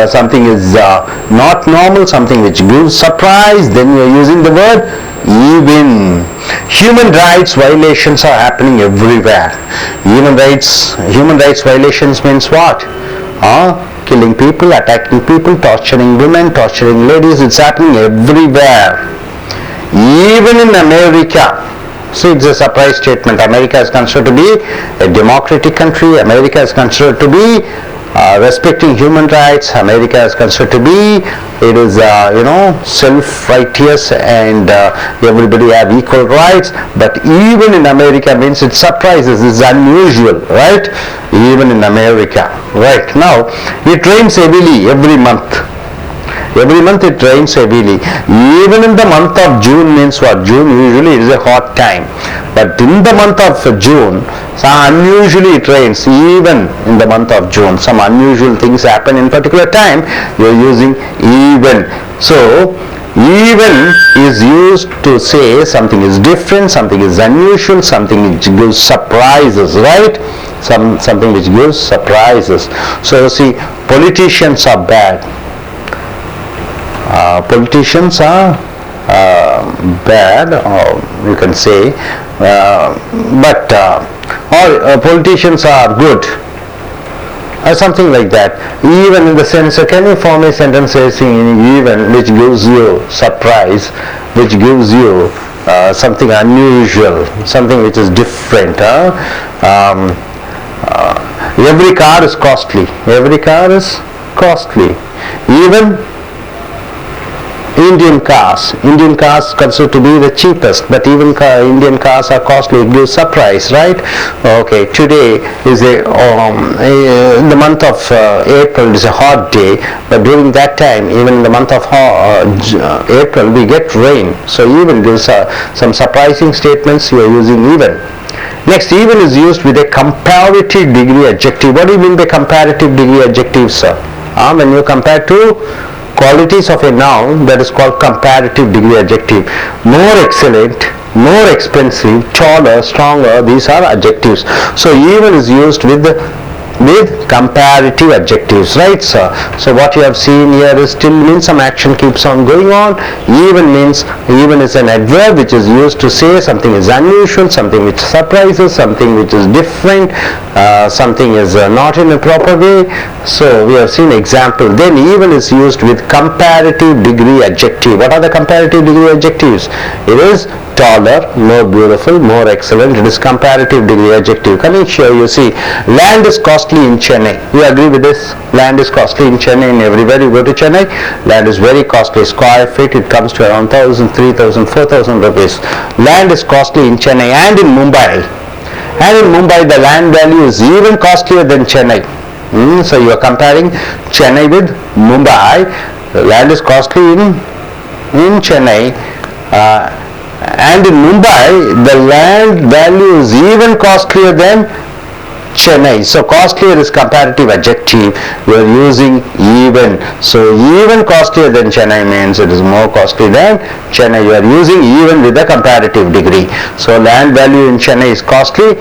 something is not normal, something which gives surprise, then we are using the word even. Human rights violations are happening everywhere. Human rights violations means what? Killing people, attacking people, torturing women, torturing ladies. It's happening everywhere. Even in America. See, it's a surprise statement. America is considered to be a democratic country. America is considered to be respecting human rights. America is considered to be, it is self-righteous and everybody have equal rights. But even in America means it surprises, it's unusual, right? Even in America, right? Now it rains heavily every month. Every month it rains heavily. Even in the month of June means what? June usually is a hot time. But in the month of June, unusually it rains. Even in the month of June, some unusual things happen in particular time. You are using even. So even is used to say something is different, something is unusual, something which gives surprises, right? Something which gives surprises. So see, politicians are bad. Politicians are bad, or you can say, but politicians are good, or something like that. Even in the sense, can you form a sentence saying even, which gives you surprise, which gives you something unusual, something which is different. Every car is costly. Every car is costly. Even Indian cars considered to be the cheapest, but even Indian cars are costly. It gives surprise, right? Okay, today is in the month of April is a hot day, but during that time, even in the month of April, we get rain. So even gives some surprising statements. You are using even. Next, even is used with a comparative degree adjective. What do you mean by comparative degree adjective, sir? When you compare two qualities of a noun, that is called comparative degree adjective. More excellent, more expensive, taller, stronger, these are adjectives. So even is used with comparative adjectives, right, sir? So what you have seen here is still means some action keeps on going on. Even is an adverb which is used to say something is unusual, something which surprises, something which is different, something is not in a proper way. So we have seen example. Then even is used with comparative degree adjective. What are the comparative degree adjectives? It is taller, more beautiful, more excellent. It is comparative degree adjective. Coming here, you see, land is costly in Chennai. You agree with this? Land is costly in Chennai, and everywhere you go to Chennai, land is very costly. Square feet, it comes to around 1,000, 3,000, 4,000 rupees. Land is costly in Chennai and in Mumbai. And in Mumbai, the land value is even costlier than Chennai. So you are comparing Chennai with Mumbai. Land is costly in Chennai. And in Mumbai, the land value is even costlier than Chennai. So costlier is comparative adjective. We are using even. So even costlier than Chennai means it is more costly than Chennai. You are using even with a comparative degree. So land value in Chennai is costly,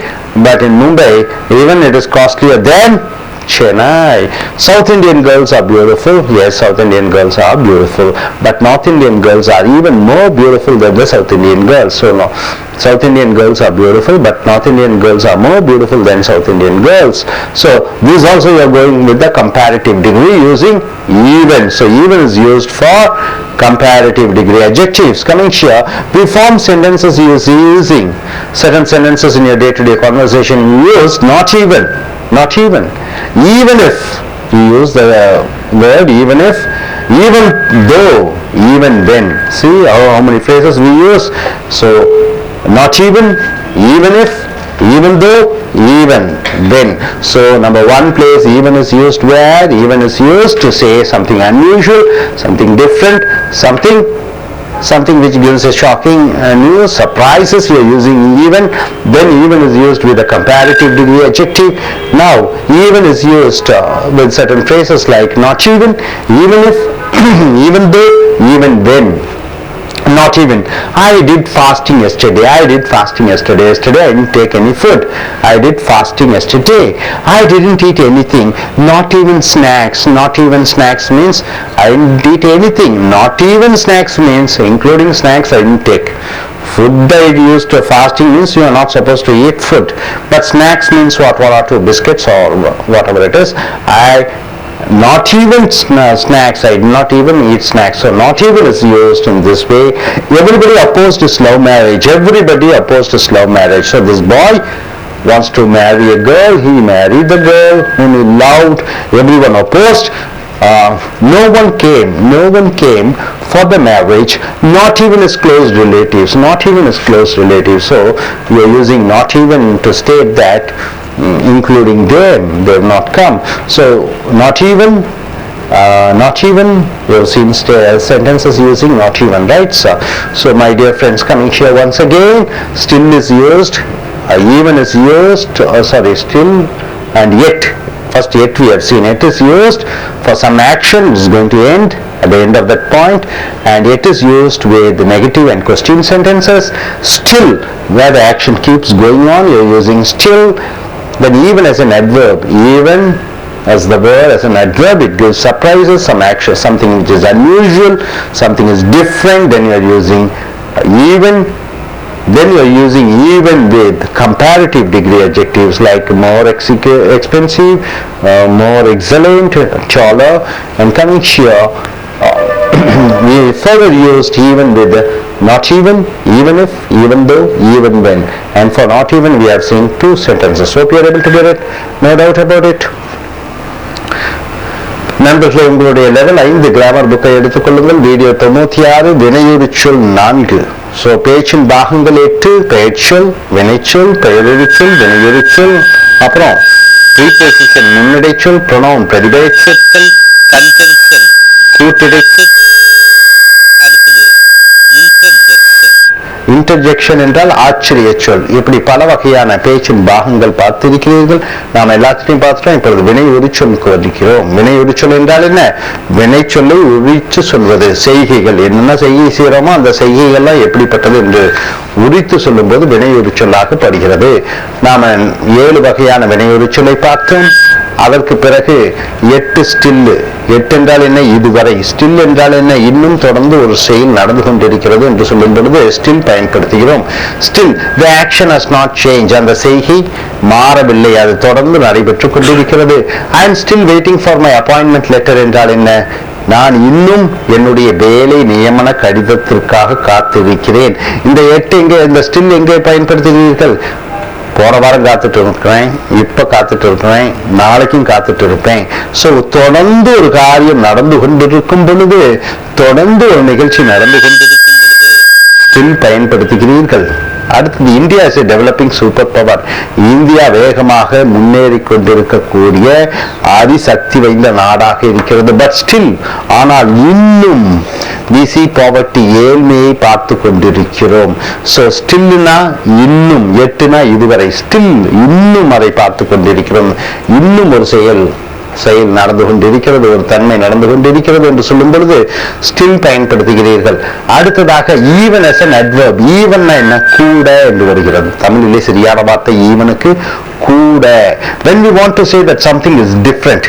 but in Mumbai, even it is costlier than Chennai. South Indian girls are beautiful. Yes, South Indian girls are beautiful, but North Indian girls are even more beautiful than the South Indian girls. So no, South Indian girls are beautiful, but North Indian girls are more beautiful than South Indian girls. So this also you are going with the comparative degree using even. So even is used for comparative degree adjectives. Coming here, we form sentences using certain sentences in your day-to-day conversation. You use not even. Not even. Even if, you use the word even if, even though, even then. See how many phrases we use. So not even if, even though, even then. So number one place, even is used where? Even is used to say something unusual, something different, something something which gives a shocking news, surprises, you are using even. Then even is used with a comparative degree adjective. Now even is used with certain phrases like not even if, even though, even when. Not even. I did fasting yesterday. I did fasting yesterday. Yesterday I didn't take any food. I did fasting yesterday. I didn't eat anything. Not even snacks. Not even snacks means I didn't eat anything. Not even snacks means including snacks I didn't take. Food I used to fasting means you are not supposed to eat food. But snacks means what? One or two biscuits or whatever it is. Not even snacks, I did not even eat snacks. So not even is used in this way. Everybody opposed to slow marriage. Everybody opposed to slow marriage. So this boy wants to marry a girl. He married the girl whom he loved. Everyone opposed. No one came for the marriage, not even his close relatives, So we are using not even to state that including them, they have not come. So not even, we have seen sentences using not even, right? So my dear friends, coming here once again, still is used, even is used, still and yet. First yet we have seen it is used for some action which is going to end at the end of that point, and it is used with negative and question sentences. Still, where the action keeps going on, you are using still. Then even as an adverb, even as the word as an adverb, it gives surprises, some action, something which is unusual, something is different, then you are using even. Then you are using even with comparative degree adjectives like more expensive, more excellent, taller, and coming here we further used even with not even if, even though, even when. And for not even we have seen two sentences. Hope you are able to get it, no doubt about it. நண்பர்களே, உங்களுடைய level 5 grammar புக்கை எடுத்துக்கொள்ளுங்கள். Video 96, வினையுறு சொல் 4. So பேச்சின் பாகங்கள் 8, பெயர்ச்சொல், வினைச்சொல், பெயருரிச்சொல், வினையுரிச்சொல், அப்புறம் ப்ரீபொசிஷன் முன்னிடைச்சொல், ப்ரொனவுன் பிரதிபெயர்ச்சொற்கள், கன்ஜங்ஷன் கூட்டிடைச்சொல், அடுத்தது இன்டர்ஜெக்ஷன். இன்டர்ஜெக்ஷன் என்றால் ஆச்சரிய சொல். இப்படி பல வகையான பேச்சின் பாகங்கள் பார்த்திருக்கிறீர்கள். நாம் எல்லாத்தையும் பார்த்துட்டோம். இப்பொழுது வினை உரிச்சொல்லுக்கு வருகிறோம். வினை உரிச்சொல் என்றால் என்ன? வினை சொல்லை உரித்து சொல்வது. செய்கைகள் என்னென்ன செய்கை செய்கிறோமோ அந்த செய்கைகள்லாம் எப்படிப்பட்டது என்று உரித்து சொல்லும் போது வினை உரிச்சொல்லாக படுகிறது. நாம 7 வகையான வினை உரிச்சொல்லை பார்த்தோம். அதற்கு பிறகு 8 ஸ்டில். 8 என்றால் என்ன? இதுவரை. ஸ்டில் என்றால் என்ன? இன்னும் தொடர்ந்து ஒரு செயல் நடந்து கொண்டிருக்கிறது என்று சொல்லும் பொழுது ஸ்டில் பயன்படுத்துகிறோம். Still the action has not changed, அந்த செய்கை மாறவில்லை, அது தொடர்ந்து நடைபெற்றுக் கொண்டிருக்கிறது. I am still waiting for my appointment letter என்றால் என்ன? நான் இன்னும் என்னுடைய வேலை நியமன கடிதத்திற்காக காத்திருக்கிறேன். இந்த 8 எங்கே, இந்த ஸ்டில் எங்கே பயன்படுத்துகிறீர்கள்? போன வாரம் காத்துட்டு இருக்கிறேன், இப்ப காத்துட்டு இருக்கிறேன், நாளைக்கும் காத்துட்டு இருப்பேன். ஸோ தொடர்ந்து ஒரு காரியம் நடந்து கொண்டிருக்கும் பொழுது, தொடர்ந்து ஒரு நிகழ்ச்சி நடந்து கொண்டிருக்கும் பொழுது ஸ்டில் பயன்படுத்துகிறீர்கள். அடுத்தது, India is a developing super power. India வேகமாக முன்னேறி கொண்டிருக்கக்கூடிய அதிசக்தி வாய்ந்த நாடாக இருக்கிறது. பட் ஸ்டில், ஆனால் இன்னும் we see poverty, ஏழ்மையை பார்த்து கொண்டிருக்கிறோம். ஸோ ஸ்டில்னா இன்னும், 8னா இதுவரை, ஸ்டில் இன்னும் அதை பார்த்து கொண்டிருக்கிறோம். இன்னும் ஒரு செயல் நடந்து கொண்டிருக்கிறது, ஒரு தன்மை நடந்து கொண்டிருக்கிறது என்று சொல்லும் பொழுது ஸ்டில் பயன்படுத்துகிறீர்கள். அடுத்ததாக ஈவன் as an adverb. ஈவன்னா என்ன? கூட என்று வருகிறது. தமிழிலே சரியான வார்த்தை ஈவனுக்கு கூட. when we want to say that something is different,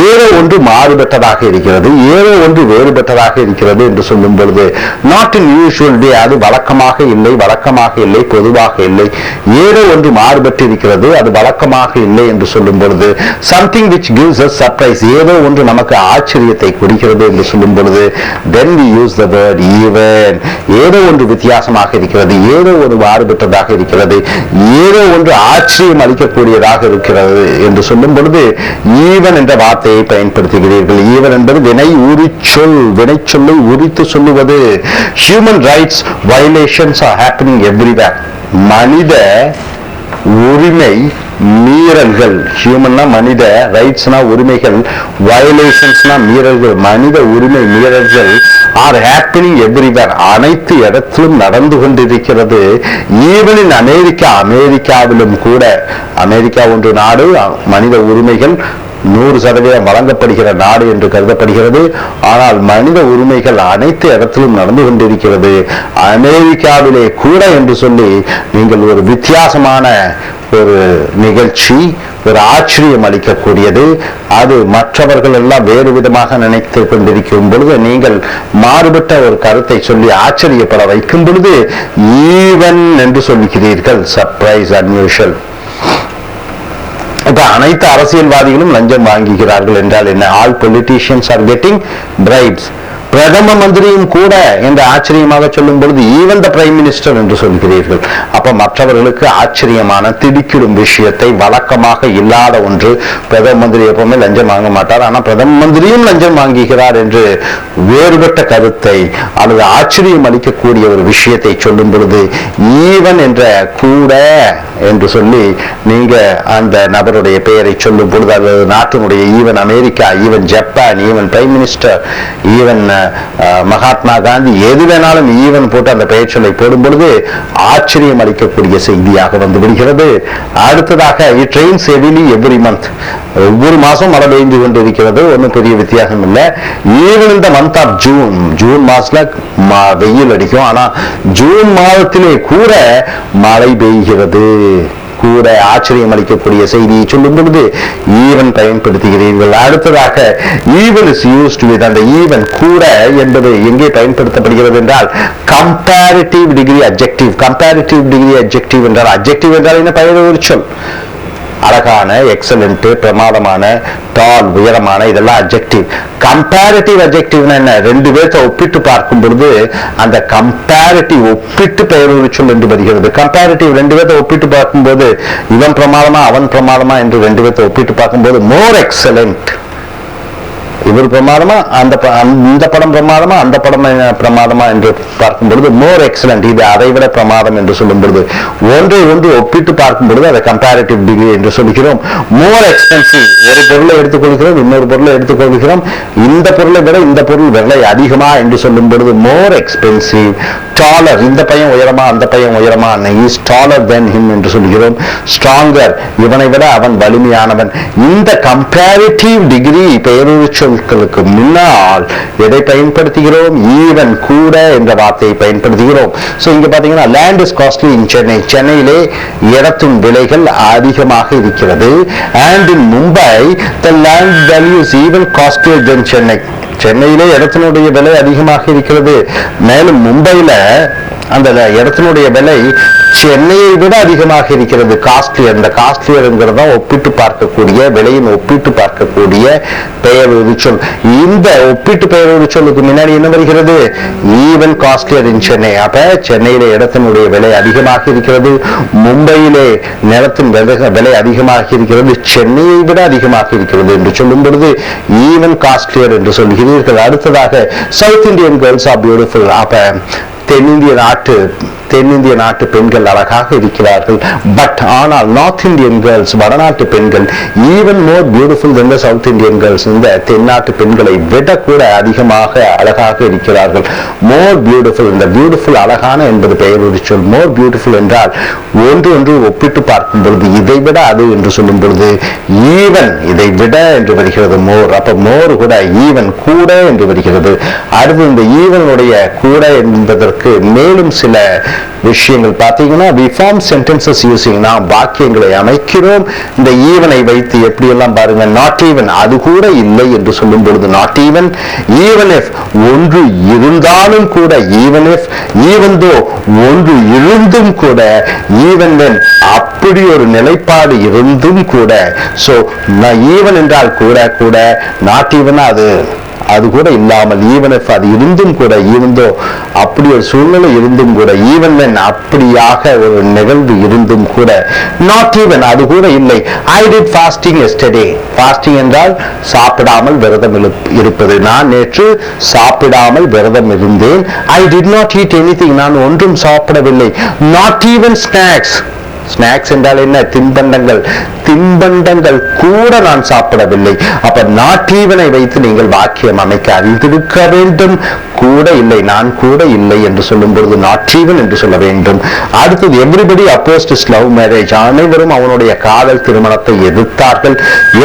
ஏதோ ஒன்று மாறுபட்டதாக இருக்கிறது, ஏதோ ஒன்று வேறுபட்டதாக இருக்கிறது என்று சொல்லும் பொழுது not in usual way, அது வழக்கமாக இல்லை, பொதுவாக இல்லை. ஏதோ ஒன்று மாறுபட்டு இருக்கிறது, அது வழக்கமாக இல்லை என்று சொல்லும் பொழுது something which gives us surprise, ஏதோ ஒன்று நமக்கு ஆச்சரியத்தை கொடுக்கிறது என்று சொல்லும் பொழுது then we use the word even. ஏதோ ஒன்று வித்தியாசமாக இருக்கிறது, ஏதோ ஒரு மாறுபட்டதாக இருக்கிறது, ஏதோ ஒன்று ஆச்சரியம் அளிக்கக்கூடியதாக இருக்கிறது என்று சொல்லும் பொழுது ஈவன் என்ற வார்த்தையை பயன்படுத்துகிறீர்கள். ஈவன் என்பது வினை உரிச்சொல், வினைச்சொல்லை உரித்து சொல்லுவது. Human rights violations are happening everywhere. மனித உரிமை மீறல்கள், ஹியூமன்னா மனித, ரைட்ஸ்னா உரிமைகள், வயலேஷன்ஸ்னா மீறல்கள், மனித உரிமை மீறல்கள் ஆர் ஹேப்பனிங் எவ்ரிவேர், அனைத்து இடத்திலும் நடந்து கொண்டிருக்கிறது. ஈவன் இன் அமெரிக்கா, அமெரிக்காவிலும் கூட, அமெரிக்கா ஒன்று நாடு மனித உரிமைகள் 100% வழங்கப்படுகிற நாடு என்று கருதப்படுகிறது. ஆனால் மனித உரிமைகள் அனைத்து இடத்திலும் நடந்து கொண்டிருக்கிறது, அமெரிக்காவிலே கூட என்று சொல்லி நீங்கள் ஒரு வித்தியாசமான ஒரு நிகழ்ச்சி, ஒரு ஆச்சரியம் அளிக்கக்கூடியது. அது மற்றவர்கள் எல்லாம் வேறு விதமாக நினைத்து கொண்டிருக்கும் பொழுது நீங்கள் மாறுபட்ட ஒரு கருத்தை சொல்லி ஆச்சரியப்பட வைக்கும் பொழுது ஈவன் என்று சொல்லுகிறீர்கள். Surprise, unusual. இப்ப அனைத்து அரசியல்வாதிகளும் லஞ்சம் வாங்குகிறார்கள் என்றால் என்ன? All politicians are getting bribes. பிரதம மந்திரியும் கூட என்று ஆச்சரியமாக சொல்லும் பொழுது ஈவன் த பிரைம் மினிஸ்டர் என்று சொல்கிறீர்கள். அப்ப மற்றவர்களுக்கு ஆச்சரியமான திடுக்கிடும் விஷயத்தை, வழக்கமாக இல்லாத ஒன்று, பிரதம மந்திரி எப்பவுமே லஞ்சம் வாங்க மாட்டார், ஆனா பிரதம மந்திரியும் லஞ்சம் வாங்குகிறார் என்று வேறுபட்ட கருத்தை அல்லது ஆச்சரியம் அளிக்கக்கூடிய ஒரு விஷயத்தை சொல்லும் பொழுது ஈவன் என்ற கூட என்று சொல்லி நீங்க அந்த நபருடைய பெயரை சொல்லும் பொழுது, அல்லது நாட்டினுடைய even America, even Japan, even prime minister, even Mahatma Gandhi, எது வேணாலும் ஈவன் போட்டு அந்த பெயர் சொல்லை போடும் பொழுது ஆச்சரியம் அளிக்கக்கூடிய செய்தியாக வந்து விடுகிறது. அடுத்ததாக it Reigns heavily every month, ஒவ்வொரு மாசம் மழை பெய்து கொண்டிருக்கிறது, ஒன்றும் பெரிய வித்தியாசம் இல்லை. ஈவன் இந்த மந்த் ஆஃப் ஜூன், ஜூன் மாசத்துல வெயில் அடிக்கும், ஆனா ஜூன் மாதத்திலே கூட மழை பெய்கிறது. கூட ஆச்சரியம் அளிக்கக்கூடிய செய்தியை சொல்லும் பொழுது ஈவன் பயன்படுத்துகிறீர்கள். அடுத்ததாக ஈவன் இஸ் யூஸ்ட் வித், அந்த ஈவன் கூட என்பது எங்கே பயன்படுத்தப்படுகிறது என்றால் comparative degree adjective. Comparative degree adjective என்றால், அட்ஜெக்டிவ் என்றால் என்ன? பெயர் சொல். அழகான, எக்ஸலண்ட், பிரமாதமான, டால், உயரமான, இதெல்லாம் அட்ஜெக்டிவ். கம்பேரிட்டிவ் அட்ஜெக்டிவ்னா என்ன? ரெண்டு பேர்த்த ஒப்பிட்டு பார்க்கும் பொழுது அந்த கம்பேரிட்டிவ் ஒப்பிட்டு பெயர் சொல் என்று வருகிறது. கம்பேரிட்டிவ் ரெண்டு பேர்த்த ஒப்பிட்டு பார்க்கும்போது இவன் பிரமாதமா அவன் பிரமாதமா என்று ரெண்டு பேர்த்த ஒப்பிட்டு பார்க்கும்போது மோர் எக்ஸலண்ட், இவர் பிரமாதமா, இந்த படம் பிரமாதமா, அந்த படம் பிரமாதமா என்று பார்க்கும் பொழுது மோர் எக்ஸலண்ட், இது அதை விட பிரமாதம் என்று சொல்லும் பொழுது ஒன்றை ஒன்று ஒப்பிட்டு பார்க்கும் பொழுது அதை கம்பேரிட்டிவ் டிகிரி என்று சொல்கிறோம். மோர் எக்ஸ்பென்சிவ், ஒரு பொருளை எடுத்துக்கொள்கிறோம், இன்னொரு பொருளை எடுத்துக்கொள்கிறோம், இந்த பொருளை விட இந்த பொருள் விலை அதிகமா என்று சொல்லும் பொழுது மோர் எக்ஸ்பென்சிவ். டாலர், இந்த பையன் உயரமா அந்த பையன் உயரமா, இஸ் டாலர் தென் ஹிம் என்று சொல்கிறோம். ஸ்ட்ராங்கர், இவனை விட அவன் வலிமையானவன். இந்த கம்பேரிட்டிவ் டிகிரி பெயரொரு சொற்களுக்கு முன்னால் எதை பயன்படுத்துகிறோம்? ஈவன், கூட என்ற வார்த்தையை பயன்படுத்துகிறோம். சோ இங்க பாத்தீங்கன்னா land is costly in Chennai, சென்னையிலே இடத்தின் விலைகள் அதிகமாக இருக்கிறது. And in Mumbai the land value is even costlier then Chennai, சென்னையிலே இடத்தினுடைய விலை அதிகமாக இருக்கிறது. மேலும் மும்பையில அந்த இடத்தினுடைய விலை சென்னையை விட அதிகமாக இருக்கிறது. காஸ்ட்லியர், இந்த காஸ்ட்லியர்ங்கிறத ஒப்பிட்டு பார்க்கக்கூடிய, விலையின் ஒப்பிட்டு பார்க்கக்கூடிய பெயர் சொல். இந்த ஒப்பிட்டு பெயர் சொல்லுக்கு முன்னாடி என்ன வருகிறது? ஈவன் காஸ்ட்லியர் இன் சென்னை. அப்ப சென்னையில இடத்தினுடைய விலை அதிகமாக இருக்கிறது, மும்பையிலே நிலத்தின் விலை அதிகமாக இருக்கிறது, சென்னையை விட அதிகமாக இருக்கிறது என்று சொல்லும் பொழுது ஈவன் காஸ்ட்லியர் என்று சொல்கிறீர்கள். அடுத்ததாக south Indian girls are beautiful. அப்ப தென்னிந்திய நாட்டு பெண்கள் அழகாக இருக்கிறார்கள். பட் ஆனால் நார்த் இந்தியன் கேர்ள்ஸ், வடநாட்டு பெண்கள் ஈவன் மோர் பியூட்டிஃபுல் தென் த சவுத் இந்தியன் கேர்ள்ஸ், இந்த தென்னாட்டு பெண்களை விட கூட அதிகமாக அழகாக இருக்கிறார்கள். மோர் பியூட்டிஃபுல், இந்த பியூட்டிஃபுல் அழகான என்பது பெயர் சொல். மோர் பியூட்டிஃபுல் என்றால் ஒன்று ஒன்று ஒப்பிட்டு பார்க்கும் பொழுது இதை விட அது என்று சொல்லும் பொழுது ஈவன், இதை விட என்று வருகிறது மோர். அப்ப மோர் கூட ஈவன், கூட என்று வருகிறது. அடுத்து இந்த ஈவனுடைய கூட என்பதற்கு மேலும் சில விஷயங்கள் பார்த்தீங்கன்னா we form sentences using, நாம் வாக்கியங்களை அமைக்கிறோம் இந்த ஈவனை வைத்து. எப்படி எல்லாம் பாருங்க, நாட் ஈவன், அது கூட இல்லை என்று சொல்லும் பொழுது நாட் ஈவன். ஈவன் இஃப், ஒன்று இருந்தாலும் கூட. ஈவன் இஃப், ஈவன் தோ, ஒன்று இருந்தும் கூட. ஈவன் வென், அப்படி ஒரு நிலைப்பாடு இருந்தும் கூட. சோ ஈவன் என்றால் கூட கூட, நாட் ஈவன் அது கூட இல்லாமல், ஈவன் இஃப் அது இருந்தும் கூட, ஈவன்தோ அப்படி ஒரு சூழ்நிலை இருந்தும் கூட, ஈவன் வென் அப்படியாக ஒரு நிகழ்வு இருந்தும் கூட, நாட் ஈவன் அது கூட இல்லை. I did fasting yesterday. Fasting என்றால் சாப்பிடாமல் விரதம் இருப்பது. நான் நேற்று சாப்பிடாமல் விரதம் இருந்தேன். I did not eat anything, நான் ஒன்றும் சாப்பிடவில்லை. Not even snacks. ஸ்நாக்ஸ் என்றால் என்ன? தின்பண்டங்கள். தின்பண்டங்கள் கூட நான் சாப்பிடவில்லை. அப்ப நாட் ஈவனை வைத்து நீங்கள் வாக்கியம் அமைக்க அறிந்திருக்க வேண்டும். கூட இல்லை, நான் கூட இல்லை என்று சொல்லும் பொழுது நாட் ஈவன் என்று சொல்ல வேண்டும். அடுத்தது everybody opposed is love marriage. அனைவரும் அவனுடைய காதல் திருமணத்தை எதிர்த்தார்கள்.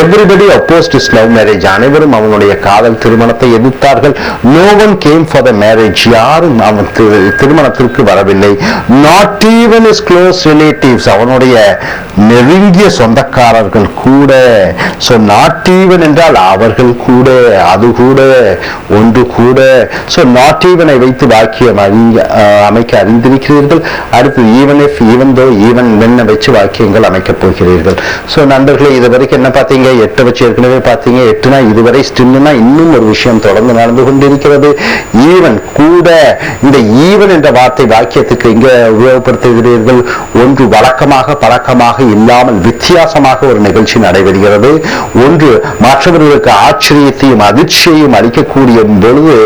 Everybody opposed is love marriage. அனைவரும் அவனுடைய காதல் திருமணத்தை எதிர்த்தார்கள். No one came for the marriage. யாரும் அவன் திருமணத்திற்கு வரவில்லை. Not even is close relatives. அவனுடைய நெருங்கிய சொந்தக்காரர்கள் கூட. சோ நாட் ஈவன் என்றால் அவர்கள் கூட, அது கூட, ஒன்று கூட. சோ நாட் ஈவனை வைத்து வாக்கியம் அமைக்க அறிந்திருக்கிறீர்கள். அடுத்து even if, even though, even when வச்சு வாக்கியங்கள் அமைக்கப் போகிறீர்கள். சோ நண்பர்களே, இது வரைக்கும் என்ன பார்த்தீங்க? 8 வச்சு ஏற்கனவே பார்த்தீங்க. 8னா இதுவரை, ஸ்டில்னா இன்னும் ஒரு விஷயம் தொடர்ந்து நடந்து கொண்டிருக்கிறது. ஈவன் கூட. இந்த ஈவன் என்ற வார்த்தை வாக்கியத்துக்கு எங்க உபயோகப்படுத்துகிறீர்கள்? ஒன்று வழக்கமாக பழக்கமாக இல்லாமல் வித்தியாசமாக ஒரு நிகழ்ச்சி நடைபெறுகிறது. ஒன்று மற்றவர்களுக்கு ஆச்சரியத்தையும் அதிர்ச்சியையும் அளிக்கக்கூடிய பொழுது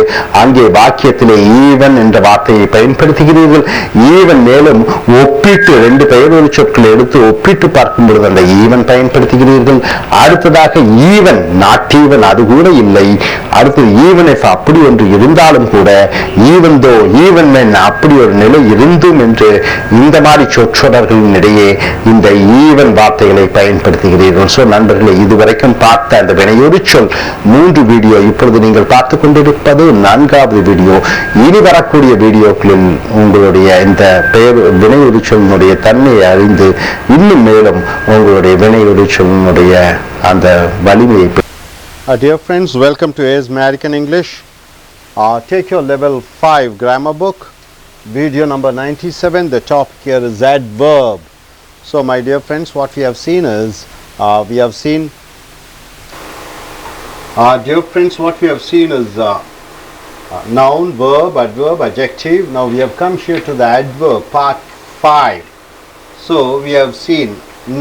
அங்கே வாக்கியத்திலே ஈவன் என்ற வார்த்தையை பயன்படுத்துகிறீர்கள். ஈவன் மேலும் ஒப்பிட்டு 2 பெயரொலி சொற்களை எடுத்து ஒப்பிட்டு பார்க்கும் பொழுது அந்த ஈவன் பயன்படுத்துகிறீர்கள். அடுத்ததாக ஈவன், நாட் ஈவன், அது கூட இல்லை. அடுத்து ஈவன் இஃப், அப்படி ஒன்று இருந்தாலும் கூட, ஈவன் தோ, ஈவன் வென், அப்படி ஒரு நிலை இருந்தும் என்று இந்த மாதிரி சொற்றொடர்களின் இடையே இந்த ஈவன் வார்த்தைகளை பயன்படுத்துகிறீர்கள். சோ நண்பர்களே, இதுவரைக்கும் பார்த்த அந்த வினையொரு சொல் 3 வீடியோ, இப்பொழுது நீங்கள் பார்த்து கொண்டிருப்பது 4வது வீடியோ. இனி வரக்கூடிய வீடியோக்களில் உங்களுடைய இந்த வினையொரு சொல்லினுடைய தன்மையை அறிந்து இன்னும் மேலும் உங்களுடைய வினையொரு சொல்லினுடைய அந்த வலிமையை. Dear friends, welcome to A.S. American English. Take your level 5 grammar book, video number 97. The topic here is adverb. So my dear friends, what we have seen is, noun, verb, adverb, adjective. Now we have come here to the adverb, part 5. So we have seen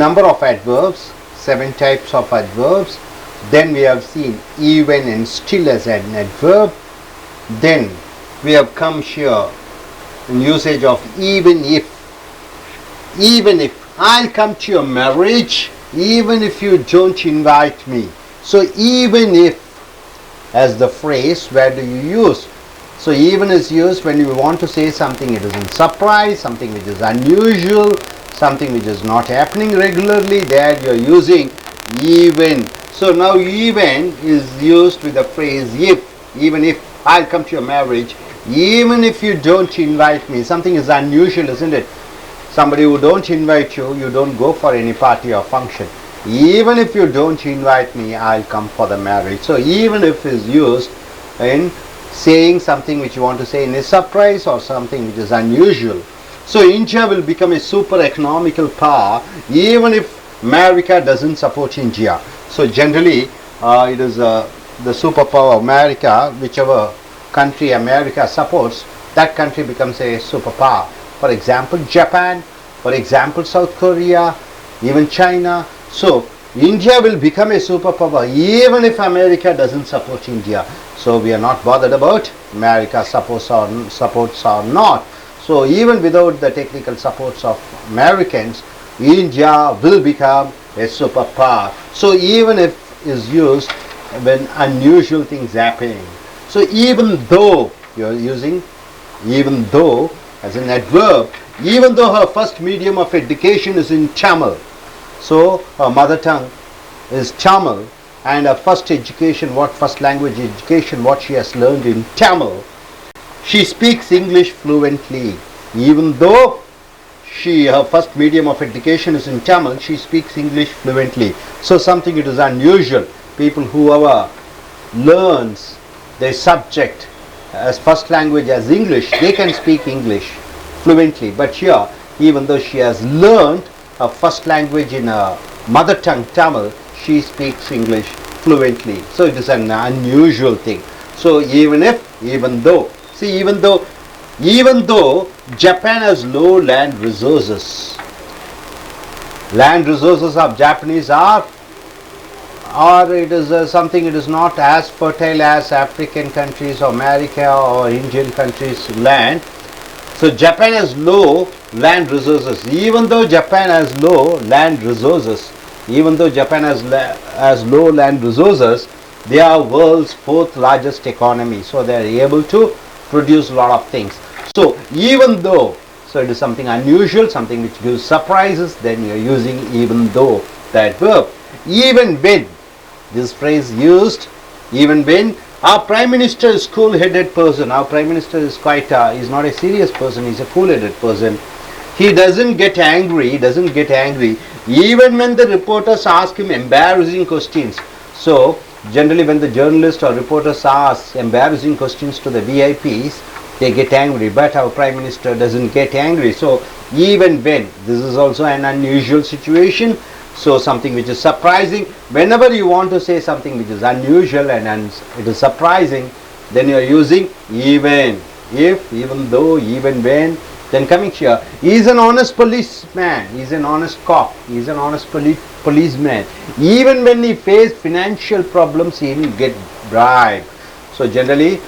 number of adverbs, 7 types of adverbs. Then we have seen even and still as an adverb. Then we have come here in usage of even if. Even if I'll come to your marriage, even if you don't invite me. So even if as the phrase, where do you use? So even is used when you want to say something it is in surprise, something which is unusual, something which is not happening regularly. There you are using even. So now even is used with the phrase if. Even if I'll come to your marriage, even if you don't invite me. Something is unusual, isn't it? Somebody who don't invite you, you don't go for any party or function. Even if you don't invite me, I'll come for the marriage. So even if is used in saying something which you want to say in a surprise or something which is unusual. So India will become a super economical power even if America doesn't support India. So generally it is the superpower America, whichever country America supports, that country becomes a superpower. For example, Japan, for example, South Korea, even China. So India will become a superpower even if America doesn't support India. So we are not bothered about America supports or not. So even without the technical supports of Americans, India will become a superpower. So even if is used when unusual things happening. So even though you are using even though as an adverb, even though her first medium of education is in Tamil, so her mother tongue is Tamil, and her first education, first language education, what she has learned in Tamil, she speaks English fluently. Even though her first medium of education is in Tamil, she speaks English fluently. So something it is unusual. People whoever learns their subject as first language as English, they can speak English fluently. But here, even though she has learned her first language in her mother tongue Tamil, she speaks English fluently. So it is an unusual thing. So even if, even though, see, even though Japan has low land resources, land resources of Japanese are, or it is something, it is not as fertile as African countries or America or Indian countries land. So Japan has low land resources. Even though Japan has low land resources, Even though Japan has low land resources, they are world's fourth largest economy. So they are able to produce a lot of things. So even though, so it is something unusual, something which gives surprises, then you are using even though, that verb. Even when, this phrase used, even when. Our Prime Minister is cool-headed person. Our Prime Minister is he's not a serious person, he's a cool-headed person. He doesn't get angry, even when the reporters ask him embarrassing questions. So, generally when the journalists or reporters ask embarrassing questions to the VIPs, they get angry, but our Prime Minister doesn't get angry. So, even when, this is also an unusual situation. So something which is surprising. Whenever you want to say something which is unusual and it is surprising, then you are using even. If, even though, even when. Then coming here, he is an honest policeman, he is an honest cop, he is an honest policeman. Even when he faced financial problems, he didn't get bribed. So generally,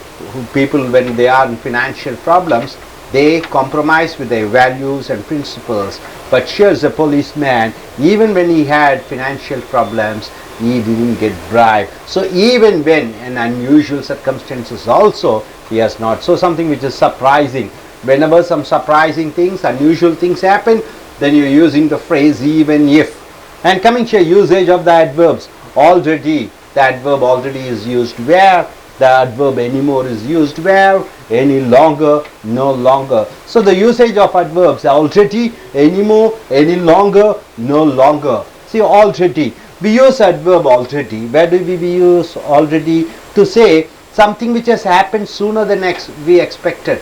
people when they are in financial problems, they compromise with their values and principles. But here's a policeman, even when he had financial problems, he didn't get bribed. So even when in unusual circumstances also, he has not. So something which is surprising. Whenever some surprising things, unusual things happen, then you're using the phrase even if. And coming here, usage of the adverbs. Already, the adverb already is used where? The adverb anymore is used where? Any longer, no longer. So the usage of adverbs already, anymore, any longer, no longer. See, already. We use adverb already. Where do we use already? To say something which has happened sooner than we expected.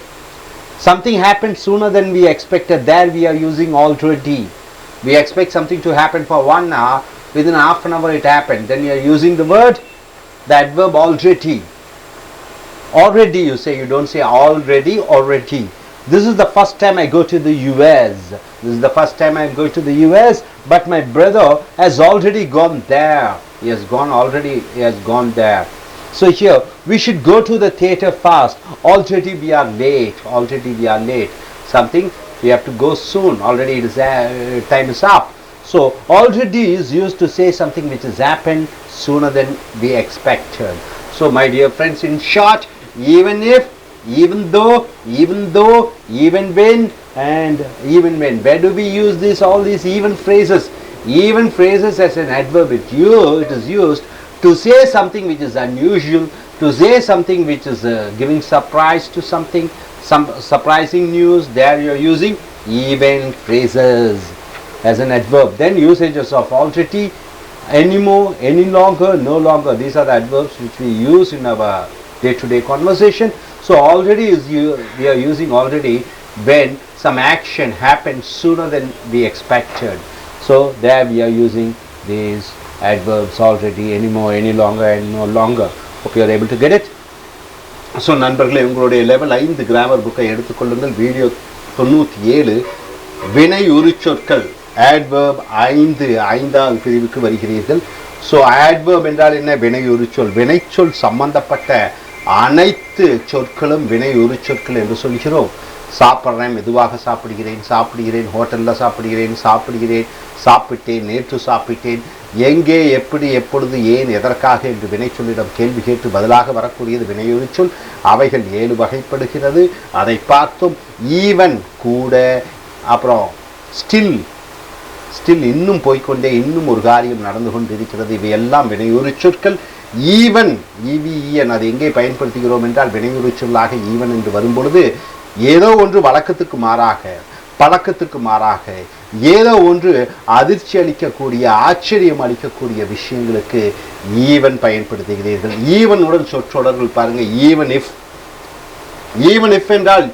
Something happened sooner than we expected. There we are using already. We expect something to happen for 1 hour. Within half an hour it happened. Then you are using the word, the adverb already. Already you say, you don't say already, already. This is the first time I go to the US. This is the first time I go to the US, but my brother has already gone there. He has gone there. So here, we should go to the theater fast. Already we are late. Already we are late. Something, we have to go soon. Already it is, time is up. So, already is used to say something which has happened sooner than we expected. So, my dear friends, in short, even if, even though, even when, and even when. Where do we use this? All these even phrases. Even phrases as an adverb, it is used to say something which is unusual, to say something which is giving surprise to something, some surprising news. There you are using even phrases as an adverb. Then usages of already, anymore, any longer, no longer. These are the adverbs which we use in our day-to-day conversation. So already is we are using already when some action happens sooner than we expected. So there we are using these adverbs already, anymore, any longer, and no longer. Hope you are able to get it. So நண்பர்களே, உங்களுடைய level 5 grammar புக்கை எடுத்துக்கொள்ளுங்கள். Video 97 வினை உரிச்சொற்கள் adverb 5வது பிரிவுக்கு வருகிறீர்கள். So adverb என்றால் என்ன? வினை உரிச்சொல். வினைச்சொல் சம்பந்தப்பட்ட அனைத்து சொற்களும் வினை உரிச்சொற்கள் என்று சொல்கிறோம். சாப்பிட்றேன், மெதுவாக சாப்பிடுகிறேன், ஹோட்டலில் சாப்பிடுகிறேன், சாப்பிட்டேன், நேற்று சாப்பிட்டேன், எங்கே, எப்படி, எப்பொழுது, ஏன், எதற்காக என்று வினைச்சொல்லிடம் கேள்வி கேட்டு பதிலாக வரக்கூடியது வினையுரிச்சொல். அவைகள் 7 வகைப்படுகிறது. அதை பார்த்தோம். ஈவன் கூட, அப்புறம் ஸ்டில் இன்னும் போய்கொண்டே, இன்னும் ஒரு காரியம் நடந்து கொண்டிருக்கிறது. இவையெல்லாம் வினையுரிச்சொற்கள். ஈவன், EVEN, அதை எங்கே பயன்படுத்துகிறோம் என்றால் வினையுரிச்சொல்லாக ஈவன் என்று வரும்பொழுது ஏதோ ஒன்று வழக்கத்துக்கு மாறாக, பழக்கத்துக்கு மாறாக, ஏதோ ஒன்று அதிர்ச்சி அளிக்கக்கூடிய, ஆச்சரியம் அளிக்கக்கூடிய விஷயங்களுக்கு ஈவன் பயன்படுத்துகிறீர்கள். ஈவனுடன் சொற்றொடர்கள் பாருங்க. ஈவன் இஃப் என்றால்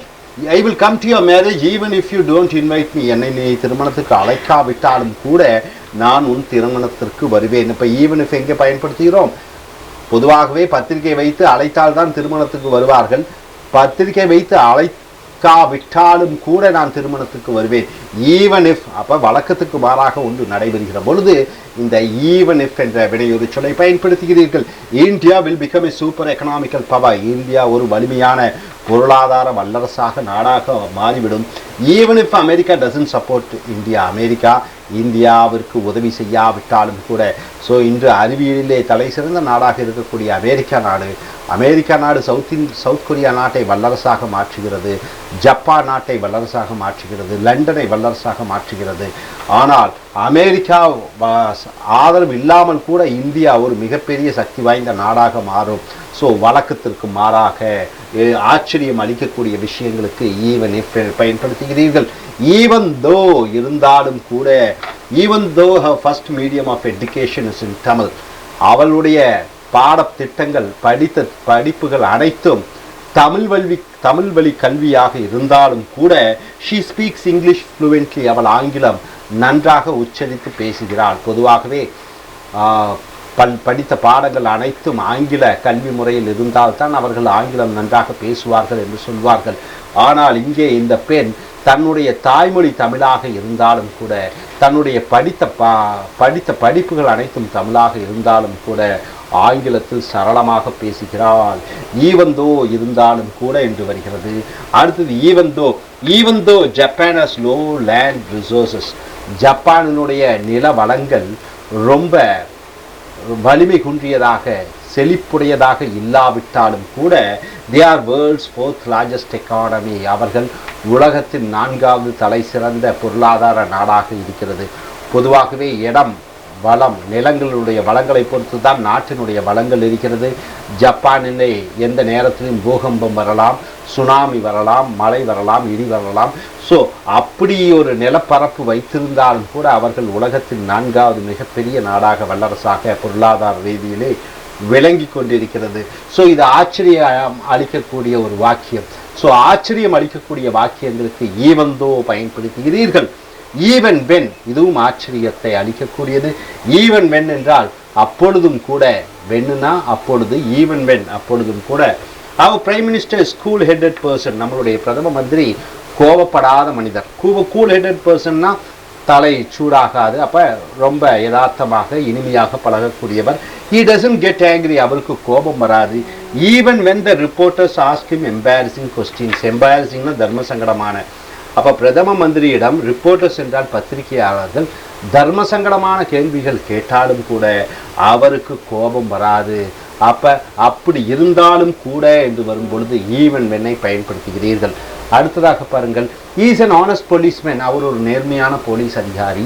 I will come to your marriage even if you don't invite me. என்னை நீ திருமணத்துக்கு அழைக்காவிட்டாலும் கூட நான் உன் திருமணத்திற்கு வருவேன். இப்போ ஈவன் இஃப் எங்கே பயன்படுத்துகிறோம்? பொதுவாகவே பத்திரிகை வைத்து அழைத்தால் தான் திருமணத்துக்கு வருவார்கள். பத்திரிகை வைத்து அழைக்காவிட்டாலும் கூட நான் திருமணத்துக்கு வருவேன். ஈவன் இஃப், அப்போ வழக்கத்துக்கு மாறாக ஒன்று நடைபெறுகிற பொழுது இந்த ஈவன் இஃப் என்ற வினையொரு சொல்லை பயன்படுத்துகிறீர்கள். India will become a super economical power. India ஒரு வலிமையான பொருளாதார வல்லரசாக, நாடாக மாறிவிடும். Even if America doesn't support India. America இந்தியாவிற்கு உதவி செய்யாவிட்டாலும் கூட. ஸோ இன்று அறிவியலிலே தலை சிறந்த நாடாக இருக்கக்கூடிய அமெரிக்கா நாடு சவுத் கொரியா நாட்டை வல்லரசாக மாற்றுகிறது, ஜப்பான் நாட்டை வல்லரசாக மாற்றுகிறது, லண்டனை வல்லரசாக மாற்றுகிறது. ஆனால் அமெரிக்கா ஆதரவு இல்லாமல் கூட இந்தியா ஒரு மிகப்பெரிய சக்தி வாய்ந்த நாடாக மாறும். ஸோ வழக்கத்திற்கு மாறாக ஆச்சரியம் அளிக்கக்கூடிய விஷயங்களுக்கு ஈவன் இஃப் பயன்படுத்துகிறீர்கள். ஈவன் தோ இருந்தாலும் கூட, even though her first medium of education is in Tamil, அவளுடைய பாடத்திட்டங்கள் படிப்புகள் அனைத்தும் தமிழ் வழி கல்வியாக இருந்தாலும் கூட, ஷீ ஸ்பீக்ஸ் இங்கிலீஷ் ஃப்ளூவென்ட்லி, அவள் ஆங்கிலம் நன்றாக உச்சரித்து பேசுகிறாள். பொதுவாகவே படித்த பாடங்கள் அனைத்தும் ஆங்கில கல்வி முறையில் இருந்தால்தான் அவர்கள் ஆங்கிலம் நன்றாக பேசுவார்கள் என்று சொல்வார்கள். ஆனால் இங்கே இந்த பெண் தன்னுடைய தாய்மொழி தமிழாக இருந்தாலும் கூட, தன்னுடைய படித்த படிப்புகள் அனைத்தும் தமிழாக இருந்தாலும் கூட ஆங்கிலத்தில் சரளமாக பேசுகிறாள். ஈவந்தோ இருந்தாலும் கூட என்று வருகிறது. அடுத்தது even though Japan has low land resources, ஜப்பானினுடைய நில வளங்கள் ரொம்ப வலிமை குன்றியதாக செழிப்புடையதாக இல்லாவிட்டாலும் கூட, they are world's fourth largest economy, அவர்கள் உலகத்தின் 4வது தலை சிறந்த பொருளாதார நாடாக இருக்கிறது. பொதுவாகவே இடம் வளம் நிலங்களுடைய வளங்களை பொறுத்து தான் நாட்டினுடைய வளங்கள் இருக்கிறது. ஜப்பானிலே எந்த நேரத்திலும் பூகம்பம் வரலாம், சுனாமி வரலாம், மழை வரலாம், இடி வரலாம். ஸோ அப்படி ஒரு நிலப்பரப்பு வைத்திருந்தாலும் கூட அவர்கள் உலகத்தின் 4வது மிகப்பெரிய நாடாக வல்லரசாக பொருளாதார ரீதியிலே விளங்கி கொண்டிருக்கிறது. ஸோ இது ஆச்சரியம் அளிக்கக்கூடிய ஒரு வாக்கியம். ஸோ ஆச்சரியம் அளிக்கக்கூடிய வாக்கியங்களுக்கு ஈவந்தோ பயன்படுத்துகிறீர்கள். ஈவன் வென், இதுவும் ஆச்சரியத்தை அளிக்கக்கூடியது. ஈவன் வென் என்றால் அப்பொழுதும் கூட, வென்னுனா அப்பொழுது, ஈவன் வென் அப்பொழுதும் கூட. அவர் prime minister cool headed person, நம்மளுடைய பிரதம மந்திரி கோபப்படாத மனிதர். கூல் ஹெட்டட் பர்சன்னா தலை சூடாகாது, அப்போ ரொம்ப யதார்த்தமாக இனிமையாக பழகக்கூடியவர். he doesn't get angry, அவருக்கு கோபம் வராது. Even when the reporters ask him embarrassing questions, embarrassingனா தர்ம சங்கடமான. அப்போ பிரதம மந்திரியிடம் ரிப்போர்ட்டர்ஸ் என்றால் பத்திரிகையாளர்கள் தர்ம சங்கடமான கேள்விகள் கேட்டாலும் கூட அவருக்கு கோபம் வராது. அப்படி இருந்தாலும் கூட என்று வரும் பொழுது ஈவன் வென்னை பயன்படுத்துகிறீர்கள். அடுத்ததாக பாருங்கள், இஸ் an honest policeman, அவர் ஒரு நேர்மையான போலீஸ் அதிகாரி.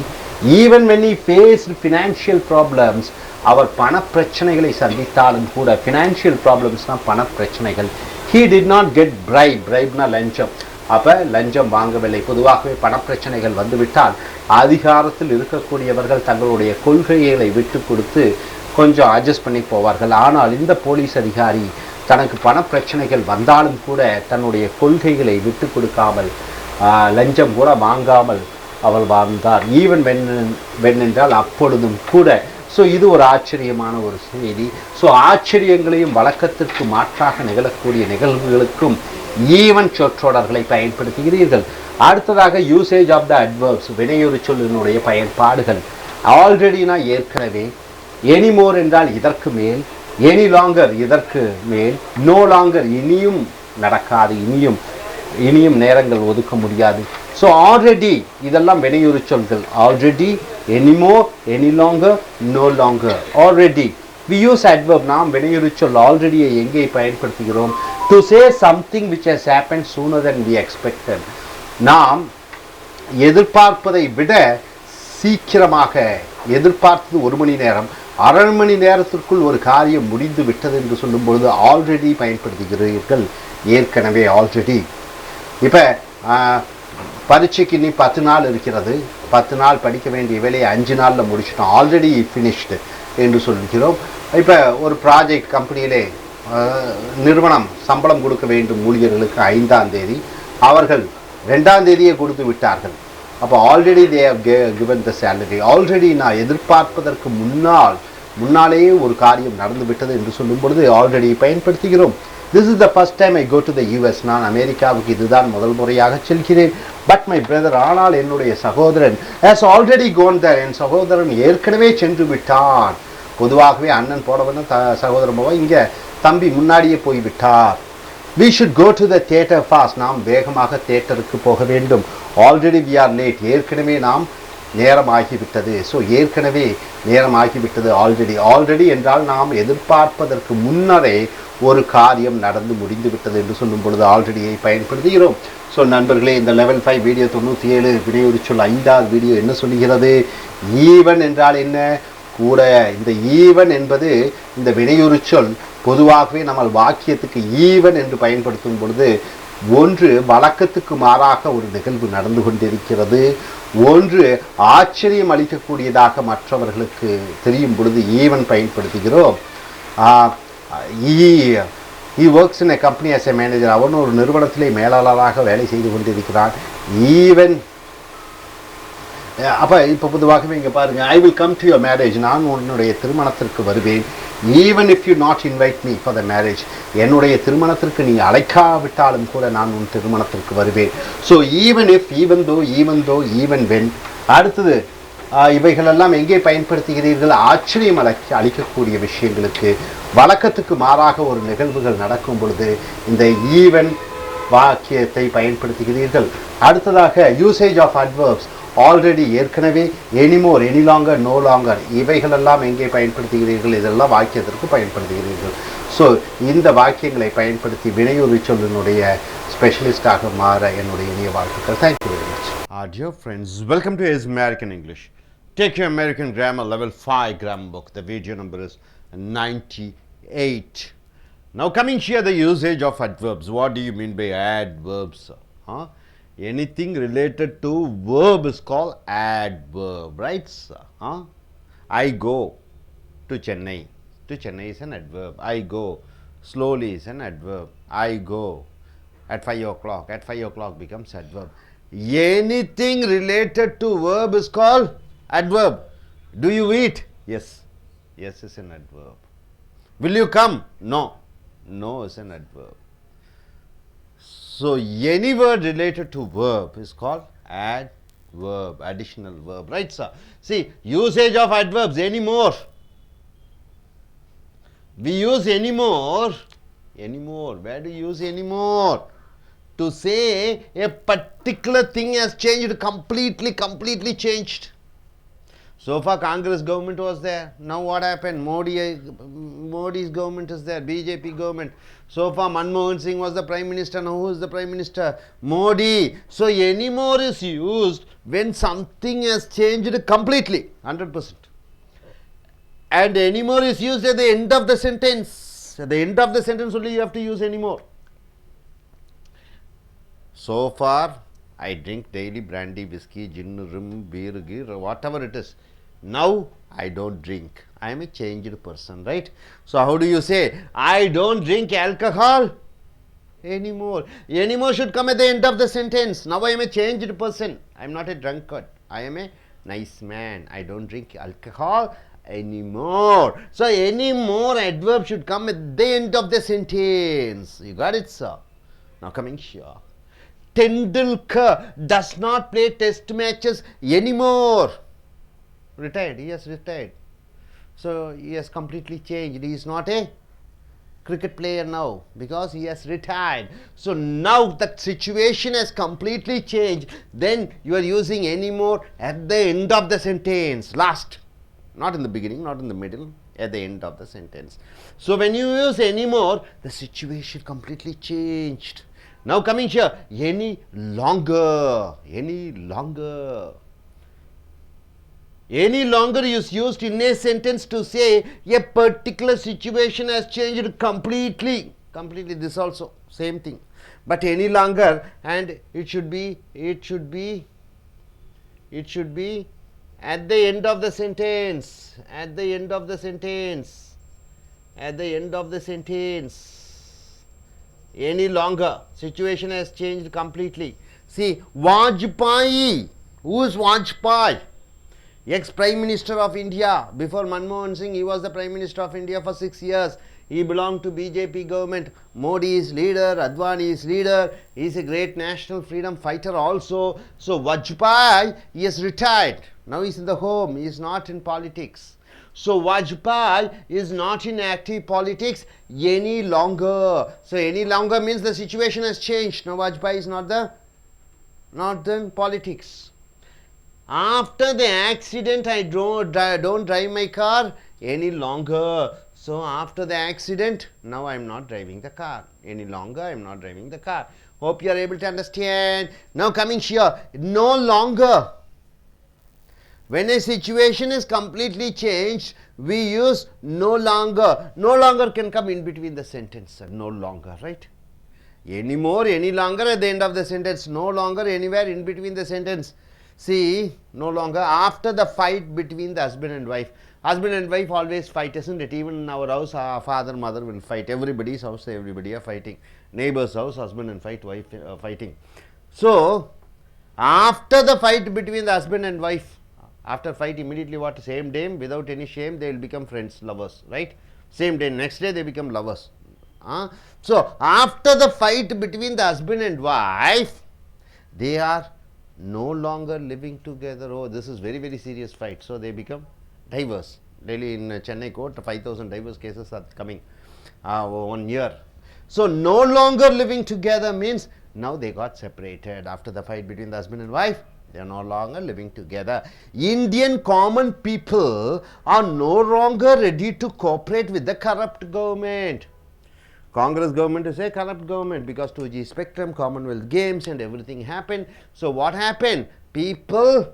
Even when he faced financial problems, அவர் பண பிரச்சனைகளை சந்தித்தாலும் கூட, ஃபினான்ஷியல் ப்ராப்ளம்ஸ்னா பண பிரச்சனைகள். he did not get bribeனா லஞ்சம், அப்போ லஞ்சம் வாங்கவில்லை. பொதுவாகவே பணப்பிரச்சனைகள் வந்துவிட்டால் அதிகாரத்தில் இருக்கக்கூடியவர்கள் தங்களுடைய கொள்கைகளை விட்டு கொடுத்து கொஞ்சம் அட்ஜஸ்ட் பண்ணி போவார்கள். ஆனால் இந்த போலீஸ் அதிகாரி தனக்கு பணப்பிரச்சனைகள் வந்தாலும் கூட தன்னுடைய கொள்கைகளை விட்டு கொடுக்காமல் லஞ்சம் கூட வாங்காமல் அவள் வாழ்ந்தார். ஈவன் வென் என்றால் அப்பொழுதும் கூட. ஸோ இது ஒரு ஆச்சரியமான ஒரு செய்தி. ஸோ ஆச்சரியங்களையும் வழக்கத்திற்கு மாற்றாக நிகழக்கூடிய நிகழ்வுகளுக்கும் ஈவன் சொற்றொடர்களை பயன்படுத்துகிறீர்கள். அடுத்ததாக யூசேஜ் ஆஃப் த அட்வர்ப்ஸ், வினையுறு சொல்லினுடைய பயன்பாடுகள். ஆல்ரெடினா ஏற்கனவே, எனிமோர் என்றால் இதற்கு மேல், எனி லாங்கர் இதற்கு மேல், நோ லாங்கர் இனியும் நடக்காது, இனியும் நேரங்கள் ஒதுக்க முடியாது. ஸோ ஆல்ரெடி இதெல்லாம் வினையுறு சொல்கள். Already, anymore, any longer, no longer. Already we use adverb, நாம் வினையுறு சொல் ஆல்ரெடியை எங்கே பயன்படுத்துகிறோம்? to say something which has happened sooner than we expected. நாம் எதிர்பார்ப்பதை விட சீக்கிரமாக, எதிர்பார்த்தது 1 மணி நேரம், அரை மணி நேரத்திற்குள் ஒரு காரியம் முடிந்து விட்டது என்று சொல்லும் பொழுது ஆல்ரெடி பயன்படுத்துகிறீர்கள். ஏற்கனவே, ஆல்ரெடி. இப்போ பரீட்சைக்கு நீ 10 நாள் இருக்கிறது, 10 நாள் படிக்க வேண்டிய வேலையை 5 நாளில் முடிச்சிட்டோம், ஆல்ரெடி ஃபினிஷ்டு என்று சொல்கிறோம். இப்போ ஒரு ப்ராஜெக்ட் கம்பெனியிலே நிறுவனம் சம்பளம் கொடுக்க வேண்டும் ஊழியர்களுக்கு 5ஆம் தேதி, அவர்கள் 2ஆம் தேதியே கொடுத்து விட்டார்கள். அப்போ already they have given the salary. Already நான் எதிர்பார்ப்பதற்கு முன்னாலேயே ஒரு காரியம் நடந்து விட்டது என்று சொல்லும் பொழுது ஆல்ரெடி பயன்படுத்துகிறோம். This is the first time I go to the US, நான் அமெரிக்காவுக்கு இதுதான் முதல் முறையாக செல்கிறேன். பட் மை பிரதர், ஆனால் என்னுடைய சகோதரன் ஹஸ் ஆல்ரெடி கோன் தேர், என் சகோதரன் ஏற்கனவே சென்று விட்டான். பொதுவாகவே அண்ணன் போடவன சகோதரன் போவா, இங்கே தம்பி முன்னாடியே போய்விட்டார். we should go to the theater fast, நாம் வேகமாக தியேட்டருக்கு போக வேண்டும். ஆல்ரெடி we are late, ஏற்கனவே நாம் நேரமாகிவிட்டது. ஸோ ஏற்கனவே நேரமாகிவிட்டது. ஆல்ரெடி என்றால் நாம் எதிர்பார்ப்பதற்கு முன்னரே ஒரு காரியம் நடந்து முடிந்து விட்டது என்று சொல்லும் பொழுது ஆல்ரெடியை பயன்படுத்துகிறோம். ஸோ நண்பர்களே, இந்த லெவல் 5 வீடியோ 97 விடையுறு சொல் 5வது வீடியோ என்ன சொல்லுகிறது? ஈவன் என்றால் என்ன? கூட. இந்த ஈவன் என்பது இந்த வினையுறு சொல் பொதுவாகவே நம்ம வாக்கியத்துக்கு ஈவன் என்று பயன்படுத்தும் பொழுது ஒன்று வழக்கத்துக்கு மாறாக ஒரு நிகழ்வு நடந்து கொண்டிருக்கிறது, ஒன்று ஆச்சரியம் அளிக்கக்கூடியதாக மற்றவர்களுக்கு தெரியும் பொழுது ஈவன் பயன்படுத்துகிறோம். he works in a company as a manager. அவன் ஒரு நிறுவனத்திலே மேலாளராக வேலை செய்து கொண்டிருக்கிறான். ஈவன் அப்போ இப்போ பொதுவாகவே இங்கே பாருங்கள், I will come to your marriage, நான் உன்னுடைய திருமணத்திற்கு வருவேன். Even if you not invite me for the marriage, என்னுடைய திருமணத்திற்கு நீ அழைக்காவிட்டாலும் கூட நான் உன் திருமணத்திற்கு வருவேன். So even if, even though, even when. அடுத்தது இவைகளெல்லாம் எங்கே பயன்படுத்துகிறீர்கள்? ஆச்சரியம் அளிக்கக்கூடிய விஷயங்களுக்கு, வழக்கத்துக்கு மாறாக ஒரு நிகழ்வுகள் நடக்கும் பொழுது இந்த ஈவன் வாக்கியத்தை பயன்படுத்துகிறீர்கள். அடுத்ததாக யூசேஜ் ஆஃப் அட்வர்ப்ஸ். ஆல்ரெடி, ஏற்கனவே, anymore, any longer, no longer, இவைகளெல்லாம் எங்கே பயன்படுத்துகிறீர்கள்? இதெல்லாம் வாக்கியத்திற்கு பயன்படுத்துகிறீர்கள். ஸோ இந்த வாக்கியங்களை பயன்படுத்தி வினையுறு சொல்லினுடைய ஸ்பெஷலிஸ்டாக மாற என்னுடைய இனிய வாழ்த்துக்கள். Thank you very much. Dear friends, welcome to Is American English. Take your American Grammar Level 5 grammar book. The video number is 98. Now coming here, the usage of adverbs. What do you mean by adverbs? Anything related to verb is called adverb, right? I go to Chennai. To Chennai is an adverb. I go slowly is an adverb. I go at 5 o'clock. At 5 o'clock becomes adverb. Anything related to verb is called adverb. Do you eat? Yes. Yes is an adverb. Will you come? No. No is an adverb. So any word related to verb is called adverb, additional verb, right sir? See, usage of adverbs, any more. We use any more. Where do you use any more? To say a particular thing has changed, completely changed. So far Congress government was there. Now what happened? Modi's government is there, BJP government. So far Manmohan Singh was the prime minister. Now who is the prime minister? Modi. So any more is used when something has changed completely, 100%. And any more is used at the end of the sentence. At the end of the sentence only you have to use any more. So far I drink daily brandy, whiskey, gin, rum, beer, gear, whatever it is. Now I don't drink. I am a changed person, right? So how do you say? I don't drink alcohol anymore. Anymore should come at the end of the sentence. Now I am a changed person. I am not a drunkard. I am a nice man. I don't drink alcohol anymore. So any more adverb should come at the end of the sentence. You got it, sir? Now coming here. Tendulkar does not play test matches anymore. Retired, he has retired. So he has completely changed. He is not a cricket player now because he has retired. So now that situation has completely changed. Then you are using anymore at the end of the sentence, last, not in the beginning, not in the middle, at the end of the sentence. So when you use anymore, the situation completely changed. Now coming here, any longer. Any longer is used in a sentence to say a particular situation has changed completely. This also same thing. But any longer, and it should be at the end of the sentence. At the end of the sentence. Any longer, situation has changed completely. See, Vajpayee. Who is Vajpayee? Ex-Prime Minister of India. Before Manmohan Singh, he was the Prime Minister of India for 6 years. He belonged to BJP government. Modi is leader, Advani is leader. He is a great national freedom fighter also. So Vajpayee, he has retired. Now he is in the home. He is not in politics. So Vajpayee is not in active politics any longer. So any longer means the situation has changed. Now Vajpayee is not in politics. After the accident, I don't drive my car any longer. So after the accident, now I am not driving the car any longer. I am not driving the car. Hope you are able to understand. Now coming here, no longer. When a situation is completely changed, we use no longer. No longer can come in between the sentence. No longer, right? Anymore, any longer at the end of the sentence. No longer anywhere in between the sentence. See, no longer. After the fight between the husband and wife. Husband and wife always fight, isn't it? Even in our house, our father, mother will fight. Everybody's house, everybody are fighting. Neighbor's house, husband and wife fighting. So, after the fight between the husband and wife, after fight immediately what? Same day, without any shame, they will become friends, lovers, right? Same day, next day they become lovers. So, after the fight between the husband and wife, they are no longer living together. Oh, this is very, very serious fight. So, they become divorce. Daily in Chennai court, 5,000 divorce cases are coming 1 year. So, no longer living together means now they got separated. After the fight between the husband and wife, they are no longer living together. Indian common people are no longer ready to cooperate with the corrupt government. Congress government is a corrupt government because 2G spectrum, Commonwealth Games and everything happened. So what happened? People,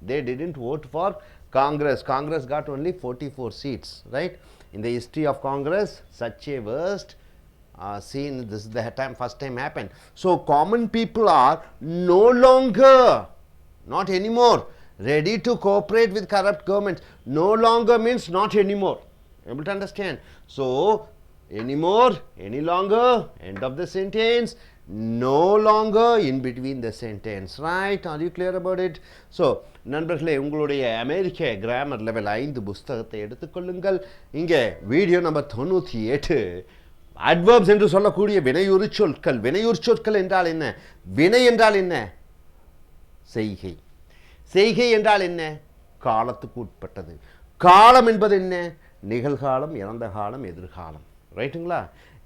they didn't vote for Congress. Congress got only 44 seats, right? In the history of Congress, such a worst scene, this is the first time happened. So common people are no longer, not anymore, ready to cooperate with corrupt governments. No longer means not anymore. Able to understand? So anymore, any longer, end of the sentence, no longer, in between the sentence, right? Are you clear about it? So நண்பர்களே, உங்களுடைய அமெரிக்க grammar level 5 புஸ்தகத்தை எடுத்துக்கொள்ளுங்கள். இங்கே video number 98 adverbs என்று சொல்லக்கூடிய வினையுறு சொற்கள். வினையுறு சொற்கள் என்றால் என்ன? வினை என்றால் என்ன? செய்கை. செய்கை என்றால் என்ன? காலத்துக்கு உட்பட்டது. காலம் என்பது என்ன? நிகழ்காலம், இறந்த காலம், எதிர்காலம், ரைட்டுங்களா?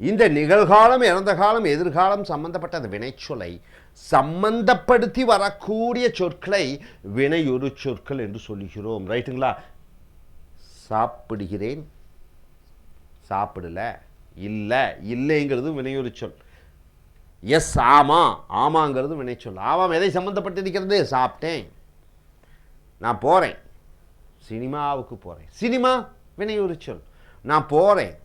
இந்த நிகழ்காலம், இறந்த காலம், எதிர்காலம் சம்பந்தப்பட்ட அந்த வினைச்சொலை சம்பந்தப்படுத்தி வரக்கூடிய சொற்களை வினையுறு சொற்கள் என்று சொல்லுகிறோம், ரைட்டுங்களா? சாப்பிடுகிறேன், சாப்பிடல, இல்லை, இல்லைங்கிறது வினையுறு சொல். எஸ், ஆமா, ஆமாங்கிறது வினைச்சொல். ஆமாம் எதை சம்பந்தப்பட்டிருக்கிறது? சாப்பிட்டேன், நான் போகிறேன், சினிமாவுக்கு போகிறேன். சினிமா வினையுறு சொல். நான் போகிறேன்,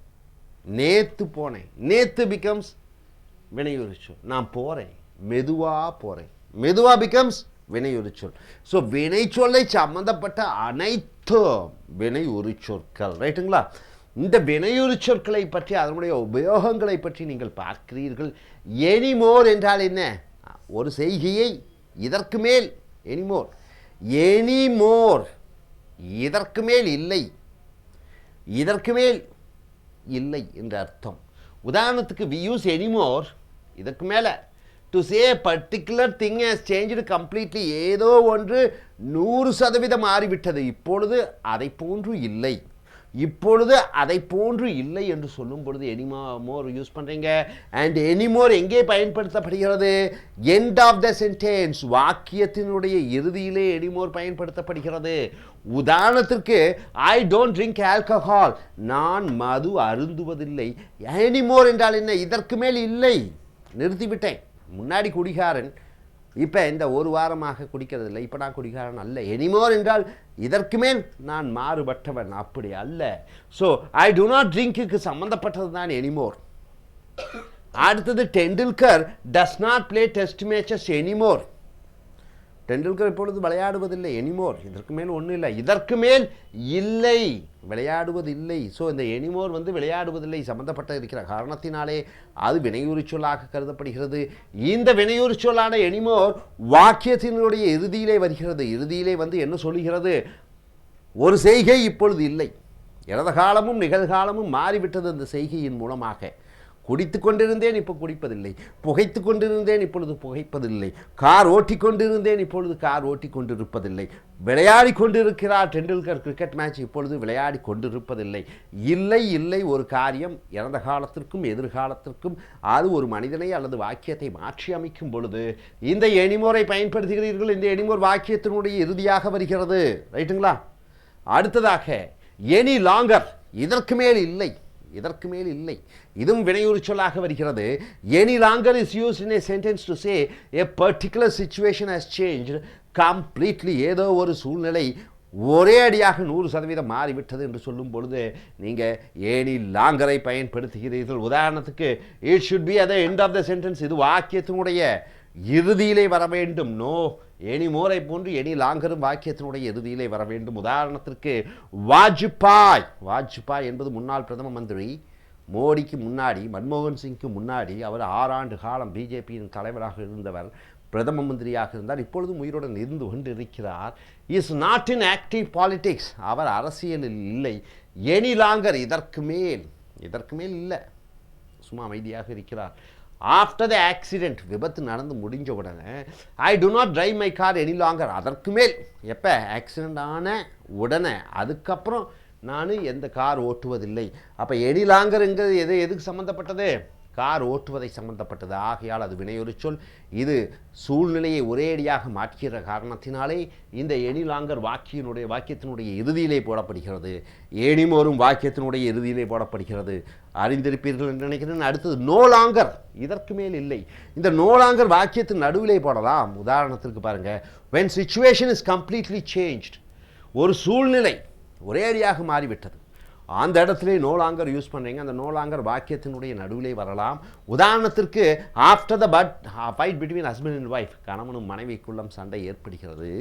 நேற்று போனேன், நேற்று பிகம்ஸ் வினையுறு சொல். நான் போகிறேன், மெதுவாக போகிறேன், மெதுவாக பிகம்ஸ் வினையுறு சொல். ஸோ வினைச்சொல்லை சம்பந்தப்பட்ட அனைத்து வினையுறு சொற்கள், ரைட்டுங்களா? இந்த வினையுறு சொற்களை பற்றி, அதனுடைய உபயோகங்களை பற்றி நீங்கள் பார்க்கிறீர்கள். எனிமோர் என்றால் என்ன? ஒரு செய்கையை இதற்கு மேல், எனிமோர், எனிமோர் இதற்கு மேல் இல்லை, இதற்கு மேல் இல்லை என்ற அர்த்தம். உதாரணத்துக்கு we use anymore, இதற்கு மேலே, to say a particular thing has changed completely. ஏதோ ஒன்று 100% மாறிவிட்டது, இப்பொழுது அதை போன்று இல்லை, இப்பொழுது அதை போன்று இல்லை என்று சொல்லும் பொழுது எனிமோர் யூஸ் பண்ணுறீங்க. அண்ட் எனிமோர் எங்கே பயன்படுத்தப்படுகிறது? எண்ட் ஆஃப் த சென்டென்ஸ், வாக்கியத்தினுடைய இறுதியிலே எனிமோர் பயன்படுத்தப்படுகிறது. உதாரணத்திற்கு ஐ டோன்ட் ட்ரிங்க் ஆல்கஹால், நான் மது அருந்துவதில்லை. எனிமோர் என்றால் என்ன? இதற்கு மேல் இல்லை, நிறுத்திவிட்டேன். முன்னாடி குடிகாரன், இப்போ இந்த ஒரு வாரமாக குடிக்கிறது இல்லை, இப்போ நான் குடிகாரன் அல்ல. எனிமோர் என்றால் இதற்கு மேல் நான் மாறுபட்டவன், அப்படி அல்ல. So I do not drink சம்மந்தப்பட்டது தான் எனிமோர். அடுத்தது Tendulkar does not play test matches anymore. Tendulkar இப்பொழுது விளையாடுவதில்லை, எனிமோர். இதற்கு மேல் ஒன்றும் இல்லை, இதற்கு மேல் இல்லை, விளையாடுவதில்லை. ஸோ இந்த எனிமோர் விளையாடுவதில்லை சம்பந்தப்பட்ட இருக்கிற காரணத்தினாலே அது வினையுறு சொல்லாக கருதப்படுகிறது. இந்த வினையுறு சொல்லான எனிமோர் வாக்கியத்தினுடைய இறுதியிலே வருகிறது. இறுதியிலே என்ன சொல்லுகிறது? ஒரு செய்கை இப்பொழுது இல்லை, இறந்த காலமும் நிகழ்காலமும் மாறிவிட்டது அந்த செய்கையின் மூலமாக. குடித்து கொண்டிருந்தேன் இப்போ குடிப்பதில்லை, புகைத்து கொண்டிருந்தேன் இப்பொழுது புகைப்பதில்லை, கார் ஓட்டி கொண்டிருந்தேன் இப்பொழுது கார் ஓட்டி கொண்டிருப்பதில்லை, விளையாடி கொண்டிருக்கிறார் டெண்டுல்கர் கிரிக்கெட் மேட்ச் இப்பொழுது விளையாடி கொண்டிருப்பதில்லை. இல்லை இல்லை, ஒரு காரியம் இறந்த காலத்திற்கும் எதிர்காலத்திற்கும் அது ஒரு மனிதனை அல்லது வாக்கியத்தை மாற்றி அமைக்கும் பொழுது இந்த எனிமோரை பயன்படுத்துகிறீர்கள். இந்த எனிமோர் வாக்கியத்தினுடைய இறுதியாக வருகிறது. ரைட்டுங்களா? அடுத்ததாக எனி லாங்கர், இதற்கு மேல் இல்லை, இதற்கு மேல் இல்லை, இதுவும் வினையுறு சொல்லாக வருகிறது. Any longer is used in A sentence to say a particular situation has changed completely. ஏதோ ஒரு சூழ்நிலை ஒரே அடியாக 100% மாறிவிட்டது என்று சொல்லும் பொழுது நீங்கள் எனி லாங்கரை பயன்படுத்துகிறீர்கள். உதாரணத்துக்கு it should be at the end of the sentence, இது வாக்கியத்தினுடைய இறுதியிலே வர வேண்டும். நோ, எனி மோரை போன்று எனி லாங்கரும் வாக்கியத்தினுடைய இறுதியிலே வர வேண்டும். உதாரணத்திற்கு வாஜ்பாய், வாஜ்பாய் என்பது முன்னாள் பிரதம மந்திரி. மோடிக்கு முன்னாடி, மன்மோகன் சிங்க்கு முன்னாடி அவர் 6 ஆண்டு காலம் பிஜேபியின் தலைவராக இருந்தவர், பிரதம மந்திரியாக இருந்தார். இப்பொழுதும் உயிருடன் இருந்து கொண்டு இருக்கிறார். Is not in active politics, அவர் அரசியலில் இல்லை. எனி லாங்கர், இதற்கு மேல் இல்லை, சும்மா அமைதியாக இருக்கிறார். ஆஃப்டர் த ஆக்சிடெண்ட், விபத்து நடந்து முடிஞ்ச உடனே I do not drive my car any longer, அதற்கு மேல், எப்போ ஆக்சிடெண்ட் ஆன உடனே, அதுக்கப்புறம் நான் எந்த கார் ஓட்டுவதில்லை. அப்போ எனி லாங்கருங்கிறது எதுக்கு சம்மந்தப்பட்டது? கார் ஓட்டுவதை சம்பந்தப்பட்டது. ஆகையால் அது வினையொரு சொல். இது சூழ்நிலையை ஒரேடியாக மாற்றுகிற காரணத்தினாலே இந்த எனி லாங்கர் வாக்கியத்தினுடைய இறுதியிலே போடப்படுகிறது. ஏனிமோரும் வாக்கியத்தினுடைய இறுதியிலே போடப்படுகிறது. அறிந்திருப்பீர்கள் என்று நினைக்கிறேன். அடுத்தது நோ லாங்கர், இதற்கு மேல் இல்லை. இந்த நோ லாங்கர் வாக்கியத்தின் நடுவிலே போடலாம். உதாரணத்திற்கு பாருங்கள், when situation is completely changed, ஒரு சூழ்நிலை ஒரேடியாக மாறிவிட்டது, அந்த இடத்துல நோ லாங்கர் யூஸ் பண்ணுறீங்க. அந்த நோ லாங்கர் வாக்கியத்தினுடைய நடுவிலே வரலாம். உதாரணத்திற்கு after the fight between husband and wife, கணவனும் மனைவிக்குள்ளும் சண்டை ஏற்படுகிறது.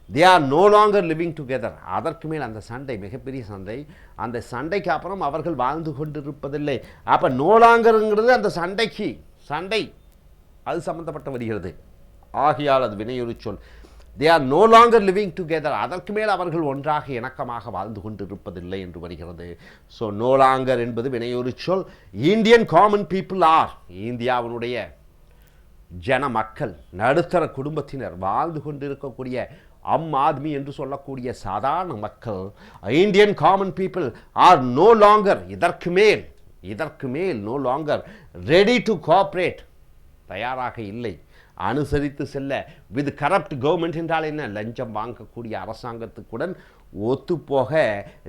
They are no longer living together, அதற்கு மேல் அந்த சண்டை மிகப்பெரிய சண்டை, அந்த சண்டைக்கு அப்புறம் அவர்கள் வாழ்ந்து கொண்டிருப்பதில்லை. அப்போ நோ லாங்கருங்கிறது அந்த சண்டை அது சம்பந்தப்பட்ட வருகிறது. ஆகையால் அது வினையுறு சொல். They are no longer living together, அதற்கு மேல் அவர்கள் ஒன்றாக இணக்கமாக வாழ்ந்து கொண்டிருப்பதில்லை என்று வருகிறது. ஸோ நோ லாங்கர் என்பது வினையொரு சொல். இந்தியன் காமன் பீப்புள் ஆர், இந்தியாவினுடைய ஜன மக்கள், நடுத்தர குடும்பத்தினர், வாழ்ந்து கொண்டிருக்கக்கூடிய ஆத்மி என்று சொல்லக்கூடிய சாதாரண மக்கள், Indian common people are no longer, இதற்கு மேல் no longer ready to cooperate, தயாராக இல்லை, அனுசரித்து செல்ல. வித் கரப்ட் கவர்மெண்ட் என்றால் என்ன? லஞ்சம் வாங்கக்கூடிய அரசாங்கத்துக்குடன் ஒத்துப்போக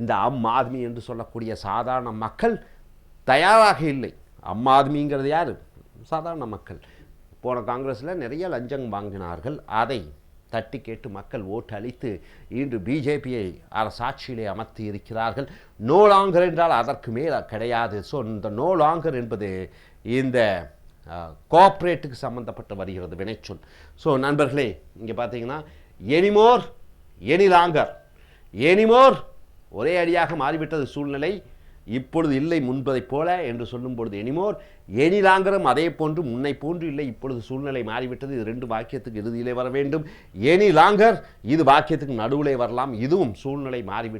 இந்த ஆத்மி என்று சொல்லக்கூடிய சாதாரண மக்கள் தயாராக இல்லை. ஆத்மிங்கிறது யார்? சாதாரண மக்கள். போன காங்கிரஸில் நிறைய லஞ்சம் வாங்கினார்கள். அதை தட்டி கேட்டு மக்கள் ஓட்டு அளித்து இன்று பிஜேபியை அரசாட்சியிலே அமர்த்தி இருக்கிறார்கள். நோ லாங்கர் என்றால் அதற்கு மேலே கிடையாது. ஸோ இந்த நோ லாங்கர் என்பது இந்த கோஆப்ரேட்டுக்கு சம்மந்தப்பட்டு வருகிறது வினைச்சொல். ஸோ நண்பர்களே, இங்கே பார்த்தீங்கன்னா எனிமோர், எனி லாங்கர், எனிமோர் ஒரே அடியாக மாறிவிட்டது சூழ்நிலை, இப்பொழுது இல்லை முன்பதை போல என்று சொல்லும் பொழுது எனிமோர், எனி லாங்கரும் அதே போன்று முன்னை போன்று இல்லை, இப்பொழுது சூழ்நிலை மாறிவிட்டது. இது 2 வாக்கியத்துக்கு இறுதியிலே வர வேண்டும். எனி லாங்கர் இது வாக்கியத்துக்கு நடுவிலே வரலாம், இதுவும் சூழ்நிலை மாறிவிட்டது.